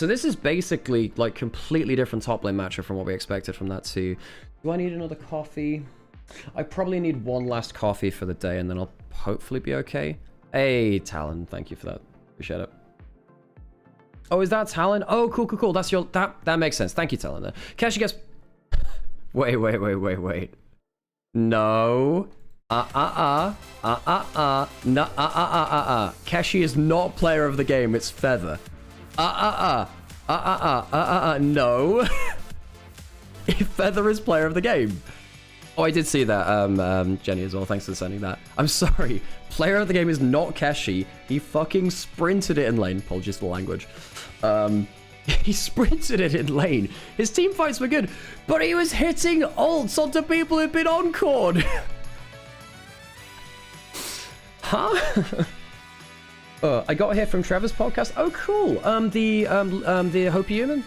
this is basically like completely different top lane matchup from what we expected from that too. Do I need another coffee? I probably need one last coffee for the day and then I'll hopefully be okay. Hey, Talon, thank you for that. Appreciate it. Oh, is that Talon? Oh, cool, cool, cool. That's your, that makes sense. Thank you, Talon. Keshi gets... Wait. No. No, Keshi is not player of the game, it's Feather. No. if Feather is player of the game. Oh, I did see that, Jenny, as well. Thanks for sending that. I'm sorry. Player of the game is not Keshi. He fucking sprinted it in lane. Apologies for the language. He sprinted it in lane. His team fights were good, but he was hitting ults onto people who'd been encored. Huh? I got here from Trevor's podcast. Oh, cool. The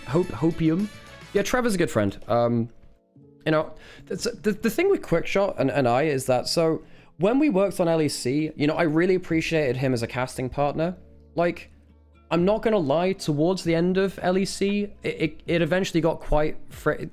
Hopium. Yeah, Trevor's a good friend. You know, the thing with Quickshot and I is that, so when we worked on LEC, you know, I really appreciated him as a casting partner. Like, I'm not gonna lie, towards the end of LEC, it eventually got quite,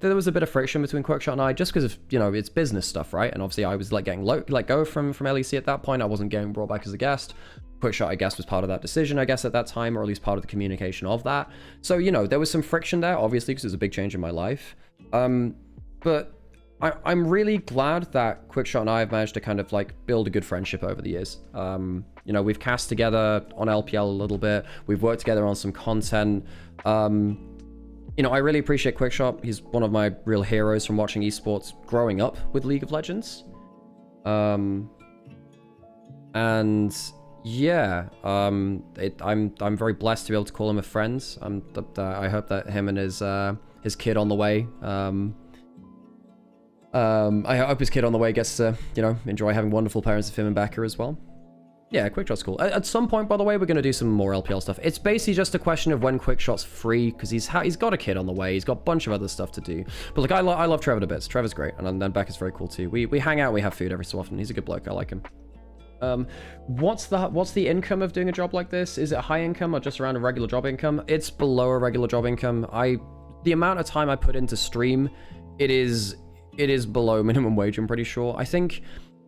there was a bit of friction between Quickshot and I, just because of, you know, it's business stuff, right? And obviously I was like getting let go from LEC at that point. I wasn't getting brought back as a guest. Quickshot, I guess, was part of that decision, I guess, at that time, or at least part of the communication of that. So, you know, there was some friction there, obviously, because it was a big change in my life. But I'm really glad that Quickshot and I have managed to kind of like build a good friendship over the years. You know, we've cast together on LPL a little bit. We've worked together on some content. You know, I really appreciate Quickshot. He's one of my real heroes from watching esports growing up with League of Legends. And yeah, I'm very blessed to be able to call him a friend. I hope that him and his kid on the way. I hope his kid on the way gets to, you know, enjoy having wonderful parents of him and Becca as well. Yeah, Quickshot's cool. At some point, by the way, we're going to do some more LPL stuff. It's basically just a question of when Quickshot's free, because he's got a kid on the way. He's got a bunch of other stuff to do. But like, I love Trevor to bits. Trevor's great, and then Becca's very cool too. We hang out, we have food every so often. He's a good bloke. I like him. What's the income of doing a job like this? Is it high income or just around a regular job income? It's below a regular job income. The amount of time I put into stream, it is below minimum wage, I'm pretty sure. I think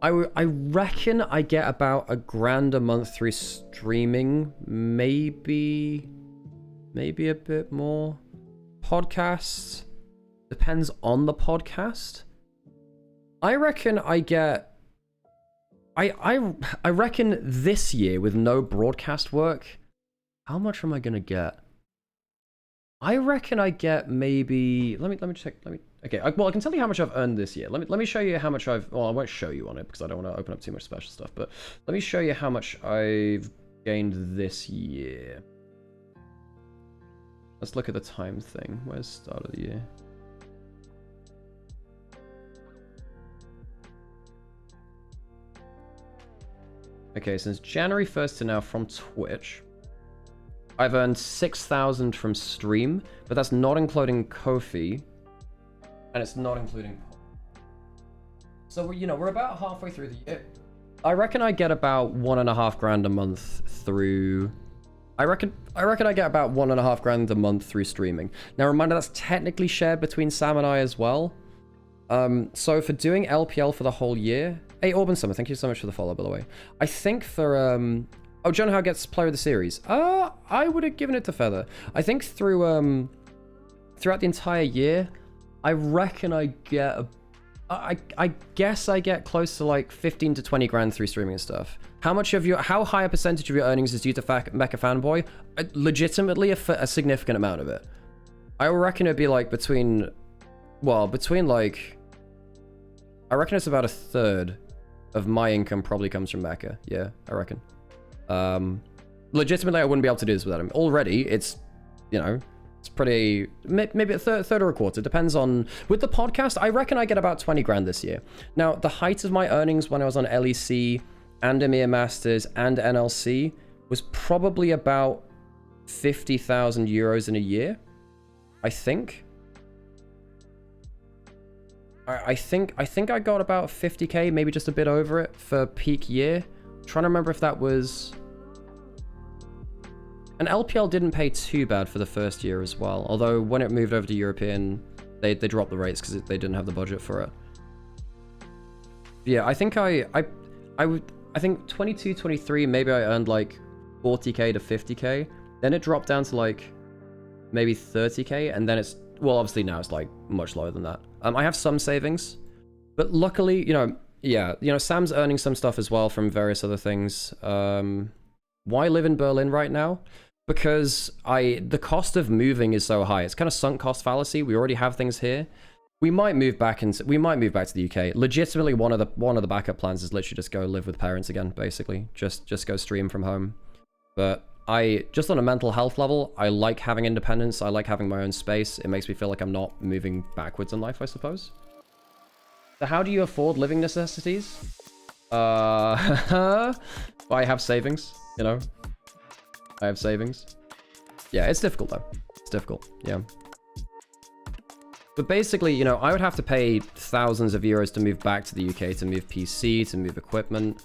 I reckon I get about $1,000 a month through streaming, maybe a bit more. Podcasts, depends on the podcast. I reckon I get, I reckon this year with no broadcast work, how much am I gonna get? I reckon I get maybe, let me check, okay, well, I can tell you how much I've earned this year. Let me show you how much well, I won't show you on it because I don't want to open up too much special stuff, but let me show you how much I've gained this year. Let's look at the time thing. Where's start of the year? Okay, since January 1st to now from Twitch, I've earned 6,000 from stream, but that's not including Ko-fi, and it's not including. So we're about halfway through the year. I reckon I get about $1,500 a month through. I reckon I get about $1,500 a month through streaming. Now, reminder, that's technically shared between Sam and I as well. So for doing LPL for the whole year, hey Auburn Summer, thank you so much for the follow, by the way. I think for oh, John Howe gets player of the series. I would have given it to Feather. I think through throughout the entire year, I reckon I get I guess I get close to like 15 to 20 grand through streaming and stuff. How high a percentage of your earnings is due to Mecha Fanboy? Legitimately a significant amount of it. I reckon it'd be like between like, I reckon it's about a third of my income probably comes from Mecha. Yeah, I reckon. Legitimately, I wouldn't be able to do this without him. Already, it's, you know, it's pretty, maybe a third or a quarter. Depends on, with the podcast, I reckon I get about 20 grand this year. Now, the height of my earnings when I was on LEC and EMEA Masters and NLC was probably about 50,000 euros in a year, I think. I think I got about 50k, maybe just a bit over it for peak year. I'm trying to remember if that was... And LPL didn't pay too bad for the first year as well. Although when it moved over to European, they dropped the rates because they didn't have the budget for it. Yeah, I think I think 22, 23, maybe I earned like 40k to 50k. Then it dropped down to like maybe 30k, and then it's, well, obviously now it's like much lower than that. I have some savings, but luckily, Sam's earning some stuff as well from various other things. Why live in Berlin right now? Because the cost of moving is so high. It's kind of sunk cost fallacy. We already have things here. We might move back to the UK. Legitimately, one of the backup plans is literally just go live with parents again, basically. Just go stream from home. But just on a mental health level, I like having independence. I like having my own space. It makes me feel like I'm not moving backwards in life, I suppose. So how do you afford living necessities? I have savings, you know. I have savings. Yeah, it's difficult though. It's difficult, yeah. But basically, you know, I would have to pay thousands of euros to move back to the UK, to move PC, to move equipment.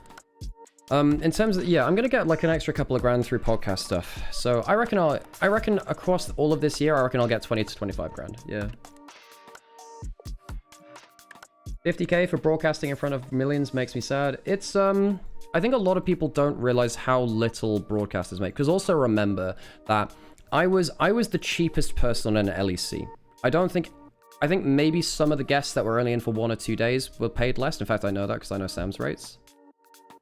In terms of, yeah, I'm gonna get like an extra couple of grand through podcast stuff. So I reckon across all of this year, I reckon I'll get 20 to 25 grand. Yeah. 50k for broadcasting in front of millions makes me sad. It's I think a lot of people don't realize how little broadcasters make. Because also remember that I was the cheapest person on an LEC. I think maybe some of the guests that were only in for 1 or 2 days were paid less. In fact, I know that because I know Sam's rates.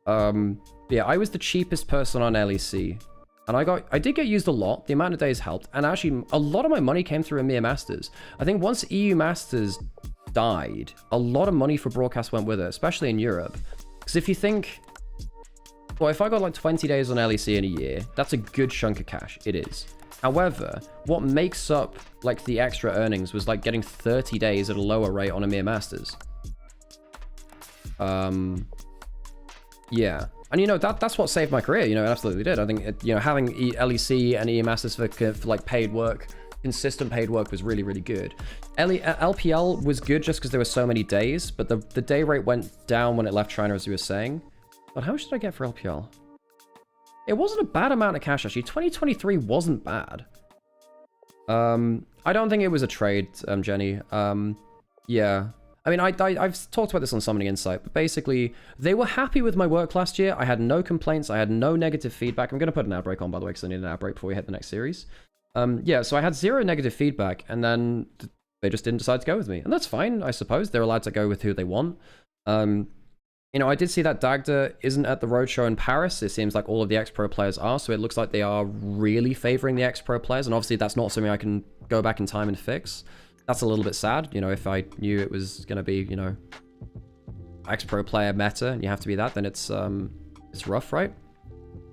Yeah, I was the cheapest person on LEC. And I did get used a lot. The amount of days helped. And actually, a lot of my money came through EMEA Masters. I think once EU Masters died, a lot of money for broadcast went with it, especially in Europe. Because if you think, well, if I got like 20 days on LEC in a year, that's a good chunk of cash. It is. However, what makes up like the extra earnings was like getting 30 days at a lower rate on EMEA Masters. Yeah. And, you know, that's what saved my career, you know, it absolutely did. I think, you know, having LEC and EMEA Masters for like paid work, consistent paid work was really, really good. LPL was good just because there were so many days, but the day rate went down when it left China, as you were saying. But how much did I get for LPL? It wasn't a bad amount of cash, actually. 2023 wasn't bad. I don't think it was a trade, Jenny. Yeah. I mean, I've talked about this on Summoning Insight, but basically, they were happy with my work last year. I had no complaints. I had no negative feedback. I'm going to put an outbreak on, by the way, because I need an outbreak before we hit the next series. Yeah, so I had 0 negative feedback, and then they just didn't decide to go with me. And that's fine, I suppose. They're allowed to go with who they want. You know, I did see that Dagda isn't at the roadshow in Paris. It seems like all of the ex-pro players are, so it looks like they are really favoring the ex-pro players, and obviously that's not something I can go back in time and fix. That's a little bit sad, you know, if I knew it was going to be, you know, ex-pro player meta, and you have to be that, then it's rough, right?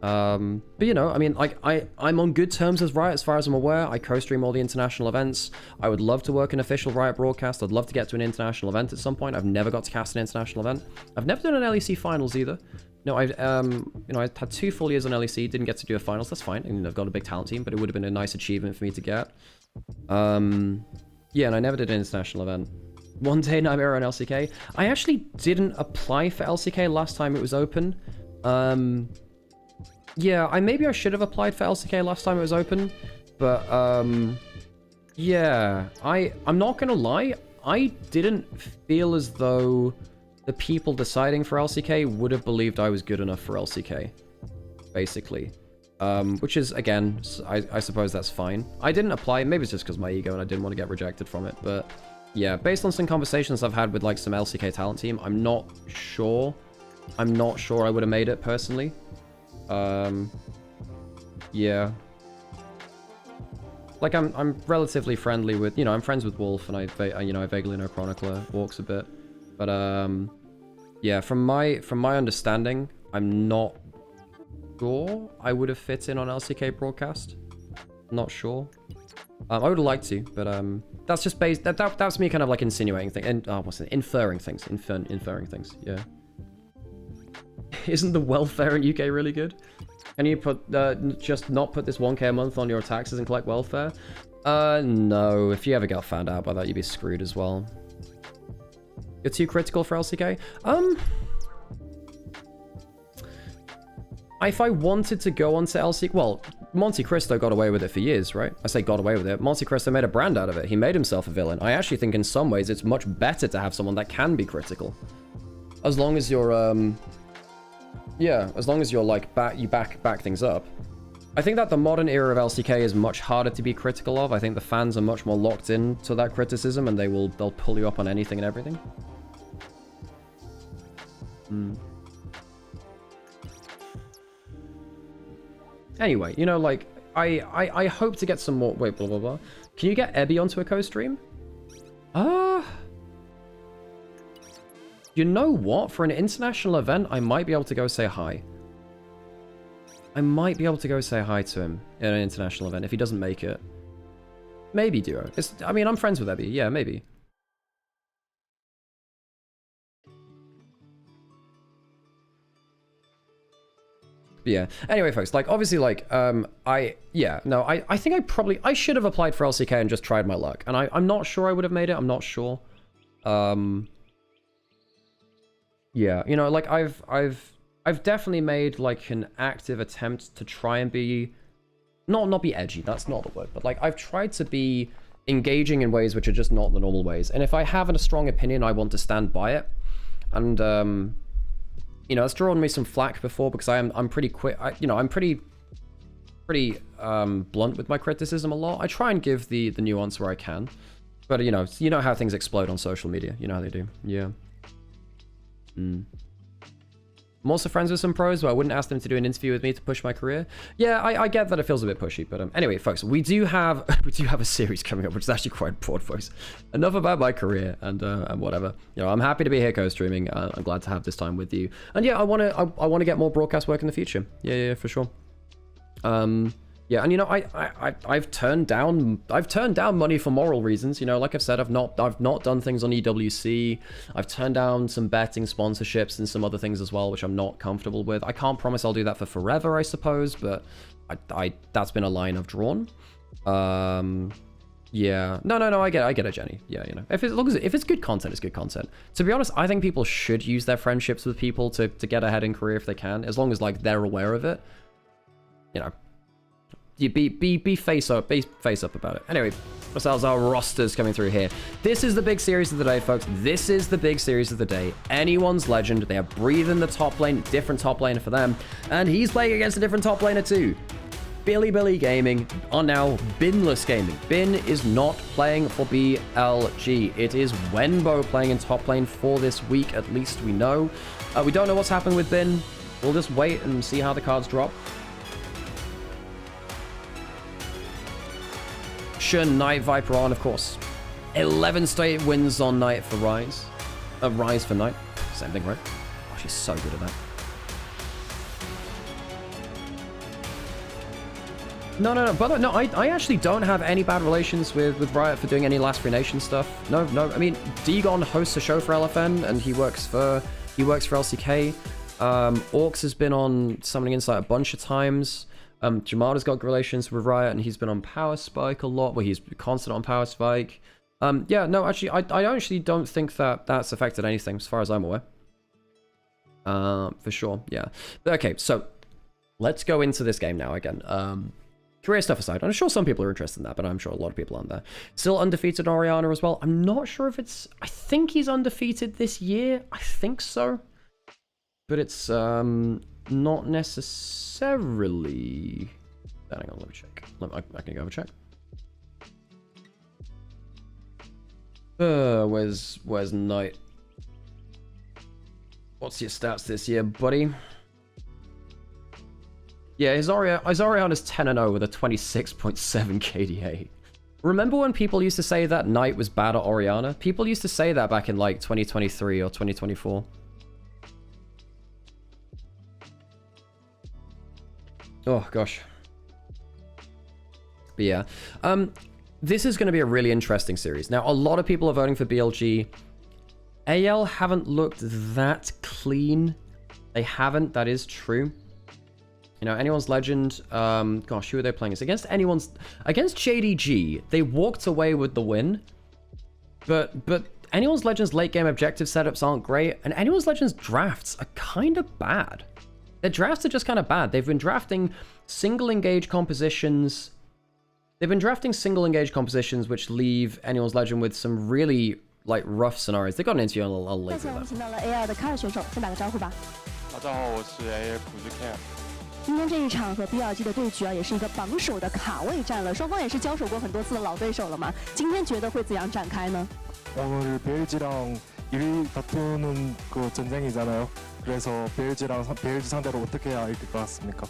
But, you know, I mean, like, I'm on good terms with Riot as far as I'm aware. I co-stream all the international events. I would love to work an official Riot broadcast. I'd love to get to an international event at some point. I've never got to cast an international event. I've never done an LEC finals either. No, you know, I had 2 full years on LEC, didn't get to do a finals. That's fine. I mean, I've got a big talent team, but it would have been a nice achievement for me to get. Yeah, and I never did an international event. One day, Nymaera on LCK. I actually didn't apply for LCK last time it was open. Yeah, maybe I should have applied for LCK last time it was open, but yeah, I'm not gonna lie, I didn't feel as though the people deciding for LCK would have believed I was good enough for LCK, basically. Which is, again, I suppose that's fine. I didn't apply, maybe it's just because of my ego and I didn't want to get rejected from it, but yeah, based on some conversations I've had with like some LCK talent team, I'm not sure I would have made it personally. Yeah. Like, I'm relatively friendly with, you know, I'm friends with Wolf, and I vaguely know Chronicler, Walks a bit. But, yeah, from my understanding, I'm not sure I would have fit in on LCK broadcast. Not sure. I would have liked to, but, that's just based, that's me kind of like insinuating things, and, inferring things, inferring things, yeah. Isn't the welfare in UK really good? Can you put just not put this 1k a month on your taxes and collect welfare? No. If you ever got found out by that, you'd be screwed as well. You're too critical for LCK? If I wanted to go onto LCK, well, Monte Cristo got away with it for years, right? I say got away with it. Monte Cristo made a brand out of it. He made himself a villain. I actually think in some ways it's much better to have someone that can be critical. As long as you're, yeah, as long as you're like back things up. I think that the modern era of LCK is much harder to be critical of. I think the fans are much more locked in to that criticism, and they'll pull you up on anything and everything. Anyway, you know, like I hope to get some more. Wait, blah blah blah. Can you get Ebby onto a co-stream? You know what? For an international event, I might be able to go say hi. I might be able to go say hi to him in an international event if he doesn't make it. Maybe duo. I mean, I'm friends with Ebby. Yeah, maybe. But yeah. Anyway, folks, like, obviously, like, I think I should have applied for LCK and just tried my luck. And I'm not sure I would have made it. I'm not sure. Yeah, you know, like, I've definitely made, like, an active attempt to try and be, not be edgy, that's not the word, but, like, I've tried to be engaging in ways which are just not the normal ways. And if I have a strong opinion, I want to stand by it. And, you know, it's drawn me some flack before because I'm pretty quick, I'm pretty blunt with my criticism a lot. I try and give the nuance where I can. But, you know how things explode on social media. You know how they do. Yeah. I'm also friends with some pros, but I wouldn't ask them to do an interview with me to push my career. Yeah, I get that it feels a bit pushy, but anyway, folks, we do have a series coming up, which is actually quite broad, folks. Enough about my career and whatever. You know, I'm happy to be here co-streaming. I'm glad to have this time with you. And yeah, I want to get more broadcast work in the future. Yeah, for sure. Yeah, and you know, I've turned down money for moral reasons. You know, like I've said, I've not done things on EWC. I've turned down some betting sponsorships and some other things as well, which I'm not comfortable with. I can't promise I'll do that for forever, I suppose, but that's been a line I've drawn. Yeah, no, I get it, Jenny. Yeah, you know, if it's good content, it's good content. To be honest, I think people should use their friendships with people to get ahead in career if they can, as long as like they're aware of it. You know. You be face up about it. Anyway, ourselves our rosters coming through here. This is the big series of the day, folks. This is the big series of the day. Anyone's Legend. They are breathing the top lane, different top laner for them, and he's playing against a different top laner too. Billy Gaming are now Binless Gaming. Bin is not playing for BLG. It is Wenbo playing in top lane for this week. At least we know. We don't know what's happened with Bin. We'll just wait and see how the cards drop. Knight, Viper on, of course. 11 straight wins on Knight for Rise. Rise for Knight. Same thing, right? Oh, she's so good at that. No. But no, I actually don't have any bad relations with Riot for doing any Last Free Nation stuff. No. I mean, Degon hosts a show for LFN, and he works for LCK. Orcs has been on Summoning Insight a bunch of times. Jamada's got relations with Riot, and he's been on Power Spike a lot, where he's constant on Power Spike. Yeah, no, actually, I actually don't think that's affected anything, as far as I'm aware. For sure, yeah. But okay, so let's go into this game now again. Career stuff aside, I'm sure some people are interested in that, but I'm sure a lot of people aren't there. Still undefeated Orianna as well. I'm not sure if it's... I think he's undefeated this year. I think so. But it's... not necessarily... Hang on, let me check. I can go have a check. Where's Knight? What's your stats this year, buddy? Yeah, his Orianna is 10-0 with a 26.7 KDA. Remember when people used to say that Knight was bad at Orianna? People used to say that back in like 2023 or 2024. Oh, gosh. But yeah. This is going to be a really interesting series. Now, a lot of people are voting for BLG. AL haven't looked that clean. They haven't. That is true. You know, Anyone's Legend. Gosh, who are they playing? It's against JDG. They walked away with the win. But Anyone's Legend's late game objective setups aren't great. And Anyone's Legend's drafts are kind of bad. Their drafts are just kind of bad. They've been drafting single engage compositions. Which leave Anyone's Legend with some really like rough scenarios. They got an interview on a little later. 大家好，我是 AL 普之 K。今天这一场和 BLG 的对局啊，也是一个榜首的卡位战了。双方也是交手过很多次的老对手了嘛。今天觉得会怎样展开呢？ 오늘 BLG랑 1위 다투는 그 전쟁이잖아요. 그래서 BLG 상대로 어떻게 해야 이길 것 같습니까?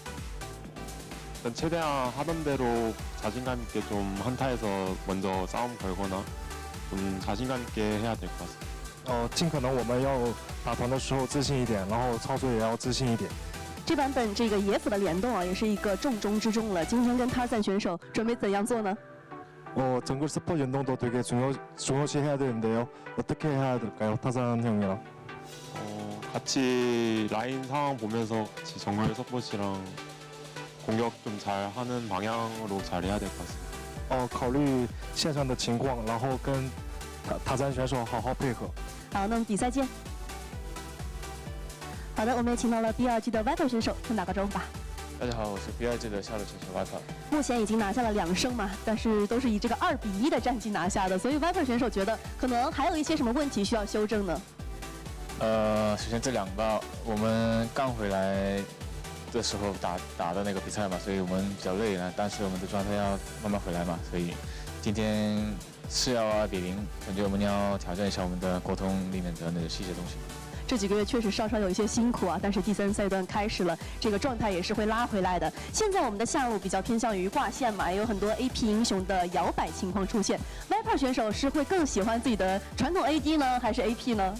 일단 최대한 하던 대로 자신감 있게 좀 한타에서 먼저 싸움 걸거나 좀 자신감 있게 해야 될 것 같습니다. 尽可能我们要打团的时候自信一点，然后操作也要自信一点。这版本这个野辅的联动啊，也是一个重中之重了。今天跟타산选手准备怎样做呢？ 정글 스포 연동도 되게 중요시해야 되는데요. 어떻게 해야 될까요, 타산 형이랑? 같이 라인 상황 보면서 같이 정글 서폿이랑 공격 좀 잘 하는 방향으로 잘 해야 될 것 같습니다. 考虑线上的情况，然后跟타산选手好好配合。好，那我们比赛见。好的，我们也请到了 BLG 的 Viper 选手，先打个招呼吧。 大家好，我是 BLG 的下路选手 Viper。目前已经拿下了2胜嘛，但是都是以这个2比1的战绩拿下的，所以 Viper 选手觉得可能还有一些什么问题需要修正呢？首先这2个我们刚回来的时候打的那个比赛嘛，所以我们比较累了，但是我们的状态要慢慢回来嘛，所以今天是要2比0，感觉我们要挑战一下我们的沟通里面的那个细节东西。 这几个月确实稍稍有一些辛苦啊，但是第3赛段开始了，这个状态也是会拉回来的。现在我们的下路比较偏向于挂线嘛，也有很多 AP 英雄的摇摆情况出现。Viper 选手是会更喜欢自己的传统 AD 呢，还是 AP 呢？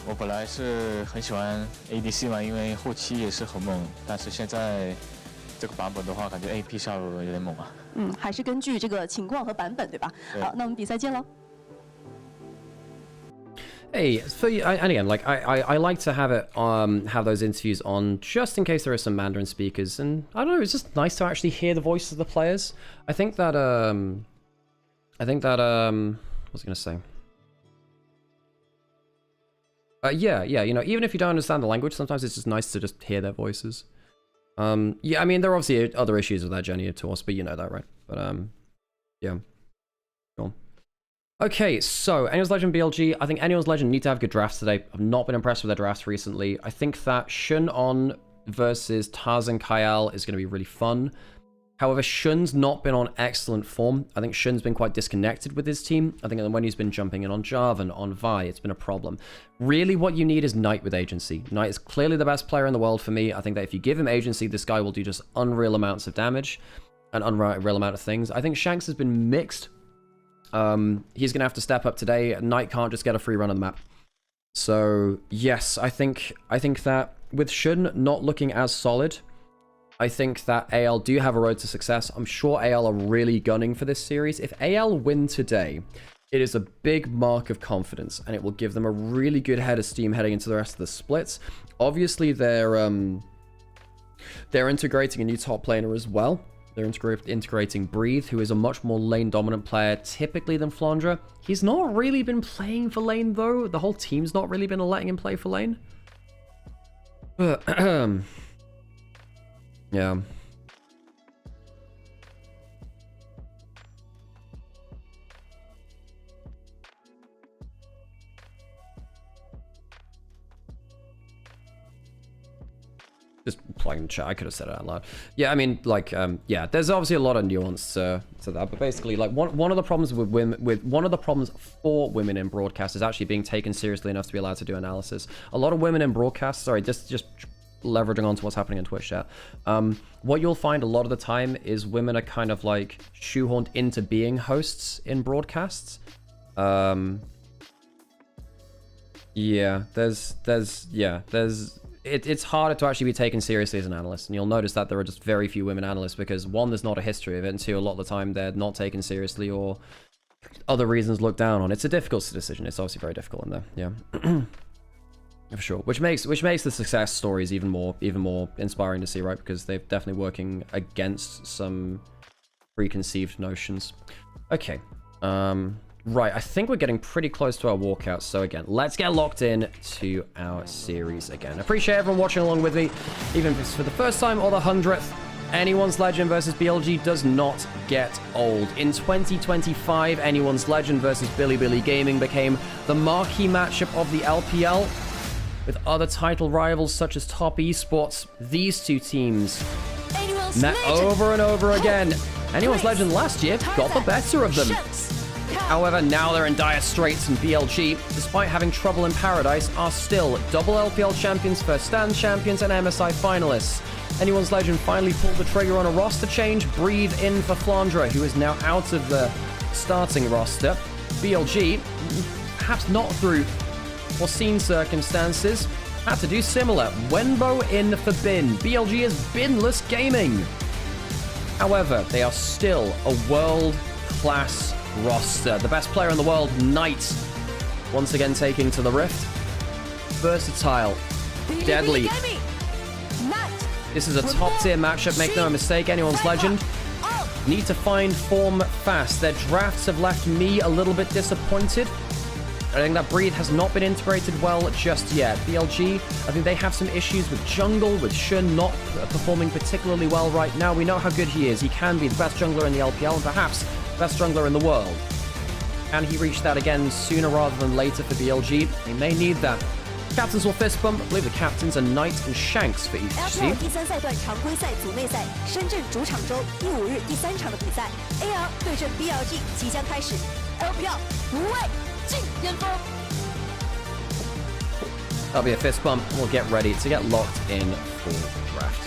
我本来是很喜欢 ADC 嘛，因为后期也是很猛，但是现在这个版本的话，感觉 AP 下路有点猛啊。还是根据这个情况和版本，对吧？对。好，那我们比赛见喽。 Hey, and again, like I like to have it have those interviews on just in case there are some Mandarin speakers, and I don't know, it's just nice to actually hear the voices of the players. I think that what was I gonna say? Yeah, you know, even if you don't understand the language, sometimes it's just nice to just hear their voices. Yeah, I mean, there are obviously other issues with that journey to us, but you know that, right? But yeah, go on. Okay, so Anyone's Legend BLG. I think Anyone's Legend need to have good drafts today. I've not been impressed with their drafts recently. I think that Shun On versus Tarzan Kayal is going to be really fun. However, Shun's not been on excellent form. I think Shun's been quite disconnected with his team. I think when he's been jumping in on Jarvan, on Vi, it's been a problem. Really, what you need is Knight with agency. Knight is clearly the best player in the world for me. I think that if you give him agency, this guy will do just unreal amounts of damage and unreal amount of things. I think Shanks has been mixed. He's going to have to step up today. Knight can't just get a free run on the map. So, yes, I think that with Shun not looking as solid, I think that AL do have a road to success. I'm sure AL are really gunning for this series. If AL win today, it is a big mark of confidence, and it will give them a really good head of steam heading into the rest of the splits. Obviously, they're integrating a new top laner as well. They're integrating Breathe, who is a much more lane-dominant player typically than Flandre. He's not really been playing for lane, though. The whole team's not really been letting him play for lane. But, yeah. Just playing in chat, I could have said it out loud. Yeah, I mean, like, yeah, there's obviously a lot of nuance to that, but basically, like, one of the problems with women, one of the problems for women in broadcast is actually being taken seriously enough to be allowed to do analysis. A lot of women in broadcast, sorry, just leveraging onto what's happening in Twitch chat. What you'll find a lot of the time is women are kind of like shoehorned into being hosts in broadcasts. Yeah, it's harder to actually be taken seriously as an analyst, and you'll notice that there are just very few women analysts because, one, there's not a history of it, and two, a lot of the time they're not taken seriously or other reasons looked down on. It's a difficult decision. It's obviously very difficult in there, yeah. For sure. Which makes the success stories even more inspiring to see, right? Because they're definitely working against some preconceived notions. Okay. Right, I think we're getting pretty close to our walkout, so again, let's get locked in to our series again. I appreciate everyone watching along with me, even if it's for the first time or the 100th. Anyone's Legend versus BLG does not get old. In 2025, Anyone's Legend versus Billy Gaming became the marquee matchup of the LPL. With other title rivals such as Top Esports, these two teams met over and over again. Anyone's Legend last year got the better of them. However, now they're in dire straits, and BLG, despite having trouble in Paradise, are still double LPL champions, first stand champions, and MSI finalists. Anyone's Legend finally pulled the trigger on a roster change. Breathe in for Flandre, who is now out of the starting roster. BLG perhaps not through foreseen circumstances, had to do similar. Wenbo in for Bin. BLG is binless gaming. However, they are still a world-class roster. The best player in the world, Knight, once again taking to the Rift. Versatile, deadly. This is a top-tier matchup, make no mistake. Anyone's Legend need to find form fast. Their drafts have left me a little bit disappointed. I think that Breed has not been integrated well just yet. BLG, I think they have some issues with jungle, with Shun not performing particularly well right now. We know how good he is. He can be the best jungler in the LPL and perhaps the best jungler in the world. Can he reach that again sooner rather than later for BLG? They may need that. Captains will fist bump. I believe the captains are Knight and Shanks for each team. LPL 第3赛段常规赛组内赛，深圳主场周第5日第3场的比赛 ，AR 对阵 BLG 即将开始。LPL 无畏进巅峰。 That'll be a fist bump. We'll get ready to get locked in for draft.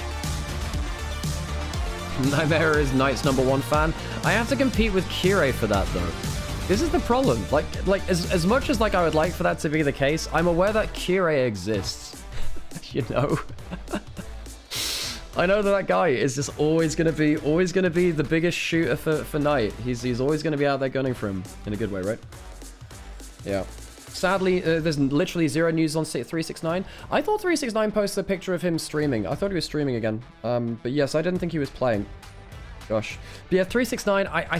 Nymaera is Knight's #1 fan. I have to compete with Kire for that though. This is the problem. Like as much as I would like for that to be the case, I'm aware that Kire exists. You know. I know that guy is just always gonna be the biggest shooter for Knight. He's always gonna be out there gunning for him in a good way, right? Yeah. Sadly, there's literally zero news on 369. I thought 369 posted a picture of him streaming. I thought he was streaming again. But yes, I didn't think he was playing. Gosh. But yeah, 369, I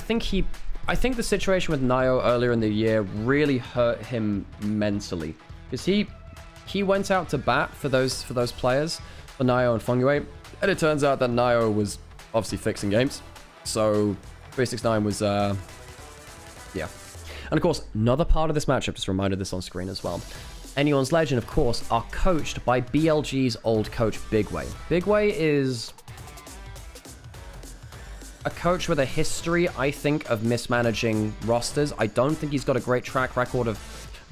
think the situation with Nio earlier in the year really hurt him mentally. Because he went out to bat for those players, for Nio and Fengyue, and it turns out that Nio was obviously fixing games. So 369 was yeah. And of course, another part of this matchup, just reminded this on screen as well. Anyone's Legend, of course, are coached by BLG's old coach, Bigway. Bigway is a coach with a history, I think, of mismanaging rosters. I don't think he's got a great track record of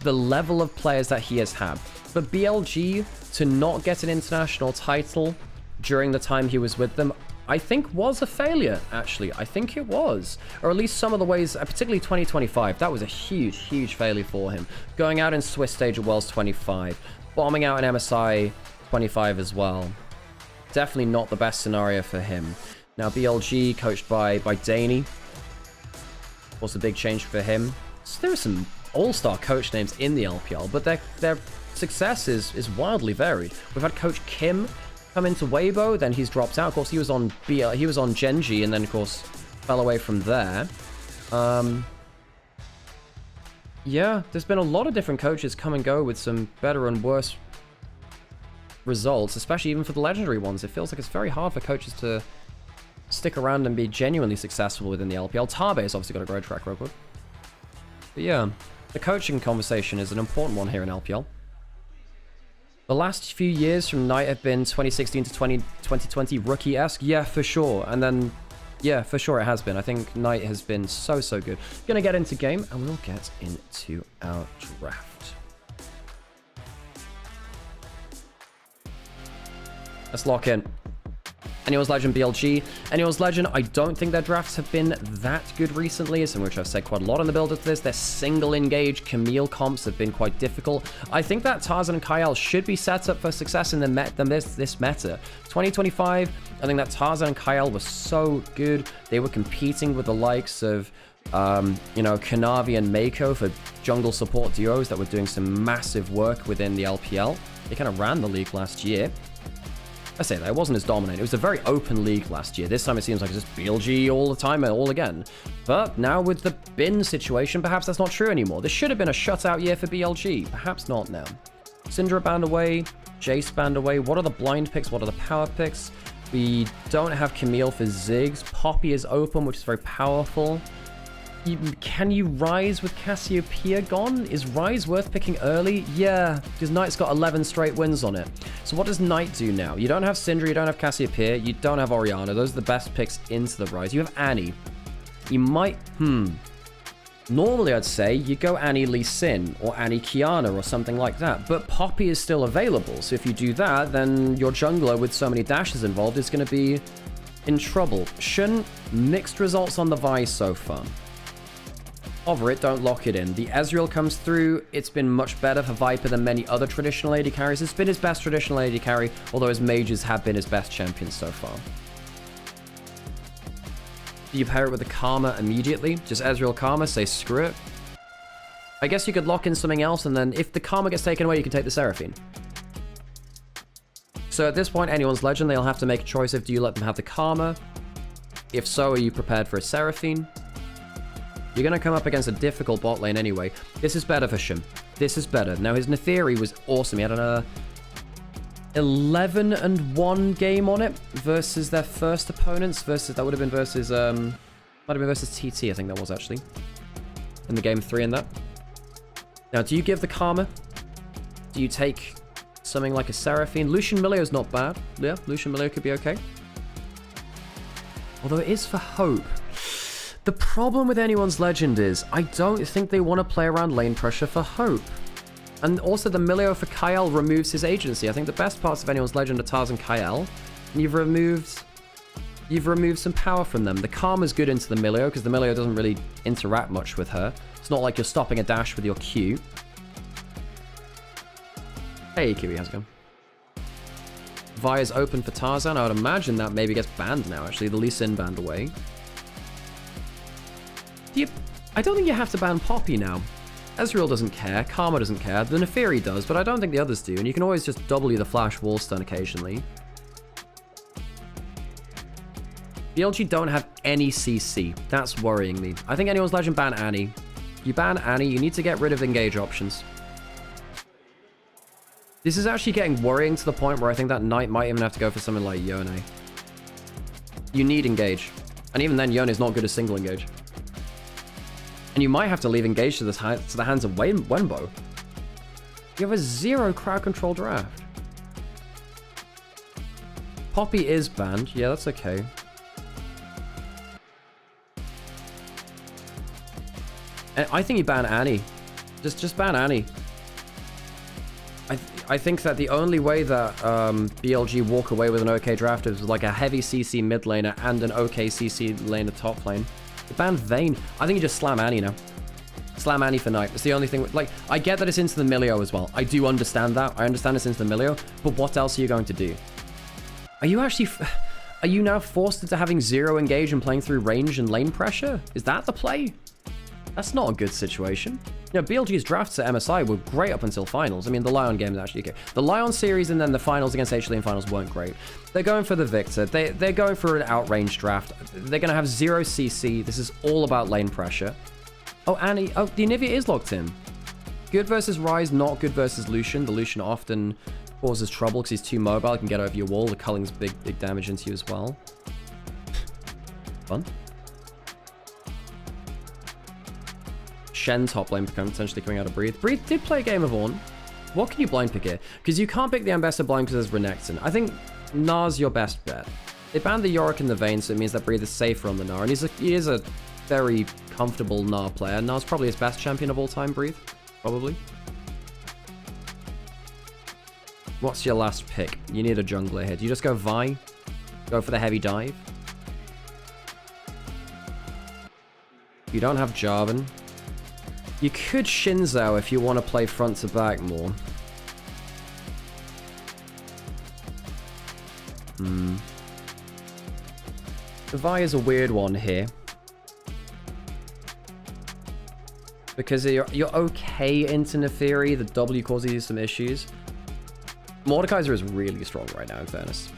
the level of players that he has had. But BLG, to not get an international title during the time he was with them, I think was a failure, actually. I think it was. Or at least some of the ways, particularly 2025. That was a huge, huge failure for him. Going out in Swiss stage at Worlds 25. Bombing out in MSI 25 as well. Definitely not the best scenario for him. Now BLG, coached by Daney. Was a big change for him. So there are some all-star coach names in the LPL, but their success is wildly varied. We've had Coach Kim come into Weibo, then he's dropped out. Of course, he was on GENG, and then of course fell away from there. Yeah, there's been a lot of different coaches come and go with some better and worse results, especially even for the legendary ones. It feels like it's very hard for coaches to stick around and be genuinely successful within the LPL. Tabe has obviously got a great track record. But yeah, the coaching conversation is an important one here in LPL. The last few years from Knight have been 2016 to 2020 rookie-esque. Yeah, for sure. And then, yeah, for sure it has been. I think Knight has been so good. Gonna get into game, and we'll get into our draft. Let's lock in. Anyone's Legend, BLG. Anyone's Legend, I don't think their drafts have been that good recently, as in which I've said quite a lot in the build-up to this. Their single-engage Camille comps have been quite difficult. I think that Tarzan and Kyle should be set up for success in this meta. 2025, I think that Tarzan and Kyle were so good. They were competing with the likes of, you know, Kanavi and Mako for jungle support duos that were doing some massive work within the LPL. They kind of ran the league last year. I say that, it wasn't as dominant. It was a very open league last year. This time it seems like it's just BLG all the time and all again. But now with the bin situation, perhaps that's not true anymore. This should have been a shutout year for BLG. Perhaps not now. Syndra banned away. Jace banned away. What are the blind picks? What are the power picks? We don't have Camille for Ziggs. Poppy is open, which is very powerful. Can you Rise with Cassiopeia gone? Is Rise worth picking early? Yeah, because Knight's got 11 straight wins on it. So what does Knight do now? You don't have Syndra, you don't have Cassiopeia, you don't have Orianna. Those are the best picks into the Rise. You have Annie. You might, Normally I'd say you go Annie Lee Sin or Annie Kiana or something like that. But Poppy is still available. So if you do that, then your jungler with so many dashes involved is going to be in trouble. Shun, mixed results on the Vi so far. Hover it, don't lock it in. The Ezreal comes through. It's been much better for Viper than many other traditional AD carries. It's been his best traditional AD carry, although his mages have been his best champions so far. Do you pair it with the Karma immediately? Just Ezreal Karma, say screw it. I guess you could lock in something else, and then if the Karma gets taken away, you can take the Seraphine. So at this point, anyone's Legend, they'll have to make a choice of do you let them have the Karma? If so, are you prepared for a Seraphine? You're going to come up against a difficult bot lane anyway. This is better for Shim. This is better. Now, his Neferi was awesome. He had an 11-1 game on it versus their first opponents. That would have been versus, might have been versus TT, I think that was actually. In the game 3 in that. Now, do you give the Karma? Do you take something like a Seraphine? Lucian Milio's not bad. Yeah, Lucian Milio could be okay. Although it is for Hope. The problem with anyone's Legend is, I don't think they want to play around lane pressure for Hope. And also the Milio for Kyle removes his agency. I think the best parts of anyone's Legend are Taz and Kyle. And you've removed some power from them. The Karma's good into the Milio, because the Milio doesn't really interact much with her. It's not like you're stopping a dash with your Q. Hey, Kiwi, how's it going? Vi's open for Tarzan. I would imagine that maybe gets banned now, actually. The Lee Sin banned away. I don't think you have to ban Poppy now. Ezreal doesn't care. Karma doesn't care. The Neferi does, but I don't think the others do. And you can always just double the flash wall stun occasionally. BLG don't have any CC. That's worrying me. I think anyone's Legend ban Annie. You ban Annie, you need to get rid of engage options. This is actually getting worrying to the point where I think that Knight might even have to go for something like Yone. You need engage. And even then, Yone is not good as single engage. And you might have to leave engage to the hands of Wenbo. You have a 0 crowd control draft. Poppy is banned. Yeah, that's okay. And I think you ban Annie. Just ban Annie. I think that the only way that BLG walk away with an okay draft is like a heavy CC mid laner and an okay CC laner top lane. You ban Vayne. I think you just slam Annie now. Slam Annie for Knight. It's the only thing. Like, I get that it's into the Milio as well. I do understand that. I understand it's into the Milio. But what else are you going to do? Are you actually... Are you now forced into having 0 engage and playing through range and lane pressure? Is that the play? That's not a good situation. You know, BLG's drafts at MSI were great up until finals. I mean, the Lion game is actually okay. The Lion series and then the finals against HLE and finals weren't great. They're going for the Victor. They're going for an outrange draft. They're going to have 0 CC. This is all about lane pressure. Oh, Annie. Oh, the Anivia is locked in. Good versus Ryze, not good versus Lucian. The Lucian often causes trouble because he's too mobile. He can get over your wall. The Culling's big damage into you as well. Fun. Shen top lane potentially coming out of Breathe. Breathe did play a game of Ornn. What can you blind pick here? Because you can't pick the Ambassador blind because there's Renekton. I think Nar's your best bet. They banned the Yorick and the Vayne, so it means that Breathe is safer on the Gnar. And he is a very comfortable Gnar player. Nar's probably his best champion of all time, Breathe. Probably. What's your last pick? You need a jungler here. Do you just go Vi? Go for the heavy dive? You don't have Jarvan. You could Shinzo if you want to play front to back more. The Vi is a weird one here. Because you're okay into Neferi, the W causes you some issues. Mordekaiser is really strong right now, in fairness.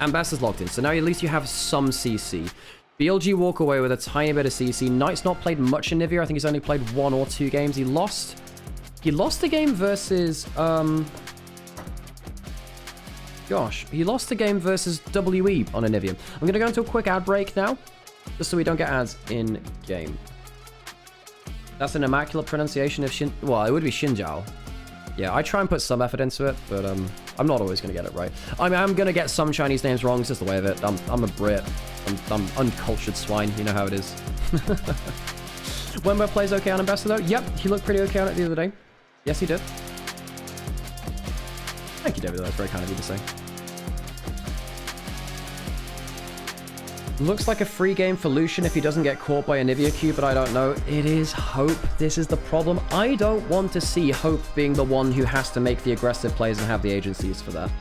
Ambassador's locked in, so now at least you have some CC. BLG walk away with a tiny bit of CC. Knight's not played much in Nivea. I think he's only played 1 or 2 games. He lost a game versus he lost a game versus WE on a Nivea. I'm gonna go into a quick ad break now, just so we don't get ads in game. That's an immaculate pronunciation of Shin. Well, it would be Xinjiao. Yeah, I try and put some effort into it, but I'm not always gonna get it right. I mean, I'm gonna get some Chinese names wrong. It's just the way of it. I'm a Brit. I'm uncultured swine. You know how it is. Wenbo plays okay on Ambassador though. Yep, he looked pretty okay on it the other day. Yes, he did. Thank you, David. That's very kind of you to say. Looks like a free game for Lucian if he doesn't get caught by a Nivea Q, but I don't know. It is Hope. This is the problem. I don't want to see Hope being the one who has to make the aggressive plays and have the agencies for that.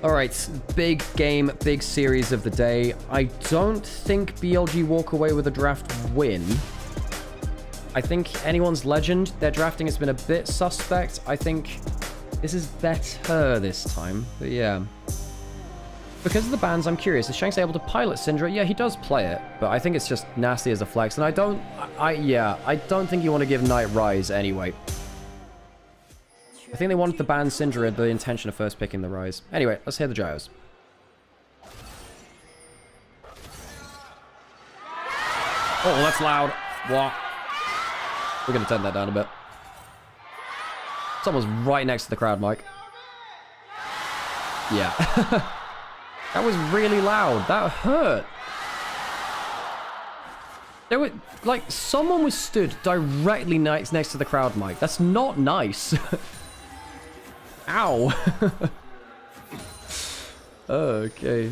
Alright, big game, big series of the day. I don't think BLG walk away with a draft win. I think anyone's legend, their drafting has been a bit suspect. I think this is better this time, but yeah. Because of the bans, I'm curious, is Shanks able to pilot Syndra? Yeah, he does play it, but I think it's just nasty as a flex, and I don't think you want to give Knight Rise anyway. I think they wanted to ban Syndra with the intention of first picking the Rise. Anyway, let's hear the gyros. Oh, that's loud. What? We're going to turn that down a bit. Someone's right next to the crowd mic. Yeah. That was really loud. That hurt. There were, like, someone was stood directly next to the crowd mic. That's not nice. Ow. Okay.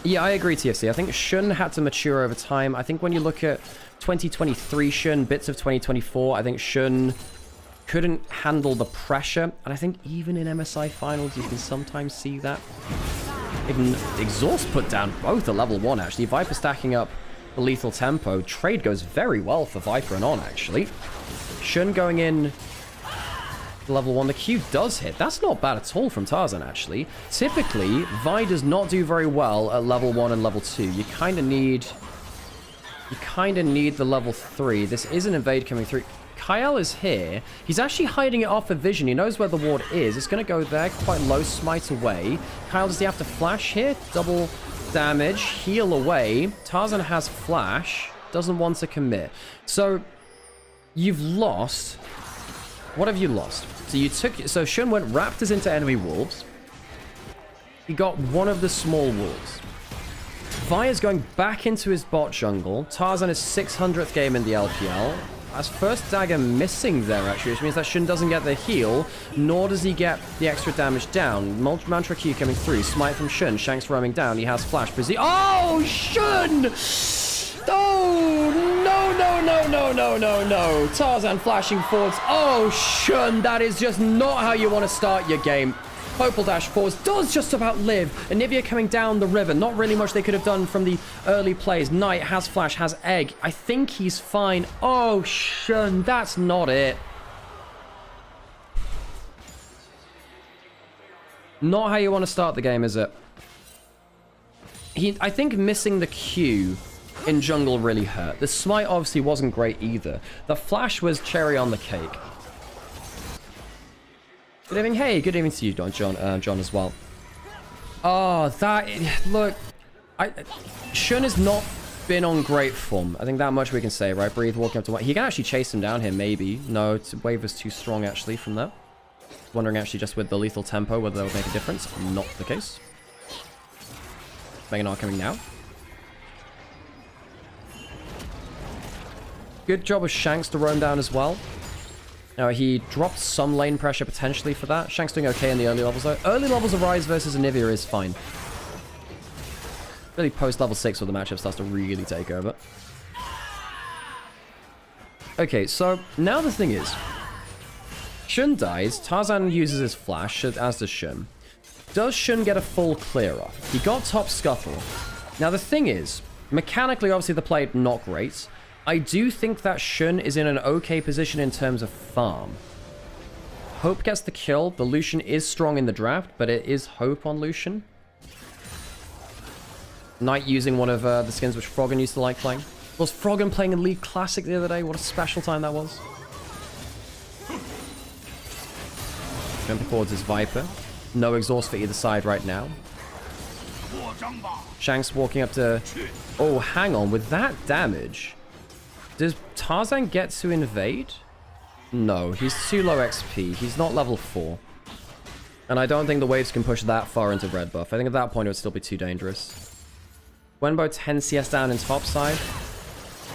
Yeah, I agree, TFC. I think Shun had to mature over time. I think when you look at 2023 Shun, bits of 2024, I think Shun couldn't handle the pressure. And I think even in MSI finals, you can sometimes see that. Exhaust put down both at level 1, actually. Viper stacking up the lethal tempo. Trade goes very well for Viper and On, actually. Shun going in level 1. The Q does hit. That's not bad at all from Tarzan, actually. Typically, Vi does not do very well at level 1 and level 2. You kind of need the level 3. This is an invade coming through. Kyle is here. He's actually hiding it off of vision. He knows where the ward is. It's going to go there. Quite low. Smite away. Kyle, does he have to flash here? Double damage. Heal away. Tarzan has flash. Doesn't want to commit. So, you've lost. What have you lost? So Shun went Raptors into enemy wolves. He got one of the small wolves. Vi is going back into his bot jungle. Tarzan is 600th game in the LPL. As first dagger missing there, actually, which means that Shun doesn't get the heal, nor does he get the extra damage down. Mantra Q coming through. Smite from Shun. Shanks roaming down. He has flash. Oh, Shun! Oh, no. Tarzan flashing forwards. Oh, Shun, that is just not how you want to start your game. Popal dash forwards, does just about live. Anivia coming down the river. Not really much they could have done from the early plays. Knight has flash, has egg. I think he's fine. Oh, Shun, that's not it. Not how you want to start the game, is it? I think missing the Q in jungle really hurt. The smite obviously wasn't great either. The flash was cherry on the cake. Good evening. Hey, good evening to you, John as well. Oh, look. Shun has not been on great form. I think that much we can say, right? Breathe, walking up to... He can actually chase him down here, maybe. No, wave was too strong, actually, from that. Wondering, actually, just with the lethal tempo, whether that would make a difference. Not the case. Meganar coming now. Good job of Shanks to roam down as well. Now, he dropped some lane pressure potentially for that. Shanks doing okay in the early levels, though. Early levels of Rise versus Anivia is fine. Really post level 6 where the matchup starts to really take over. Okay, so now the thing is, Shun dies. Tarzan uses his flash, as does Shun. Does Shun get a full clear off? He got top scuttle. Now, the thing is, mechanically, obviously, the play not great. I do think that Shun is in an okay position in terms of farm. Hope gets the kill. The Lucian is strong in the draft, but it is Hope on Lucian. Knight using one of the skins which Froggen used to like playing. Was Froggen playing in League Classic the other day? What a special time that was. Jumping forwards is Viper. No exhaust for either side right now. Shanks walking up to... Oh, hang on. With that damage... Does Tarzan get to invade? No, he's too low XP. He's not level 4. And I don't think the waves can push that far into red buff. I think at that point it would still be too dangerous. Wenbo 10 CS down in top side.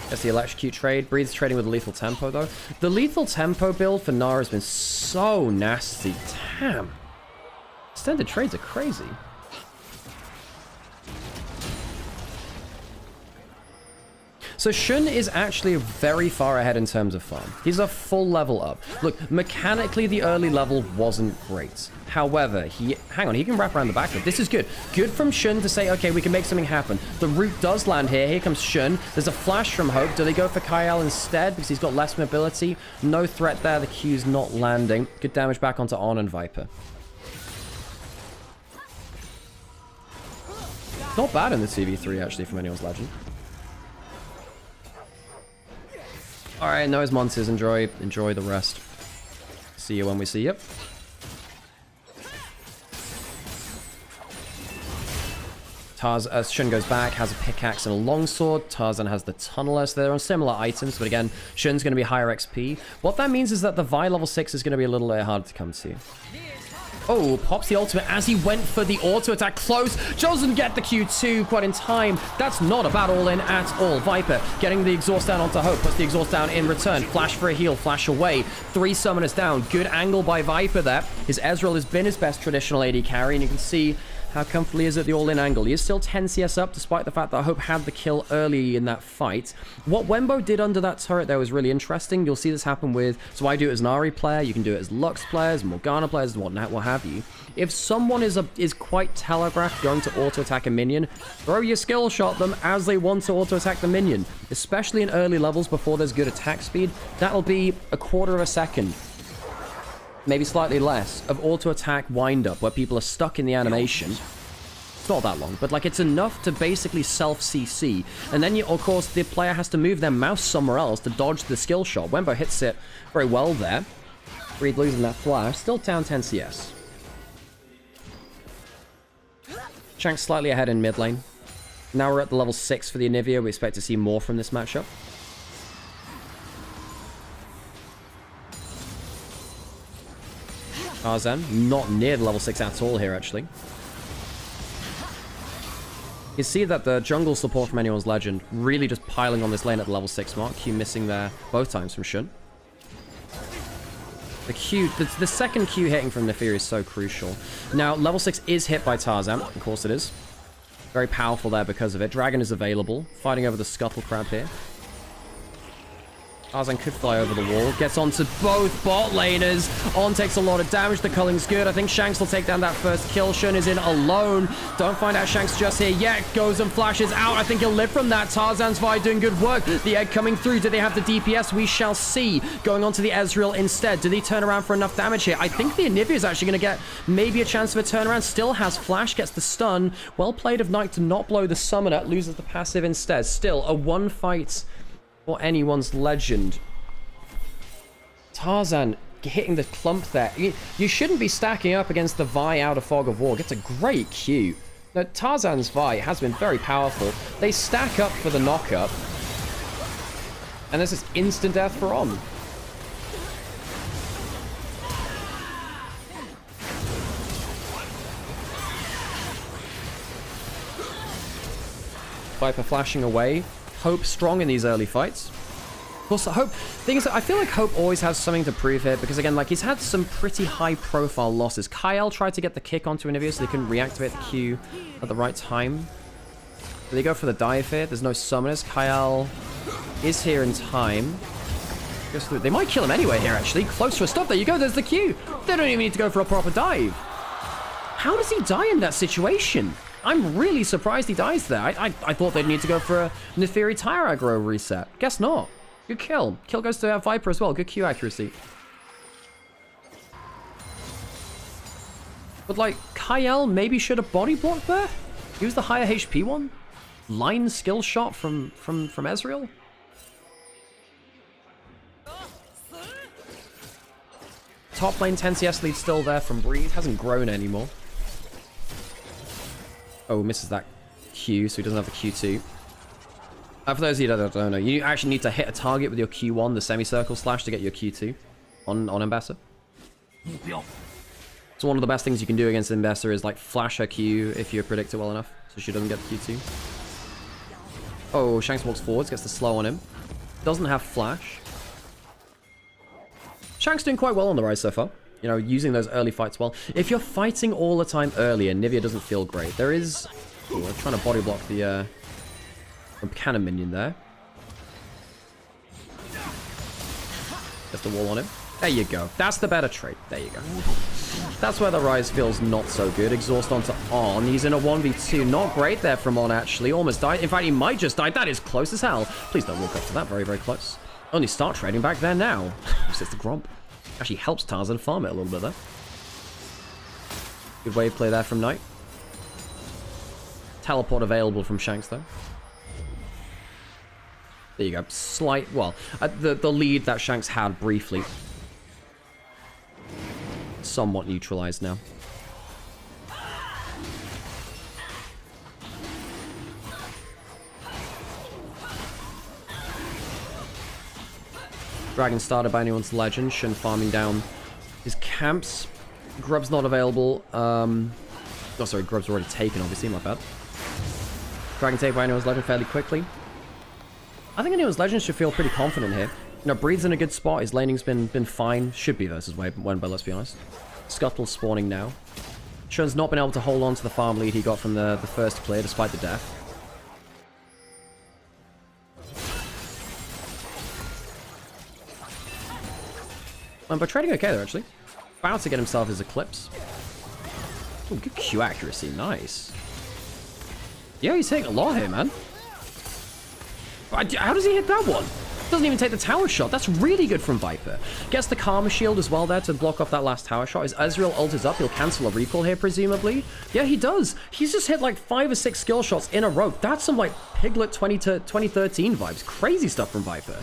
That's the electrocute trade. Breathes trading with a lethal tempo though. The lethal tempo build for Nara has been so nasty. Damn. Extended trades are crazy. So Shun is actually very far ahead in terms of farm. He's a full level up. Look, mechanically the early level wasn't great. However, he can wrap around the back. This is good. Good from Shun to say, okay, we can make something happen. The root does land here. Here comes Shun. There's a flash from Hope. Do they go for Kyle instead because he's got less mobility? No threat there. The Q's not landing. Good damage back onto On and Viper. Not bad in the CV3 actually from anyone's legend. Alright, no his monsters. Enjoy the rest. See you when we see you. Shun goes back, has a pickaxe and a longsword. Tarzan has the tunneler, so they're on similar items, but again, Shun's going to be higher XP. What that means is that the Vi level 6 is going to be a little bit harder to come to. Oh, pops the ultimate as he went for the auto attack. Close. Doesn't get the Q2 quite in time. That's not a bad all-in at all. Viper getting the exhaust down onto Hope. Puts the exhaust down in return. Flash for a heal. Flash away. 3 summoners down. Good angle by Viper there. His Ezreal has been his best traditional AD carry, and you can see how comfortably he is at the all-in angle. He is still 10 CS up, despite the fact that Hope had the kill early in that fight. What Wenbo did under that turret there was really interesting. You'll see this happen with... So I do it as an Ahri player. You can do it as Lux players, Morgana players, what have you. If someone is quite telegraphed going to auto-attack a minion, throw your skill shot them as they want to auto-attack the minion. Especially in early levels before there's good attack speed. That'll be a quarter of a second. Maybe slightly less, of auto-attack wind-up, where people are stuck in the animation. It's not that long, but like it's enough to basically self-CC. And then, of course, the player has to move their mouse somewhere else to dodge the skill shot. Wenbo hits it very well there. Breed losing that flash. Still down 10 CS. Shanks slightly ahead in mid lane. Now we're at the level 6 for the Anivia. We expect to see more from this matchup. Tarzan, not near the level 6 at all here, actually. You see that the jungle support from anyone's legend really just piling on this lane at the level 6 mark. Q missing there both times from Shun. The second Q hitting from Nefiri is so crucial. Now, level 6 is hit by Tarzan. Of course it is. Very powerful there because of it. Dragon is available. Fighting over the Scuttle Crab here. Tarzan could fly over the wall. Gets onto both bot laners. On takes a lot of damage. The culling's good. I think Shanks will take down that first kill. Shun is in alone. Don't find out Shanks just here yet. Goes and flashes out. I think he'll live from that. Tarzan's Vi doing good work. The egg coming through. Do they have the DPS? We shall see. Going on to the Ezreal instead. Do they turn around for enough damage here? I think the Anivia is actually going to get maybe a chance of a turnaround. Still has flash. Gets the stun. Well played of Knight to not blow the summoner. Loses the passive instead. Still a one fight for anyone's legend. Tarzan hitting the clump there. You shouldn't be stacking up against the Vi out of Fog of War. Gets a great Q. Now, Tarzan's Vi has been very powerful. They stack up for the knock-up. And there's this instant death for On. Viper flashing away. Hope strong in these early fights. Of course, Hope... I feel like Hope always has something to prove here, because again, like, he's had some pretty high-profile losses. Kyle tried to get the kick onto Anivia so they couldn't reactivate the Q at the right time. Do they go for the dive here? There's no summoners. Kyle is here in time. Goes through. They might kill him anyway here, actually. Close to a stop. There you go. There's the Q. They don't even need to go for a proper dive. How does he die in that situation? I'm really surprised he dies there. I thought they'd need to go for a Nefiri Tire aggro reset. Guess not. Good kill. Kill goes to Viper as well. Good Q accuracy. But like, Kyle maybe should have body blocked there? He was the higher HP one? Line skill shot from Ezreal? Top lane 10 CS lead still there from Breeze. Hasn't grown anymore. Oh, misses that Q, so he doesn't have the Q2. For those of you that don't know, you actually need to hit a target with your Q1, the semicircle slash, to get your Q2 on Ambassador. So one of the best things you can do against Ambassador is like flash her Q if you predict it well enough, so she doesn't get the Q2. Oh, Shanks walks forwards, gets the slow on him. Doesn't have flash. Shanks doing quite well on the rise so far. You know, using those early fights well. If you're fighting all the time early and Nivea doesn't feel great, there is... Ooh, I'm trying to body block the cannon minion there. Just a wall on him. There you go. That's the better trade. There you go. That's where the rise feels not so good. Exhaust onto On. He's in a 1v2. Not great there from On, actually. Almost died. In fact, he might just die. That is close as hell. Please don't walk up to that. Very, very close. Only start trading back there now. It's the Gromp. Actually helps Tarzan farm it a little bit there. Good wave play there from Knight. Teleport available from Shanks, though. There you go. Slight... Well, the lead that Shanks had briefly. Somewhat neutralized now. Dragon started by anyone's legend. Shin farming down his camps. Grub's not available. Oh, sorry, Grub's already taken, obviously. My bad. Dragon take by anyone's legend fairly quickly. I think anyone's legend should feel pretty confident here. You know, Breed's in a good spot. His laning's been fine. Should be versus Wenbo, let's be honest. Scuttle spawning now. Shun's not been able to hold on to the farm lead he got from the first clear, despite the death. But trading okay there, actually. About to get himself his Eclipse. Oh, good Q accuracy. Nice. Yeah, he's hitting a lot here, man. How does he hit that one? Doesn't even take the tower shot. That's really good from Viper. Gets the Karma Shield as well there to block off that last tower shot. As Ezreal ults up, he'll cancel a recall here, presumably. Yeah, he does. He's just hit like 5 or 6 skill shots in a row. That's some like Piglet 2013 vibes. Crazy stuff from Viper.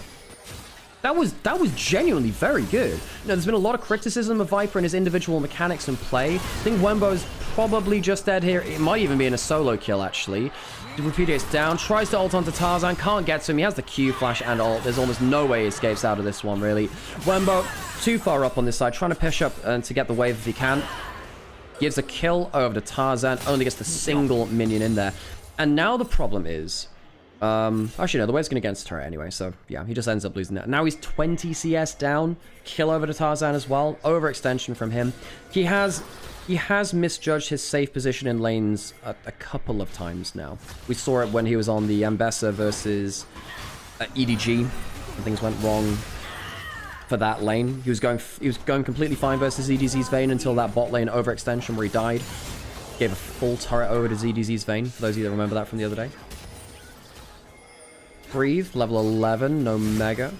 That was genuinely very good. You know, there's been a lot of criticism of Viper and his individual mechanics and play. I think Wembo's probably just dead here. It might even be in a solo kill, actually. Repudiates down, tries to ult onto Tarzan, can't get to him. He has the Q, flash, and ult. There's almost no way he escapes out of this one, really. Wembo, too far up on this side, trying to push up and to get the wave if he can. Gives a kill over to Tarzan, only gets the single minion in there. And now the problem is... actually, no, the wave's going to get into turret anyway, so yeah, he just ends up losing that. Now he's 20 CS down. Kill over to Tarzan as well. Overextension from him. He has misjudged his safe position in lanes a couple of times now. We saw it when he was on the Ambessa versus EDG. And things went wrong for that lane. He was going completely fine versus EDZ's Vayne until that bot lane overextension where he died. Gave a full turret over to EDZ's Vayne, for those of you that remember that from the other day. Breathe, level 11, no mega.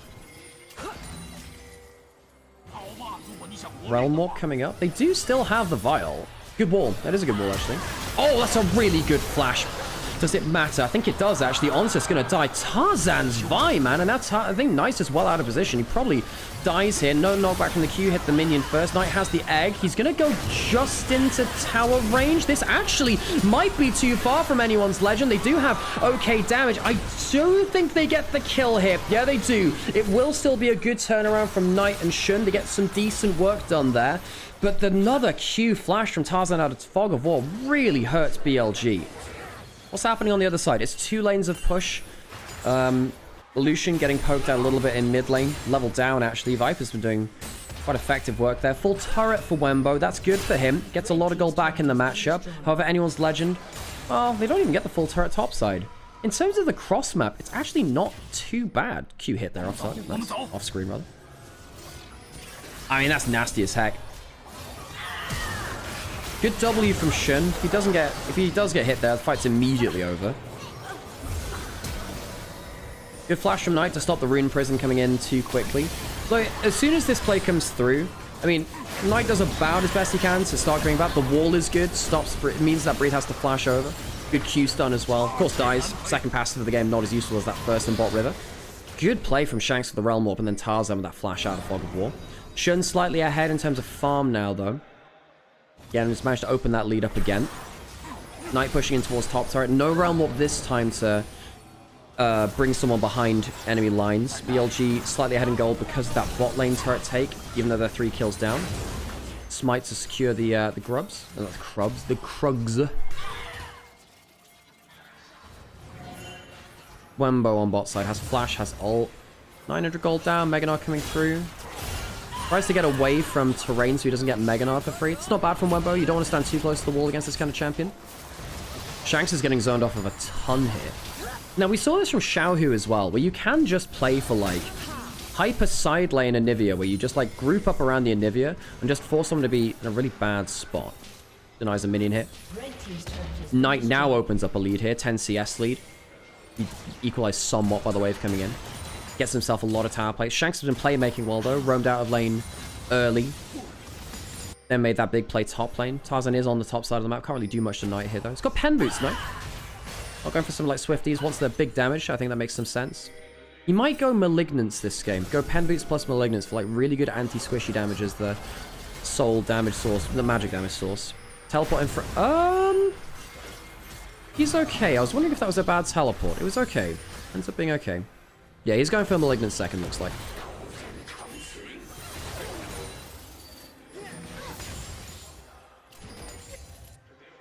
Realm Walk coming up. They do still have the Vial. Good wall. That is a good wall, actually. Oh, that's a really good flash. Does it matter? I think it does, actually. Onset's going to die. Tarzan's Vi, man. And that's, I think, Nice is well out of position. He probably dies here. No knockback from the Q. Hit the minion first. Knight has the egg. He's going to go just into tower range. This actually might be too far from anyone's legend. They do have okay damage. I do think they get the kill here. Yeah, they do. It will still be a good turnaround from Knight and Shun to get some decent work done there. But another Q flash from Tarzan out of Fog of War really hurts BLG. What's happening on the other side? It's 2 lanes of push. Lucian getting poked out a little bit in mid lane. Level down, actually. Viper's been doing quite effective work there. Full turret for Wembo. That's good for him. Gets a lot of gold back in the matchup. However, anyone's legend, well, they don't even get the full turret topside. In terms of the cross map, it's actually not too bad. Q hit there offside. That's off screen, rather. I mean, that's nasty as heck. Good W from Shun. If he does get hit there, the fight's immediately over. Good flash from Knight to stop the Rune Prison coming in too quickly. So as soon as this play comes through, I mean, Knight does about as best he can to start going back. The wall is good. Stops. It means that Breed has to flash over. Good Q stun as well. Of course, dies. Second passive of the game, not as useful as that first in bot river. Good play from Shanks with the Realm Warp and then Tarzan with that flash out of Fog of War. Shun slightly ahead in terms of farm now, though. Again, just managed to open that lead up again. Knight pushing in towards top turret. No Realm Warp this time to bring someone behind enemy lines. BLG slightly ahead in gold because of that bot lane turret take, even though they're 3 kills down. Smite to secure the grubs. Oh, not the crubs, the Krugs. Wembo on bot side has flash, has ult. 900 gold down, Meganar coming through. Tries to get away from terrain so he doesn't get Meganar for free. It's not bad from Wembo. You don't want to stand too close to the wall against this kind of champion. Shanks is getting zoned off of a ton here. Now, we saw this from Xiaohu as well, where you can just play for, like, hyper side lane Anivia, where you just, like, group up around the Anivia and just force someone to be in a really bad spot. Denies a minion hit. Knight now opens up a lead here, 10 CS lead. He equalized somewhat by the wave coming in. Gets himself a lot of tower play. Shanks has been playmaking well, though. Roamed out of lane early. Then made that big play top lane. Tarzan is on the top side of the map. Can't really do much to Knight here, though. It's got pen boots, Knight. Not going for some, like, Swifties. Wants the big damage. I think that makes some sense. He might go Malignance this game. Go pen boots plus Malignance for, like, really good anti-squishy damage as the soul damage source. The magic damage source. Teleport in for... He's okay. I was wondering if that was a bad teleport. It was okay. Ends up being okay. Yeah, he's going for a Malignant second, looks like.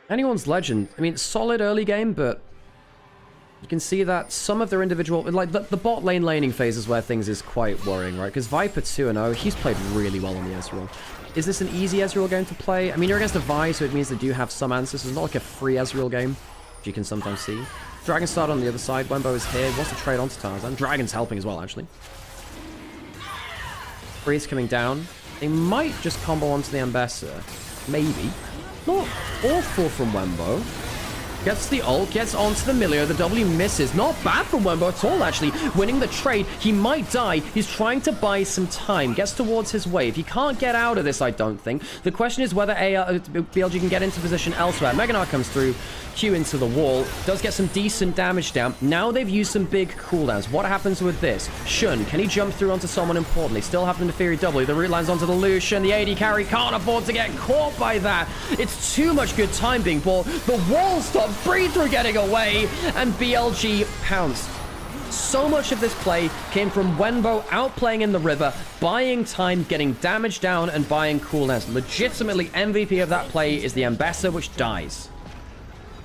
Anyone's Legend. I mean, solid early game, but you can see that some of their individual... Like, the bot lane laning phase is where things is quite worrying, right? Because Viper 2-0, he's played really well on the Ezreal. Is this an easy Ezreal game to play? I mean, you're against a Vi, so it means they do have some answers. It's not like a free Ezreal game, which you can sometimes see. Dragon start on the other side. Wembo is here. Wants to trade onto Tarzan. Dragon's helping as well, actually. Breeze coming down. They might just combo onto the Ambassador. Maybe. Not awful from Wembo. Gets the ult, gets onto the Milio. The W misses. Not bad from Wembo at all, actually. Winning the trade. He might die. He's trying to buy some time. Gets towards his wave. He can't get out of this, I don't think. The question is whether BLG can get into position elsewhere. Meganar comes through. Q into the wall. Does get some decent damage down. Now they've used some big cooldowns. What happens with this? Shun, can he jump through onto someone important? They still have the Neferi W. The root lands onto the Lucian. The AD carry can't afford to get caught by that. It's too much good time being bought. The wall stops. Breathe through getting away. And BLG pounced. So much of this play came from Wembo outplaying in the river, buying time, getting damage down, and buying cooldowns. Legitimately, MVP of that play is the Ambassador, which dies.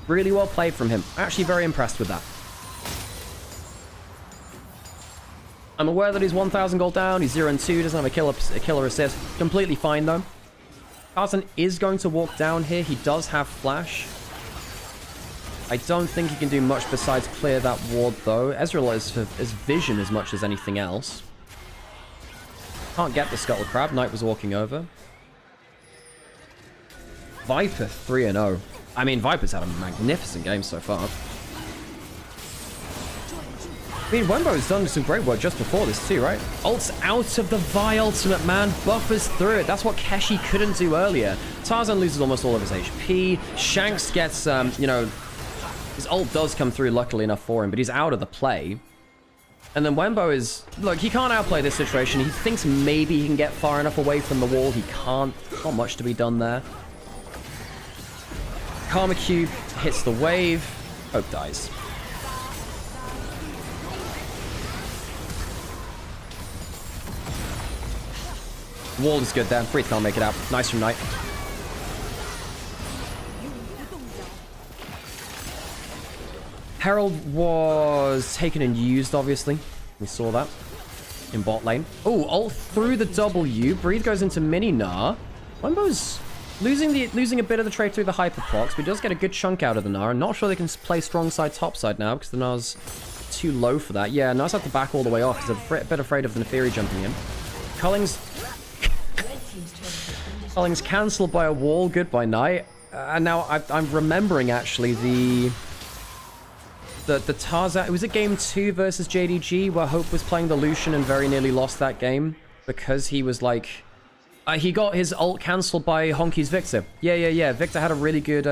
Really well played from him. Actually very impressed with that. I'm aware that he's 1,000 gold down. He's 0-2. Doesn't have a killer assist. Completely fine, though. Tarzan is going to walk down here. He does have flash. I don't think he can do much besides clear that ward, though. Ezreal is vision as much as anything else. Can't get the Scuttle Crab. Knight was walking over. Viper 3-0. I mean, Viper's had a magnificent game so far. I mean, Wembo's done some great work just before this too, right? Ults out of the Vi ultimate, man. Buffers through it. That's what Keshi couldn't do earlier. Tarzan loses almost all of his HP. Shanks gets, you know... His ult does come through, luckily enough for him, but he's out of the play. And then Wembo is... Look, he can't outplay this situation. He thinks maybe he can get far enough away from the wall. He can't. Not much to be done there. Karma Cube hits the wave. Hope dies. Wall is good there. Breathe can't make it out. Nice from Knight. Herald was taken and used, obviously. We saw that in bot lane. Oh, ult through the W. Breathe goes into mini Gnar. Wembo's losing a bit of the trade through the hyperprocs, but he does get a good chunk out of the Gnar. I'm not sure they can play strong side, top side now, because the Gnar's too low for that. Yeah, Gnar's have to back all the way off, because they're a bit afraid of the Neferi jumping in. Culling's cancelled by a wall. Good by Knight. And now I'm remembering, actually, the Tarzan... It was a game 2 versus JDG, where Hope was playing the Lucian and very nearly lost that game, because he was like... he got his ult cancelled by Honky's Victor. Yeah. Victor had a really good...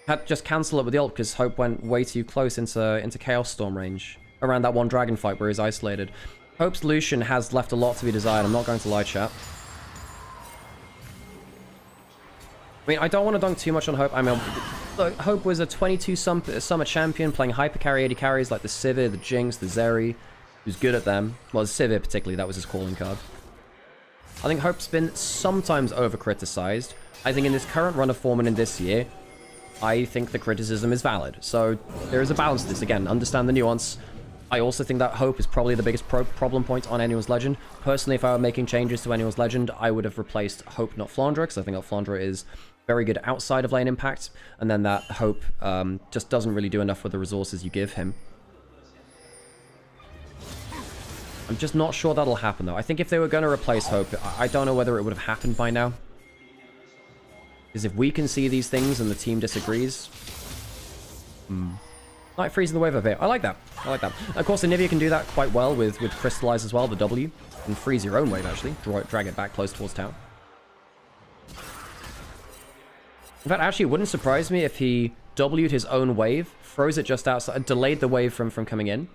had to just cancel it with the ult because Hope went way too close into Chaos Storm range around that one dragon fight where he's isolated. Hope's Lucian has left a lot to be desired. I'm not going to lie, chat. I mean, I don't want to dunk too much on Hope. I mean, look, Hope was a 22 summer champion playing hyper carry 80 carries like the Sivir, the Jinx, the Zeri. He was good at them. Well, Sivir particularly, that was his calling card. I think Hope's been sometimes over-criticized. I think in this current run of form and in this year, I think the criticism is valid. So there is a balance to this. Again, understand the nuance. I also think that Hope is probably the biggest problem point on Anyone's Legend. Personally, if I were making changes to Anyone's Legend, I would have replaced Hope, not Flandre, because I think that Flandre is very good outside of lane impact, and then that Hope just doesn't really do enough with the resources you give him. I'm just not sure that'll happen, though. I think if they were going to replace Hope, I don't know whether it would have happened by now. Because if we can see these things and the team disagrees... Like freezing the wave up here. I like that. I like that. Of course, Anivia can do that quite well with Crystallize as well, the W. And freeze your own wave, actually. Drag it back close towards tower. In fact, actually, it wouldn't surprise me if he W'd his own wave, froze it just outside, delayed the wave from coming in,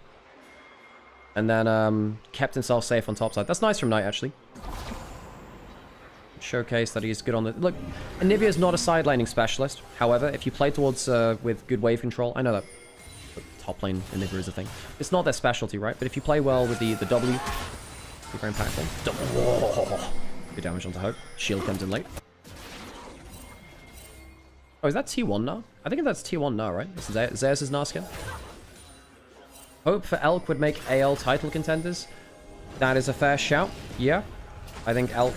and then kept himself safe on top side. That's nice from Knight, actually. Showcase that he's good on the... Look, Anivia is not a side laning specialist. However, if you play towards with good wave control, I know that top lane Anivia is a thing. It's not their specialty, right? But if you play well with the W, you're very impactful. Whoa. Good damage onto Hope. Shield comes in late. Oh, is that T1 now? I think that's T1 now, right? This is Zeus' now skin. Hope for Elk would make AL title contenders. That is a fair shout. Yeah. I think Elk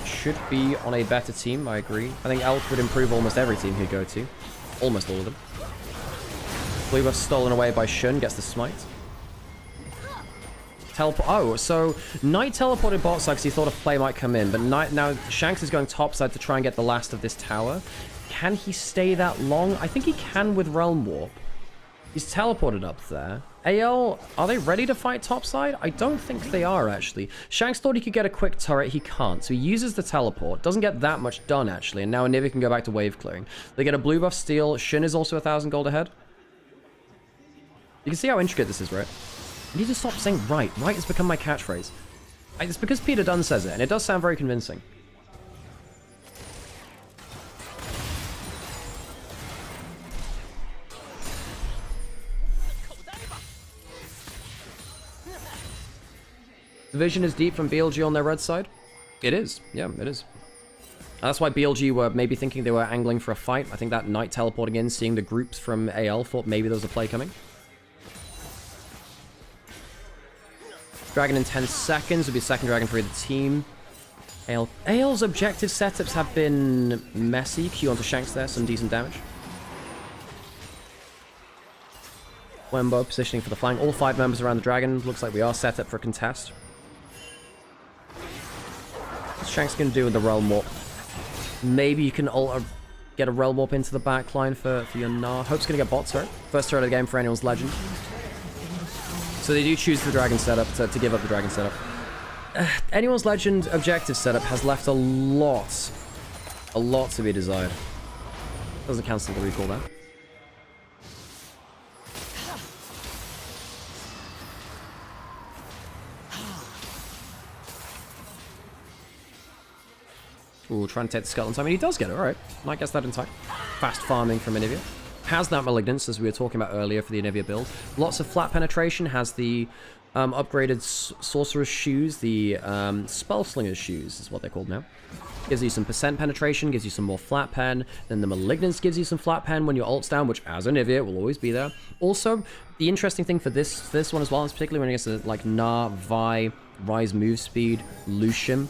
should be on a better team. I agree. I think Elk would improve almost every team he'd go to. Almost all of them. Blue buff stolen away by Shun. Gets the smite. Oh, so Knight teleported bot side because he thought a play might come in. But now Shanks is going top side to try and get the last of this tower. Can he stay that long? I think he can with Realm Warp. He's teleported up there. AL, are they ready to fight topside? I don't think they are, actually. Shanks thought he could get a quick turret. He can't. So he uses the teleport. Doesn't get that much done, actually. And now Anivia can go back to wave clearing. They get a blue buff steal. Shin is also 1,000 gold ahead. You can see how intricate this is, right? I need to stop saying right. Right has become my catchphrase. It's because Peter Dunn says it, and it does sound very convincing. The vision is deep from BLG on their red side. It is. Yeah, it is. And that's why BLG were maybe thinking they were angling for a fight. I think that Knight teleporting in, seeing the groups from AL, thought maybe there was a play coming. Dragon in 10 seconds. Will be second dragon for either team. AL's objective setups have been messy. Q onto Shanks there. Some decent damage. Wembo positioning for the flank. All 5 members around the dragon. Looks like we are set up for a contest. What's Shanks going to do with the Realm Warp? Maybe you can get a Realm Warp into the backline for your Gnar. Hope's going to get bot turret. First turret of the game for Anyone's Legend. So they do choose the dragon setup to give up the dragon setup. Anyone's Legend objective setup has left a lot to be desired. Doesn't cancel the recall there. Ooh, trying to take the skeleton time. I mean, he does get it, alright. Might guess that in time. Fast farming from Anivia. Has that Malignance, as we were talking about earlier for the Anivia build. Lots of flat penetration. Has the upgraded Sorcerer's Shoes. The Spellslinger's Shoes is what they're called now. Gives you some percent penetration. Gives you some more flat pen. Then the Malignance gives you some flat pen when your ult's down, which as Anivia will always be there. Also, the interesting thing for this one as well, is particularly when it gets to like Gnar, Vi, Rise move speed, Lucian.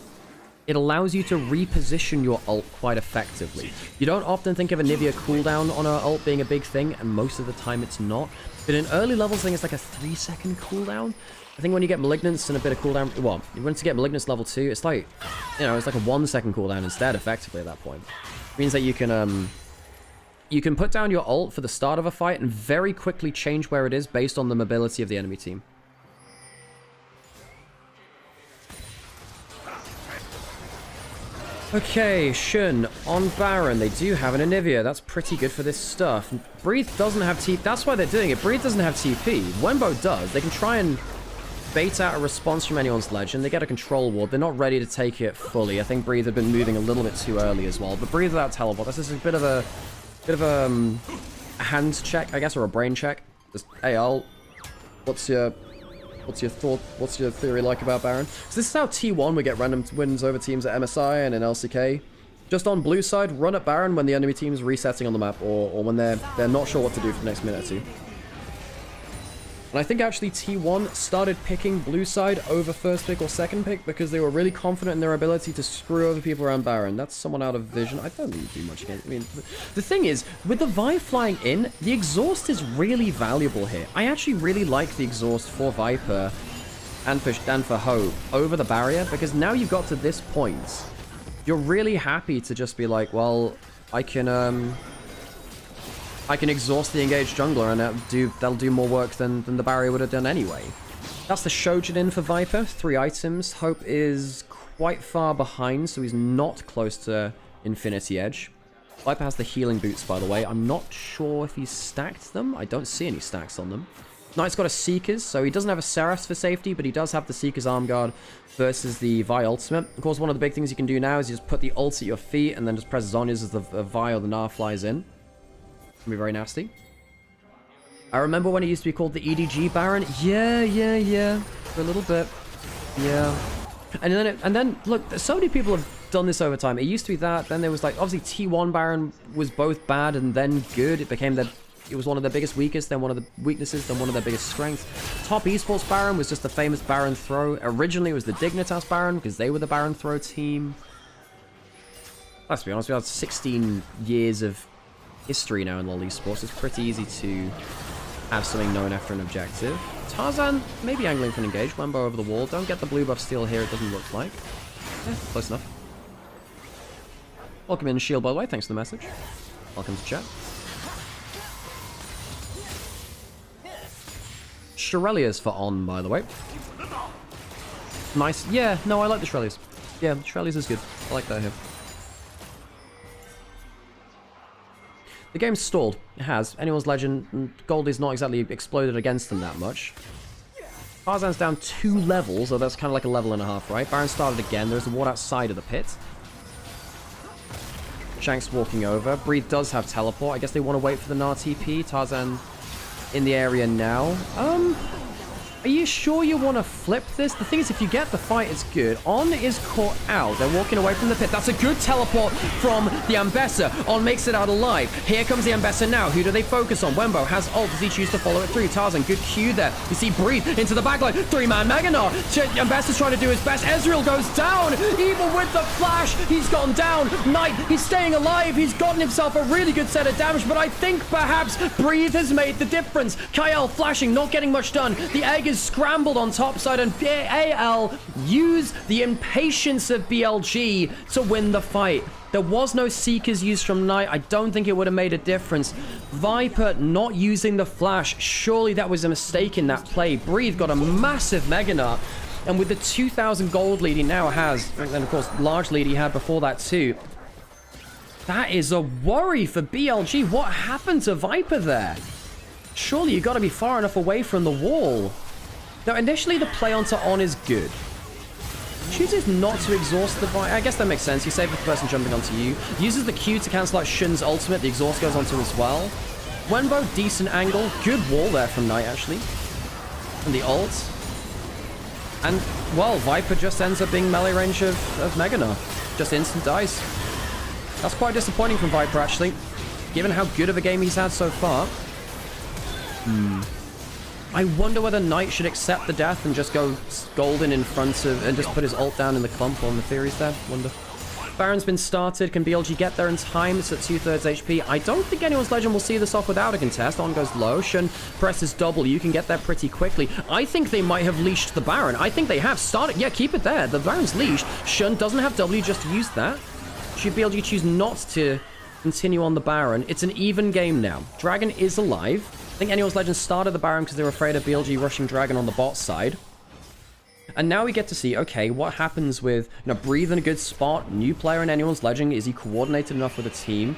It allows you to reposition your ult quite effectively. You don't often think of Anivia cooldown on her ult being a big thing, and most of the time it's not. But in early levels, I think it's like a 3-second cooldown. I think when you get Malignance and a bit of cooldown, well, once you get Malignance level 2, it's like, you know, it's like a 1-second cooldown instead, effectively, at that point. It means that you can put down your ult for the start of a fight and very quickly change where it is based on the mobility of the enemy team. Okay, Shun on Baron. They do have an Anivia. That's pretty good for this stuff. Breathe doesn't have TP. That's why they're doing it. Breathe doesn't have TP. Wembo does. They can try and bait out a response from Anyone's Legend. They get a control ward. They're not ready to take it fully. I think Breathe have been moving a little bit too early as well. But Breathe without teleport. This is a bit of a hand check, I guess, or a brain check. Just, hey, what's your thought? What's your theory like about Baron? So this is how T1 would get random wins over teams at MSI and in LCK. Just on blue side, run at Baron when the enemy team's resetting on the map, or when they're not sure what to do for the next minute or two. And I think actually T1 started picking blue side over first pick or second pick because they were really confident in their ability to screw over people around Baron. That's someone out of vision. I don't think you do much against. I mean, the thing is, with the Vi flying in, the exhaust is really valuable here. I actually really like the exhaust for Viper and for Ho over the barrier, because now you've got to this point, you're really happy to just be like, well, I can exhaust the engaged jungler, and that'll do more work than the barrier would have done anyway. That's the Shojin in for Viper. 3 items. Hope is quite far behind, so he's not close to Infinity Edge. Viper has the healing boots, by the way. I'm not sure if he's stacked them. I don't see any stacks on them. Knight's got a Seekers, so he doesn't have a Seraphs for safety, but he does have the Seekers Arm Guard versus the Vi ultimate. Of course, one of the big things you can do now is you just put the ult at your feet and then just press Zhonya's as the Vi or the Gnar flies in. Can be very nasty. I remember when it used to be called the EDG Baron. Yeah. For a little bit. Yeah. And then look, so many people have done this over time. It used to be that, then there was like, obviously T1 Baron was both bad and then good. It became it was one of their biggest weakest, then one of the weaknesses, then one of their biggest strengths. Top Esports Baron was just the famous Baron Throw. Originally it was the Dignitas Baron because they were the Baron Throw team. Let's be honest, we had 16 years of history now in LoL Esports. It's pretty easy to have something known after an objective. Tarzan, maybe angling for an engage. Wembo over the wall. Don't get the blue buff steal here, it doesn't look like. Yeah, close enough. Welcome in, Shield, by the way. Thanks for the message. Welcome to chat. Shirelia's for on, by the way. Nice. Yeah, no, I like the Shirelia's. Yeah, Shirelia's is good. I like that here. The game's stalled. It has. Anyone's Legend, and Goldie's not exactly exploded against them that much. Tarzan's down 2 levels, so that's kind of like a level and a half, right? Baron started again. There's a ward outside of the pit. Shank's walking over. Breathe does have teleport. I guess they want to wait for the Gnar TP. Tarzan in the area now. Are you sure you want to flip this? The thing is, if you get the fight, it's good. On is caught out. They're walking away from the pit. That's a good teleport from the Ambessa. On makes it out alive. Here comes the Ambessa now. Who do they focus on? Wembo has ult. Does he choose to follow it through? Tarzan, good Q there. You see Breathe into the backline. 3-man Mega Gnar. Ambessa's trying to do his best. Ezreal goes down. Even with the flash, he's gone down. Knight, he's staying alive. He's gotten himself a really good set of damage, but I think perhaps Breathe has made the difference. Kyle flashing, not getting much done. The egg is scrambled on top side, and AL use the impatience of BLG to win the fight. There was no Seekers used from Knight. I don't think it would have made a difference. Viper not using the flash. Surely that was a mistake in that play. Breathe got a massive Mega Gnar, and with the 2,000 gold lead he now has, and of course large lead he had before that too, that is a worry for BLG. What happened to Viper there? Surely you got to be far enough away from the wall. Now, initially, the play onto on is good. Chooses not to exhaust the Vi. I guess that makes sense. You save the person jumping onto you. Uses the Q to cancel out Shun's ultimate. The exhaust goes onto as well. Wenbo, decent angle. Good wall there from Knight, actually. And the ult. And, well, Viper just ends up being melee range of Mega Gnar. Just instant dies. That's quite disappointing from Viper, actually. Given how good of a game he's had so far. I wonder whether Knight should accept the death and just go golden in front of, and just put his ult down in the clump on the theories there. Wonder. Baron's been started. Can BLG get there in time? It's at 2/3 HP. I don't think anyone's Legend will see this off without a contest. On goes low. Shun presses double. You can get there pretty quickly. I think they might have leashed the Baron. I think they have started. Yeah, keep it there. The Baron's leashed. Shun doesn't have W, just use that. Should BLG choose not to continue on the Baron? It's an even game now. Dragon is alive. I think Anyone's Legend started the Baron because they were afraid of BLG rushing Dragon on the bot side. And now we get to see, okay, what happens with, Breathe in a good spot, new player in Anyone's Legend. Is he coordinated enough with the team?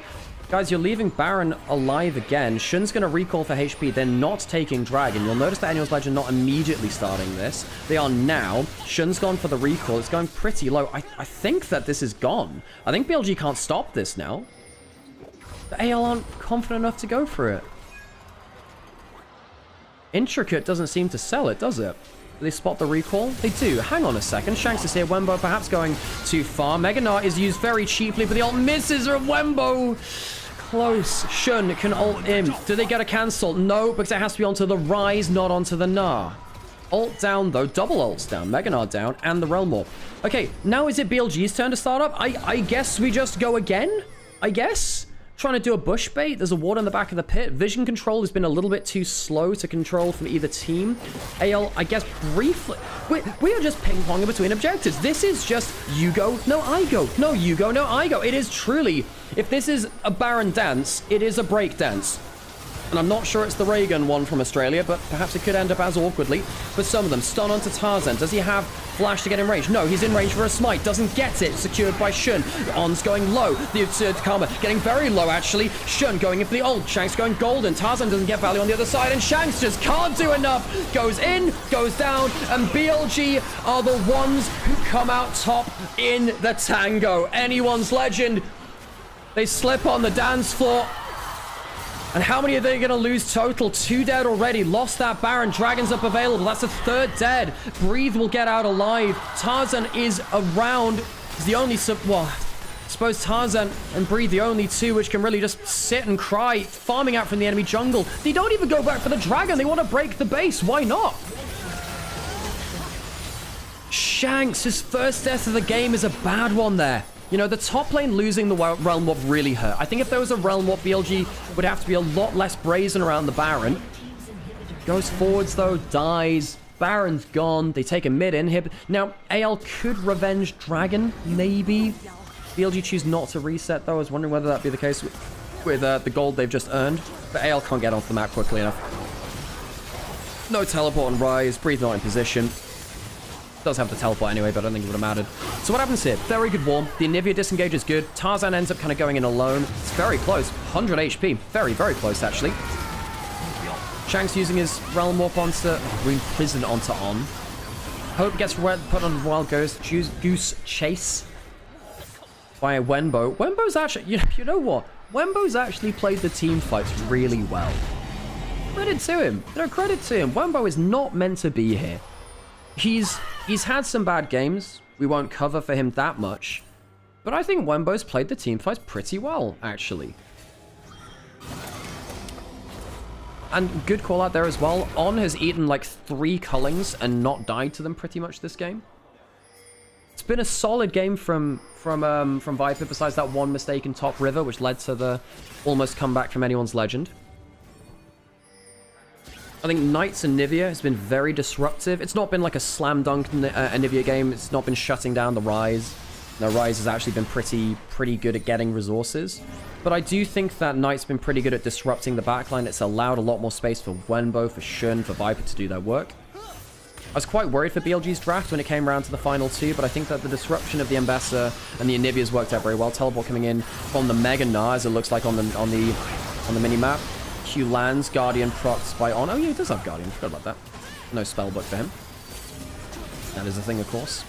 Guys, you're leaving Baron alive again. Shun's going to recall for HP. They're not taking Dragon. You'll notice that Anyone's Legend not immediately starting this. They are now. Shun's gone for the recall. It's going pretty low. I think that this is gone. I think BLG can't stop this now. The AL aren't confident enough to go for it. Intricate doesn't seem to sell it, does it? Do they spot the recall? They do. Hang on a second. Shanks is here. Wembo perhaps going too far. Mega Gnar is used very cheaply, but the ult misses. Or Wembo close. Shun can ult in. Do they get a cancel? No, because it has to be onto the Rise, not onto the Gnar. Ult down, though. Double ults down. Mega Gnar down. And the Realm Warp. Okay, now is it BLG's turn to start up? I guess we just go again? I guess? Trying to do a bush bait. There's a ward on the back of the pit. Vision control has been a little bit too slow to control from either team. AL, I guess, briefly. We are just ping-ponging between objectives. This is just you go, no, I go. No, you go, no, I go. It is truly, if this is a Baron dance, it is a break dance. And I'm not sure it's the Raygun one from Australia, but perhaps it could end up as awkwardly. But some of them stun onto Tarzan. Does he have flash to get in range? No, he's in range for a smite. Doesn't get it. Secured by Shun. On's going low. The absurd Karma getting very low, actually. Shun going in for the ult. Shanks going golden. Tarzan doesn't get value on the other side, and Shanks just can't do enough. Goes in, goes down, and BLG are the ones who come out top in the tango. Anyone's legend. They slip on the dance floor. And how many are they going to lose total? 2 dead already. Lost that Baron. Dragon's up available. That's a 3rd dead. Breathe will get out alive. Tarzan is around. He's the only... Well, I suppose Tarzan and Breathe the only 2 which can really just sit and cry, farming out from the enemy jungle. They don't even go back for the Dragon. They want to break the base. Why not? Shanks, his first death of the game is a bad one there. You know, the top lane losing the Realm Warp really hurt. I think if there was a Realm Warp, BLG would have to be a lot less brazen around the Baron. Goes forwards, though, dies. Baron's gone. They take a mid-inhib. Now, AL could revenge Dragon, maybe. BLG choose not to reset, though. I was wondering whether that'd be the case with the gold they've just earned. But AL can't get onto the map quickly enough. No teleport on Rise. Breathe not in position. Does have the teleport anyway, but I don't think it would have mattered. So what happens here? Very good warm. The Anivia disengage is good. Tarzan ends up kind of going in alone. It's very close. 100 HP. Very, very close, actually. Shanks using his Realm Warp onto... Rune Prison onto On. Hope gets put on Wild Goose Chase by Wenbo. Wenbo's actually... You know what? Wenbo's actually played the team fights really well. Credit to him. No, credit to him. Wenbo is not meant to be here. He's had some bad games. We won't cover for him that much. But I think Wenbo's played the team fights pretty well, actually. And good call out there as well. On has eaten like 3 cullings and not died to them pretty much this game. It's been a solid game from Viper, besides that one mistake in top river, which led to the almost comeback from anyone's legend. I think Knights and Nivea has been very disruptive. It's not been like a slam dunk Nivea game. It's not been shutting down the Rise. No, Rise has actually been pretty good at getting resources. But I do think that Knight's been pretty good at disrupting the backline. It's allowed a lot more space for Wenbo, for Shun, for Viper to do their work. I was quite worried for BLG's draft when it came around to the final 2, but I think that the disruption of the Ambassador and the Anivia's worked out very well. Teleport coming in from the Mega Gnar, as it looks like on the mini-map. Q lands, Guardian procs by On. Oh yeah, he does have Guardian. Forgot about that. No spellbook for him. That is a thing, of course.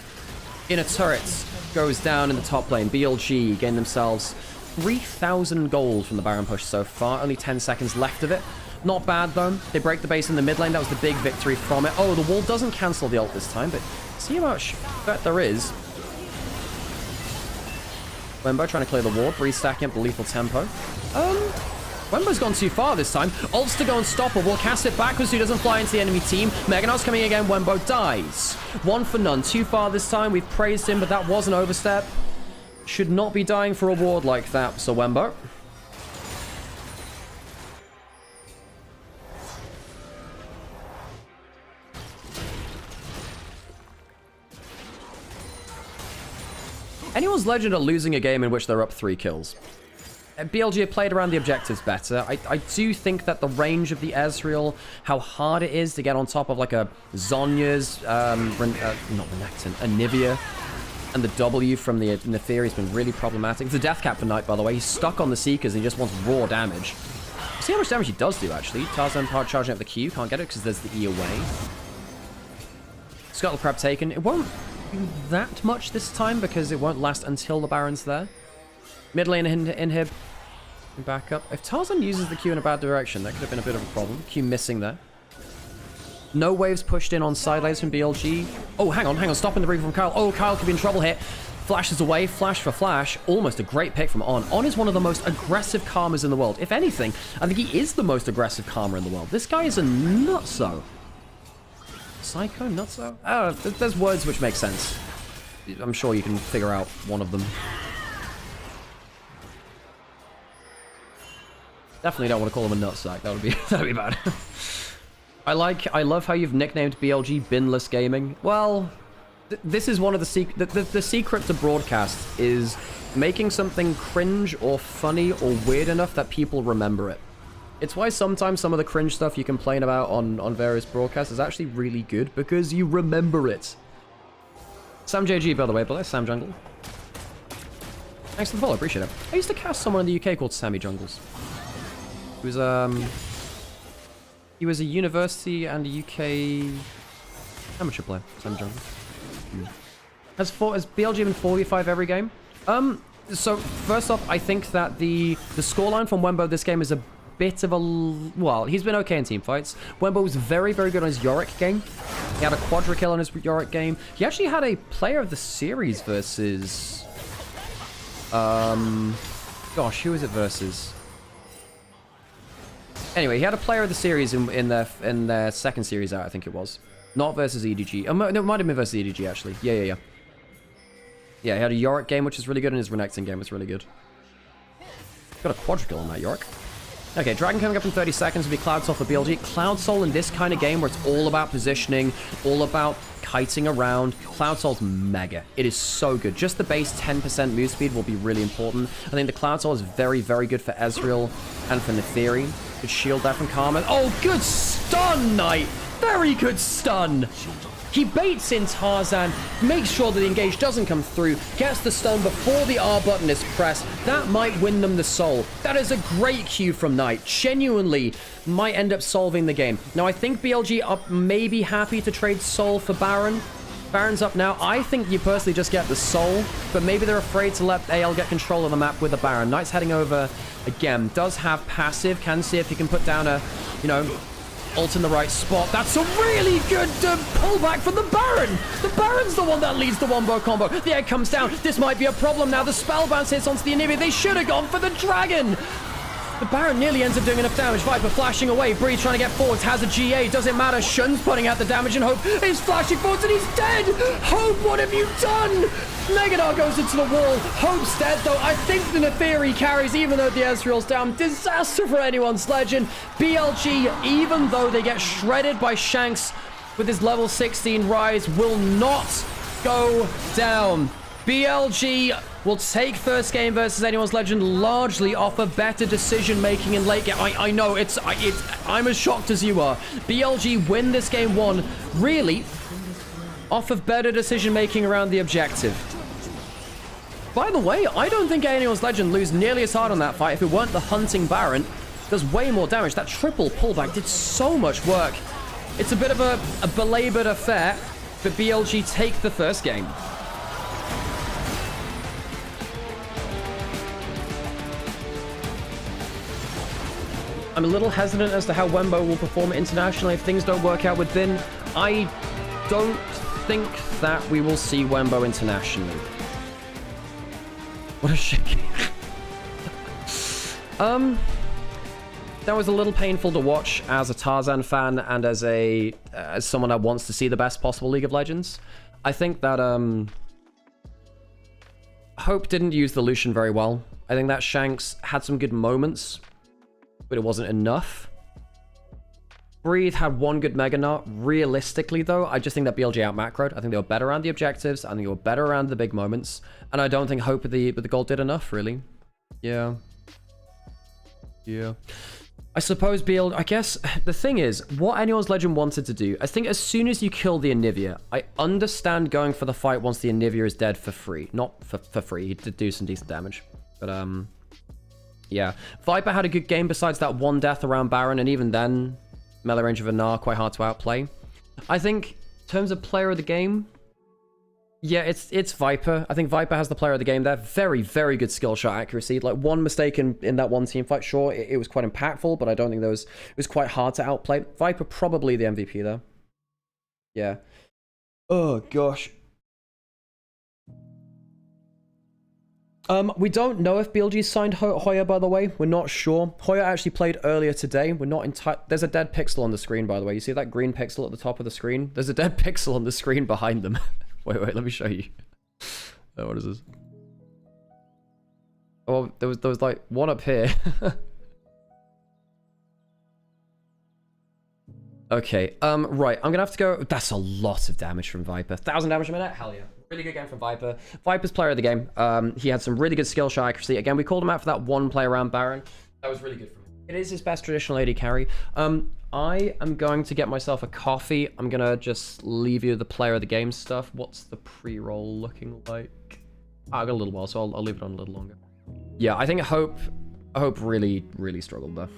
Inner Turrets goes down in the top lane. BLG gain themselves 3,000 gold from the Baron push so far. Only 10 seconds left of it. Not bad, though. They break the base in the mid lane. That was the big victory from it. Oh, the wall doesn't cancel the ult this time, but see how much threat there is. Wenbo trying to clear the ward. Breeze stacking up the lethal tempo. Wenbo's gone too far this time. Ults to go unstoppable. Cast it backwards so he doesn't fly into the enemy team. Mega Gnar's coming again. Wenbo dies. 1 for none. Too far this time. We've praised him, but that was an overstep. Should not be dying for a ward like that, so Wenbo. Anyone's legend are losing a game in which they're up 3 kills. BLG have played around the objectives better. I do think that the range of the Ezreal, how hard it is to get on top of like a Zhonya's, not Renekton, Anivia, and the W from the Neferi has been really problematic. It's a death cap for Knight, by the way. He's stuck on the Seekers and he just wants raw damage. See how much damage he does do, actually. Tarzan hard charging up the Q. Can't get it because there's the E away. Scuttle Crab taken. It won't do that much this time because it won't last until the Baron's there. Mid lane inhib. Back up. If Tarzan uses the Q in a bad direction, that could have been a bit of a problem. Q missing there. No waves pushed in on side lanes from BLG. Oh, hang on. Stopping the break from Kyle. Oh, Kyle could be in trouble here. flashes away, flash for flash. Almost a great pick from On. On is one of the most aggressive Karmas in the world. If anything, I think he is the most aggressive Karma in the world. This guy is a nutso. Psycho? Nutso? Oh, there's words which make sense. I'm sure you can figure out one of them. Definitely don't want to call him a nutsack. That'd be bad. I love how you've nicknamed BLG Binless Gaming. Well, this is one of the secret to broadcast is making something cringe or funny or weird enough that people remember it. It's why sometimes some of the cringe stuff you complain about on various broadcasts is actually really good because you remember it. Sam JG, by the way, but that's Sam Jungle. Thanks for the follow, appreciate it. I used to cast someone in the UK called Sammy Jungles. He was a university and a UK amateur player, Sam Jungle. Has BLG been 45 every game? So first off, I think that the scoreline from Wembo this game is a bit of a... Well, he's been okay in team fights. Wembo was very, very good on his Yorick game. He had a quadra kill on his Yorick game. He actually had a player of the series versus... Gosh, who was it versus? Anyway, he had a player of the series in their second series out, I think it was. Not versus EDG. Oh, no, it might have been versus EDG, actually. Yeah. Yeah, he had a Yorick game, which is really good, and his Renekton game was really good. Got a quadra kill on that Yorick. Okay, Dragon coming up in 30 seconds will be Cloud Soul for BLG. Cloud Soul in this kind of game where it's all about positioning, all about kiting around. Cloud Soul's mega. It is so good. Just the base 10% move speed will be really important. I think the Cloud Soul is very, very good for Ezreal and for Neferi. Good shield there from Karma. Oh, good stun, Knight! Very good stun! He baits in Tarzan, makes sure that the engage doesn't come through, gets the stun before the R button is pressed. That might win them the soul. That is a great cue from Knight. Genuinely might end up solving the game. Now, I think BLG are maybe happy to trade soul for Baron. Baron's up now. I think you personally just get the soul, but maybe they're afraid to let AL get control of the map with the Baron. Knight's heading over again. Does have passive. Can see if he can put down a, ult in the right spot. That's a really good pullback from the Baron. The Baron's the one that leads the wombo combo. The egg comes down. This might be a problem now. The spell bounce hits onto the Anivia. They should have gone for the dragon. The Baron nearly ends up doing enough damage. Viper flashing away. Bree trying to get forwards. Has a GA. Doesn't matter. Shun's putting out the damage, and Hope is flashing forwards, and he's dead. Hope, what have you done? Megadar goes into the wall. Hope's dead, though. I think the Neferi carries, even though the Ezreal's down. Disaster for anyone's legend. BLG, even though they get shredded by Shanks with his level 16 rise, will not go down. BLG will take first game versus anyone's legend largely off of better decision making in late game. I know I'm as shocked as you are. BLG win this game one really off of better decision making around the objective. By the way, I don't think anyone's legend lose nearly as hard on that fight if it weren't the hunting Baron. Does way more damage. That triple pullback did so much work. It's a bit of a belabored affair, but BLG take the first game. I'm a little hesitant as to how Wembo will perform internationally if things don't work out with Bin. I don't think that we will see Wembo internationally. What a shit game. That was a little painful to watch as a Tarzan fan and as someone that wants to see the best possible League of Legends. I think that Hope didn't use the Lucian very well. I think that Shanks had some good moments, but it wasn't enough. Breathe had one good Mega Nut. Realistically, though, I just think that BLG out-macroed. I think they were better around the objectives. I think they were better around the big moments. And I don't think Hope with the gold did enough, really. Yeah. I suppose I guess the thing is, what anyone's legend wanted to do, I think as soon as you kill the Anivia, I understand going for the fight once the Anivia is dead for free. Not for free. He did do some decent damage. But, yeah. Viper had a good game besides that one death around Baron, and even then, melee range of a Gnar, quite hard to outplay. I think, in terms of player of the game, yeah, it's Viper. I think Viper has the player of the game there. Very, very good skill shot accuracy. Like, one mistake in that one team fight, sure, it was quite impactful, but I don't think it was quite hard to outplay. Viper probably the MVP, though. Yeah. Oh, gosh. We don't know if BLG signed Hoya, by the way. We're not sure. Hoya actually played earlier today. We're not entirely... There's a dead pixel on the screen, by the way. You see that green pixel at the top of the screen? There's a dead pixel on the screen behind them. wait, let me show you. What is this? Oh, there was like one up here. Okay, right, I'm gonna have to go... That's a lot of damage from Viper. 1,000 damage a minute? Hell yeah. Really good game from Viper. Viper's player of the game. He had some really good skill shot accuracy. Again, we called him out for that one play around Baron. That was really good for him. It is his best traditional AD carry. I am going to get myself a coffee. I'm gonna just leave you the player of the game stuff. What's the pre-roll looking like? I got a little while, so I'll leave it on a little longer. Yeah, I think Hope really, really struggled there.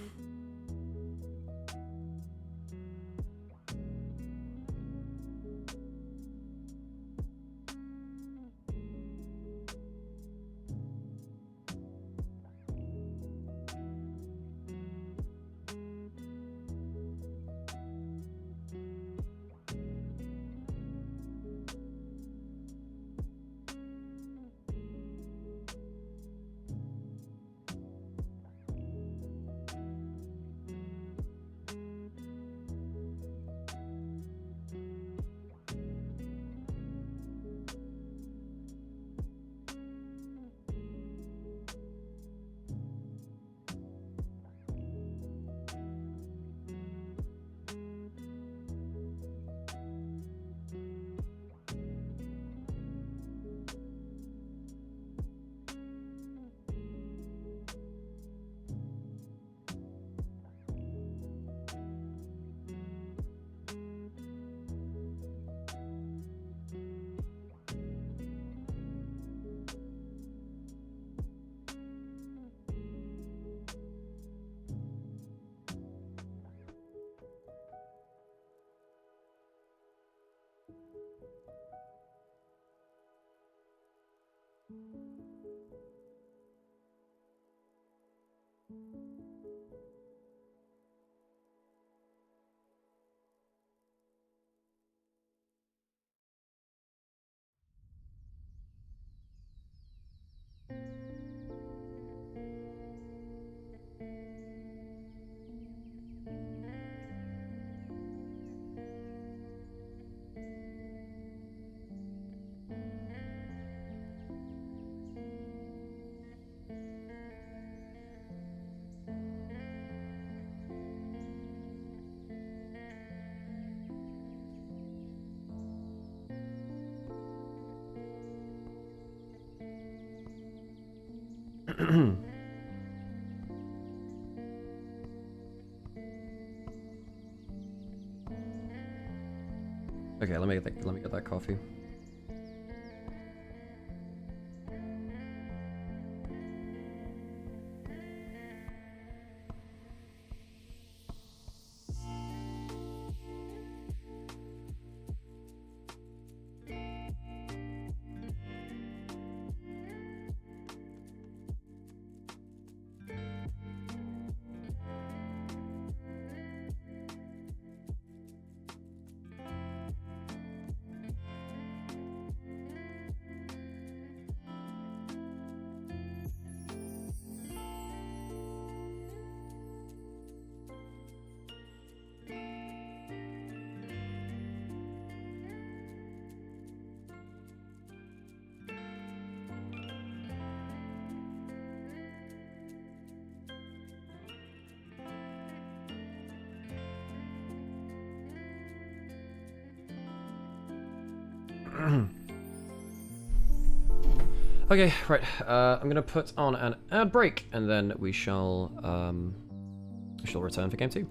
Okay, let me get that coffee. Okay, right. I'm gonna put on an ad break, and then we shall return for game 2.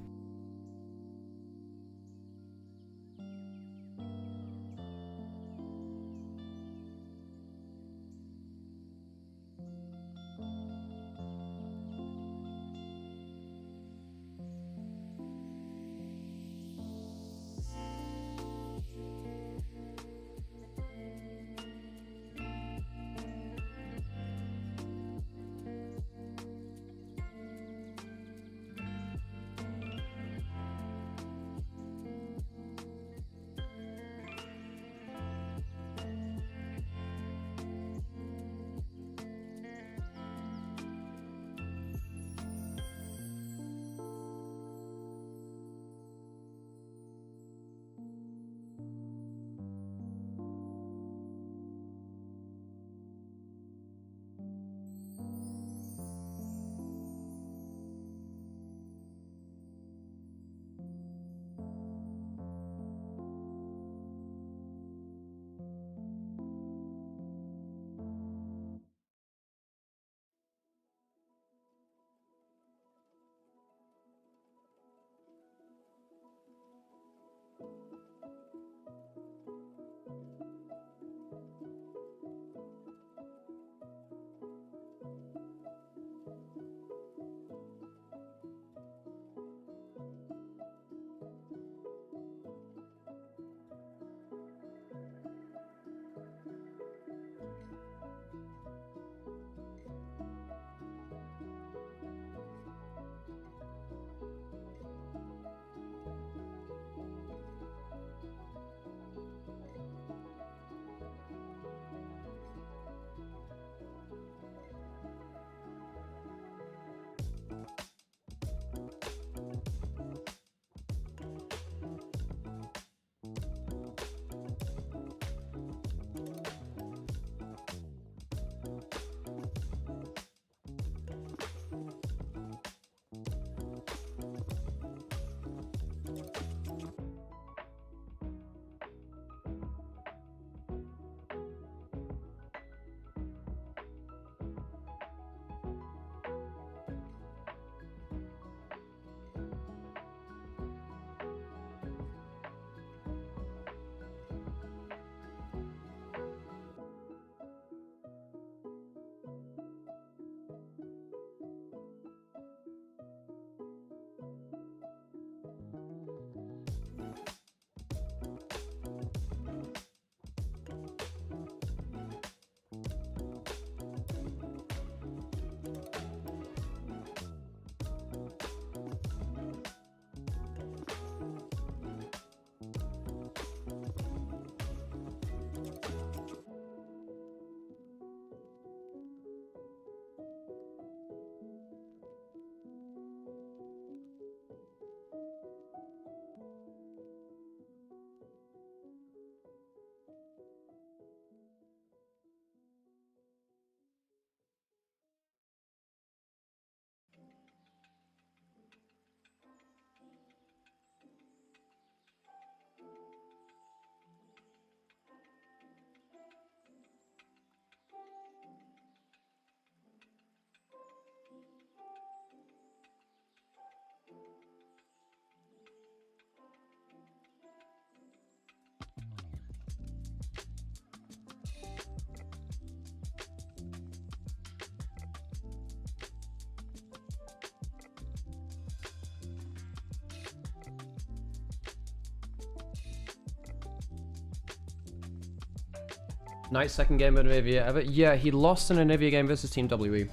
Nice second game of Nvidia ever. Yeah, he lost in a Nvidia game versus Team WE.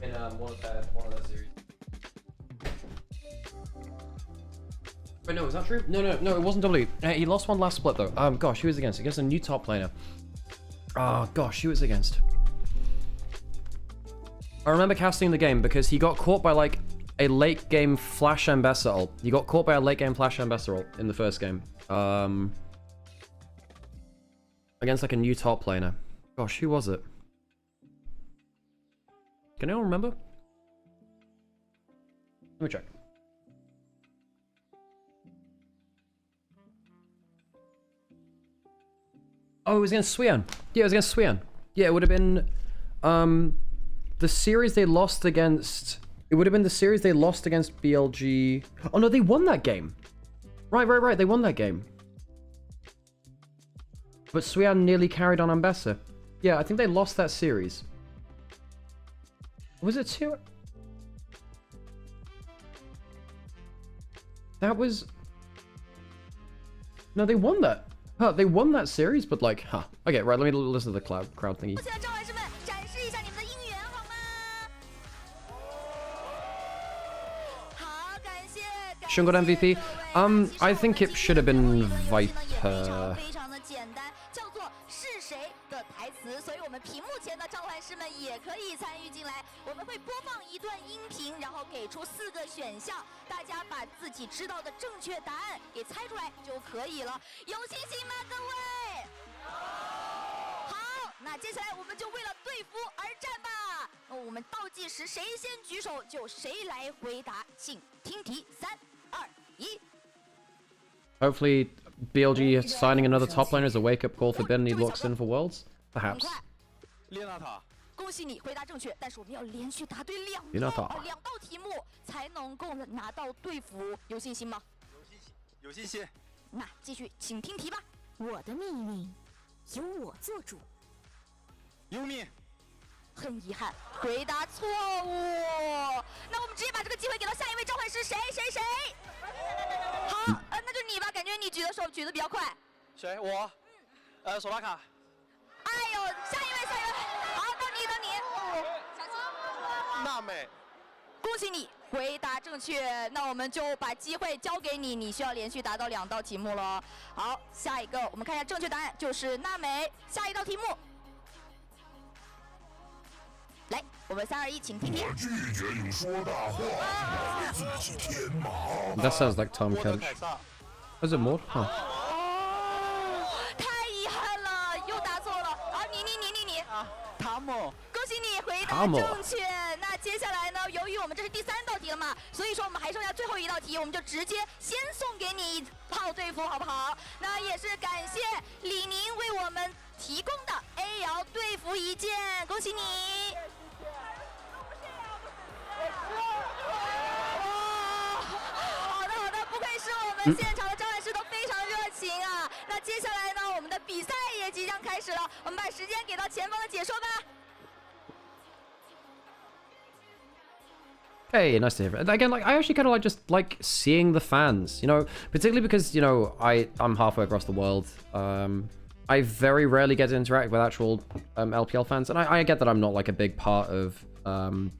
In one of their series. Wait, no, is that true? No, it wasn't W. He lost one last split though. Gosh, who was against? Against a new top laner. Oh gosh, who was against? I remember casting the game because he got caught by like a late game flash Ambessa ult. He got caught by a late game flash Ambessa ult in the first game. Against like a new top laner. Gosh, who was it? Can anyone remember? Let me check. Oh, it was against Swian. Yeah, it was against Swian. Yeah, it would have been the series they lost against. It would have been the series they lost against BLG. Oh no, they won that game. Right. They won that game. But Swian nearly carried on Ambessa. Yeah, I think they lost that series. Was it 2? That was... No, they won that. Huh, they won that series, but like, huh. Okay, right, let me listen to the crowd thingy. Shungot MVP? I think it should have been Viper. 所以我们屏幕前的召唤师们也可以参与进来。我们会播放一段音频，然后给出4个选项，大家把自己知道的正确答案给猜出来就可以了。有信心吗，各位？好，那接下来我们就为了队服而战吧。我们倒计时，谁先举手就谁来回答，请听题，3、2、1。 Hopefully, BLG signing another top laner is a wake-up call for Ben and he looks in for Worlds. Perhaps. 列娜塔，恭喜你回答正确，但是我们要连续答对2道题目才能够拿到队服，有信心吗？有信心。那继续，请听题吧。我的命运由我做主。优命。很遗憾，回答错误。那我们直接把这个机会给到下一位召唤师，谁？好，那就你吧，感觉你举的手举得比较快。谁？我。索拉卡。 哎呦，下一位，好，到你，小心。娜美，恭喜你回答正确，那我们就把机会交给你，你需要连续答到2道题目了。好，下一个我们看一下正确答案就是娜美，下一道题目。来，我们3、2、1，请听题。拒绝有说大话，自己天马。That sounds like Tom Kench. Was it more? Huh. 塔姆，恭喜你回答正确。那接下来呢？由于我们这是第3道题了嘛，所以说我们还剩下最后1道题，我们就直接先送给你1套队服，好不好？那也是感谢李宁为我们提供的 AL 队服1件，恭喜你！好的，不愧是我们现场的召唤师都非常热情啊。那接下来呢，我们的比赛也即将开始了，我们把时间给到前方的解说吧。 Hey, nice to hear it. Again, like I actually kind of like seeing the fans, you know, particularly because you know I'm halfway across the world. I very rarely get to interact with actual LPL fans, and I get that I'm not like a big part of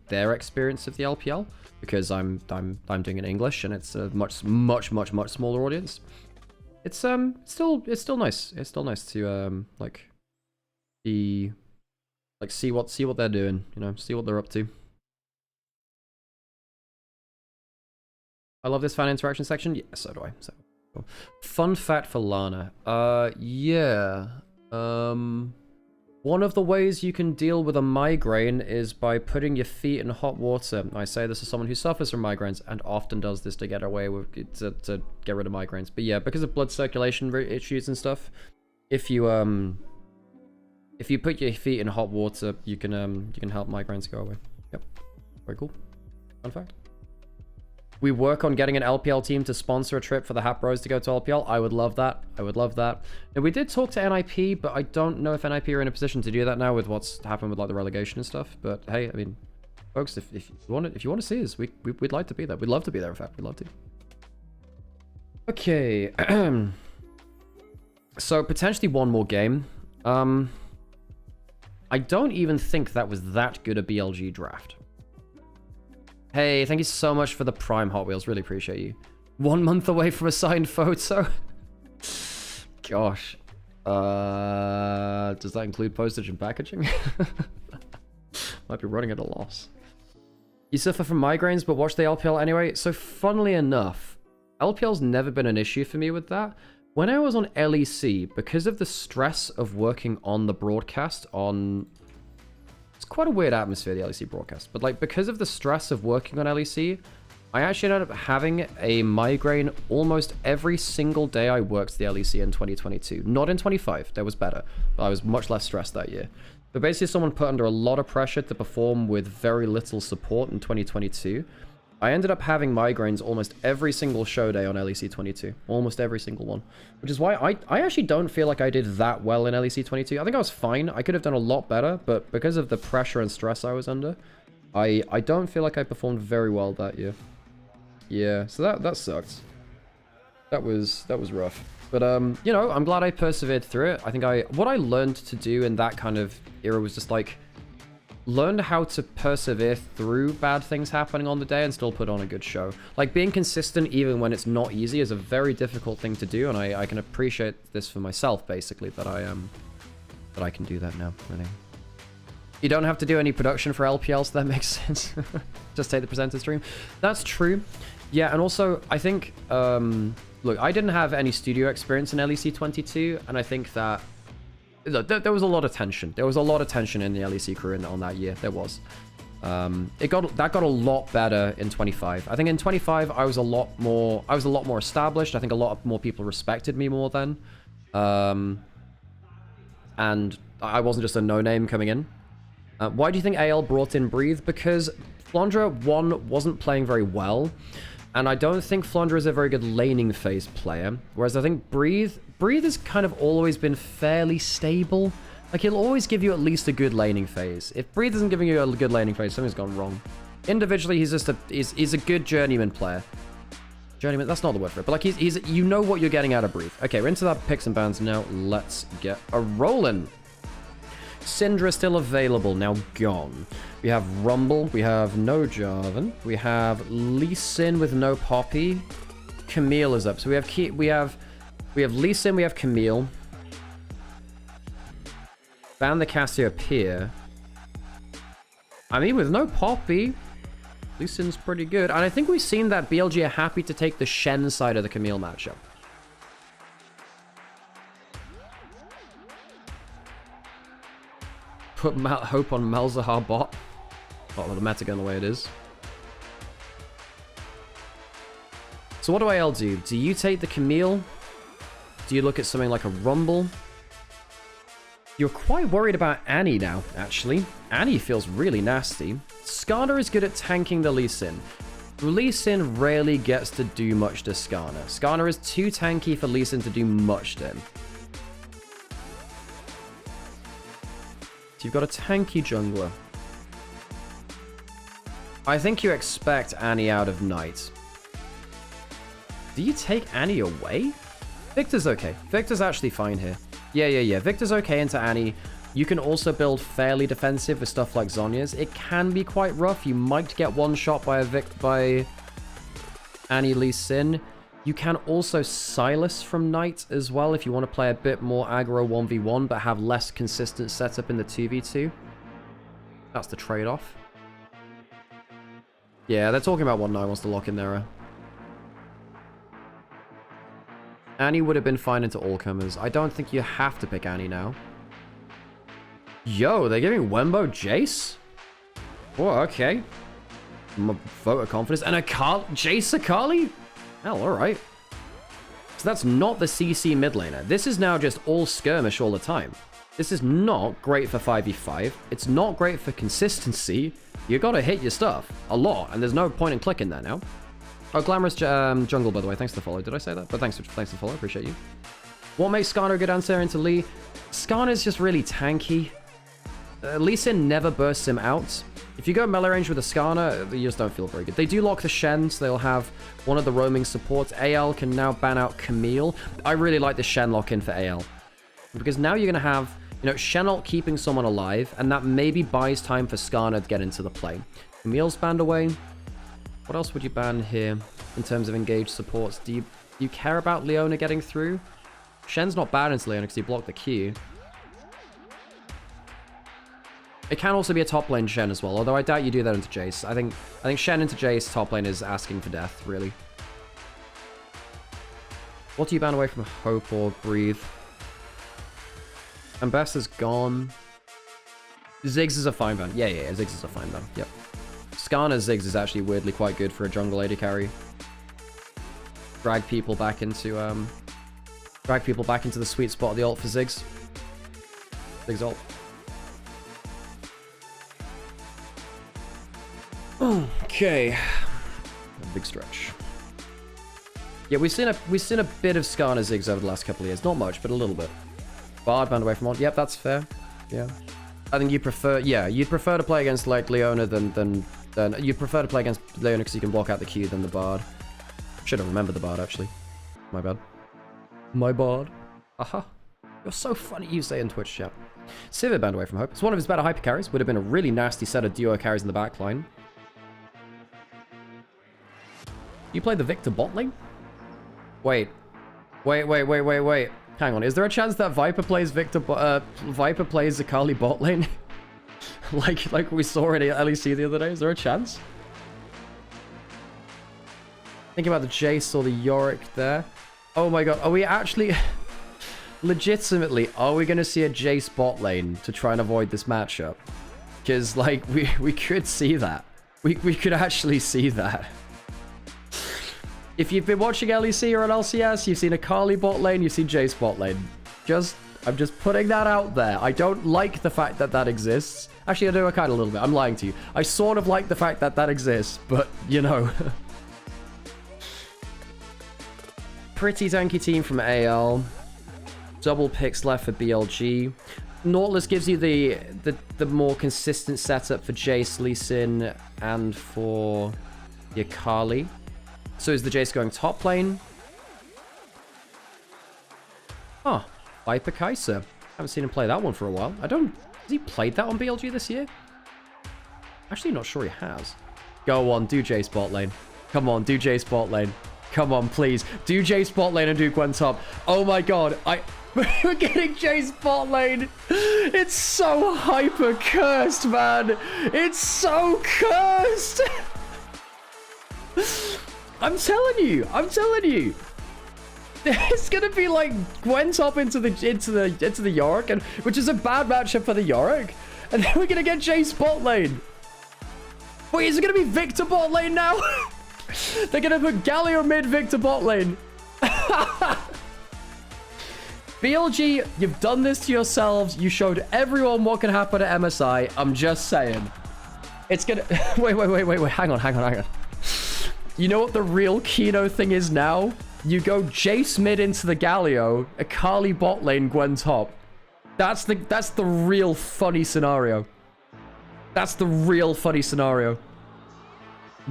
their experience of the LPL because I'm doing it in English and it's a much smaller audience. It's still nice. It's still nice to like be like see what they're doing, you know, see what they're up to. I love this fan interaction section. Yeah, so do I. So, cool. Fun fact for Lana. Yeah. One of the ways you can deal with a migraine is by putting your feet in hot water. I say this as someone who suffers from migraines and often does this to get away with to get rid of migraines. But yeah, because of blood circulation issues and stuff, if you put your feet in hot water, you can help migraines go away. Yep. Very cool. Fun fact. We work on getting an LPL team to sponsor a trip for the Hap Bros to go to LPL. I would love that. I would love that. And we did talk to NIP, but I don't know if NIP are in a position to do that now with what's happened with like the relegation and stuff. But hey, I mean, folks, if you want to see us, we'd like to be there. We'd love to be there. In fact, we'd love to. Okay. So potentially one more game. I don't even think that was that good a BLG draft. Hey, thank you so much for the Prime Hot Wheels. Really appreciate you. 1 month away from a signed photo. Gosh. Does that include postage and packaging? Might be running at a loss. You suffer from migraines, but watch the LPL anyway. So funnily enough, LPL's never been an issue for me with that. When I was on LEC, because of the stress of working on the broadcast on... It's quite a weird atmosphere, the LEC broadcast. But like, because of the stress of working on LEC, I actually ended up having a migraine almost every single day I worked the LEC in 2022. Not in 25, that was better. But I was much less stressed that year. But basically someone put under a lot of pressure to perform with very little support in 2022. I ended up having migraines almost every single show day on LEC 22. Almost every single one. Which is why I actually don't feel like I did that well in LEC 22. I think I was fine. I could have done a lot better, but because of the pressure and stress I was under, I don't feel like I performed very well that year. Yeah, so that sucked. That was rough. But, you know, I'm glad I persevered through it. I think what I learned to do in that kind of era was just like, learn how to persevere through bad things happening on the day and still put on a good show. Like, being consistent even when it's not easy is a very difficult thing to do, and I can appreciate this for myself, basically, that I can do that now, really. You don't have to do any production for LPL, so that makes sense. Just take the presenter stream. That's true. Yeah, and also, I think, look, I didn't have any studio experience in LEC 22, and I think that there was a lot of tension. There was a lot of tension in the LEC crew on that year. There was. That got a lot better in 25. I think in 25 I was a lot more established. I think a lot more people respected me more then. And I wasn't just a no-name coming in. Why do you think AL brought in Breathe? Because Flandre, one, wasn't playing very well. And I don't think Flandre is a very good laning phase player. Whereas I think Breathe has kind of always been fairly stable. Like, he'll always give you at least a good laning phase. If Breathe isn't giving you a good laning phase, something's gone wrong. Individually, he's just he's a good journeyman player. Journeyman, that's not the word for it. But like, you know what you're getting out of Breathe. Okay, we're into that picks and bans now. Let's get a rollin'. Syndra still available, now gone. We have Rumble, we have no Jarvan, we have Lee Sin with no Poppy. Camille is up. So we have Lee Sin, we have Camille. Ban the Cassiopeia. I mean, with no Poppy, Lee Sin's pretty good. And I think we've seen that BLG are happy to take the Shen side of the Camille matchup. Put hope on Malzahar bot. Oh, the meta going the way it is. So what do AL do? Do you take the Camille? Do you look at something like a Rumble? You're quite worried about Annie now, actually. Annie feels really nasty. Skarner is good at tanking the Lee Sin. Lee Sin rarely gets to do much to Skarner. Skarner is too tanky for Lee Sin to do much to him. So you've got a tanky jungler. I think you expect Annie out of Knight. Do you take Annie away? Victor's okay. Victor's actually fine here. Yeah. Victor's okay into Annie. You can also build fairly defensive with stuff like Zhonya's. It can be quite rough. You might get one shot by Annie Lee Sin. You can also Silas from Knight as well if you want to play a bit more aggro 1v1 but have less consistent setup in the 2v2. That's the trade-off. Yeah, they're talking about what Knight wants to lock in there. Annie would have been fine into all-comers. I don't think you have to pick Annie now. Yo, they're giving Wembo Jace? Oh, okay. Vote of confidence. And Jace Akali? Hell, alright. So that's not the CC mid laner. This is now just all skirmish all the time. This is not great for 5v5. It's not great for consistency. You gotta hit your stuff a lot, and there's no point in clicking there now. Oh, Glamorous Jungle, by the way. Thanks for the follow. Did I say that? But thanks for the follow. Appreciate you. What makes Skarner a good answer into Lee? Skarner's just really tanky. Lee Sin never bursts him out. If you go melee range with a Skarner, you just don't feel very good. They do lock the Shen, so they'll have one of the roaming supports. AL can now ban out Camille. I really like the Shen lock-in for AL. Because now you're going to have You know, Shenalt keeping someone alive, and that maybe buys time for Skarner to get into the play. Camille's banned away. What else would you ban here in terms of engaged supports? Do you care about Leona getting through? Shen's not bad into Leona because he blocked the Q. It can also be a top lane Shen as well, although I doubt you do that into Jace. I think Shen into Jace top lane is asking for death, really. What do you ban away from Hope or Breathe? Ambassador's gone. Ziggs is a fine ban. Yeah, Ziggs is a fine ban. Yep. Skarner Ziggs is actually weirdly quite good for a jungle AD carry. Drag people back into the sweet spot of the ult for Ziggs. Ziggs ult. Okay. A big stretch. Yeah, we've seen a bit of Skarner Ziggs over the last couple of years. Not much, but a little bit. Bard banned away from ult. Yep, that's fair. Yeah. I think you prefer, you'd prefer to play against like Leona than you'd prefer to play against Leona because you can block out the Q than the Bard. Should have remembered the Bard actually. My bad. My Bard. Aha. You're so funny, you say in Twitch chat. Sivir banned away from Hope. It's one of his better hyper carries. Would have been a really nasty set of duo carries in the backline. You play the Victor bot lane? Wait. Hang on. Is there a chance that Viper plays Viper plays Akali bot lane? like we saw in LEC the other day? Is there a chance? Think about the Jace or the Yorick there. Oh my god. Are we actually... Legitimately, are we going to see a Jace bot lane to try and avoid this matchup? Because, like, we could see that. We could actually see that. If you've been watching LEC or an LCS, you've seen a Akali bot lane, you've seen Jace bot lane. I'm just putting that out there. I don't like the fact that that exists. Actually, I do kind of a little bit. I'm lying to you. I sort of like the fact that that exists, but, you know. Pretty tanky team from AL. Double picks left for BLG. Nautilus gives you the more consistent setup for Jace, Lee Sin, and for the Akali. So is the Jace going top lane? Oh, Viper Kaiser. Haven't seen him play that one for a while. Has he played that on BLG this year? Actually, not sure he has. Go on, do Jace bot lane. Come on, do Jace bot lane. Come on, please. Do Jace bot lane and do Gwen top. Oh my god, we're getting Jace bot lane. It's so hyper cursed, man. It's so cursed. I'm telling you. It's gonna be like Gwen top into the Yorick, which is a bad matchup for the Yorick, and then we're gonna get Jace bot lane. Wait, is it gonna be Victor bot lane now? They're gonna put Galio mid, Victor bot lane. BLG, you've done this to yourselves. You showed everyone what can happen at MSI. I'm just saying. It's gonna... Wait. Hang on. You know what the real Kino thing is now? You go Jace mid into the Galio, Akali bot lane, Gwen top. That's the real funny scenario. That's the real funny scenario.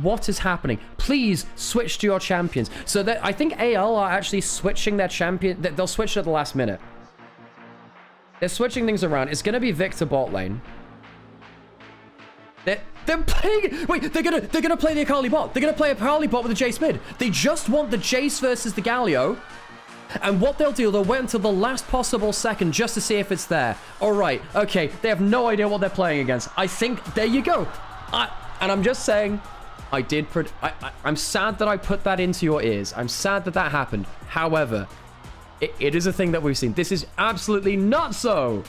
What is happening? Please switch to your champions. So that I think AL are actually switching their champion. They'll switch at the last minute. They're switching things around. It's gonna be Victor bot lane. They're playing. Wait, they're gonna play the Akali bot. They're gonna play Akali bot with the Jace mid. They just want the Jace versus the Galio. And what they'll do, they'll wait until the last possible second just to see if it's there. All right, okay. They have no idea what they're playing against. I think there you go. And I'm just saying. I'm sad that I put that into your ears. I'm sad that that happened. However, it is a thing that we've seen. This is absolutely not so.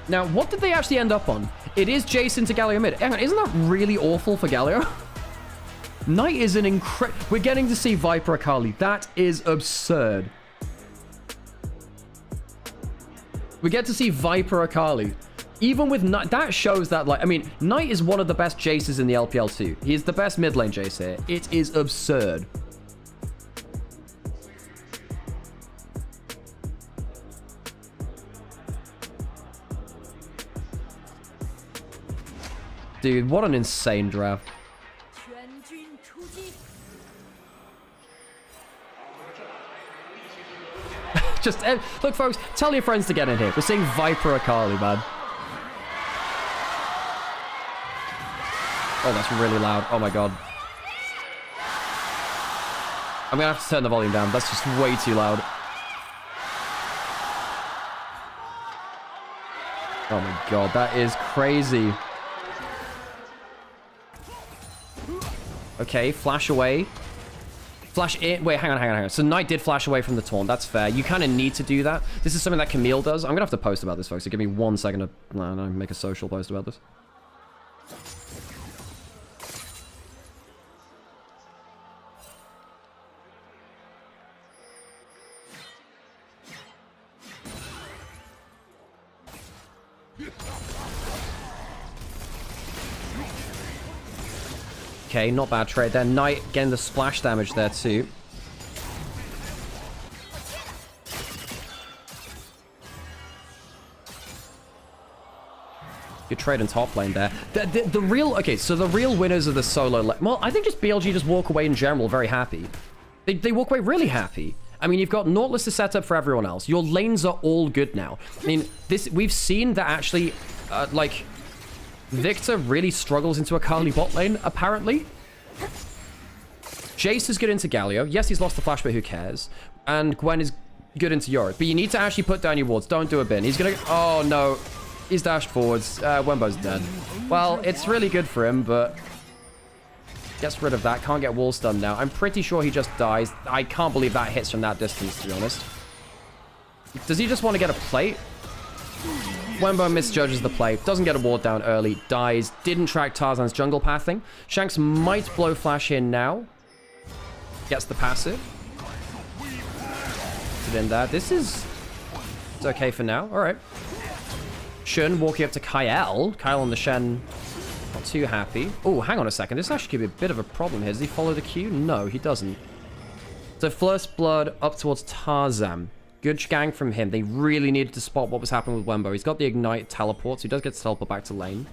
Now, what did they actually end up on? It is Jason to Galio mid. Hang on, isn't that really awful for Galio? Knight is an incredible... We're getting to see Viper Akali. That is absurd. We get to see Viper Akali. Even with Knight, that shows that, like, I mean, Knight is one of the best Jaces in the LPL too. He is the best mid lane Jace here. It is absurd. Dude, what an insane draft. Just, look, folks, tell your friends to get in here. We're seeing Viper Akali, man. Oh, that's really loud. Oh, my God. I'm going to have to turn the volume down. That's just way too loud. Oh, my God. That is crazy. Okay, flash away. Flash in. Wait, hang on. So Knight did flash away from the taunt. That's fair. You kind of need to do that. This is something that Camille does. I'm going to have to post about this, folks. So give me 1 second to make a social post about this. Okay, not bad trade there. Knight getting the splash damage there too. Good trade in top lane there. The real... Okay, so the real winners of the solo... Well, I think just BLG just walk away in general very happy. They walk away really happy. I mean, you've got Nautilus to set up for everyone else. Your lanes are all good now. I mean, we've seen that actually, like... Victor really struggles into Akali bot lane, apparently. Jace is good into Galio. Yes, he's lost the flash, but who cares? And Gwen is good into Yorick. But you need to actually put down your wards. Don't do a bin. He's gonna... Oh, no. He's dashed forwards. Wembo's dead. Well, it's really good for him, but... Gets rid of that. Can't get wall stun now. I'm pretty sure he just dies. I can't believe that hits from that distance, to be honest. Does he just want to get a plate? Wembo misjudges the play, doesn't get a ward down early, dies, didn't track Tarzan's jungle pathing. Shanks might blow flash in now. Gets the passive. Put it in there. This is... It's okay for now. Alright. Shen walking up to Kyle. Kyle on the Shen. Not too happy. Oh, hang on a second. This actually could be a bit of a problem here. Does he follow the queue? No, he doesn't. So first blood up towards Tarzan. Good gang from him. They really needed to spot what was happening with Wembo. He's got the Ignite teleport, so he does get to teleport back to lane.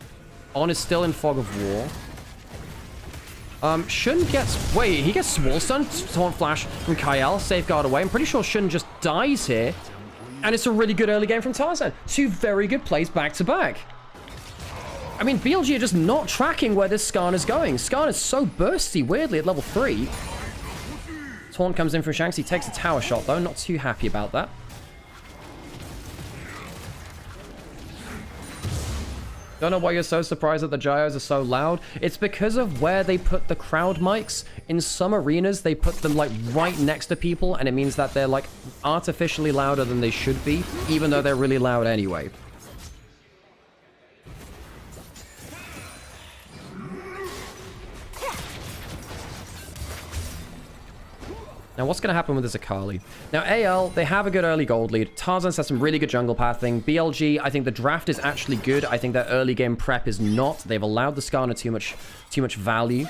On is still in Fog of War. Shun gets... Wait, he gets Wall Stun, Taunt Flash from Kyle, Safeguard away. I'm pretty sure Shun just dies here. And it's a really good early game from Tarzan. 2 very good plays back to back. I mean, BLG are just not tracking where this Skarn is going. Skarn is so bursty, weirdly, at level 3. Taunt comes in from Shanks. He takes a tower shot, though. Not too happy about that. Don't know why you're so surprised that the gyros are so loud. It's because of where they put the crowd mics. In some arenas, they put them, like, right next to people, and it means that they're, like, artificially louder than they should be, even though they're really loud anyway. Now, what's going to happen with this Akali? Now, AL, they have a good early gold lead. Tarzan's has some really good jungle pathing. BLG, I think the draft is actually good. I think their early game prep is not. They've allowed the Skarner too much value.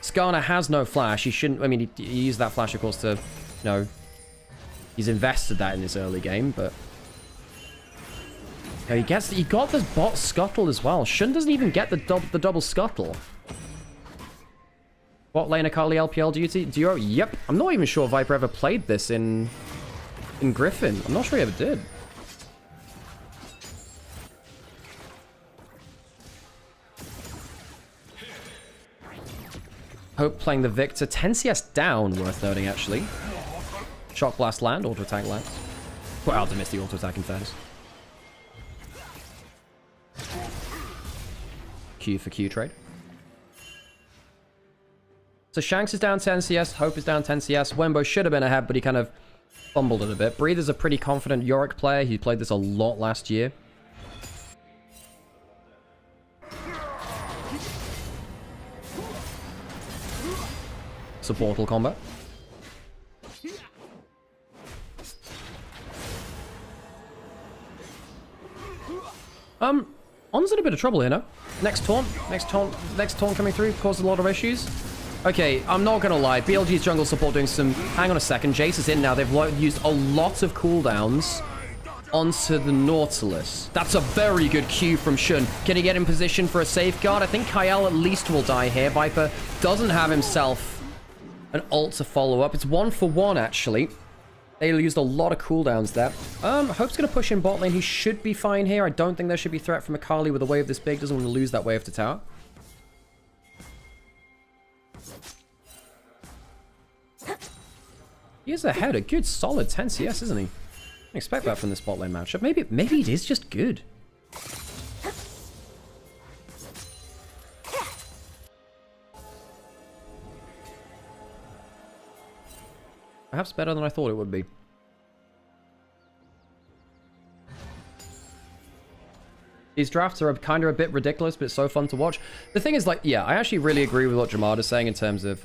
Skarner has no flash. He shouldn't... I mean, he used that flash, of course, to... You know... He's invested that in his early game, but... You know, he got this bot scuttle as well. Shun doesn't even get the double scuttle. Bot lane Akali LPL duo? Yep. I'm not even sure Viper ever played this in Griffin. I'm not sure he ever did. Hope playing the Victor. 10 CS down, worth noting, actually. Shock Blast land, auto attack land. Well, I missed the auto attack in fairness. Q for Q trade. So Shanks is down 10 CS, Hope is down 10 CS. Wembo should have been ahead, but he kind of fumbled it a bit. Breather's a pretty confident Yorick player. He played this a lot last year. Supportal combat. On's in a bit of trouble here, no? Next taunt coming through, caused a lot of issues. Okay, I'm not gonna lie. BLG's jungle support doing some... Hang on a second. Jace is in now. They've used a lot of cooldowns onto the Nautilus. That's a very good Q from Shun. Can he get in position for a safeguard? I think Kyle at least will die here. Viper doesn't have himself an ult to follow up. It's 1 for 1, actually. They used a lot of cooldowns there. Hope's going to push in bot lane. He should be fine here. I don't think there should be threat from Akali with a wave this big. Doesn't want to lose that wave to tower. He is ahead. A good, solid 10 CS, isn't he? I expect that from this bot lane matchup. Maybe it is just good. Perhaps better than I thought it would be. These drafts are kind of a bit ridiculous, but it's so fun to watch. The thing is, like, yeah, I actually really agree with what Jamada's saying in terms of,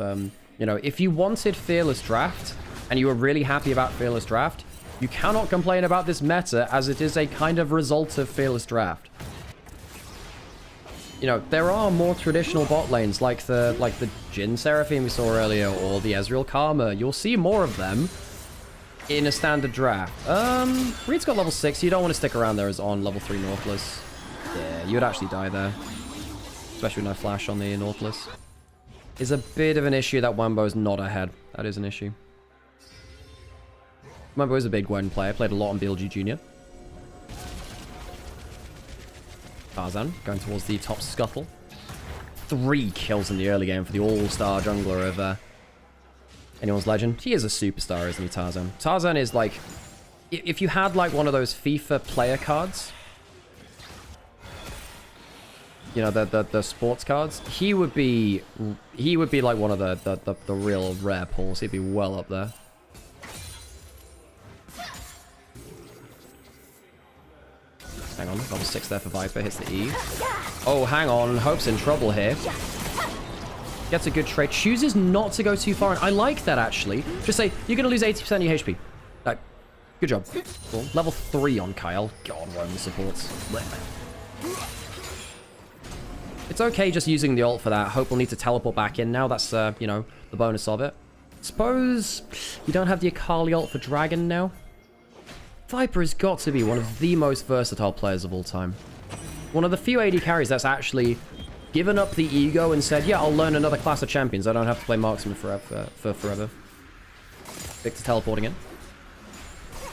you know, if you wanted Fearless Draft, and you were really happy about Fearless Draft, you cannot complain about this meta, as it is a kind of result of Fearless Draft. You know, there are more traditional bot lanes, like the Jin Seraphine we saw earlier, or the Ezreal Karma. You'll see more of them in a standard draft. Reed's got level 6. You don't want to stick around there as on level 3 Nautilus. Yeah, you would actually die there. Especially with no flash on the Nautilus. Is a bit of an issue that Wambo's not ahead. That is an issue. Wambo is a big Gwen player. Played a lot on BLG Junior. Tarzan going towards the top scuttle. 3 kills in the early game for the all-star jungler of anyone's legend. He is a superstar, isn't he, Tarzan? Tarzan is like, if you had like one of those FIFA player cards, you know, the sports cards, he would be like one of the real rare pulls. He'd be well up there. Hang on, level 6 there for Viper, hits the E. Oh, hang on, Hope's in trouble here. Gets a good trade, chooses not to go too far, and I like that actually. Just say, you're gonna lose 80% of your HP. Good job. Cool. Level 3 on Kyle. God, Roman supports. It's okay just using the ult for that. Hope will need to teleport back in now, that's, you know, the bonus of it. Suppose you don't have the Akali ult for Dragon now? Viper has got to be one of the most versatile players of all time. One of the few AD carries that's actually given up the ego and said, yeah, I'll learn another class of champions. I don't have to play marksman forever. Victor teleporting in.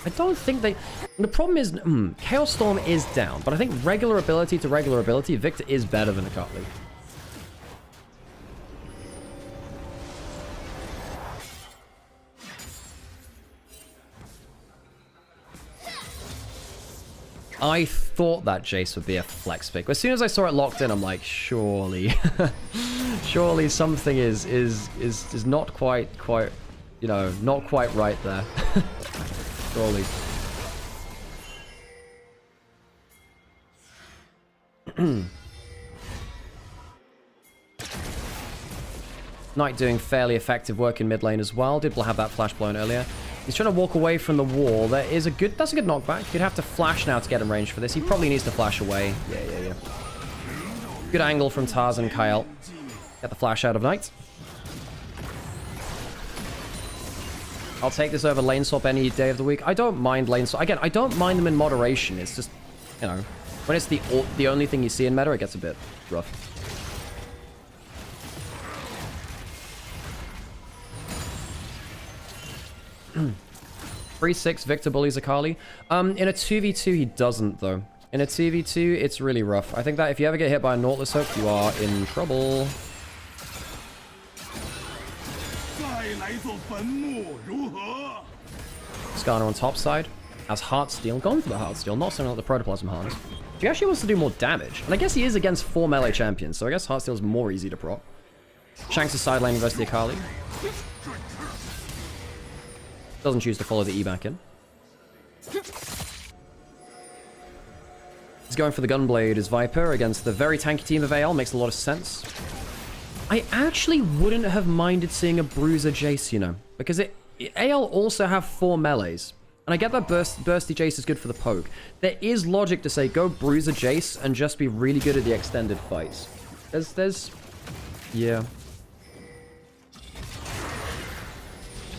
I don't think they... The problem is, Chaos Storm is down, but I think regular ability to regular ability, Victor is better than Akali. I thought that Jace would be a flex pick. As soon as I saw it locked in, I'm like, surely, surely something is not quite, you know, not quite right there. Surely. Knight doing fairly effective work in mid lane as well. Did have that flash blown earlier. He's trying to walk away from the wall. That's a good knockback. You'd have to flash now to get in range for this. He probably needs to flash away. Yeah. Good angle from Tarzan Kyle. Get the flash out of Knight. I'll take this over lane swap any day of the week. I don't mind lane swap. Again, I don't mind them in moderation. It's just, you know, when it's the only thing you see in meta, it gets a bit rough. 3-6 Victor bullies Akali. In a 2v2 he doesn't though. In a 2v2 it's really rough. I think that if you ever get hit by a Nautilus hook, you are in trouble. Skarner on top side has Heartsteel. Gone for the Heartsteel, not something like the Protoplasm Heart. He actually wants to do more damage. And I guess he is against 4 melee champions, so I guess Heartsteel is more easy to proc. Shanks' side lane versus the Akali. Doesn't choose to follow the E back in. He's going for the Gunblade as Viper against the very tanky team of AL. Makes a lot of sense. I actually wouldn't have minded seeing a Bruiser Jace, you know, because AL also have 4 melees. And I get that Bursty Jace is good for the poke. There is logic to say go Bruiser Jace and just be really good at the extended fights. Yeah.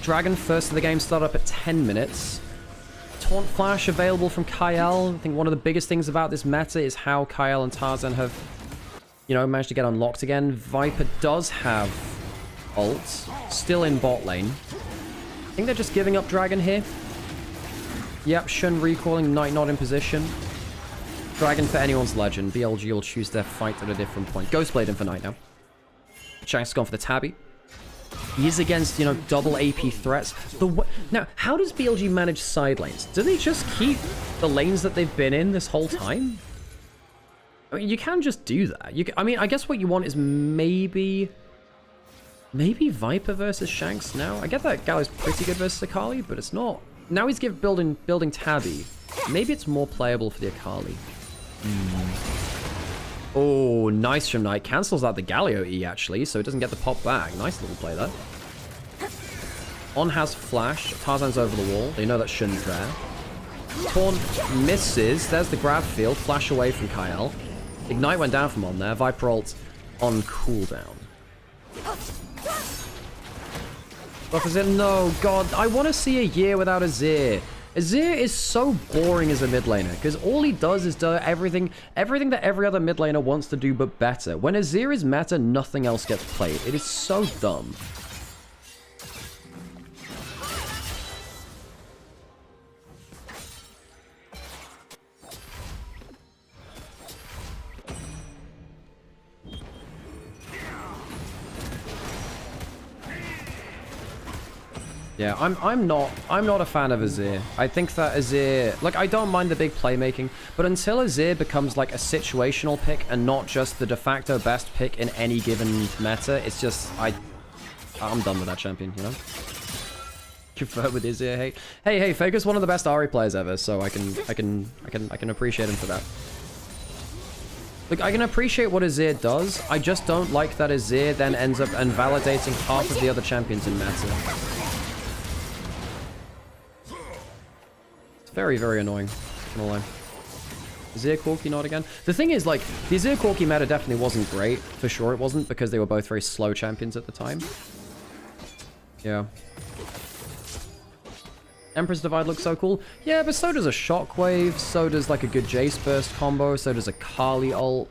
Dragon first of the game start up at 10 minutes. Taunt Flash available from Kyle. I think one of the biggest things about this meta is how Kyle and Tarzan have, you know, managed to get unlocked again. Viper does have ult, still in bot lane. I think they're just giving up Dragon here. Yep, Shun recoiling, Knight not in position. Dragon for anyone's legend. BLG will choose their fight at a different point. Ghostblade in for Knight now. Shanks gone for the Tabby. He is against, you know, double AP threats. Now, how does BLG manage side lanes? Do they just keep the lanes that they've been in this whole time? I mean, you can just do that. I mean, I guess what you want is maybe Viper versus Shanks now. I get that Gallo's pretty good versus Akali, but it's not. Now he's building Tabby. Maybe it's more playable for the Akali. Oh, nice from Knight. Cancels out the Galio E, actually, so it doesn't get the pop back. Nice little play there. On has flash. Tarzan's over the wall. They know that Shun's there. Taunt misses. There's the grab field. Flash away from Kyle. Ignite went down from on there. Viper ult on cooldown. Buffers in. No, God. I want to see a year without Azir. Azir is so boring as a mid laner because all he does is do everything that every other mid laner wants to do but better. When Azir is meta, nothing else gets played. It is so dumb. Yeah, I'm not a fan of Azir. I think that Azir, like, I don't mind the big playmaking, but until Azir becomes like a situational pick and not just the de facto best pick in any given meta, it's just I'm done with that champion, you know. Convert with Azir, hey, Faker's one of the best Ahri players ever, so I can appreciate him for that. Look, I can appreciate what Azir does. I just don't like that Azir then ends up invalidating half of the other champions in meta. Very, very annoying. I'm gonna lie. Azir Corki not again. The thing is, like, the Azir Corki meta definitely wasn't great. For sure it wasn't, because they were both very slow champions at the time. Yeah. Empress Divide looks so cool. Yeah, but so does a Shockwave. So does, like, a good Jace Burst combo. So does a Kali ult.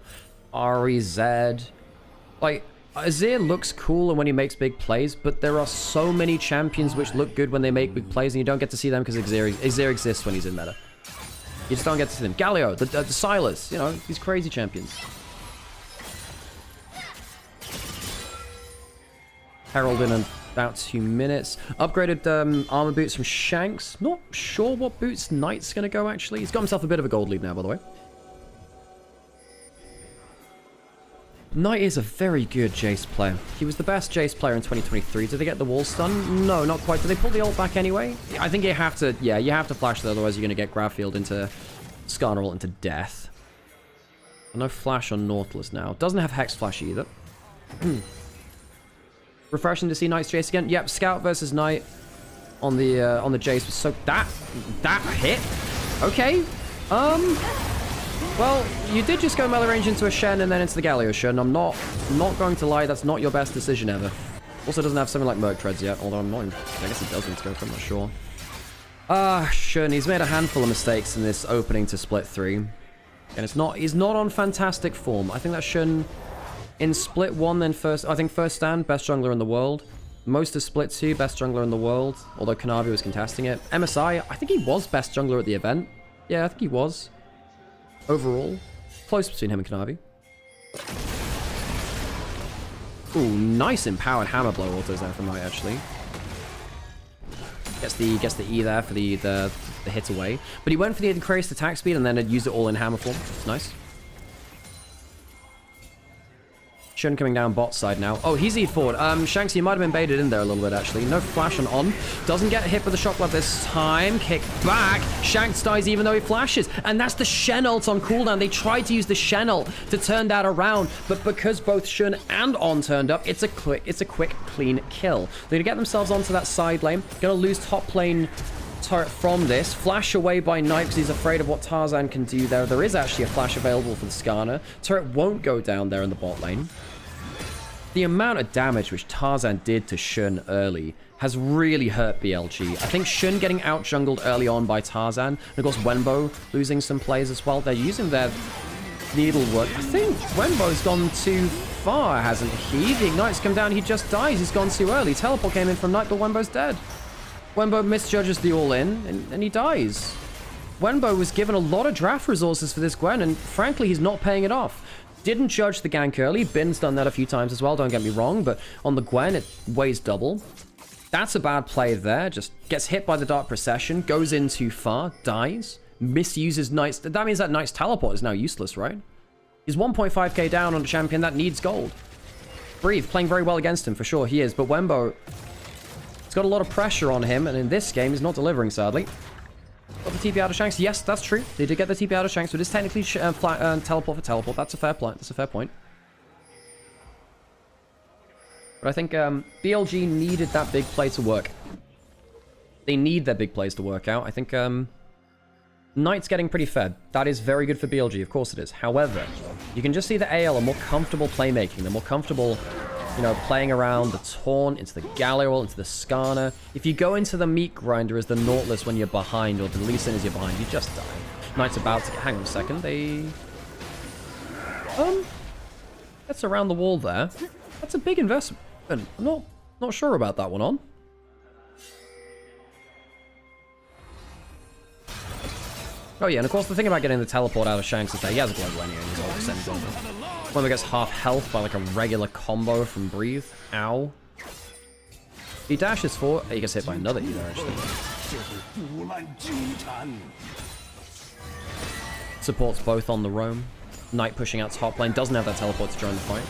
Ahri Zed. Like, Azir looks cool and when he makes big plays, but there are so many champions which look good when they make big plays, and you don't get to see them because Azir exists when he's in meta. You just don't get to see them. Galio, the Silas, you know, these crazy champions. Herald in about 2 minutes. Upgraded armor boots from Shanks. Not sure what boots Knight's going to go, actually. He's got himself a bit of a gold lead now, by the way. Knight is a very good Jace player. He was the best Jace player in 2023. Did they get the wall stun? No, not quite. Did they pull the ult back anyway? I think you have to, yeah, you have to flash there, otherwise you're going to get Gravfield into Skarner ult into death. No flash on Nautilus now. Doesn't have Hex Flash either. Refreshing to see Knight's Jace again. Yep, Scout versus Knight on the Jace was so... That hit? Okay. Well, you did just go melee range into a Shen and then into the Galio Shen. I'm not going to lie, that's not your best decision ever. Also doesn't have something like Merc Treads yet, although I'm not even, I guess it does need to go for, I'm not sure. Shen, he's made a handful of mistakes in this opening to split 3. And he's not on fantastic form. I think that Shen in split 1 then first stand, best jungler in the world. Most of split 2, best jungler in the world, although Kanavi was contesting it. MSI, I think he was best jungler at the event. Yeah, I think he was. Overall, close between him and Kanavi. Ooh, nice empowered hammer blow autos there from Knight, actually. Gets the E there for the hit away. But he went for the increased attack speed and then had used it all in hammer form. It's nice. Shun coming down bot side now. Oh, he's E'd forward. Shanks, you might have been baited in there a little bit, actually. No flash on. Doesn't get hit with the shock blood this time. Kick back. Shanks dies even though he flashes. And that's the Shen ult on cooldown. They tried to use the Shen ult to turn that around. But because both Shun and On turned up, it's a quick, clean kill. They're going to get themselves onto that side lane. Going to lose top lane turret from this. Flash away by Knight because he's afraid of what Tarzan can do there. There is actually a flash available for the Skarner. Turret won't go down there in the bot lane. The amount of damage which Tarzan did to Shun early has really hurt BLG. I think Shun getting out-jungled early on by Tarzan, and of course Wenbo losing some plays as well. They're using their needlework. I think Wenbo's gone too far, hasn't he? The Ignite's come down, he just dies. He's gone too early. Teleport came in from Knight, but Wenbo's dead. Wenbo misjudges the all-in, and he dies. Wenbo was given a lot of draft resources for this Gwen, and frankly, he's not paying it off. Didn't judge the gank early. Bin's done that a few times as well, don't get me wrong, but on the Gwen, it weighs double. That's a bad play there. Just gets hit by the Dark Procession, goes in too far, dies, misuses Knight's... That means that Knight's teleport is now useless, right? He's 1.5k down on a champion that needs gold. Breathe, playing very well against him, for sure, he is. But Wenbo, it's got a lot of pressure on him, and in this game, he's not delivering, sadly. Got the TP out of Shanks. Yes, that's true. They did get the TP out of Shanks, so it is technically teleport for teleport. That's a fair point. That's a fair point. But I think BLG needed that big play to work. They need their big plays to work out. I think Knight's getting pretty fed. That is very good for BLG. Of course it is. However, you can just see the AL are more comfortable playmaking. They're more comfortable, you know, playing around the Taunt, into the Galliol, into the Skarner. If you go into the Meat Grinder as the Nautilus when you're behind, or the Lee Sin as you're behind, you just die. Knight's about to get... Hang on a second. They... That's around the wall there. That's a big investment. I'm not sure about that one on. Oh yeah, and of course the thing about getting the teleport out of Shanks is that he has a global anyway, and he's always sent over. When he gets half health by like a regular combo from Breathe. Ow. He dashes forward. He gets hit by another E there, actually. Supports both on the roam. Knight pushing out top lane. Doesn't have that teleport to join the fight.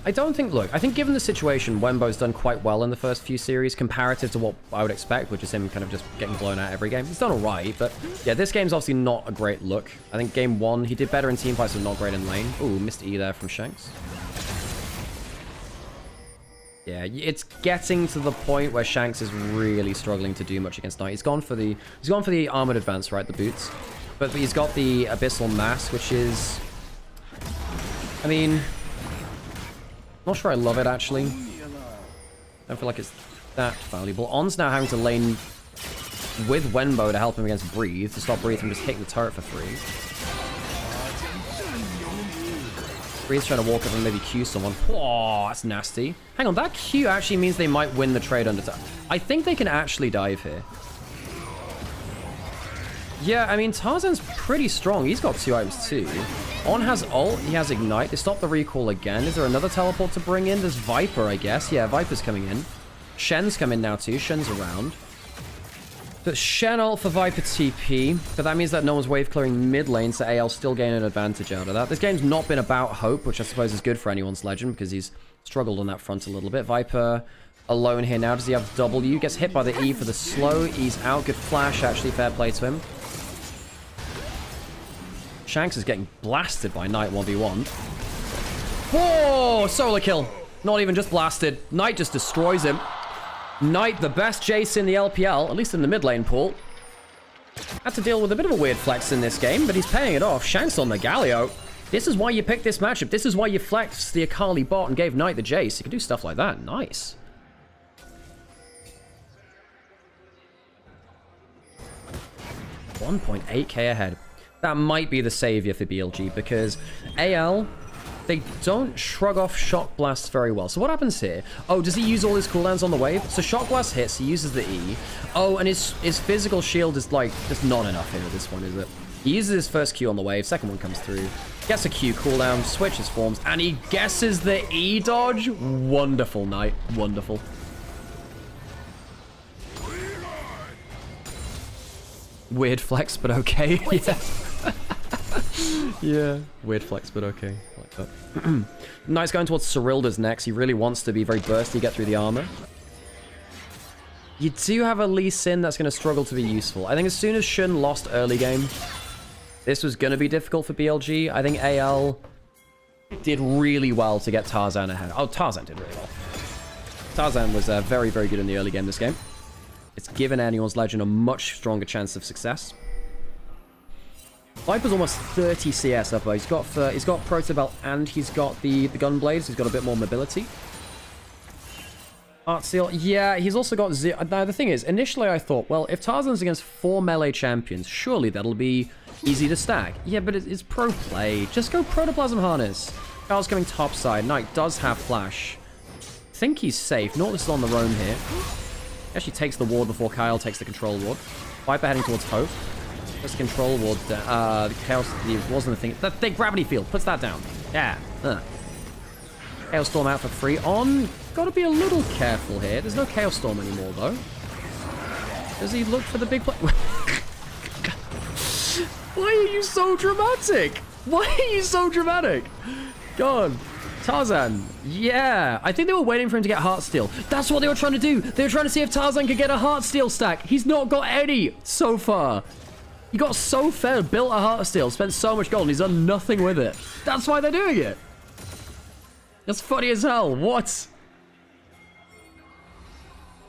I don't think, look, I think given the situation, Wenbo's done quite well in the first few series comparative to what I would expect, which is him kind of just getting blown out every game. He's done alright, but yeah, this game's obviously not a great look. I think game 1, he did better in team fights, but not great in lane. Ooh, missed E there from Shanks. Yeah, it's getting to the point where Shanks is really struggling to do much against Knight. He's gone for the armored advance, right, the boots. But he's got the Abyssal Mask, which is... I mean... Not sure I love it, actually. I don't feel like it's that valuable. On's now having to lane with Wenbo to help him against Breathe, to stop Breathe from just hitting the turret for free. Breathe's trying to walk up and maybe Q someone. Oh, that's nasty. Hang on, that Q actually means they might win the trade under time. I think they can actually dive here. Yeah, I mean, Tarzan's pretty strong. He's got 2 items too. On has ult, he has Ignite. They stop the recall again. Is there another teleport to bring in? There's Viper, I guess. Yeah, Viper's coming in. Shen's come in now too. Shen's around. But Shen ult for Viper TP. But that means that no one's wave clearing mid lane, so AL still gain an advantage out of that. This game's not been about Hope, which I suppose is good for anyone's Legend, because he's struggled on that front a little bit. Viper alone here now. Does he have W? Gets hit by the E for the slow. E's out. Good flash, actually. Fair play to him. Shanks is getting blasted by Knight 1v1. Whoa! Solar kill. Not even just blasted. Knight just destroys him. Knight, the best Jace in the LPL, at least in the mid lane pool. Had to deal with a bit of a weird flex in this game, but he's paying it off. Shanks on the Galio. This is why you picked this matchup. This is why you flexed the Akali bot and gave Knight the Jace. You can do stuff like that. Nice. $1.8k ahead. That might be the savior for BLG, because AL, they don't shrug off Shock Blast very well. So what happens here? Oh, does he use all his cooldowns on the wave? So Shock Blast hits, he uses the E. Oh, and his physical shield is like, just not enough here at this one, is it? He uses his first Q on the wave, second one comes through, gets a Q cooldown, switches forms, and he guesses the E dodge? Wonderful, Knight. Wonderful. Weird flex, but okay. Yeah. Yeah. Weird flex, but okay. I like that. Knight's going towards Cyrilda's next. He really wants to be very bursty, get through the armor. You do have a Lee Sin that's going to struggle to be useful. I think as soon as Shun lost early game, this was going to be difficult for BLG. I think AL did really well to get Tarzan ahead. Oh, Tarzan did really well. Tarzan was very, very good in the early game this game. It's given anyone's Legend a much stronger chance of success. Viper's almost 30 CS up. He's got Protobelt and he's got the Gunblades. He's got a bit more mobility. Art Seal, yeah, he's also got zero. Now the thing is, initially I thought, well, if Tarzan's against 4 melee champions, surely that'll be easy to stack. Yeah, but it's pro play. Just go Protoplasm Harness. Kyle's coming top side. Knight does have flash. I think he's safe. Nautilus is on the roam here. He actually takes the ward before Kyle takes the control ward. Viper heading towards Hope. Puts the control ward. The Chaos wasn't a thing. The gravity field. Puts that down. Yeah. Chaos Storm out for free. On. Gotta be a little careful here. There's no Chaos Storm anymore, though. Does he look for the big play? Why are you so dramatic? Why are you so dramatic? God. Tarzan. Yeah. I think they were waiting for him to get Heartsteel. That's what they were trying to do. They were trying to see if Tarzan could get a Heartsteel stack. He's not got any so far. He got so fair, built a Heartsteel, spent so much gold, and he's done nothing with it. That's why they're doing it. That's funny as hell. What?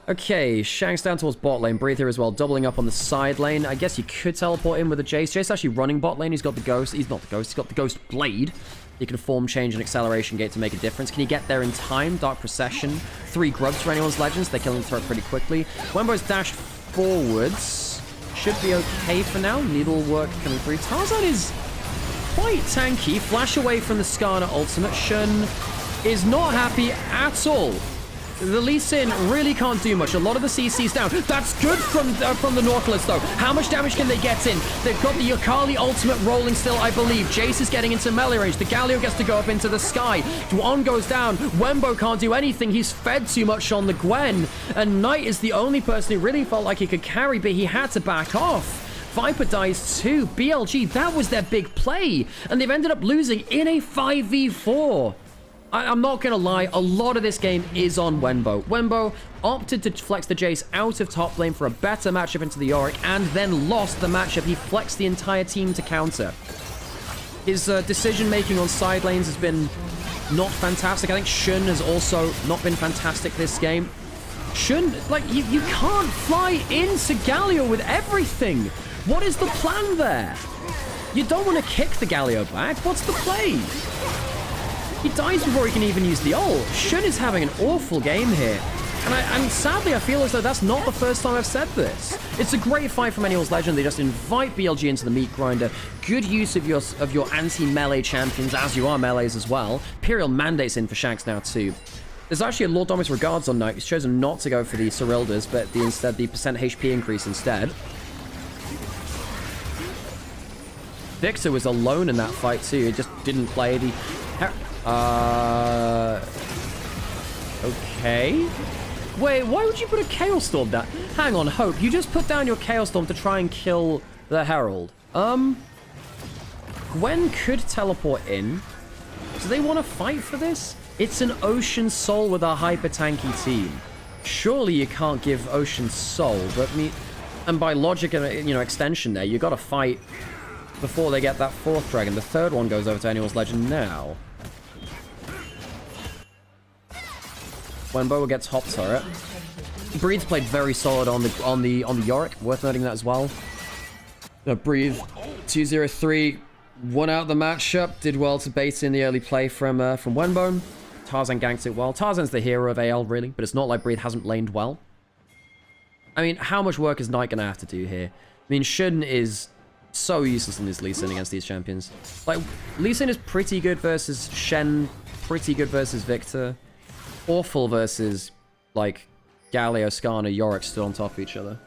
Okay, Shank's down towards bot lane. Breathe here as well, doubling up on the side lane. I guess you could teleport in with a Jace. Jace actually running bot lane. He's got the Ghost. He's not the Ghost. He's got the Ghost Blade. He can form change and acceleration gate to make a difference. Can he get there in time? Dark Procession. 3 grubs for anyone's legends. They're killing the threat pretty quickly. Wembo's dashed forwards. Should be okay for now. Needlework coming through. Tarzan is quite tanky. Flash away from the Skarner ultimate. Shun is not happy at all. The Lee Sin really can't do much. A lot of the CC's down. That's good from the Nautilus, though. How much damage can they get in? They've got the Akali ultimate rolling still, I believe. Jace is getting into melee range. The Galio gets to go up into the sky. Dwan goes down. Wembo can't do anything. He's fed too much on the Gwen. And Knight is the only person who really felt like he could carry, but he had to back off. Viper dies too. BLG, that was their big play. And they've ended up losing in a 5v4. I'm not going to lie, a lot of this game is on Wenbo. Wenbo opted to flex the Jace out of top lane for a better matchup into the Yorick, and then lost the matchup. He flexed the entire team to counter. His decision-making on side lanes has been not fantastic. I think Shun has also not been fantastic this game. Shun, like, you can't fly into Galio with everything. What is the plan there? You don't want to kick the Galio back. What's the play? He dies before he can even use the ult. Shun is having an awful game here. And sadly, I feel as though that's not the first time I've said this. It's a great fight from anyone's legend. They just invite BLG into the meat grinder. Good use of your anti-melee champions, as you are melees as well. Imperial Mandate's in for Shanks now too. There's actually a Lord Domus Regards on Knight. He's chosen not to go for the Cyrildas, but instead the percent HP increase instead. Victor was alone in that fight too. He just didn't play the... Okay. Wait, why would you put a Chaos Storm down? Hang on, Hope. You just put down your Chaos Storm to try and kill the Herald. Gwen could teleport in. Do they want to fight for this? It's an Ocean Soul with a hyper tanky team. Surely you can't give Ocean Soul, but and by logic and extension there, you got to fight before they get that 4th dragon. The 3rd one goes over to anyone's legend now. Wenbo gets hop turret. Breathe played very solid on the Yorick. Worth noting that as well. Breathe 2-0-3 won out the matchup. Did well to bait in the early play from Wenbo. Tarzan ganked it well. Tarzan's the hero of AL really, but it's not like Breathe hasn't laned well. I mean, how much work is Knight gonna have to do here? I mean, Shun is so useless in this Lee Sin against these champions. Like, Lee Sin is pretty good versus Shen, pretty good versus Victor. Awful versus, like, Galio, Skarner, Yorick still on top of each other.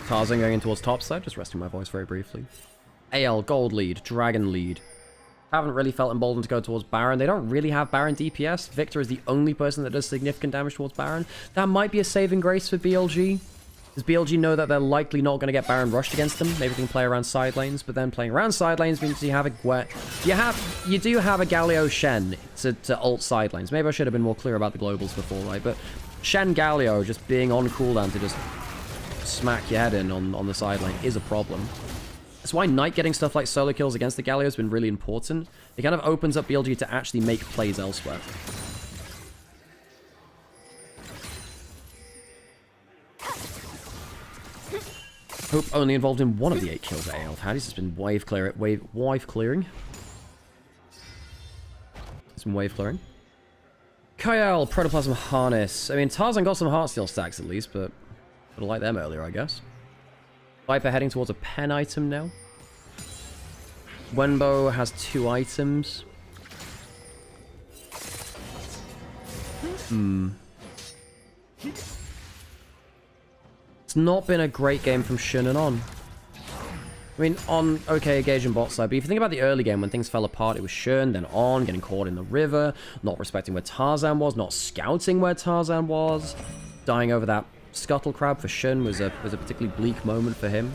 Tarzan going in towards top side, just resting my voice very briefly. AL, gold lead, dragon lead. Haven't really felt emboldened to go towards Baron. They don't really have Baron DPS. Victor is the only person that does significant damage towards Baron. That might be a saving grace for BLG. Does BLG know that they're likely not going to get Baron rushed against them? Maybe they can play around side lanes, but then playing around side lanes means you have a Gwen. You do have a Galio Shen to ult side lanes. Maybe I should have been more clear about the globals before, right? But Shen Galio just being on cooldown to just smack your head in on the side lane is a problem. That's why Knight getting stuff like solo kills against the Galio has been really important. It kind of opens up BLG to actually make plays elsewhere. Hope only involved in one of the 8 kills that AL have had. He's just been wave clearing. Some wave clearing. Kyle, Protoplasm Harness. I mean, Tarzan got some Heartsteel stacks at least, but I like them earlier, I guess. Viper heading towards a pen item now. Wenbo has 2 items. It's not been a great game from Shun and On. I mean, On, okay, engaging bot side, but if you think about the early game when things fell apart, it was Shun, then On, getting caught in the river, not respecting where Tarzan was, not scouting where Tarzan was, dying over that scuttle crab for Shun was a particularly bleak moment for him.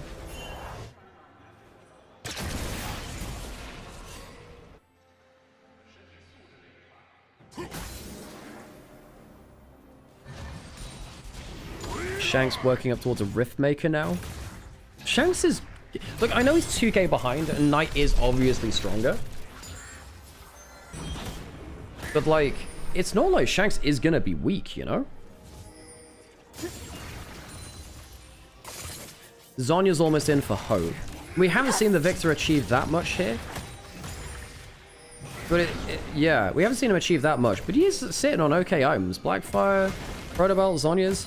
Shanks working up towards a Rift Maker now. Shanks is... Look, I know he's 2k behind, and Knight is obviously stronger. But, like, it's not like Shanks is gonna be weak, you know? Zonya's almost in for Hope. We haven't seen the Victor achieve that much here. But, yeah, we haven't seen him achieve that much. But he is sitting on okay items. Blackfire, Protobelt, Zonya's.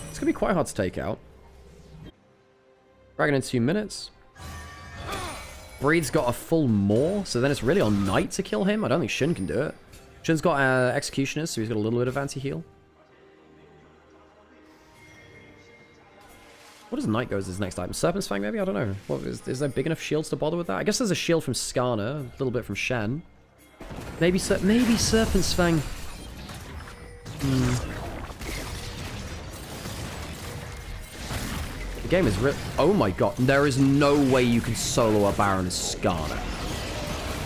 It's gonna be quite hard to take out. Dragon in 2 minutes. Breathe's got a full Maw, so then it's really on Knight to kill him. I don't think Shun can do it. Shun's got Executioners, so he's got a little bit of anti-heal. What does Knight go as his next item? Serpent's Fang, maybe? I don't know. What is there big enough shields to bother with that? I guess there's a shield from Skarner, a little bit from Shen. Maybe Serpent's Fang. The game is oh my god, there is no way you can solo a Baron as Skarner.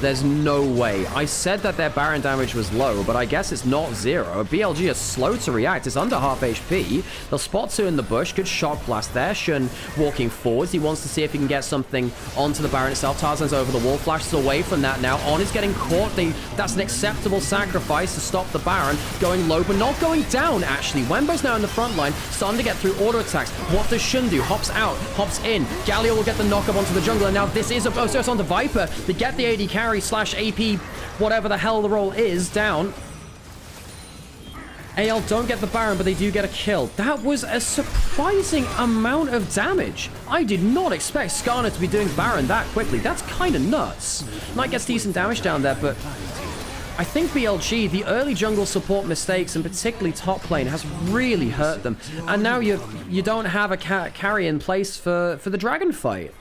There's no way. I said that their Baron damage was low, but I guess it's not 0. BLG is slow to react. It's under half HP. They'll spot 2 in the bush. Good shock blast there. Shun walking forwards. He wants to see if he can get something onto the Baron itself. Tarzan's over the wall. Flashes away from that now. On is getting caught. That's an acceptable sacrifice to stop the Baron. Going low, but not going down, actually. Wembo's now in the front line. Starting to get through auto attacks. What does Shun do? Hops out. Hops in. Galio will get the knock up onto the jungle. And now this is so it's onto Viper to get the AD carry / AP, whatever the hell the role is, down. AL don't get the Baron, but they do get a kill. That was a surprising amount of damage. I did not expect Skarner to be doing Baron that quickly. That's kind of nuts. Knight gets decent damage down there, but I think BLG, the early jungle support mistakes, and particularly top lane, has really hurt them. And now you don't have a carry in place for the dragon fight.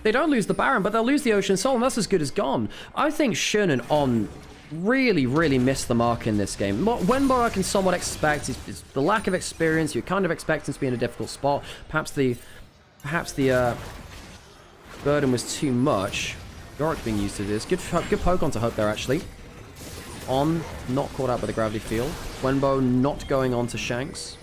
They don't lose the Baron, but they'll lose the Ocean Soul, and that's as good as gone. I think Shun and On really, really missed the mark in this game. Wenbo I can somewhat expect is the lack of experience. You're kind of expecting to be in a difficult spot. Perhaps the burden was too much. Yorick being used to this. Good poke onto Hope there, actually. On, not caught out by the gravity field. Wenbo not going on to Shanks.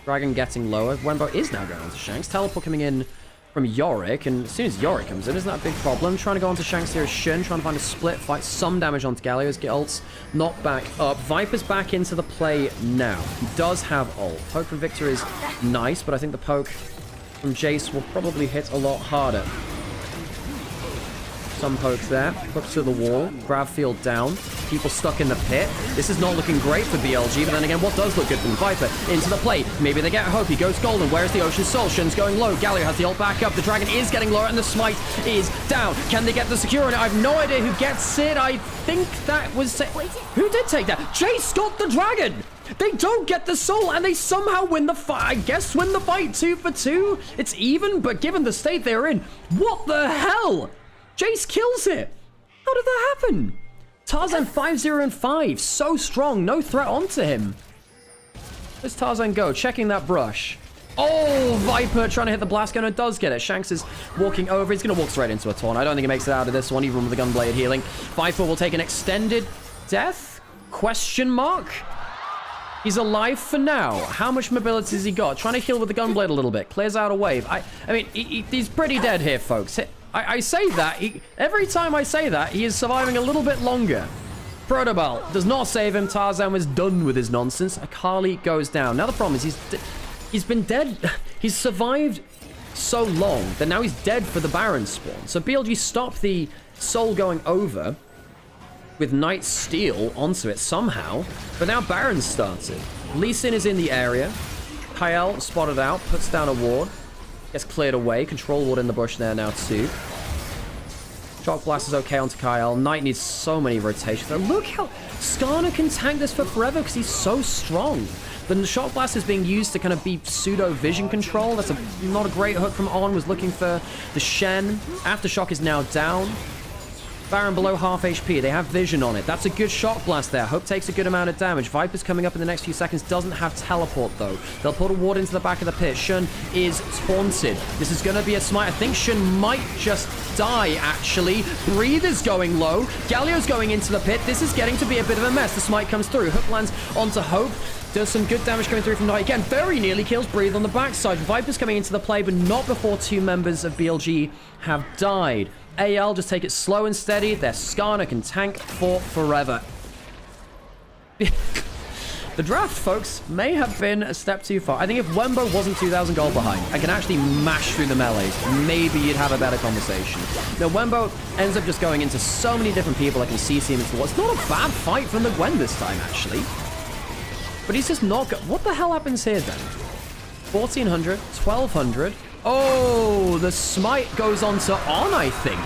Dragon getting lower. Wenbo is now going on to Shanks. Teleport coming in from Yorick, and as soon as Yorick comes in, isn't that a big problem? Trying to go onto Shanks here is Shin, trying to find a split fight, some damage onto Galio's get ults, not back up. Viper's back into the play now. He does have ult. Poke from Victor is nice, but I think the poke from Jace will probably hit a lot harder. Some pokes there. Hook to the wall. Grav field down. People stuck in the pit. This is not looking great for BLG, but then again, what does look good from Viper? Into the play. Maybe they get Hope. He goes golden. Where's the Ocean Soul? Shin's going low. Galio has the ult back up. The Dragon is getting lower, and the Smite is down. Can they get the secure on it? I have no idea who gets it. I think that was... Who did take that? Jace got the Dragon! They don't get the soul, and they somehow win the fight. I guess win the fight 2 for 2. It's even, but given the state they're in, what the hell? Jace kills it. How did that happen? Tarzan 5-0 and 5. So strong. No threat onto him. Where's Tarzan go? Checking that brush. Oh, Viper trying to hit the blast gun and does get it. Shanks is walking over. He's going to walk straight into a taunt. I don't think he makes it out of this one, even with the gunblade healing. Viper will take an extended death? Question mark? He's alive for now. How much mobility has he got? Trying to heal with the gunblade a little bit. Clears out a wave. I mean, he's pretty dead here, folks. I say that. Every time I say that, he is surviving a little bit longer. Protobelt does not save him. Tarzan was done with his nonsense. Akali goes down. Now the problem is he's been dead. He's survived so long that now he's dead for the Baron spawn. So BLG stopped the Soul going over with Knight Steal onto it somehow, but now Baron started. Lee Sin is in the area. Kyle spotted out, puts down a ward, gets cleared away. Control ward in the bush there now too. Shock Blast is okay onto Kyle. Knight needs so many rotations. And look how Skarner can tank this for forever because he's so strong. The Shock Blast is being used to kind of be pseudo vision control. That's not a great hook from On. Was looking for the Shen. Aftershock is now down. Baron below half HP. They have vision on it. That's a good Shock Blast there. Hope takes a good amount of damage. Viper's coming up in the next few seconds. Doesn't have teleport, though. They'll put a ward into the back of the pit. Shun is taunted. This is going to be a smite. I think Shun might just die, actually. Breather's going low. Galio's going into the pit. This is getting to be a bit of a mess. The smite comes through. Hook lands onto Hope. Does some good damage coming through from Knight. Again, very nearly kills Breathe on the backside. Viper's coming into the play, but not before 2 members of BLG have died. AL, just take it slow and steady. Their Skarner can tank for forever. The draft, folks, may have been a step too far. I think if Wembo wasn't 2,000 gold behind and can actually mash through the melees, maybe you'd have a better conversation. No, Wembo ends up just going into so many different people that can CC him into the wall. It's not a bad fight from the Gwen this time, actually. But he's just not... What the hell happens here, then? 1,400, 1,200... Oh, the smite goes onto On, I think.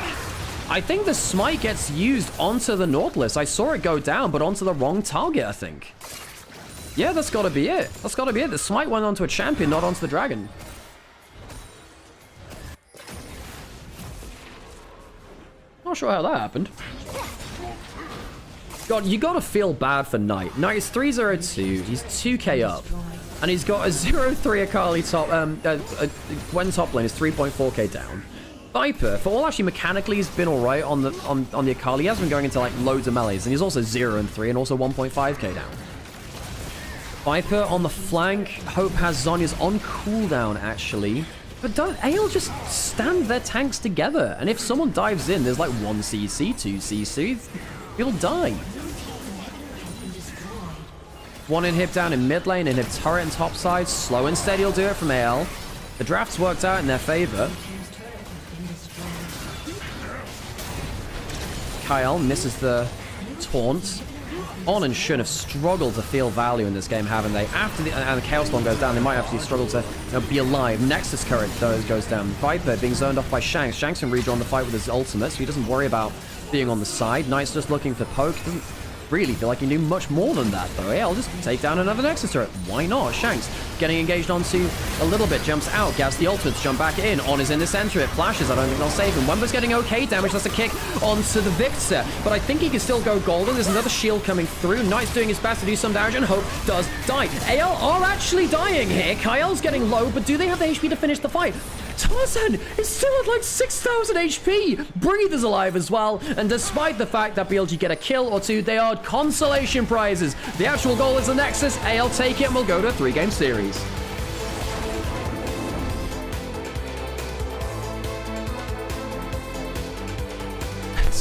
I think the smite gets used onto the Nautilus. I saw it go down, but onto the wrong target, I think. Yeah, that's got to be it. That's got to be it. The smite went onto a champion, not onto the dragon. Not sure how that happened. God, you got to feel bad for Knight. Knight is 302. He's 2k up. And he's got a 0-3 Akali top, Gwen top lane is 3.4k down. Viper, for all actually mechanically he's been alright on the Akali. He has been going into like loads of melees, and he's also 0-3 and also 1.5k down. Viper on the flank. Hope has Zhonya's on cooldown actually. But don't AL just stand their tanks together, and if someone dives in, there's like 1 CC, 2 CC, he'll die. 1 inhib down in mid lane, inhib turret and top side. Slow and steady will do it from AL. The draft's worked out in their favor. Kyle misses the taunt. On and Shun have struggled to feel value in this game, haven't they? After the Chaos Storm goes down, they might actually struggle to be alive. Nexus current goes down. Viper being zoned off by Shanks. Shanks can rejoin the fight with his ultimate, so he doesn't worry about being on the side. Knight's just looking for poke. Doesn't really feel like he knew much more than that, though. Yeah, I'll just take down another Nexus turret. Why not? Shanks getting engaged onto a little bit. Jumps out. Gets the ultimate to jump back in. On is in the center. It flashes. I don't think they'll save him. Wemba's getting okay damage. That's a kick onto the Victor. But I think he can still go golden. There's another shield coming through. Knight's doing his best to do some damage, and Hope does die. AL are actually dying here. Kyle's getting low, but do they have the HP to finish the fight? Tarzan is still at like 6,000 HP. Breathe is alive as well. And despite the fact that BLG get a kill or two, they are consolation prizes. The actual goal is the Nexus. AL take it and we'll go to a 3-game series.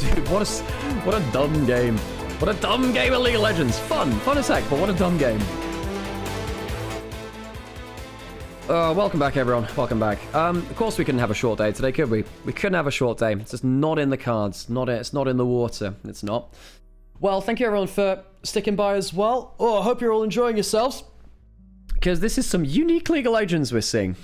Dude, what a dumb game. What a dumb game of League of Legends. Fun as heck, but what a dumb game. Welcome back, everyone. Welcome back. Of course we couldn't have a short day today, could we? We couldn't have a short day. It's just not in the cards. It's not in the water. It's not. Well, thank you, everyone, for sticking by as well. Oh, I hope you're all enjoying yourselves, because this is some unique League of Legends we're seeing.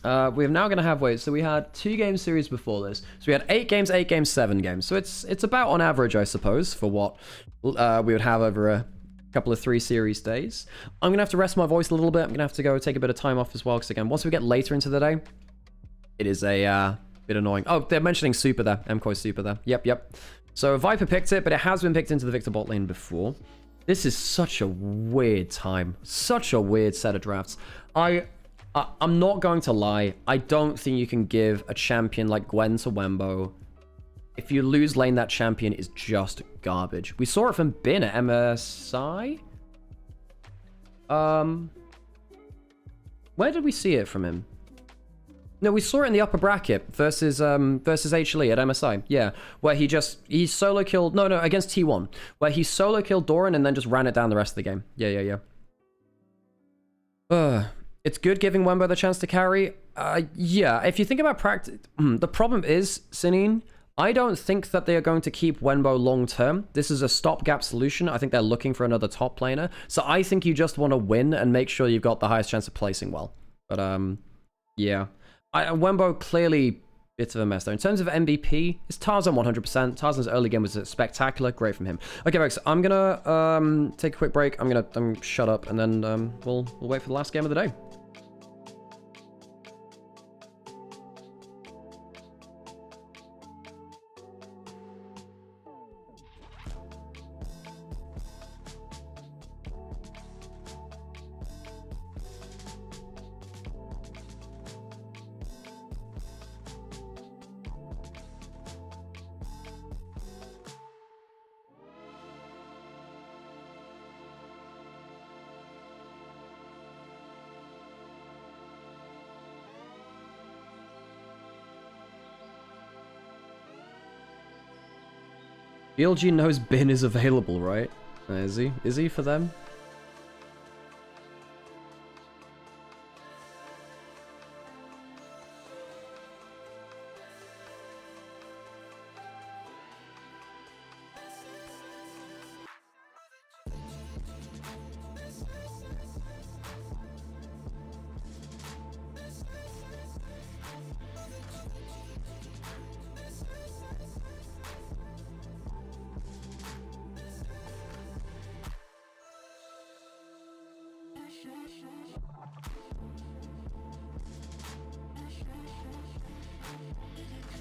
We're now going to have, so we had 2-game series before this. So we had 8 games, 8 games, 7 games. So it's about on average, I suppose, for what we would have over a couple of 3 series days. I'm gonna have to rest my voice a little bit. I'm gonna have to go take a bit of time off as well, because again, once we get later into the day, it is a bit annoying. Oh, they're mentioning Super there. MCOY Super there. Yep. So Viper picked it, but it has been picked into the Victor bot lane before. This is such a weird time. Such a weird set of drafts. I'm not going to lie. I don't think you can give a champion like Gwen to Wembo. If you lose lane, that champion is just garbage. We saw it from Bin at MSI. Where did we see it from him? No, we saw it in the upper bracket versus H. Lee at MSI. Yeah, where he solo killed... No, against T1. Where he solo killed Doran and then just ran it down the rest of the game. Yeah. It's good giving Wembo the chance to carry. Yeah, if you think about practice, the problem is, Sinine, I don't think that they are going to keep Wenbo long term. This is a stopgap solution. I think they're looking for another top laner. So I think you just want to win and make sure you've got the highest chance of placing well. But yeah. Wenbo clearly bit of a mess though. In terms of MVP, it's Tarzan 100%. Tarzan's early game was spectacular. Great from him. Okay, folks, I'm gonna take a quick break. I'm shut up, and then we'll wait for the last game of the day. BLG knows bin is available, right? Is he? Is he for them?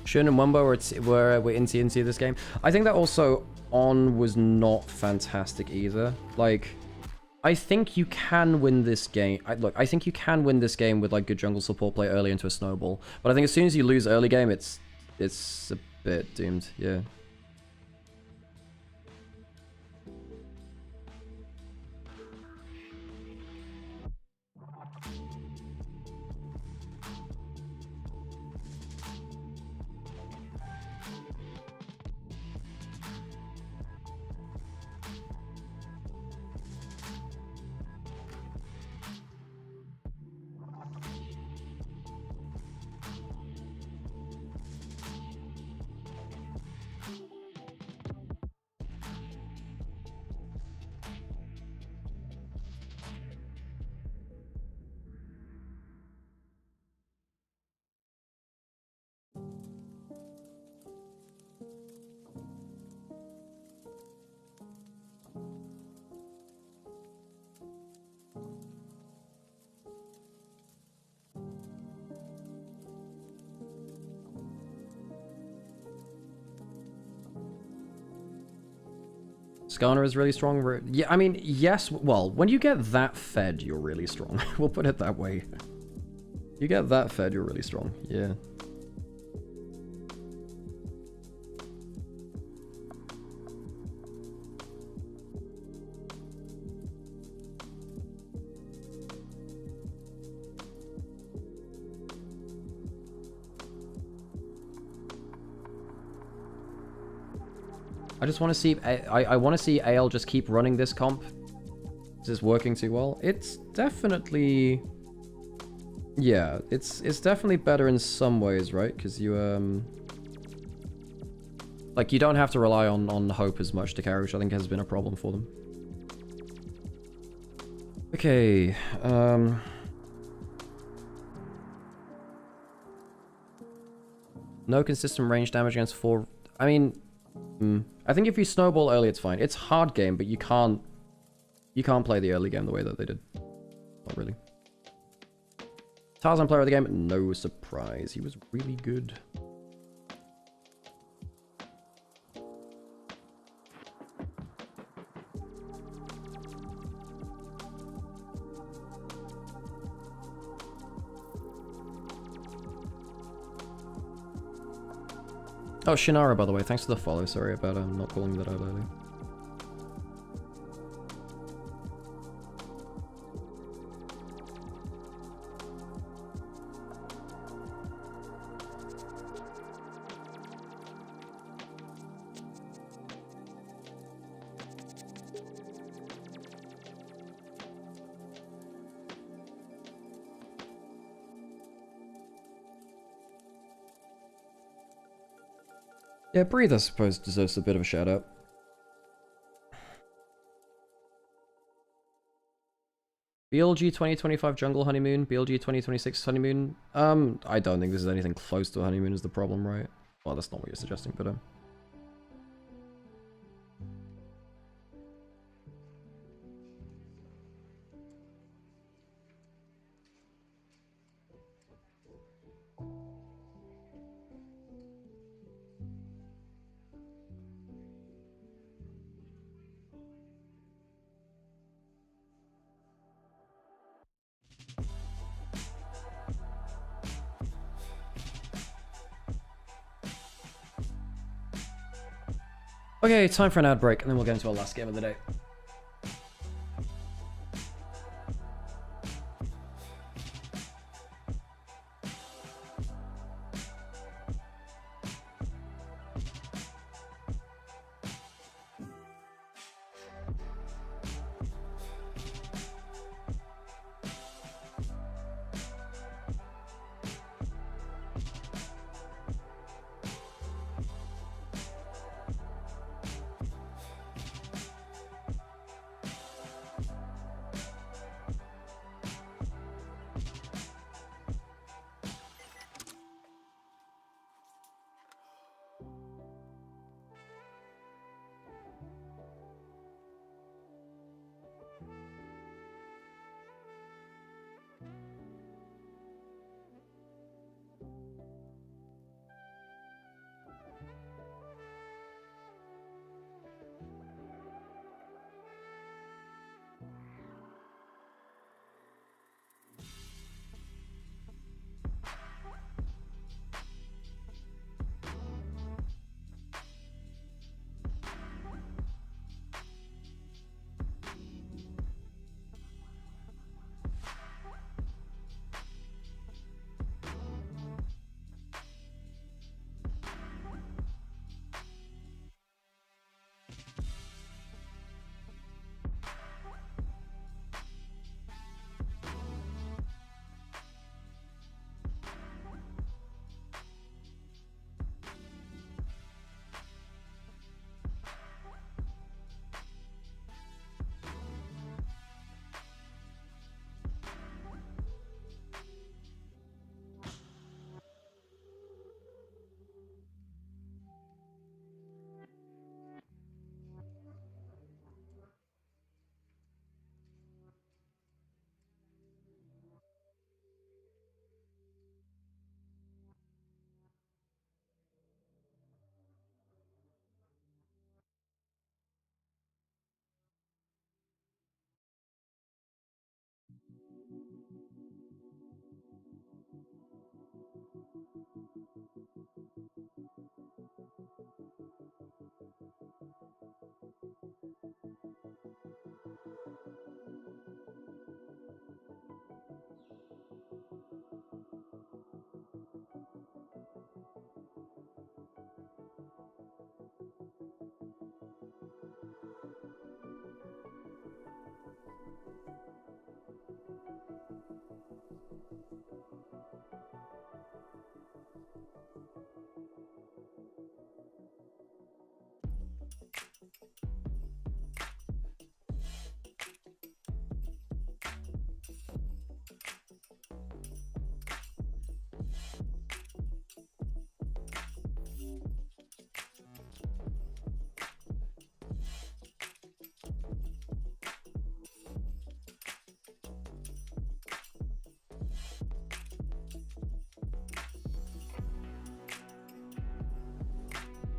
Shun and Wumbo were in TNT this game. I think that also On was not fantastic either. Like, I think you can win this game. Look, I think you can win this game with like good jungle support play early into a snowball. But I think as soon as you lose early game, it's a bit doomed. Yeah. Skarner is really strong. Yeah, I mean, yes. Well, when you get that fed, you're really strong. We'll put it that way. You get that fed, you're really strong. Yeah. I just want to see. I want to see AL just keep running this comp. This is working too well. It's definitely. Yeah, it's definitely better in some ways, right? Because you like you don't have to rely on hope as much to carry, which I think has been a problem for them. Okay. No consistent range damage against 4. I mean. I think if you snowball early, it's fine. It's hard game, but you can't play the early game the way that they did. Not really. Tarzan player of the game, no surprise. He was really good. Oh, Shinara, by the way, thanks for the follow. Sorry about not calling that out earlier. Yeah, Breathe, I suppose, deserves a bit of a shout out. BLG 2025 Jungle Honeymoon, BLG 2026 Honeymoon. I don't think this is anything close to a honeymoon is the problem, right? Well, that's not what you're suggesting, but Okay, time for an ad break, and then we'll get into our last game of the day.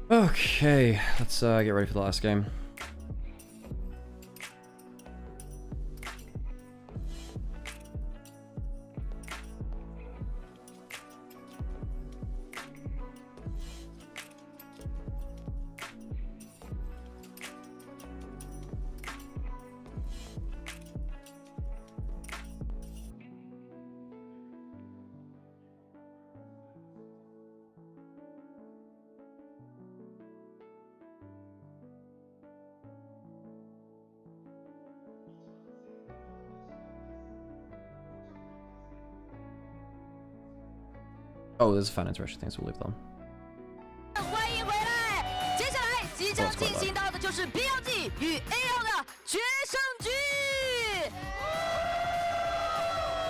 Okay, let's get ready for the last game. Oh, there's a fan interaction thing, so we'll leave that on. 欢迎回来！ That's quite 进行 loud. 到的就是 BLG 与 AL 的决胜局。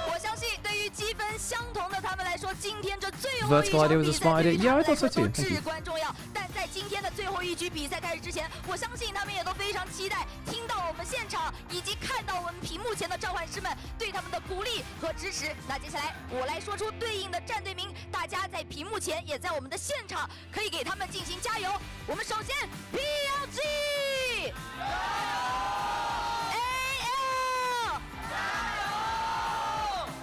我相信对于积分相同的他们来说，今天这最后一 Vertical 场 idea 比 was a 赛 smart 对于 idea. 他 Yeah, 们 I 来 thought 说 so too. 都 Thank 至 you. 关重要。但在今天的最后一局比赛开始之前，我相信他们也都非常期待听到我们现场以及看到我们屏幕前的召唤师们对他们的鼓励和支持。那接下来我来说出对应的战队名，大家在屏幕前也在我们的现场可以给他们进行加油。我们首先 BLG。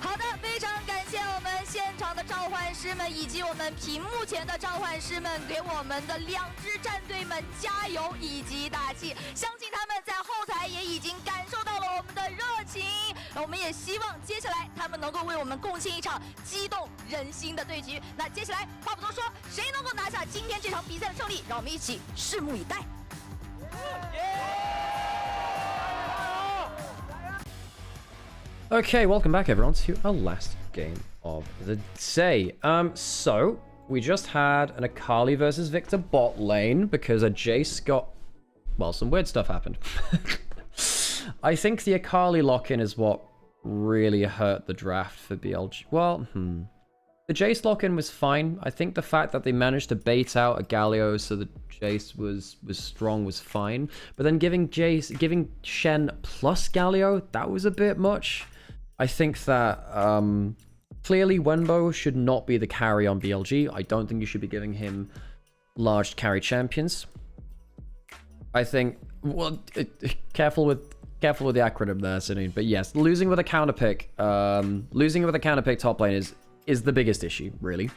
好的，非常感谢我们现场的召唤师们以及我们屏幕前的召唤师们，给我们的2支战队们加油以及打气。相信他们在后台也已经感受到了我们的热情，我们也希望接下来他们能够为我们贡献一场激动人心的对局。那接下来话不多说，谁能够拿下今天这场比赛的胜利，让我们一起拭目以待。Okay, welcome back everyone to our last game of the day. So we just had an Akali versus Victor bot lane because a Jace got, well, some weird stuff happened. I think the Akali lock-in is what really hurt the draft for BLG. Well, the Jace lock-in was fine. I think the fact that they managed to bait out a Galio so that Jace was strong was fine. But then giving Shen plus Galio, that was a bit much. I think that clearly Wenbo should not be the carry on BLG. I don't think you should be giving him large carry champions. I think, well, careful with the acronym there, Suneen. But yes, losing with a counter pick top lane is the biggest issue, really.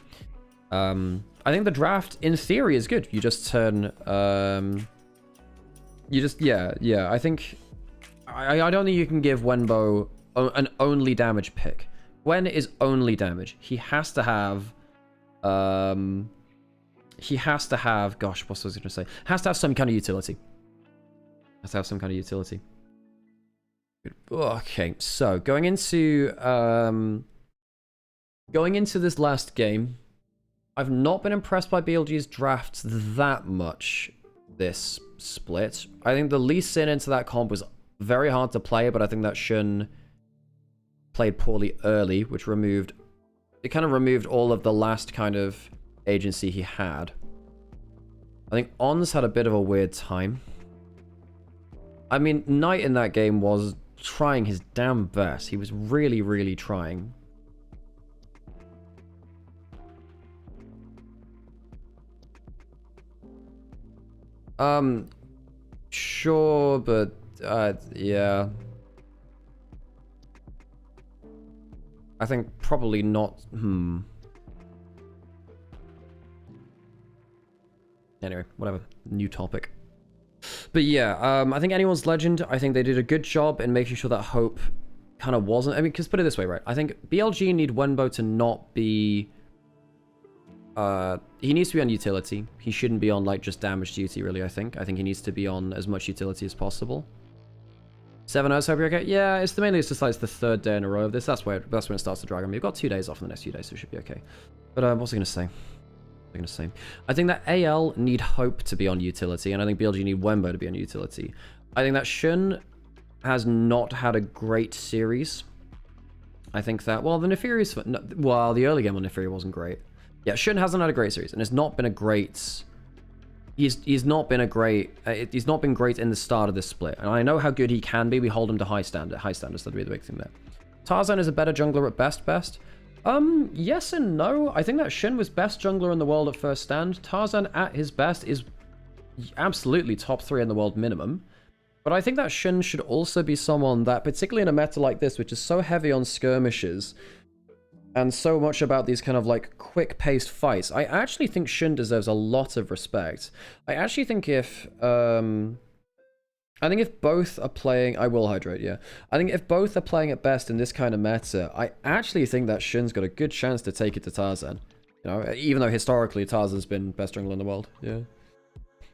I think the draft in theory is good. You just turn yeah. I think I don't think you can give Wenbo an only damage pick. Gwen is only damage. He has to have gosh, what was I gonna say? Has to have some kind of utility. Okay, so going into this last game, I've not been impressed by BLG's drafts that much this split. I think the Lee Sin into that comp was very hard to play, but I think that Shun played poorly early, which kind of removed all of the last kind of agency he had. I think Ons had a bit of a weird time. I mean, Knight in that game was trying his damn best. He was really, really trying. Sure, but yeah. I think probably not. Anyway, whatever. New topic. But yeah, I think anyone's legend, I think they did a good job in making sure that Hope kind of wasn't. I mean, because put it this way, right? I think BLG need Wenbo to not be. He needs to be on utility. He shouldn't be on like just damage duty, really. I think he needs to be on as much utility as possible. 7 hours, hope you're okay. Yeah, it's mainly it's just like it's the 3rd day in a row of this. That's when it starts to drag on me. We've got 2 days off in the next few days, so it should be okay. But what was I gonna say? I think that AL need Hope to be on utility, and I think BLG need Wenbo to be on utility. I think that Shun has not had a great series. I think that, well, the Nefarious, well, the early game on Nefari wasn't great. Yeah, Shun hasn't had a great series, and it's not been a great. He's not been great in the start of this split, and I know how good he can be. We hold him to high standards. That'd be the big thing there. Tarzan is a better jungler at best. Yes and no. I think that Shin was best jungler in the world at first stand. Tarzan at his best is absolutely top 3 in the world minimum. But I think that Shin should also be someone that, particularly in a meta like this, which is so heavy on skirmishes, and so much about these kind of like quick-paced fights, I actually think Shin deserves a lot of respect. I actually think if both are playing, I will hydrate, yeah. I think if both are playing at best in this kind of meta, I actually think that Shin's got a good chance to take it to Tarzan. You know, even though historically Tarzan's been best jungler in the world, yeah.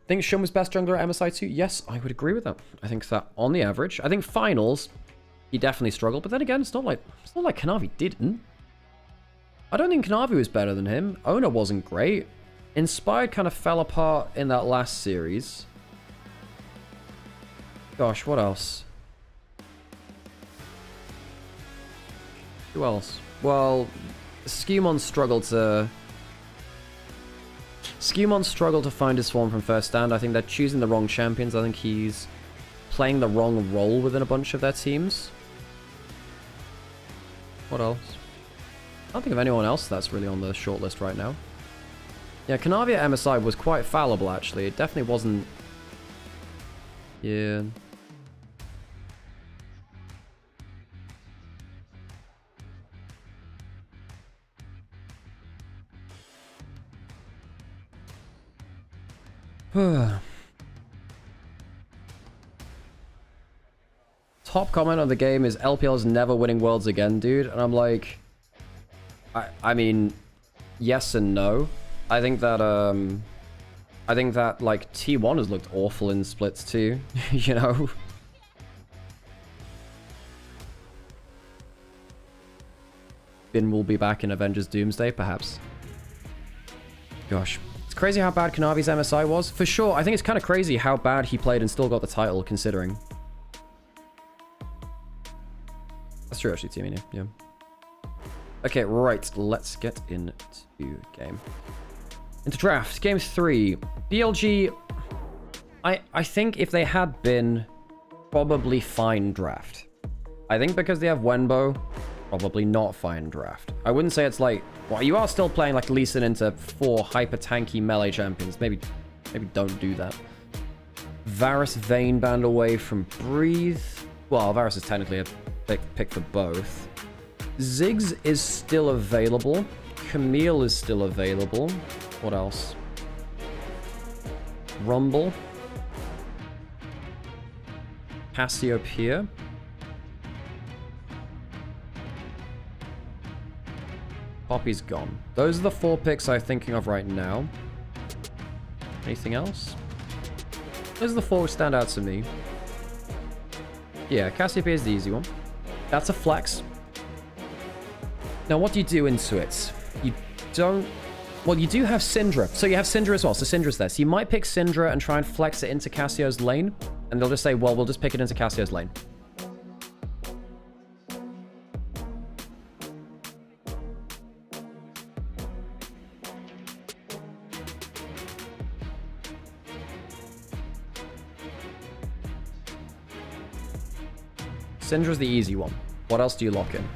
Think Shun was best jungler at MSI 2? Yes, I would agree with that. I think that on the average, I think finals, he definitely struggled. But then again, it's not like Kanavi didn't. I don't think Kanavi was better than him. Ona wasn't great. Inspired kind of fell apart in that last series. Gosh, what else? Who else? Well, Skewmon struggled to find his form from first stand. I think they're choosing the wrong champions. I think he's playing the wrong role within a bunch of their teams. What else? I don't think of anyone else that's really on the shortlist right now. Yeah, Kanavi at MSI was quite fallible, actually. It definitely wasn't... Yeah... Top comment on the game is LPL is never winning worlds again, dude. And I'm like... I mean... Yes and no. I think that, like, T1 has looked awful in splits too, you know? Bin will be back in Avengers Doomsday, perhaps. Gosh. It's crazy how bad Kanavi's MSI was. For sure, I think it's kind of crazy how bad he played and still got the title, considering. That's true, actually, Team yeah. Okay, right. Let's get into game. Into draft. Game 3. BLG, I think if they had been, probably fine draft. I think because they have Wenbo, probably not fine draft. I wouldn't say it's like... Well, you are still playing like Lee Sin into 4 hyper tanky melee champions. Maybe don't do that. Varus Vayne banned away from Breathe. Well, Varus is technically a pick for both. Ziggs is still available. Camille is still available. What else? Rumble. Cassiopeia. Poppy's gone. Those are the 4 picks I'm thinking of right now. Anything else? Those are the 4 which stand out to me. Yeah, Cassiopeia is the easy one. That's a flex. Now, what do you do into it? You don't... Well, you do have Syndra. So you have Syndra as well. So Syndra's there. So you might pick Syndra and try and flex it into Cassio's lane. And they'll just say, well, we'll just pick it into Cassio's lane. Syndra's the easy one. What else do you lock in?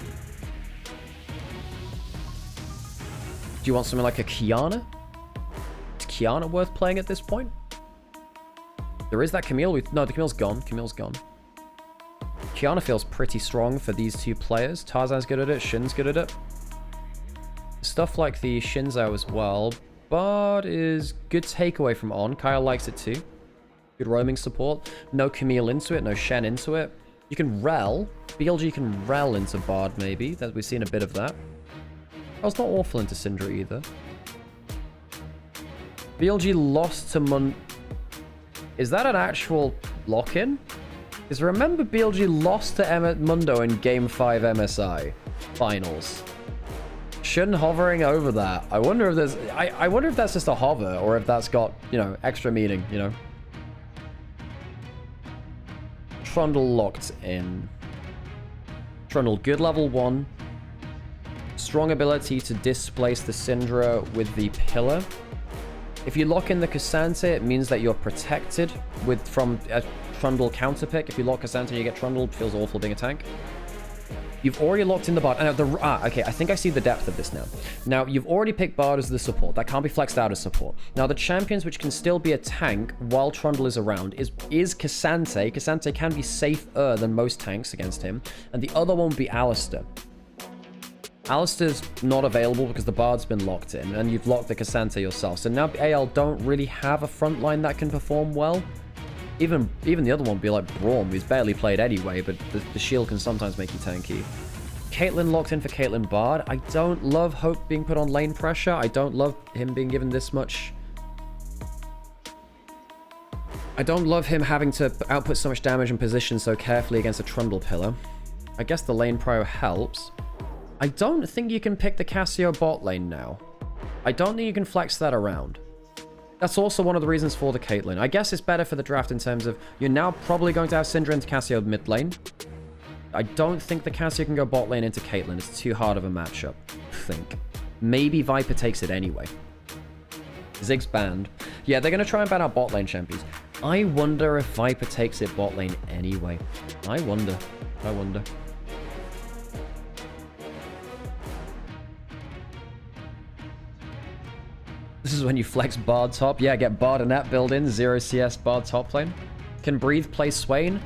Do you want something like a Kiana? Is Kiana worth playing at this point? There is that Camille. No, the Camille's gone. Camille's gone. Kiana feels pretty strong for these 2 players. Tarzan's good at it. Shin's good at it. Stuff like the Shinzo as well. Bard is good takeaway from On. Kyle likes it too. Good roaming support. No Camille into it. No Shen into it. You can rel. BLG can rel into Bard, maybe. That we've seen a bit of that. I was not awful into Syndra either. BLG lost to Is that an actual lock-in? Because remember BLG lost to Mundo in Game 5 MSI Finals. Shin hovering over that. I wonder if there's... I wonder if that's just a hover, or if that's got, you know, extra meaning, you know? Trundle locked in. Trundle, good level 1. Strong ability to displace the Syndra with the Pillar. If you lock in the Cassandra, it means that you're protected from a Trundle counterpick. If you lock Cassandra and you get Trundled, feels awful being a tank. You've already locked in the Bard. Okay, I think I see the depth of this now. Now, you've already picked Bard as the support. That can't be flexed out as support. Now, the champions which can still be a tank while Trundle is around is Cassandra. Cassandra can be safer than most tanks against him. And the other one would be Alistair. Alistair's not available because the Bard's been locked in, and you've locked the Cassandra yourself. So now AL don't really have a front line that can perform well. Even the other one would be like Braum, who's barely played anyway, but the shield can sometimes make you tanky. Caitlyn locked in for Caitlyn Bard. I don't love Hope being put on lane pressure. I don't love him being given this much... I don't love him having to output so much damage and position so carefully against a Trundle pillar. I guess the lane prio helps. I don't think you can pick the Cassio bot lane now. I don't think you can flex that around. That's also one of the reasons for the Caitlyn. I guess it's better for the draft in terms of you're now probably going to have Syndra into Cassio mid lane. I don't think the Cassio can go bot lane into Caitlyn. It's too hard of a matchup, I think. Maybe Viper takes it anyway. Ziggs banned. Yeah, they're going to try and ban our bot lane champions. I wonder if Viper takes it bot lane anyway. I wonder. This is when you flex Bard top. Yeah, get Bard and that build in. 0 CS Bard top lane. Can Breathe play Swain?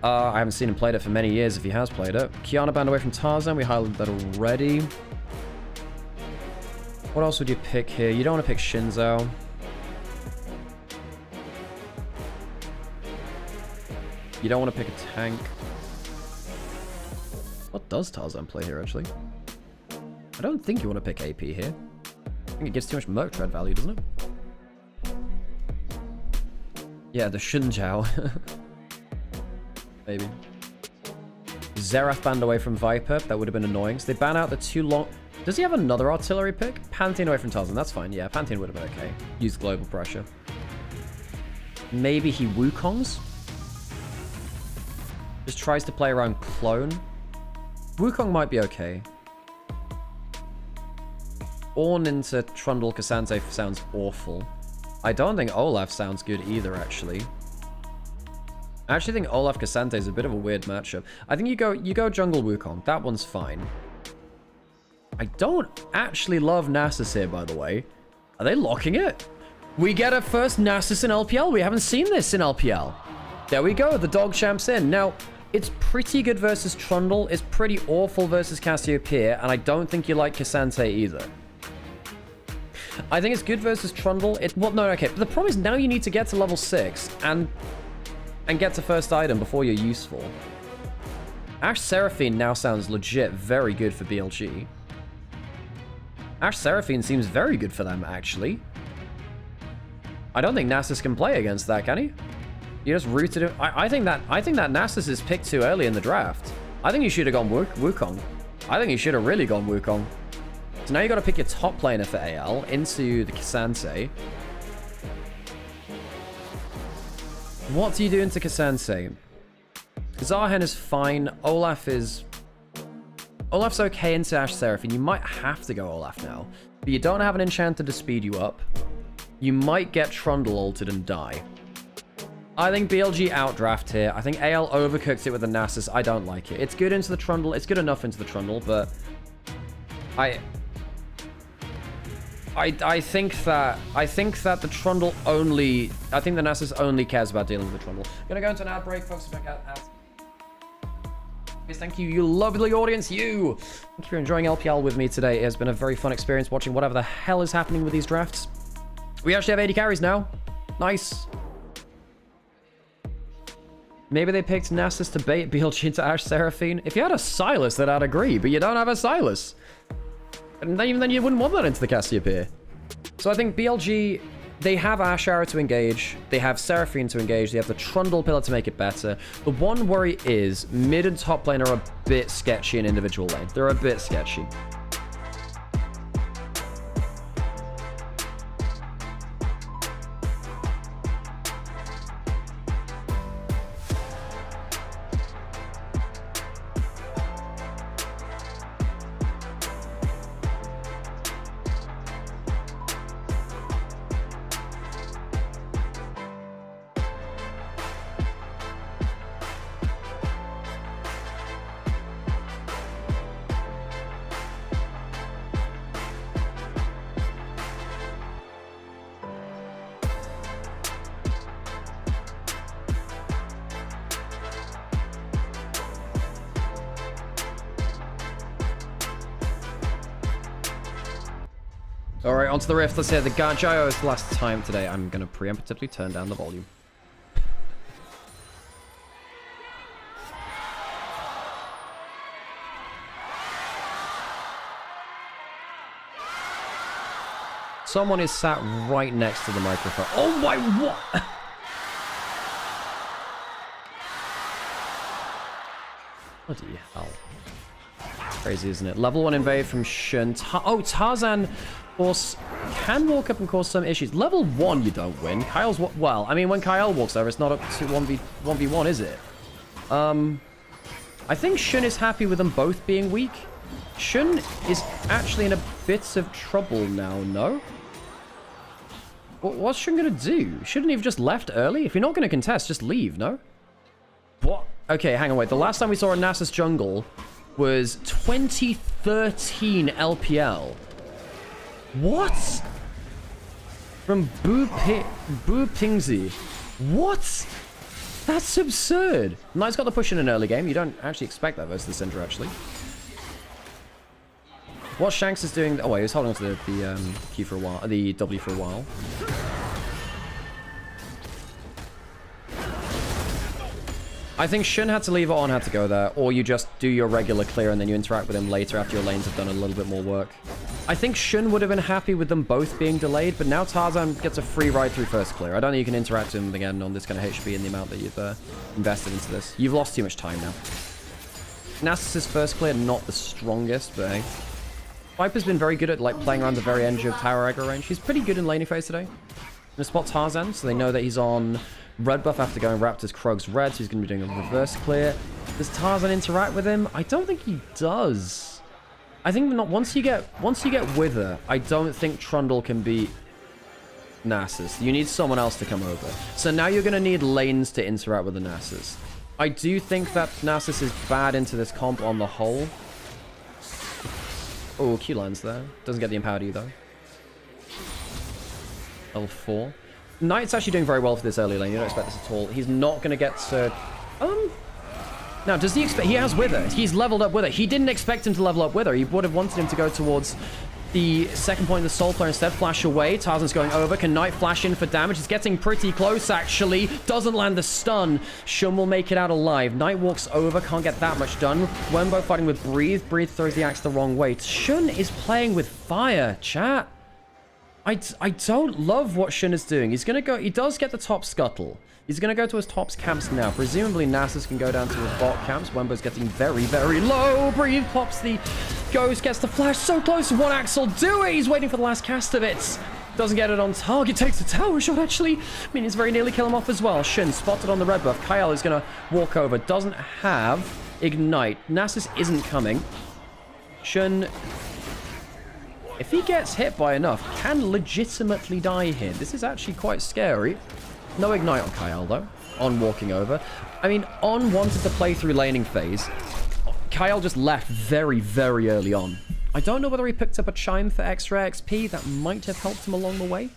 I haven't seen him play it for many years if he has played it. Kiana banned away from Tarzan. We highlighted that already. What else would you pick here? You don't want to pick Shinzo. You don't want to pick a tank. What does Tarzan play here, actually? I don't think you want to pick AP here. I think it gives too much Merc Tread value, doesn't it? Yeah, the Shunjiao. Maybe. Xerath banned away from Viper. That would have been annoying. So they ban out the too long... Does he have another artillery pick? Pantheon away from Tarzan. That's fine. Yeah, Pantheon would have been okay. Use global pressure. Maybe he Wukongs? Just tries to play around clone. Wukong might be okay. Ornn into Trundle Cassante sounds awful. I don't think Olaf sounds good either, actually. I actually think Olaf Cassante is a bit of a weird matchup. I think you go jungle Wukong. That one's fine. I don't actually love Nasus here, by the way. Are they locking it? We get a first Nasus in LPL. We haven't seen this in LPL. There we go. The dog champ's in. Now, it's pretty good versus Trundle. It's pretty awful versus Cassiopeia. And I don't think you like Cassante either. I think it's good versus Trundle. Well, no, okay. But the problem is now you need to get to level 6 and get to first item before you're useful. Ashe Seraphine now sounds legit very good for BLG. Ashe Seraphine seems very good for them, actually. I don't think Nasus can play against that, can he? You just rooted him. I think that Nasus is picked too early in the draft. I think you should have gone Wukong. I think you should have really gone Wukong. So now you got to pick your top laner for AL into the Cassante. What do you do into Cassante? Zarhen is fine. Olaf's okay into Ashe Seraphine. You might have to go Olaf now. But you don't have an enchanter to speed you up. You might get Trundle ulted and die. I think BLG outdraft here. I think AL overcooks it with the Nasus. I don't like it. It's good into the Trundle. It's good enough into the Trundle, but I think that the Trundle only... I think the Nasus only cares about dealing with the Trundle. Gonna go into an ad break, folks. Back out. Yes, thank you, you lovely audience, you! Thank you for enjoying LPL with me today. It has been a very fun experience watching whatever the hell is happening with these drafts. We actually have 80 carries now. Nice. Maybe they picked Nasus to bait BLG into Ashe Seraphine. If you had a Sylas, then I'd agree, but you don't have a Sylas. And even then, you wouldn't want that into the Cassiopeia. So I think BLG, they have Ashe Arrow to engage. They have Seraphine to engage. They have the Trundle Pillar to make it better. The one worry is mid and top lane are a bit sketchy in individual lane. They're a bit sketchy. Alright, onto the rift. Let's hear the Gargio's last time today. I'm going to preemptively turn down the volume. Someone is sat right next to the microphone. Oh my, what? Bloody hell. Crazy, isn't it? Level 1 invade from Shun. Tarzan, of course, can walk up and cause some issues. Level 1, you don't win. Kyle's... Well, I mean, when Kyle walks over, it's not up to 1v1, is it? I think Shun is happy with them both being weak. Shun is actually in a bit of trouble now, no? What's Shun gonna do? Shouldn't he have just left early? If you're not gonna contest, just leave, no? What? Okay, hang on, wait. The last time we saw a Nasus jungle was 2013 LPL. What? From Boo Pingzi. What? That's absurd. Knight's got the push in an early game. You don't actually expect that versus the Syndra, actually. What Shanks is doing... Oh, wait, he was holding on to the Q for a while. The W for a while. I think Shun had to leave it on, had to go there. Or you just do your regular clear and then you interact with him later after your lanes have done a little bit more work. I think Shun would have been happy with them both being delayed, but now Tarzan gets a free ride through first clear. I don't think you can interact with him again on this kind of HP and the amount that you've invested into this. You've lost too much time now. Nasus' first clear, not the strongest, but hey. Viper's been very good at like playing around the very edge of tower aggro range. He's pretty good in laning phase today. Gonna spot Tarzan, so they know that he's on red buff after going Raptors, Krugs red, so he's gonna be doing a reverse clear. Does Tarzan interact with him? I don't think he does. I think not. Once you get Wither, I don't think Trundle can beat Nasus. You need someone else to come over. So now you're gonna need lanes to interact with the Nasus. I do think that Nasus is bad into this comp on the whole. Oh, Q lands there. Doesn't get the empowered either. Level 4. Knight's actually doing very well for this early lane. You don't expect this at all. He's not going to get to... Now, does he expect... He has Wither. He's leveled up Wither. He didn't expect him to level up Wither. He would have wanted him to go towards the second point of the Soul Flare instead. Flash away. Tarzan's going over. Can Knight flash in for damage? He's getting pretty close, actually. Doesn't land the stun. Shun will make it out alive. Knight walks over. Can't get that much done. Wembo fighting with Breathe. Breathe throws the axe the wrong way. Shun is playing with fire, chat. I don't love what Shun is doing. He's going to go... He does get the top scuttle. He's going to go to his top camps now. Presumably, Nasus can go down to his bot camps. Wembo's getting very, very low. Breathe pops the ghost, gets the flash. So close. One axe will do it. He's waiting for the last cast of it. Doesn't get it on target. Takes the tower shot, actually. I mean, it's very nearly kill him off as well. Shin spotted on the red buff. Kyle is going to walk over. Doesn't have Ignite. Nasus isn't coming. Shun... If he gets hit by enough, can legitimately die here. This is actually quite scary. No Ignite on Kyle, though, on walking over. I mean, On wanted to play through laning phase. Kyle just left very, very early on. I don't know whether he picked up a Chime for extra XP. That might have helped him along the way.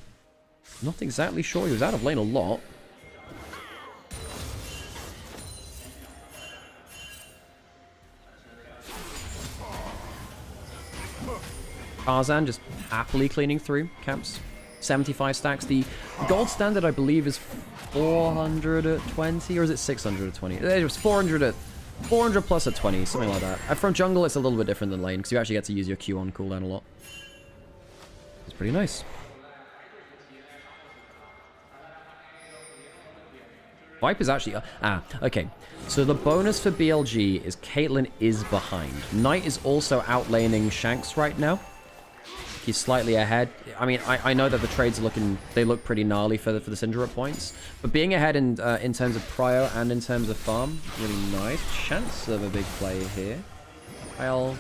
Not exactly sure. He was out of lane a lot. Tarzan just happily cleaning through camps. 75 stacks. The gold standard, I believe, is 420, or is it 620? It was 400 plus at 20, something like that. From jungle, it's a little bit different than lane, because you actually get to use your Q on cooldown a lot. It's pretty nice. Viper's actually... okay. So the bonus for BLG is Caitlyn is behind. Knight is also outlaning Shanks right now. He's slightly ahead. I mean, I know that the trades are looking... They look pretty gnarly for the Syndra points. But being ahead in terms of prio and in terms of farm, really nice. Chance of a big play here. I'll...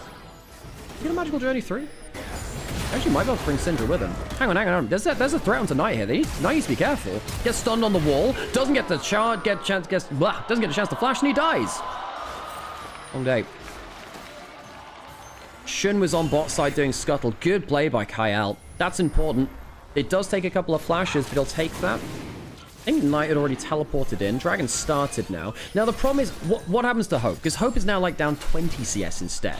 Get a Magical Journey through. Actually, might be able to bring Syndra with him. Hang on. There's a threat onto Knight here. Knight needs to be careful. Gets stunned on the wall. Doesn't get the doesn't get a chance to flash, and he dies. Long day. Shun was on bot side doing scuttle. Good play by Kyle. That's important. It does take a couple of flashes, but he'll take that. I think Knight had already teleported in. Dragon started now. Now, the problem is, what happens to Hope? Because Hope is now, like, down 20 CS instead.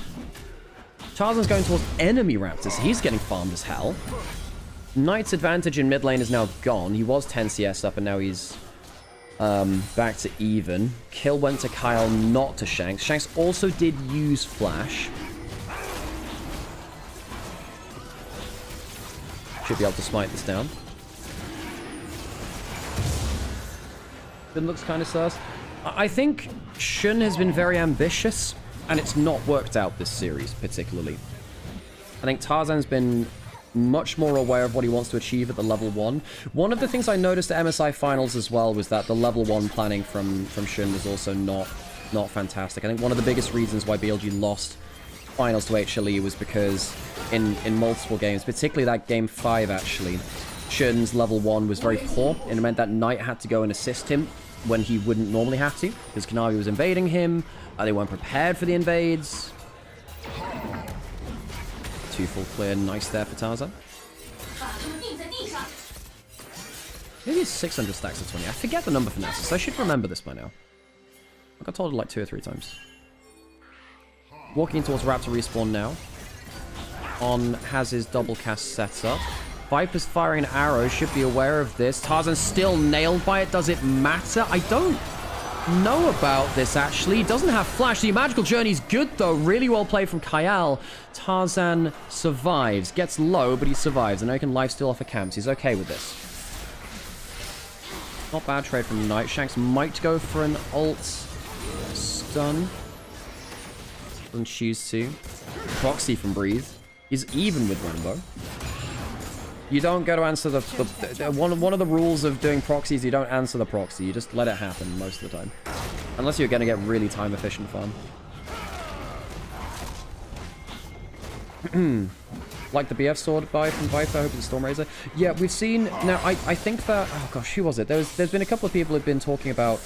Tarzan's going towards enemy Raptors, so he's getting farmed as hell. Knight's advantage in mid lane is now gone. He was 10 CS up, and now he's back to even. Kill went to Kyle, not to Shanks. Shanks also did use Flash. Should be able to smite this down. It looks kind of sus. I think Shun has been very ambitious and it's not worked out this series particularly. I think Tarzan's been much more aware of what he wants to achieve at the level 1. One of the things I noticed at MSI Finals as well was that the level 1 planning from Shun was also not fantastic. I think one of the biggest reasons why BLG lost Finals to HLE was because in multiple games, particularly that game 5 actually, Shun's level 1 was very poor, and it meant that Knight had to go and assist him when he wouldn't normally have to, because Kanavi was invading him, they weren't prepared for the invades. 2 full clear, nice there for Tarzan. Maybe it's 600 stacks of 20. I forget the number for Nasus. I should remember this by now. I got told it like 2 or 3 times. Walking towards Raptor respawn now. On has his double cast set up. Viper's firing an arrow, should be aware of this. Tarzan's still nailed by it. Does it matter? I don't know about this, actually. He doesn't have flash. The magical journey's good, though. Really well played from Kyle. Tarzan survives. Gets low, but he survives. And now he can lifesteal off of camps. He's okay with this. Not bad trade from Knight. Shanks might go for an ult stun. Doesn't choose to. Proxy from Breathe. He's even with Rainbow. You don't go to answer the one of the rules of doing proxies, you don't answer the proxy. You just let it happen most of the time. Unless you're going to get really time efficient farm. Like the BF sword buy from Viper, I hope it's Stormraiser. Yeah, we've seen... Now, I think that... Oh gosh, who was it? There's been a couple of people who've been talking about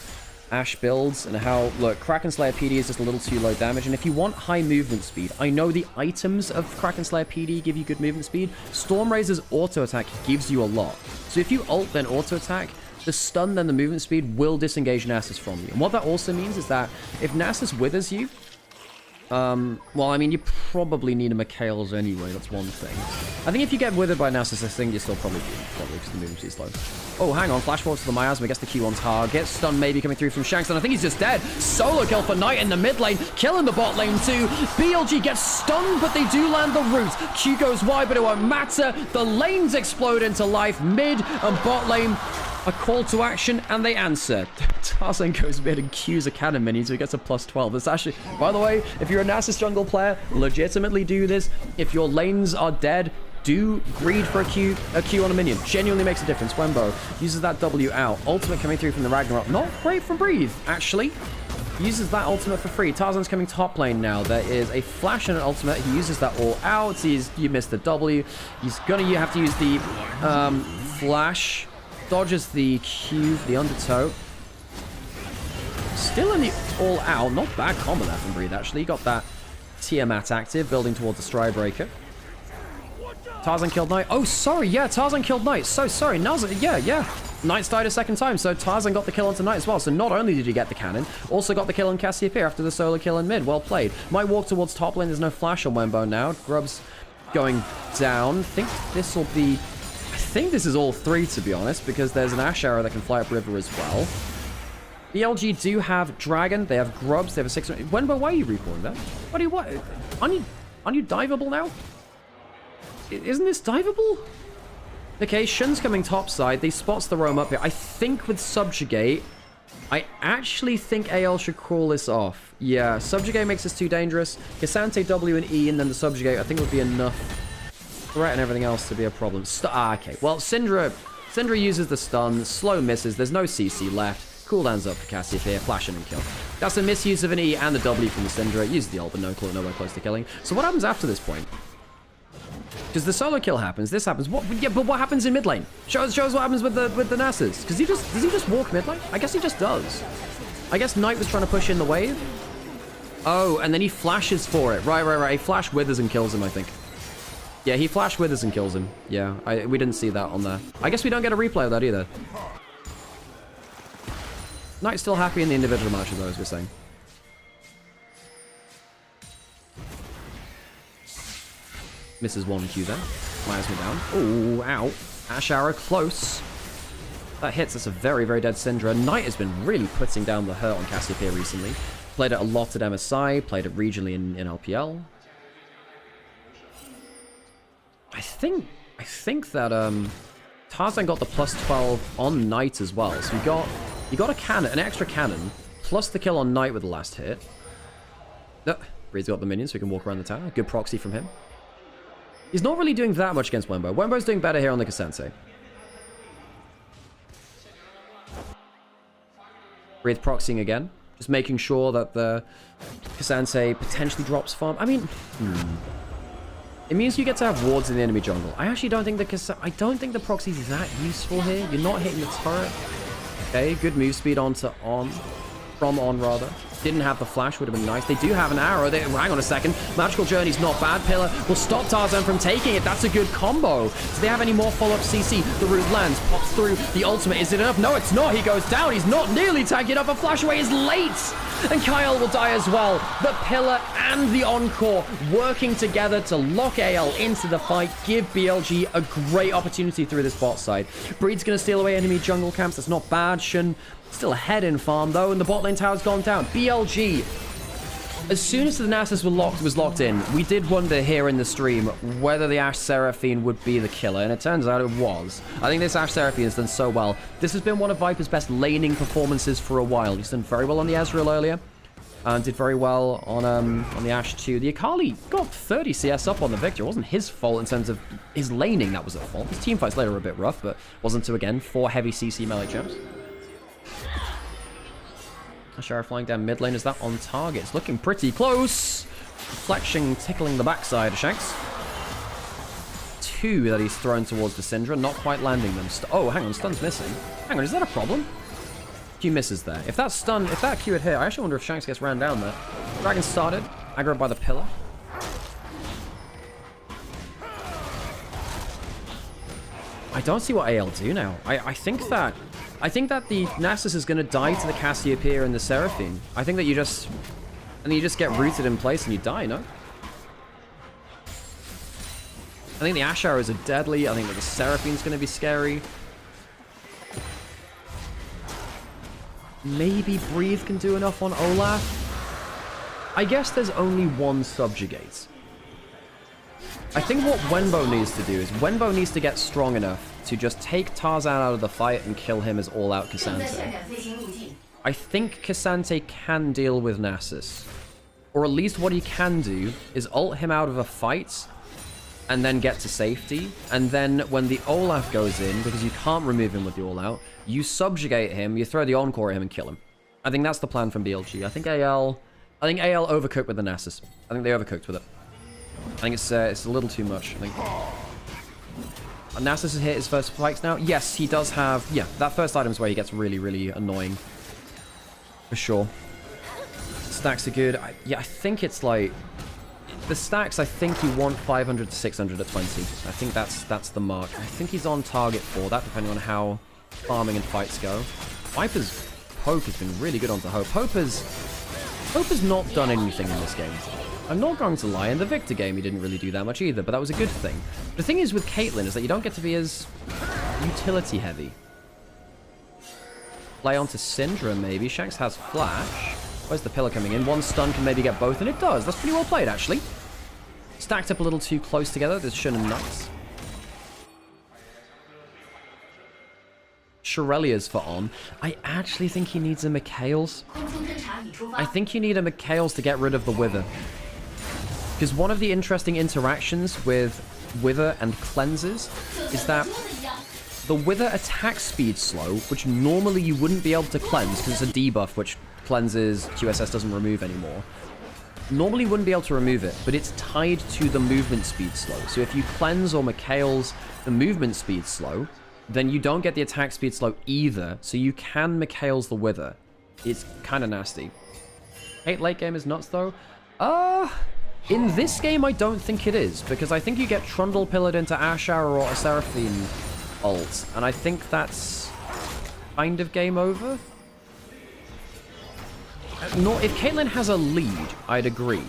Ashe builds and how, look, Kraken Slayer PD is just a little too low damage, and if you want high movement speed, I know the items of Kraken Slayer PD give you good movement speed. Stormraiser's auto attack gives you a lot. So if you ult then auto attack, the stun then the movement speed will disengage Nasus from you. And what that also means is that if Nasus withers you, well, I mean, you probably need a Mikhail's anyway, that's one thing. I think if you get withered by Nasus, I think you're still probably because the movement is slow. Oh, hang on, flash forward to the miasma, gets the Q on target. Stun maybe coming through from Shanks, and I think he's just dead. Solo kill for Knight in the mid lane, killing the bot lane too. BLG gets stunned, but they do land the root. Q goes wide, but it won't matter. The lanes explode into life, mid and bot lane. A call to action, and they answer. Tarzan goes mid and Q's a cannon minion, so he gets a +12. That's actually, by the way, if you're a Nasus jungle player, legitimately do this. If your lanes are dead, do greed for a Q on a minion. Genuinely makes a difference. Wembo uses that W out. Ultimate coming through from the Ragnarok. Not great from Breathe, actually. Uses that ultimate for free. Tarzan's coming top lane now. There is a flash and an ultimate. He uses that all out. You missed the W. He's gonna have to use the flash. Dodges the Q, the undertow. Still in the all out. Not bad combo there from Breathe, actually. He got that Tiamat active, building towards the Stride Breaker. Tarzan killed Knight. Oh, sorry. Yeah, Tarzan killed Knight. So sorry. Yeah. Knight's died a second time, so Tarzan got the kill onto Knight as well. So not only did he get the cannon, also got the kill on Cassiopeia after the solo kill in mid. Well played. Might walk towards top lane. There's no flash on Wembo now. Grub's going down. I think this will be... I think this is all 3, to be honest, because there's an Ashe arrow that can fly up river as well. BLG do have Dragon. They have Grubs. They have a 6... Wembo, why are you recalling that? What? Aren't you diveable now? Isn't this diveable? Okay, Shun's coming topside. They spots the roam up here. I think with Subjugate, I actually think AL should call this off. Yeah, Subjugate makes this too dangerous. Cassante, W, and E, and then the Subjugate, I think would be enough threat and everything else to be a problem. Okay. Well, Syndra uses the stun. Slow misses. There's no CC left. Cooldown's up for Cassiopeia. Flashing and kill. That's a misuse of an E and the W from the Syndra. Uses the ult, but nowhere close to killing. So what happens after this point? Because the solo kill happens. This happens. What? Yeah, but what happens in mid lane? Shows what happens with the Nasus. Because does he just walk mid lane? I guess he just does. I guess Knight was trying to push in the wave. Oh, and then he flashes for it. Right. He flash withers and kills him, I think. Yeah, he flash withers and kills him. Yeah, we didn't see that on there. I guess we don't get a replay of that either. Knight's still happy in the individual matches, though, as we're saying. Misses 1 Q there. Miasma down. Oh, ow. Ashe arrow close. That hits. That's a very, very dead Syndra. Knight has been really putting down the hurt on Cassiopeia recently. Played it a lot at MSI. Played it regionally in LPL. I think that Tarzan got the +12 on Knight as well. So you got a cannon, an extra cannon, plus the kill on Knight with the last hit. Breed's got the minions, so he can walk around the tower. Good proxy from him. He's not really doing that much against Wenbo. Wenbo's doing better here on the Cassante. Breed proxying again. Just making sure that the Cassante potentially drops farm. I mean, it means you get to have wards in the enemy jungle. I actually don't think the proxy's that useful here. You're not hitting the turret. Okay, good move speed onto on. From on, rather. Didn't have the flash, would have been nice. They do have an arrow. Hang on a second. Magical Journey's not bad. Pillar will stop Tarzan from taking it. That's a good combo. Do they have any more follow-up CC? The root lands, pops through. The ultimate, is it enough? No, it's not. He goes down. He's not nearly tanking up. A flash away is late. And Kyle will die as well. The Pillar and the Encore working together to lock AL into the fight. Give BLG a great opportunity through this bot side. Breed's going to steal away enemy jungle camps. That's not bad. Shun still ahead in farm, though, and the bot lane tower's gone down. BLG. As soon as the Nasus was locked in, we did wonder here in the stream whether the Ashe Seraphine would be the killer, and it turns out it was. I think this Ashe Seraphine has done so well. This has been one of Viper's best laning performances for a while. He's done very well on the Ezreal earlier, and did very well on the Ashe too. The Akali got 30 CS up on the Victor. It wasn't his fault in terms of his laning that was at fault. His team fights later were a bit rough, but wasn't to, again, 4 heavy CC melee champs. Ashara flying down mid lane. Is that on target? It's looking pretty close. Deflection tickling the backside of Shanks. 2 that he's thrown towards the Syndra. Not quite landing them. Oh, hang on. Stun's missing. Hang on. Is that a problem? Q misses there. If that stun, if that Q had hit, I actually wonder if Shanks gets ran down there. Dragon started. Aggroed by the Pillar. I don't see what AL do now. I think that the Nasus is going to die to the Cassiopeia and the Seraphine. I think that you just get rooted in place and you die, no? I think the Ashe arrows are deadly. I think that the Seraphine's going to be scary. Maybe Breathe can do enough on Olaf. I guess there's only one subjugate. I think what Wenbo needs to do is Wenbo needs to get strong enough to just take Tarzan out of the fight and kill him as all-out Cassante. I think Cassante can deal with Nasus. Or at least what he can do is ult him out of a fight and then get to safety. And then when the Olaf goes in, because you can't remove him with the all-out, you subjugate him, you throw the Encore at him and kill him. I think that's the plan from BLG. I think AL overcooked with the Nasus. I think they overcooked with it. I think it's a little too much. I think Nasus has hit his first spikes now. Yes, he does have... Yeah, that first item is where he gets really, really annoying. For sure. Stacks are good. I think it's like... The stacks, I think you want 500 to 600 at 20. I think that's the mark. I think he's on target for that, depending on how farming and fights go. Viper's poke has been really good onto Hope. Hope has not done anything in this game. I'm not going to lie, in the Victor game he didn't really do that much either, but that was a good thing. The thing is with Caitlyn is that you don't get to be as utility heavy. Play onto Syndra maybe. Shanks has flash. Where's the Pillar coming in? One stun can maybe get both, and it does. That's pretty well played, actually. Stacked up a little too close together. There's Shun and Nuts. Shirelia's for on. I actually think he needs a Mikhail's. I think you need a Mikhail's to get rid of the Wither. Because one of the interesting interactions with Wither and Cleanses is that the Wither attack speed slow, which normally you wouldn't be able to cleanse because it's a debuff which Cleanses QSS doesn't remove anymore. Normally you wouldn't be able to remove it, but it's tied to the movement speed slow. So if you cleanse or Mikhail's the movement speed slow, then you don't get the attack speed slow either, so you can Mikhail's the Wither. It's kind of nasty. Late game is nuts though. In this game I don't think it is, because I think you get Trundle pillared into Ashar or a Seraphine ult, and I think that's kind of game over. If Caitlyn has a lead, I'd agree,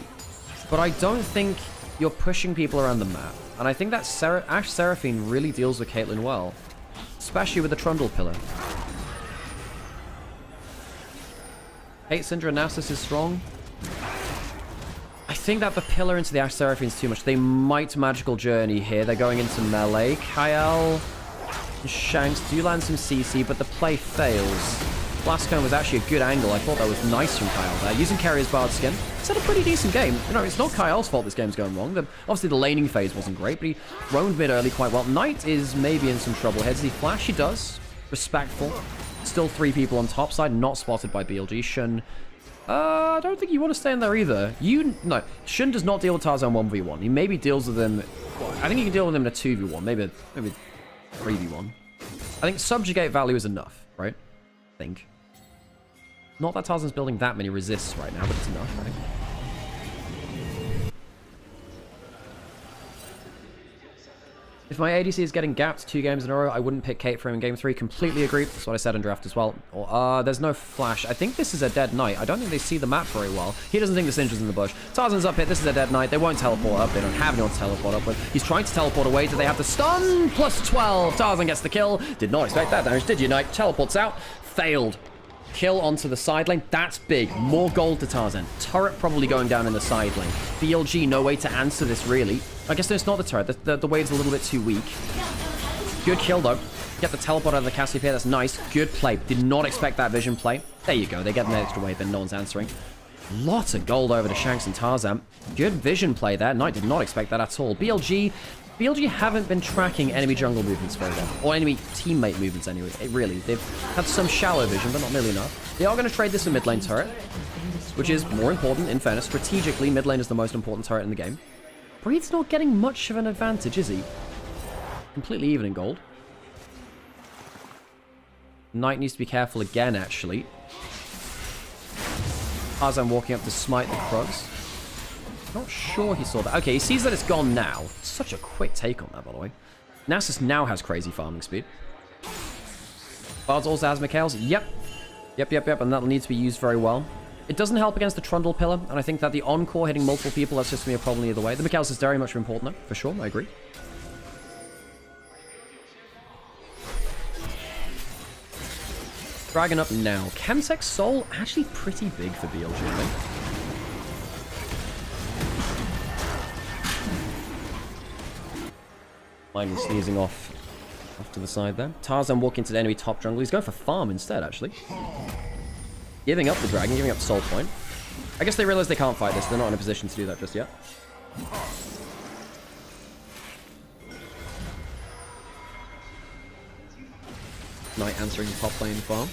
but I don't think you're pushing people around the map, and I think that Ashe Seraphine really deals with Caitlyn well. Especially with the Trundle pillar. Hate Syndra Nasus is strong. I think that the pillar into the Ashe Seraphine is too much. They might Magical Journey here. They're going into melee. Kyle and Shanks do land some CC, but the play fails. Blastcone was actually a good angle. I thought that was nice from Kyle there. Using Carrier's Bard skin. It's had a pretty decent game. You know, it's not Kyle's fault this game's going wrong. Obviously, the laning phase wasn't great, but he roamed mid early quite well. Knight is maybe in some trouble here. Does he flash? He does. Respectful. Still 3 people on top side, not spotted by BLG. Shun, I don't think you want to stay in there either. No, Shun does not deal with Tarzan 1v1. He maybe deals with him... I think he can deal with him in a 2v1, maybe 3v1. I think subjugate value is enough, right? I think. Not that Tarzan's building that many resists right now, but it's enough, I think. If my ADC is getting gapped 2 games in a row, I wouldn't pick Kate for him in game 3. Completely agree. That's what I said in draft as well. There's no flash. I think this is a dead knight. I don't think they see the map very well. He doesn't think the Singer's in the bush. Tarzan's up here. This is a dead knight. They won't teleport up. They don't have anyone to teleport up with. He's trying to teleport away. Do they have the stun? Plus 12. Tarzan gets the kill. Did not expect that damage, did you, Knight? Teleports out. Failed. Kill onto the side lane. That's big. More gold to Tarzan. Turret probably going down in the side lane. BLG, no way to answer this, really. I guess it's not the turret. The wave's a little bit too weak. Good kill, though. Get the teleport out of the Cassiopeia. That's nice. Good play. Did not expect that vision play. There you go. They get an extra wave, and no one's answering. Lots of gold over to Shanks and Tarzan. Good vision play there. Knight did not expect that at all. BLG haven't been tracking enemy jungle movements very well. Or enemy teammate movements, anyway. Really. They've had some shallow vision, but not nearly enough. They are going to trade this for mid lane turret, which is more important, in fairness. Strategically, mid lane is the most important turret in the game. Breed's not getting much of an advantage, is he? Completely even in gold. Knight needs to be careful again, actually. Tarzan walking up to smite the Krugs. Not sure he saw that. Okay, he sees that it's gone now. Such a quick take on that, by the way. Nasus now has crazy farming speed. Bards also has Mikhail's. Yep. And that'll need to be used very well. It doesn't help against the Trundle pillar, and I think that the Encore hitting multiple people, that's just going to be a problem either way. The Mikhail's is very much important, though, for sure. I agree. Dragon up now. Chemtech Soul, actually pretty big for BLG, I think. Mine sneezing off to the side there. Tarzan walking to the enemy top jungle. He's going for farm instead, actually. Giving up the dragon, giving up soul point. I guess they realize they can't fight this. They're not in a position to do that just yet. Knight answering the top lane farm.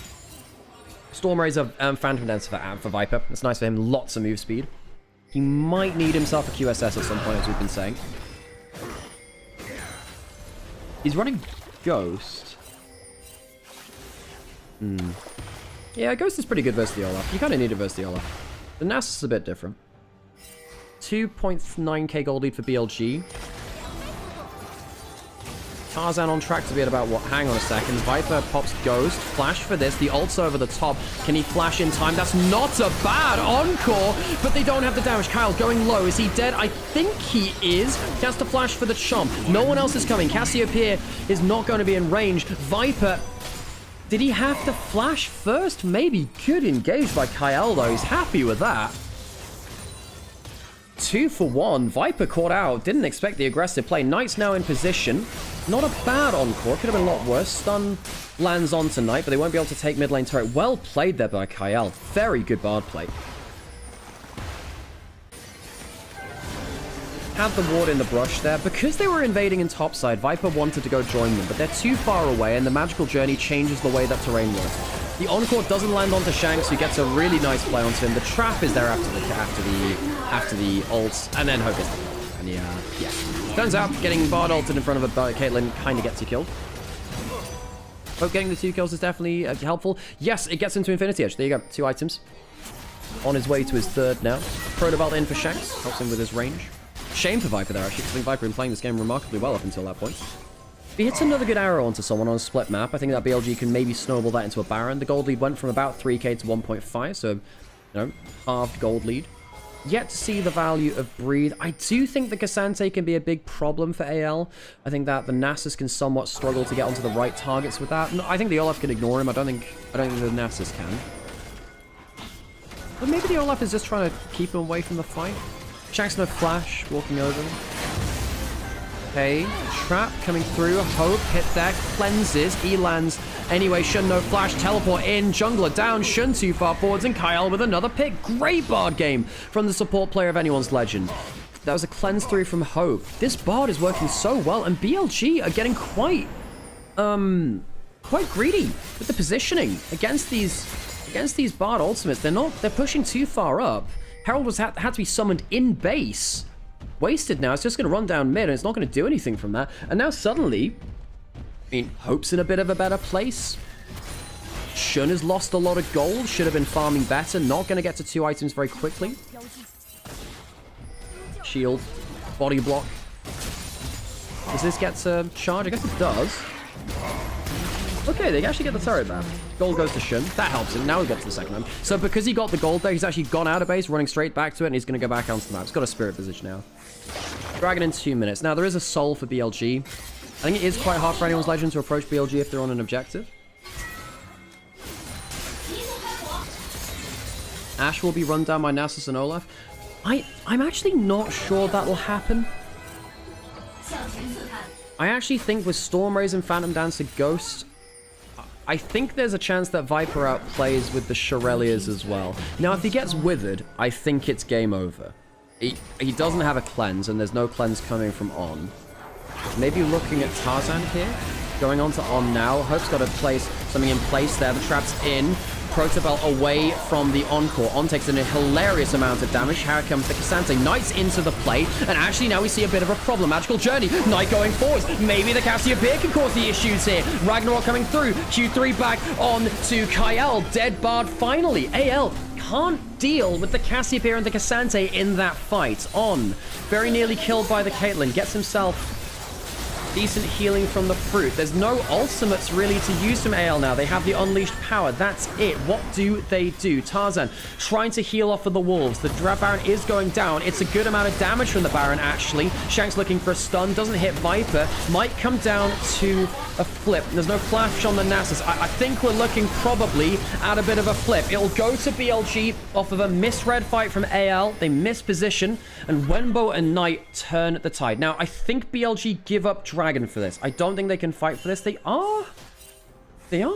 Storm Razor Phantom Dance for Viper. It's nice for him. Lots of move speed. He might need himself a QSS at some point, as we've been saying. He's running Ghost. Yeah, Ghost is pretty good versus the Olaf. You kind of need it versus the Olaf. The Nasus is a bit different. 2.9k gold lead for BLG. Tarzan on track to be at about what? Hang on a second. Viper pops Ghost. Flash for this. The ult's over the top. Can he flash in time? That's not a bad encore, but they don't have the damage. Kyle going low. Is he dead? I think he is. He has to flash for the chomp. No one else is coming. Cassiopeia is not going to be in range. Viper, did he have to flash first? Maybe. Good engage by Kyle, though. He's happy with that. 2 for 1. Viper caught out. Didn't expect the aggressive play. Knight's now in position. Not a bad encore. Could have been a lot worse. Stun lands on tonight, but they won't be able to take mid lane turret. Well played there by Kyle. Very good bard play. Had the ward in the brush there. Because they were invading in topside, Viper wanted to go join them, but they're too far away, and the magical journey changes the way that terrain works. The encore doesn't land onto Shanks, who gets a really nice play onto him. The trap is there after the ults, and then Hope is there. And yeah. Turns out getting bard ulted in front of a Caitlyn kind of gets you killed. Hope getting the 2 kills is definitely helpful. Yes, it gets into Infinity Edge. There you go, 2 items. On his way to his 3rd now. Protobelt in for Shanks, helps him with his range. Shame for Viper there, actually, because I think Viper been playing this game remarkably well up until that point. If he hits another good arrow onto someone on a split map, I think that BLG can maybe snowball that into a Baron. The gold lead went from about 3k to 1.5, so, you know, halved gold lead. Yet to see the value of Breathe. I do think the Cassante can be a big problem for AL. I think that the Nasus can somewhat struggle to get onto the right targets with that. No, I think the Olaf can ignore him. I don't think the Nasus can. But maybe the Olaf is just trying to keep him away from the fight. Shanks no flash, walking over. Okay, trap coming through. Hope hit there, cleanses. He lands Anyway, Shun no flash, teleport in, jungler down, Shun too far forwards, and Kyle with another pick. Great Bard game from the support player of anyone's legend. That was a cleanse through from Hope. This Bard is working so well, and BLG are getting quite greedy with the positioning against these Bard ultimates. They're pushing too far up. Herald had to be summoned in base. Wasted now. It's just going to run down mid, and it's not going to do anything from that. And now suddenly, I mean, Hope's in a bit of a better place. Shun has lost a lot of gold. Should have been farming better. Not going to get to 2 items very quickly. Shield. Body block. Does this get to charge? I guess it does. Okay, they actually get the turret back. Gold goes to Shun. That helps him. Now we get to the second round. So because he got the gold there, he's actually gone out of base, running straight back to it, and he's going to go back onto the map. He's got a spirit position now. Dragon in 2 minutes. Now, there is a soul for BLG. I think it is quite hard for anyone's legend to approach BLG if they're on an objective. Ashe will be run down by Nasus and Olaf. I'm actually not sure that'll happen. I actually think with Stormraze and Phantom Dancer Ghost, I think there's a chance that Viper outplays with the Shurelliers as well. Now, if he gets withered, I think it's game over. He doesn't have a cleanse, and there's no cleanse coming from On. Maybe looking at Tarzan here. Going on to On now. Hope's got to place something in place there. The trap's in. Protobell away from the Encore. On takes in a hilarious amount of damage. Here comes the Cassante. Knight's into the play. And actually now we see a bit of a problem. Magical Journey. Knight going forwards. Maybe the Cassiopeia can cause the issues here. Ragnarok coming through. Q3 back on to Kyle. Dead Bard finally. AL can't deal with the Cassiopeia and the Cassante in that fight. On. Very nearly killed by the Caitlyn. Gets himself decent healing from the fruit. There's no ultimates really to use from AL now. They have the unleashed power. That's it. What do they do? Tarzan trying to heal off of the wolves. The Baron is going down. It's a good amount of damage from the Baron, actually. Shanks looking for a stun. Doesn't hit Viper. Might come down to a flip. There's no flash on the Nasus. I think we're looking probably at a bit of a flip. It'll go to BLG off of a misread fight from AL. They miss position, and Wenbo and Knight turn the tide. Now, I think BLG give up Dragon for this. I don't think they can fight for this. They are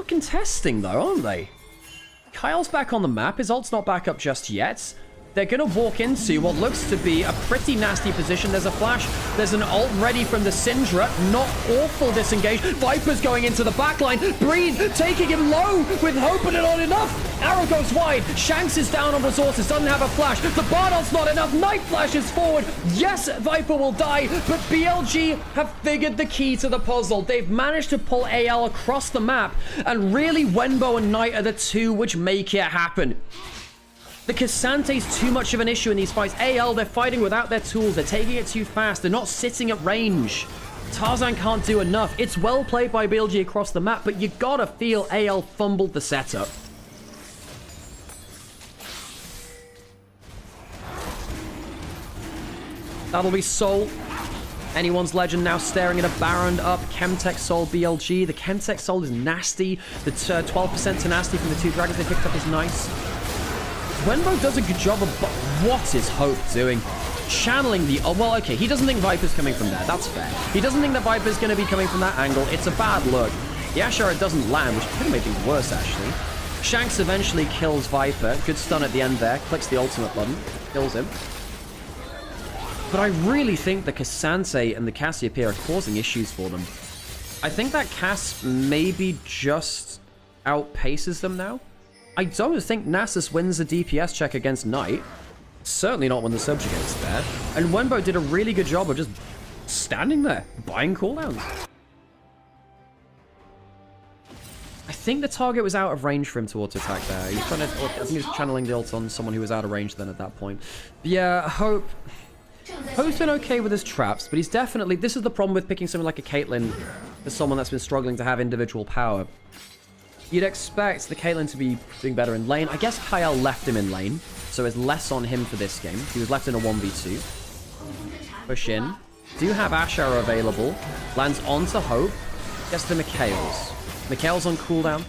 contesting though, aren't they? Kyle's back on the map. His ult's not back up just yet. They're going to walk into what looks to be a pretty nasty position. There's a flash. There's an ult ready from the Syndra. Not awful disengage. Viper's going into the backline. Breathe, taking him low with Hope, but not enough. Arrow goes wide. Shanks is down on resources. Doesn't have a flash. The Bardol's not enough. Knight flashes forward. Yes, Viper will die, but BLG have figured the key to the puzzle. They've managed to pull AL across the map, and really Wenbo and Knight are the two which make it happen. The Cassante's too much of an issue in these fights. AL, they're fighting without their tools. They're taking it too fast. They're not sitting at range. Tarzan can't do enough. It's well played by BLG across the map, but you gotta feel AL fumbled the setup. That'll be Soul. Anyone's legend now staring at a Baron up. Chemtech Soul BLG. The Chemtech Soul is nasty. The 12% tenacity from the 2 dragons they picked up is nice. Wenbo does a good job of... What is Hope doing? Channeling the... Oh, well, okay. He doesn't think Viper's coming from there. That's fair. He doesn't think that Viper's going to be coming from that angle. It's a bad look. The Ashara doesn't land, which could have made things worse, actually. Shanks eventually kills Viper. Good stun at the end there. Clicks the ultimate button. Kills him. But I really think the Cassante and the Cassiopeia are causing issues for them. I think that Cass maybe just outpaces them now. I don't think Nasus wins a DPS check against Knight. Certainly not when the Subjugate's there. And Wenbo did a really good job of just standing there, buying cooldowns. I think the target was out of range for him to auto-attack there. He was trying to, I think he was channeling the ult on someone who was out of range then at that point. But yeah, Hope's been okay with his traps, but he's definitely... This is the problem with picking someone like a Caitlyn as someone that's been struggling to have individual power. You'd expect the Caitlyn to be doing better in lane. I guess Kyle left him in lane, so it's less on him for this game. He was left in a 1v2. Push in. Do have Ashara available. Lands onto Hope. Gets to Mikhail's. Mikhail's on cooldown.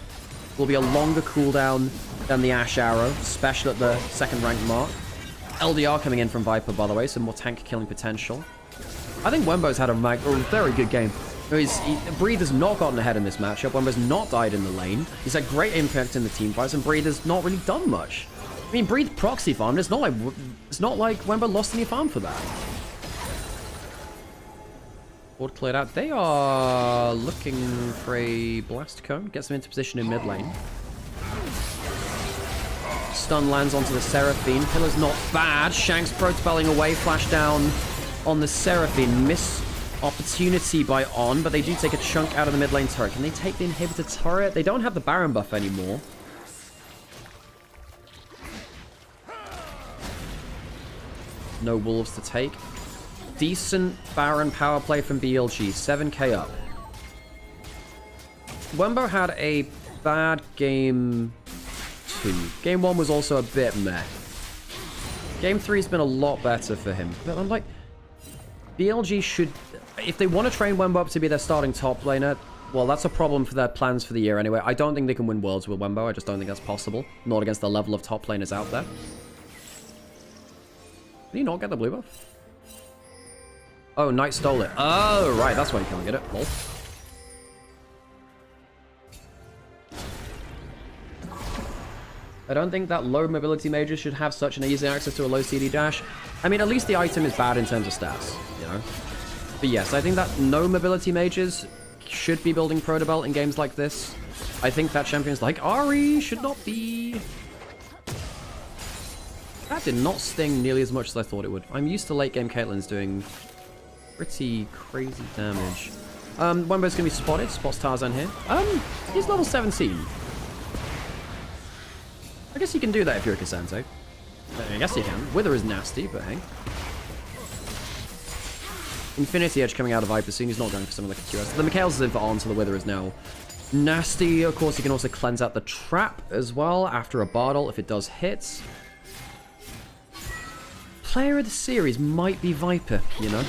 Will be a longer cooldown than the Ash Arrow, especially at the 2nd rank mark. LDR coming in from Viper, by the way, so more tank killing potential. I think Wenbo's had a very good game. Breathe has not gotten ahead in this matchup. Wemba's not died in the lane. He's had great impact in the team fights, and Breathe has not really done much. I mean, Breathe proxy farmed. It's not like Wemba lost any farm for that. Board cleared out. They are looking for a blast cone. Gets them into position in mid lane. Stun lands onto the Seraphine. Pillar's not bad. Shanks protobelling away. Flash down on the Seraphine. Miss opportunity by On, but they do take a chunk out of the mid lane turret. Can they take the inhibitor turret? They don't have the Baron buff anymore. No wolves to take. Decent Baron power play from BLG. 7k up. Wembo had a bad game 2. Game 1 was also a bit meh. Game 3's been a lot better for him. But I'm like, BLG should... If they want to train Wembo up to be their starting top laner, well, that's a problem for their plans for the year anyway. I don't think they can win Worlds with Wembo. I just don't think that's possible. Not against the level of top laners out there. Did he not get the blue buff? Oh, Knight stole it. Oh, right. That's why you can't get it. Lol. I don't think that low mobility mages should have such an easy access to a low CD dash. I mean, at least the item is bad in terms of stats, you know? But yes, I think that no mobility mages should be building Protobelt in games like this. I think that champions like Ahri should not be... That did not sting nearly as much as I thought it would. I'm used to late game Caitlyn's doing pretty crazy damage. Wembo's gonna be spotted. Spots Tarzan here. He's level 17. I guess you can do that if you're a Cassante. I guess you can. Wither is nasty, but hey. Infinity Edge coming out of Viper soon. He's not going for something like a QS. The Mikhail's is in for On, so the Wither is now nasty. Of course, you can also cleanse out the trap as well after a Bardol if it does hit. Player of the series might be Viper, you know?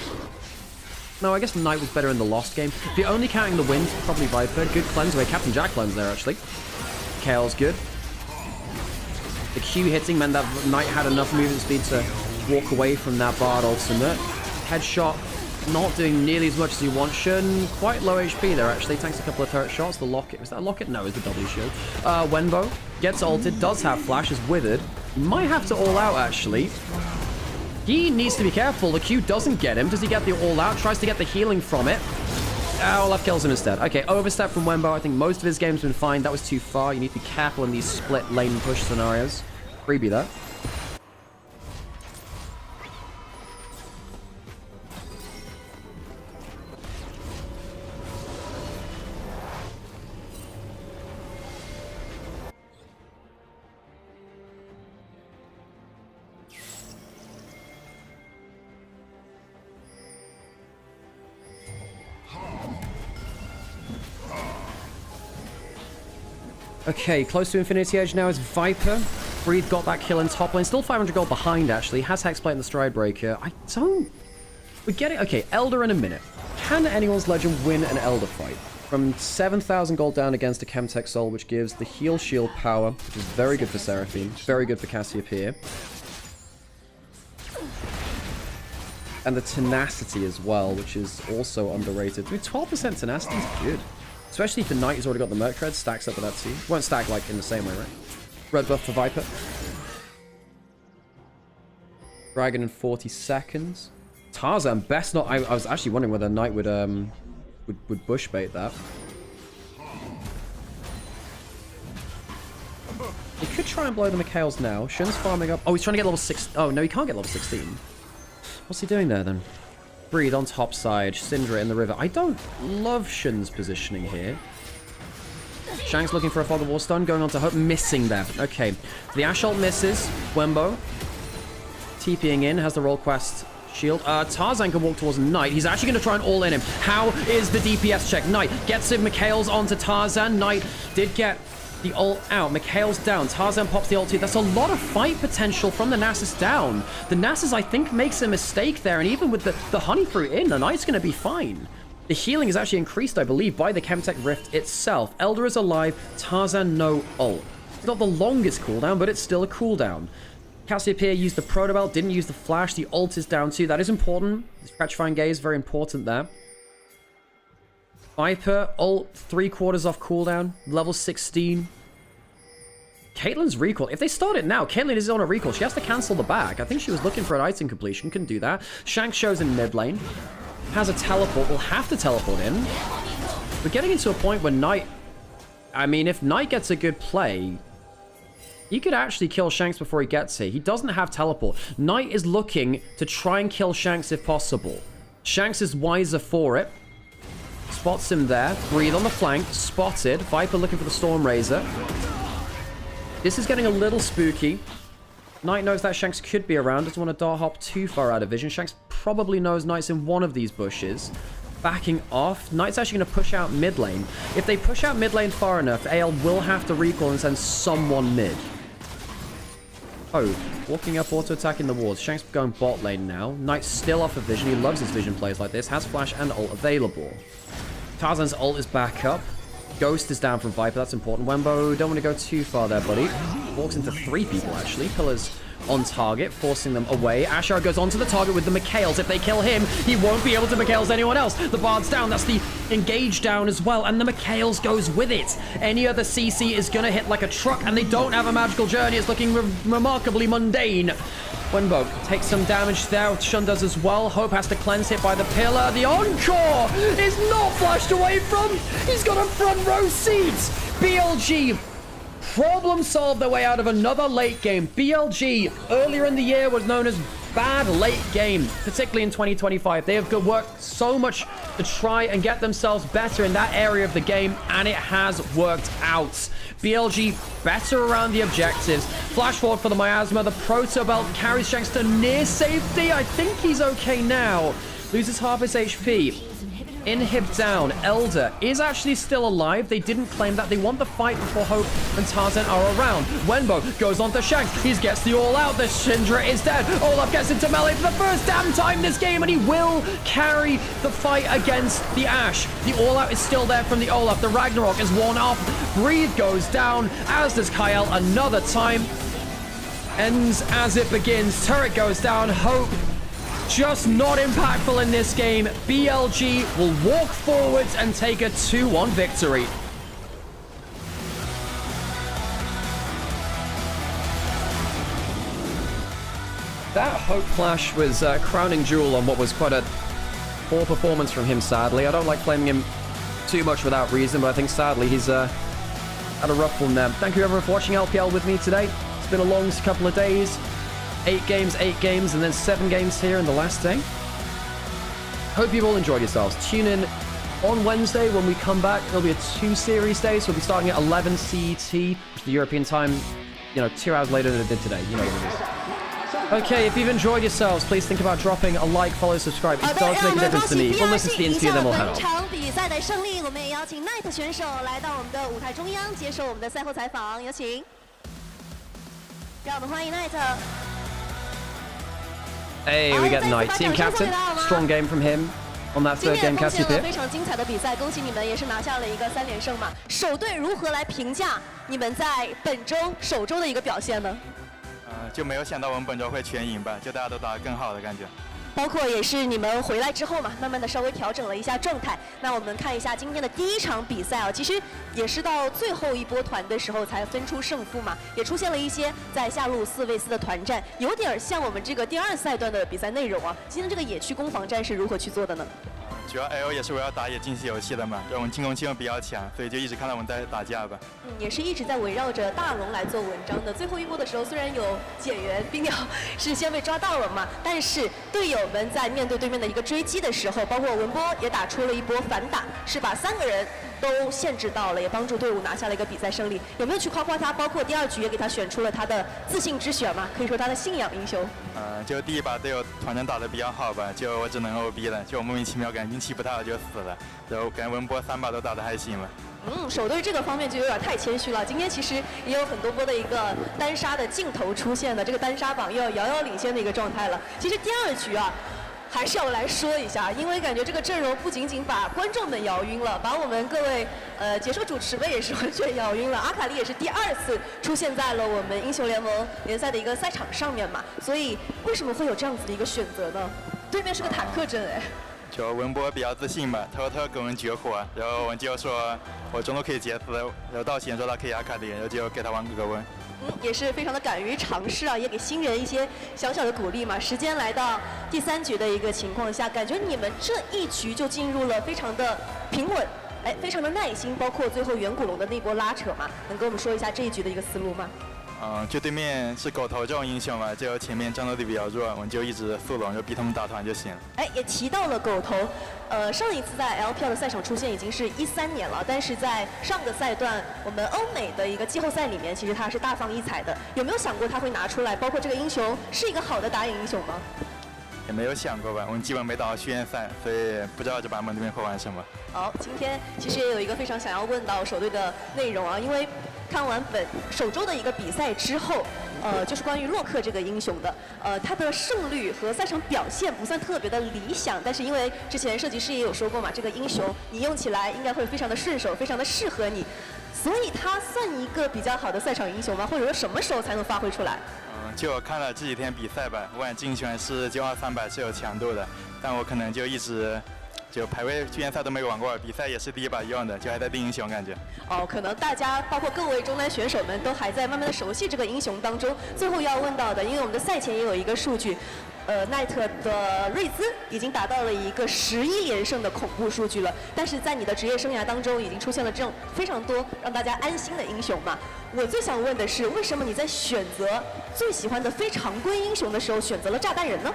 No, I guess Knight was better in the Lost game. If you're only counting the wins, probably Viper. Good cleanse away. Captain Jack cleanse there, actually. Kale's good. The Q hitting meant that Knight had enough movement speed to walk away from that Bard ultimate. Headshot not doing nearly as much as you want. Shun, quite low HP there, actually. Tanks a couple of turret shots. The Locket, was that a Locket? No, it's the W shield. Wenbo gets ulted, does have flash, is withered. Might have to all out, actually. He needs to be careful. The Q doesn't get him. Does he get the all out? Tries to get the healing from it. Oh, left kills him instead. Okay, overstep from Wembo. I think most of his game's been fine. That was too far. You need to be careful in these split lane push scenarios. Freebie that. Okay, close to Infinity Edge now is Viper. Breathe got that kill in top lane. Still 500 gold behind, actually. Has Hexblade and the Stride Breaker. I don't... We get it. Okay, Elder in a minute. Can anyone's Legend win an Elder fight? From 7,000 gold down against a Chemtech Soul, which gives the heal shield power, which is very good for Seraphine. Very good for Cassiopeia. And the tenacity as well, which is also underrated. Dude, 12% tenacity is good. Especially if the Knight has already got the Merc Tread, stacks up with that too. Won't stack like in the same way, right? Red buff for Viper. Dragon in 40 seconds. Tarzan, best not... I was actually wondering whether Knight would bush bait that. He could try and blow the Mikhails now. Shun's farming up. Oh, he's trying to get level 6. Oh, no, he can't get level 16. What's he doing there then? Breathe on top side, Syndra in the river. I don't love Shun's positioning here. Shank's looking for a Fog of War stun, going on to Hope, missing there. Okay, the Assault misses. Wembo TPing in, has the roll quest shield. Tarzan can walk towards Knight. He's actually going to try and all in him. How is the DPS check? Knight gets it. Mikhail's onto Tarzan. Knight did get the ult out. Mikhail's down. Tarzan pops the ult too. That's a lot of fight potential from the Nasus down. The Nasus, I think, makes a mistake there. And even with the Honey Fruit in, the Knight's going to be fine. The healing is actually increased, I believe, by the Chemtech Rift itself. Elder is alive. Tarzan, no ult. It's not the longest cooldown, but it's still a cooldown. Cassiopeia used the Protobelt, didn't use the Flash. The ult is down too. That is important. This Petrifying Gaze is very important there. Viper, ult 3/4 off cooldown, level 16. Caitlyn's recall. If they start it now, Caitlyn is on a recall. She has to cancel the back. I think she was looking for an item completion. Couldn't do that. Shanks shows in mid lane. Has a teleport. Will have to teleport in. We're getting into a point where Knight... I mean, if Knight gets a good play, he could actually kill Shanks before he gets here. He doesn't have teleport. Knight is looking to try and kill Shanks if possible. Shanks is wiser for it. Spots him there. Breathe on the flank. Spotted. Viper looking for the Stormrazor. This is getting a little spooky. Knight knows that Shanks could be around. Doesn't want to dart hop too far out of vision. Shanks probably knows Knight's in one of these bushes. Backing off. Knight's actually going to push out mid lane. If they push out mid lane far enough, AL will have to recall and send someone mid. Oh, walking up, auto-attacking the wards. Shanks going bot lane now. Knight's still off of vision. He loves his vision plays like this. Has flash and ult available. Tarzan's ult is back up. Ghost is down from Viper. That's important. Wembo, don't want to go too far there, buddy. Walks into 3 people, actually. Pillars on target, forcing them away. Ashar goes onto the target with the Mikhails. If they kill him, he won't be able to Mikhails anyone else. The Bard's down. That's the Engage down as well. And the Mikhails goes with it. Any other CC is going to hit like a truck, and they don't have a magical journey. It's looking remarkably mundane. Wenbo takes some damage there. Shun does as well. Hope has to cleanse, hit by the pillar. The Encore is not flashed away from. He's got a front row seat. BLG problem solved their way out of another late game. BLG earlier in the year was known as bad late game, particularly in 2025. They have worked so much to try and get themselves better in that area of the game, and it has worked out. BLG better around the objectives. Flash forward for the Miasma. The Proto Belt carries Shanks to near safety. I think he's okay now. Loses half his HP. Inhib down. Elder is actually still alive. They didn't claim that. They want the fight before Hope and Tarzan are around. Wenbo goes on to Shanks. He gets the all out. The Syndra is dead. Olaf gets into melee for the first damn time this game, and he will carry the fight against the Ashe. The all out is still there from the Olaf. The Ragnarok is worn off. Breathe goes down, as does Kyle another time. Ends as it begins. Turret goes down. Hope just not impactful in this game. BLG will walk forwards and take a 2-1 victory. That Hope Flash was a crowning jewel on what was quite a poor performance from him, sadly. I don't like blaming him too much without reason, but I think sadly he's had a rough one there. Thank you everyone for watching LPL with me today. It's been a long couple of days. 8 games, and then 7 games here in the last day. Hope you've all enjoyed yourselves. Tune in on Wednesday when we come back. It'll be a 2-series day, so we'll be starting at 11 CET, the European time, 2 hours later than it did today. You know what it is. Okay, if you've enjoyed yourselves, please think about dropping a like, follow, subscribe. It does make a difference to me. We'll listen to the interview, then we'll head on. 场比赛的胜利，我们也邀请 Knight 选手来到我们的舞台中央，接受我们的赛后采访，有请。让我们欢迎 Knight。 Hey, we get Knight, team captain. Strong game from him on that third game captain pick. 非常精彩的比赛，恭喜你们，也是拿下了一个3连胜嘛。首队如何来评价你们在本周首周的一个表现呢？就没有想到我们本周会全赢吧，就大家都打得更好的感觉。 包括也是你们回来之后嘛，慢慢的稍微调整了一下状态。那我们看一下今天的第1场比赛啊，其实也是到最后一波团的时候才分出胜负嘛，也出现了一些在下路4 v 4的团战，有点像我们这个第2赛段的比赛内容啊。今天这个野区攻防战是如何去做的呢？ 主要 L 也是围绕打野竞技游戏的嘛，我们进攻性比较强，所以就一直看到我们在打架吧。也是一直在围绕着大龙来做文章的。最后一波的时候，虽然有减员冰鸟是先被抓到了嘛，但是队友们在面对对面的一个追击的时候，包括文波也打出了一波反打，是把3个人都限制到了，也帮助队伍拿下了一个比赛胜利。有没有去夸夸他？包括第2局也给他选出了他的自信之选嘛，可以说他的信仰英雄。就第1把队友团战打得比较好吧，就我只能 OB 了，就我莫名其妙感觉运气不太好就死了，然后感觉文波3把都打得还行了。首队这个方面就有点太谦虚了。今天其实也有很多波的一个单杀的镜头出现的，这个单杀榜又要遥遥领先的一个状态了。其实第2局啊，还是要来说一下，因为感觉这个阵容不仅仅把观众们摇晕了，把我们各位解说主持们也是完全摇晕了。阿卡丽也是第2次出现在了我们英雄联盟联赛的一个赛场上面嘛，所以为什么会有这样子的一个选择呢？对面是个坦克阵哎。就文波比较自信吧，偷偷跟我们绝活，然后我们就说我中路可以截死，然后道歉说他可以阿卡丽，然后就给他玩个温。也是非常的敢于尝试啊，也给新人一些小小的鼓励嘛。时间来到第3局的一个情况下，感觉你们这一局就进入了非常的平稳，非常的耐心，包括最后远古龙的那波拉扯嘛，能跟我们说一下这一局的一个思路吗？就对面是狗头这种英雄嘛，就前面战斗力比较弱，我们就一直速龙，就逼他们打团就行了。也提到了狗头，上一次在 LPL 的赛场出现已经是13年了，但是在上个赛段我们欧美的一个季后赛里面，其实他是大放异彩的。有没有想过他会拿出来？包括这个英雄是一个好的打野英雄吗？也没有想过吧，我们基本没打到训练赛，所以不知道这版本这边会玩什么。好，今天其实也有一个非常想要问到首队的内容啊，因为看完首周的一个比赛之后，就是关于洛克这个英雄的，他的胜率和赛场表现不算特别的理想，但是因为之前设计师也有说过嘛，这个英雄你用起来应该会非常的顺手，非常的适合你，所以他算一个比较好的赛场英雄吗？或者说什么时候才能发挥出来？就我看了这几天比赛吧，我感觉竞选是92300是有强度的，但我可能就一直就排位训练赛都没玩过，比赛也是第一把用的，就还在定英雄感觉。可能大家包括各位中单选手们都还在慢慢的熟悉这个英雄当中。最后要问到的，因为我们的赛前也有一个数据，奈特的瑞兹已经达到了一个11连胜的恐怖数据了，但是在你的职业生涯当中已经出现了这种非常多让大家安心的英雄嘛。我最想问的是，为什么你在选择最喜欢的非常规英雄的时候选择了炸弹人呢？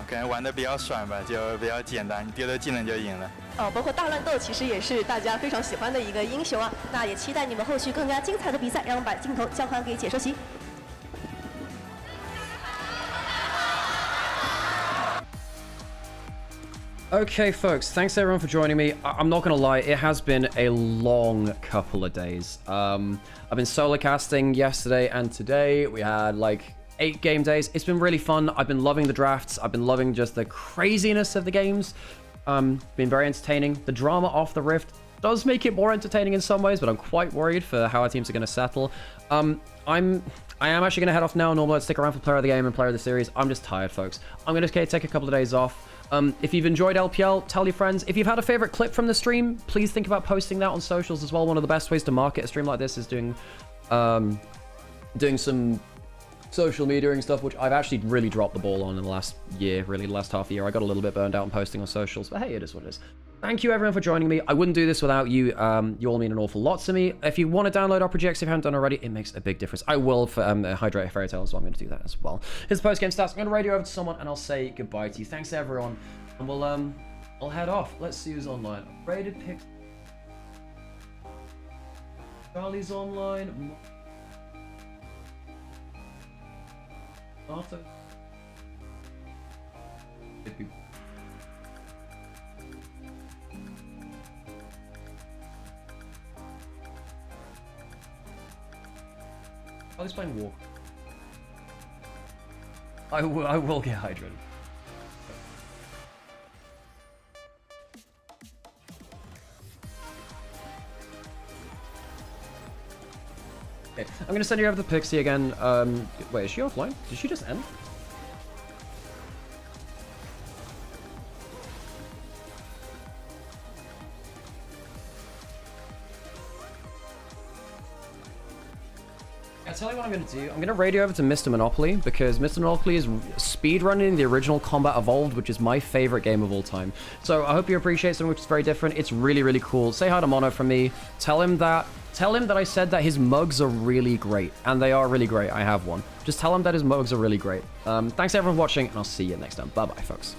感觉玩的比较爽吧，就比较简单，丢丢技能就赢了。包括大乱斗其实也是大家非常喜欢的一个英雄啊。那也期待你们后续更加精彩的比赛，让我们把镜头交还给解说席。Okay, folks, thanks everyone for joining me. I'm not gonna lie, it has been a long couple of days. I've been solo casting yesterday and today. We had like 8 game days. It's been really fun. I've been loving the drafts. I've been loving just the craziness of the games. Been very entertaining. The drama off the Rift does make it more entertaining in some ways, but I'm quite worried for how our teams are going to settle. I am actually going to head off now. Normally I'd stick around for player of the game and player of the series. I'm just tired, folks. I'm going to take a couple of days off. If you've enjoyed LPL, tell your friends. If you've had a favorite clip from the stream, please think about posting that on socials as well. One of the best ways to market a stream like this is doing some social media and stuff, which I've actually really dropped the ball on in the last year, really the last half a year. I got a little bit burned out on posting on socials, but hey, it is what it is. Thank you everyone for joining me. I wouldn't do this without you. You all mean an awful lot to me. If you want to download our projects, if you haven't done already, it makes a big difference. I will for Hydrate Fairy Tale as well. I'm going to do that as well. Here's the post-game stats. I'm going to radio over to someone and I'll say goodbye to you. Thanks everyone. And we'll I'll head off. Let's see who's online. Rated pick. Charlie's online. Marta. Charlie's playing Walk. I will get hydrated. Okay, I'm gonna send you over the Pixie again. Wait, is she offline? Did she just end? I'll tell you what I'm going to do. I'm going to radio over to Mr. Monopoly, because Mr. Monopoly is speedrunning the original Combat Evolved, which is my favorite game of all time. So I hope you appreciate something which is very different. It's really, really cool. Say hi to Mono from me. Tell him that I said that his mugs are really great, and they are really great. I have one. Just tell him that his mugs are really great. Thanks everyone for watching, and I'll see you next time. Bye-bye, folks.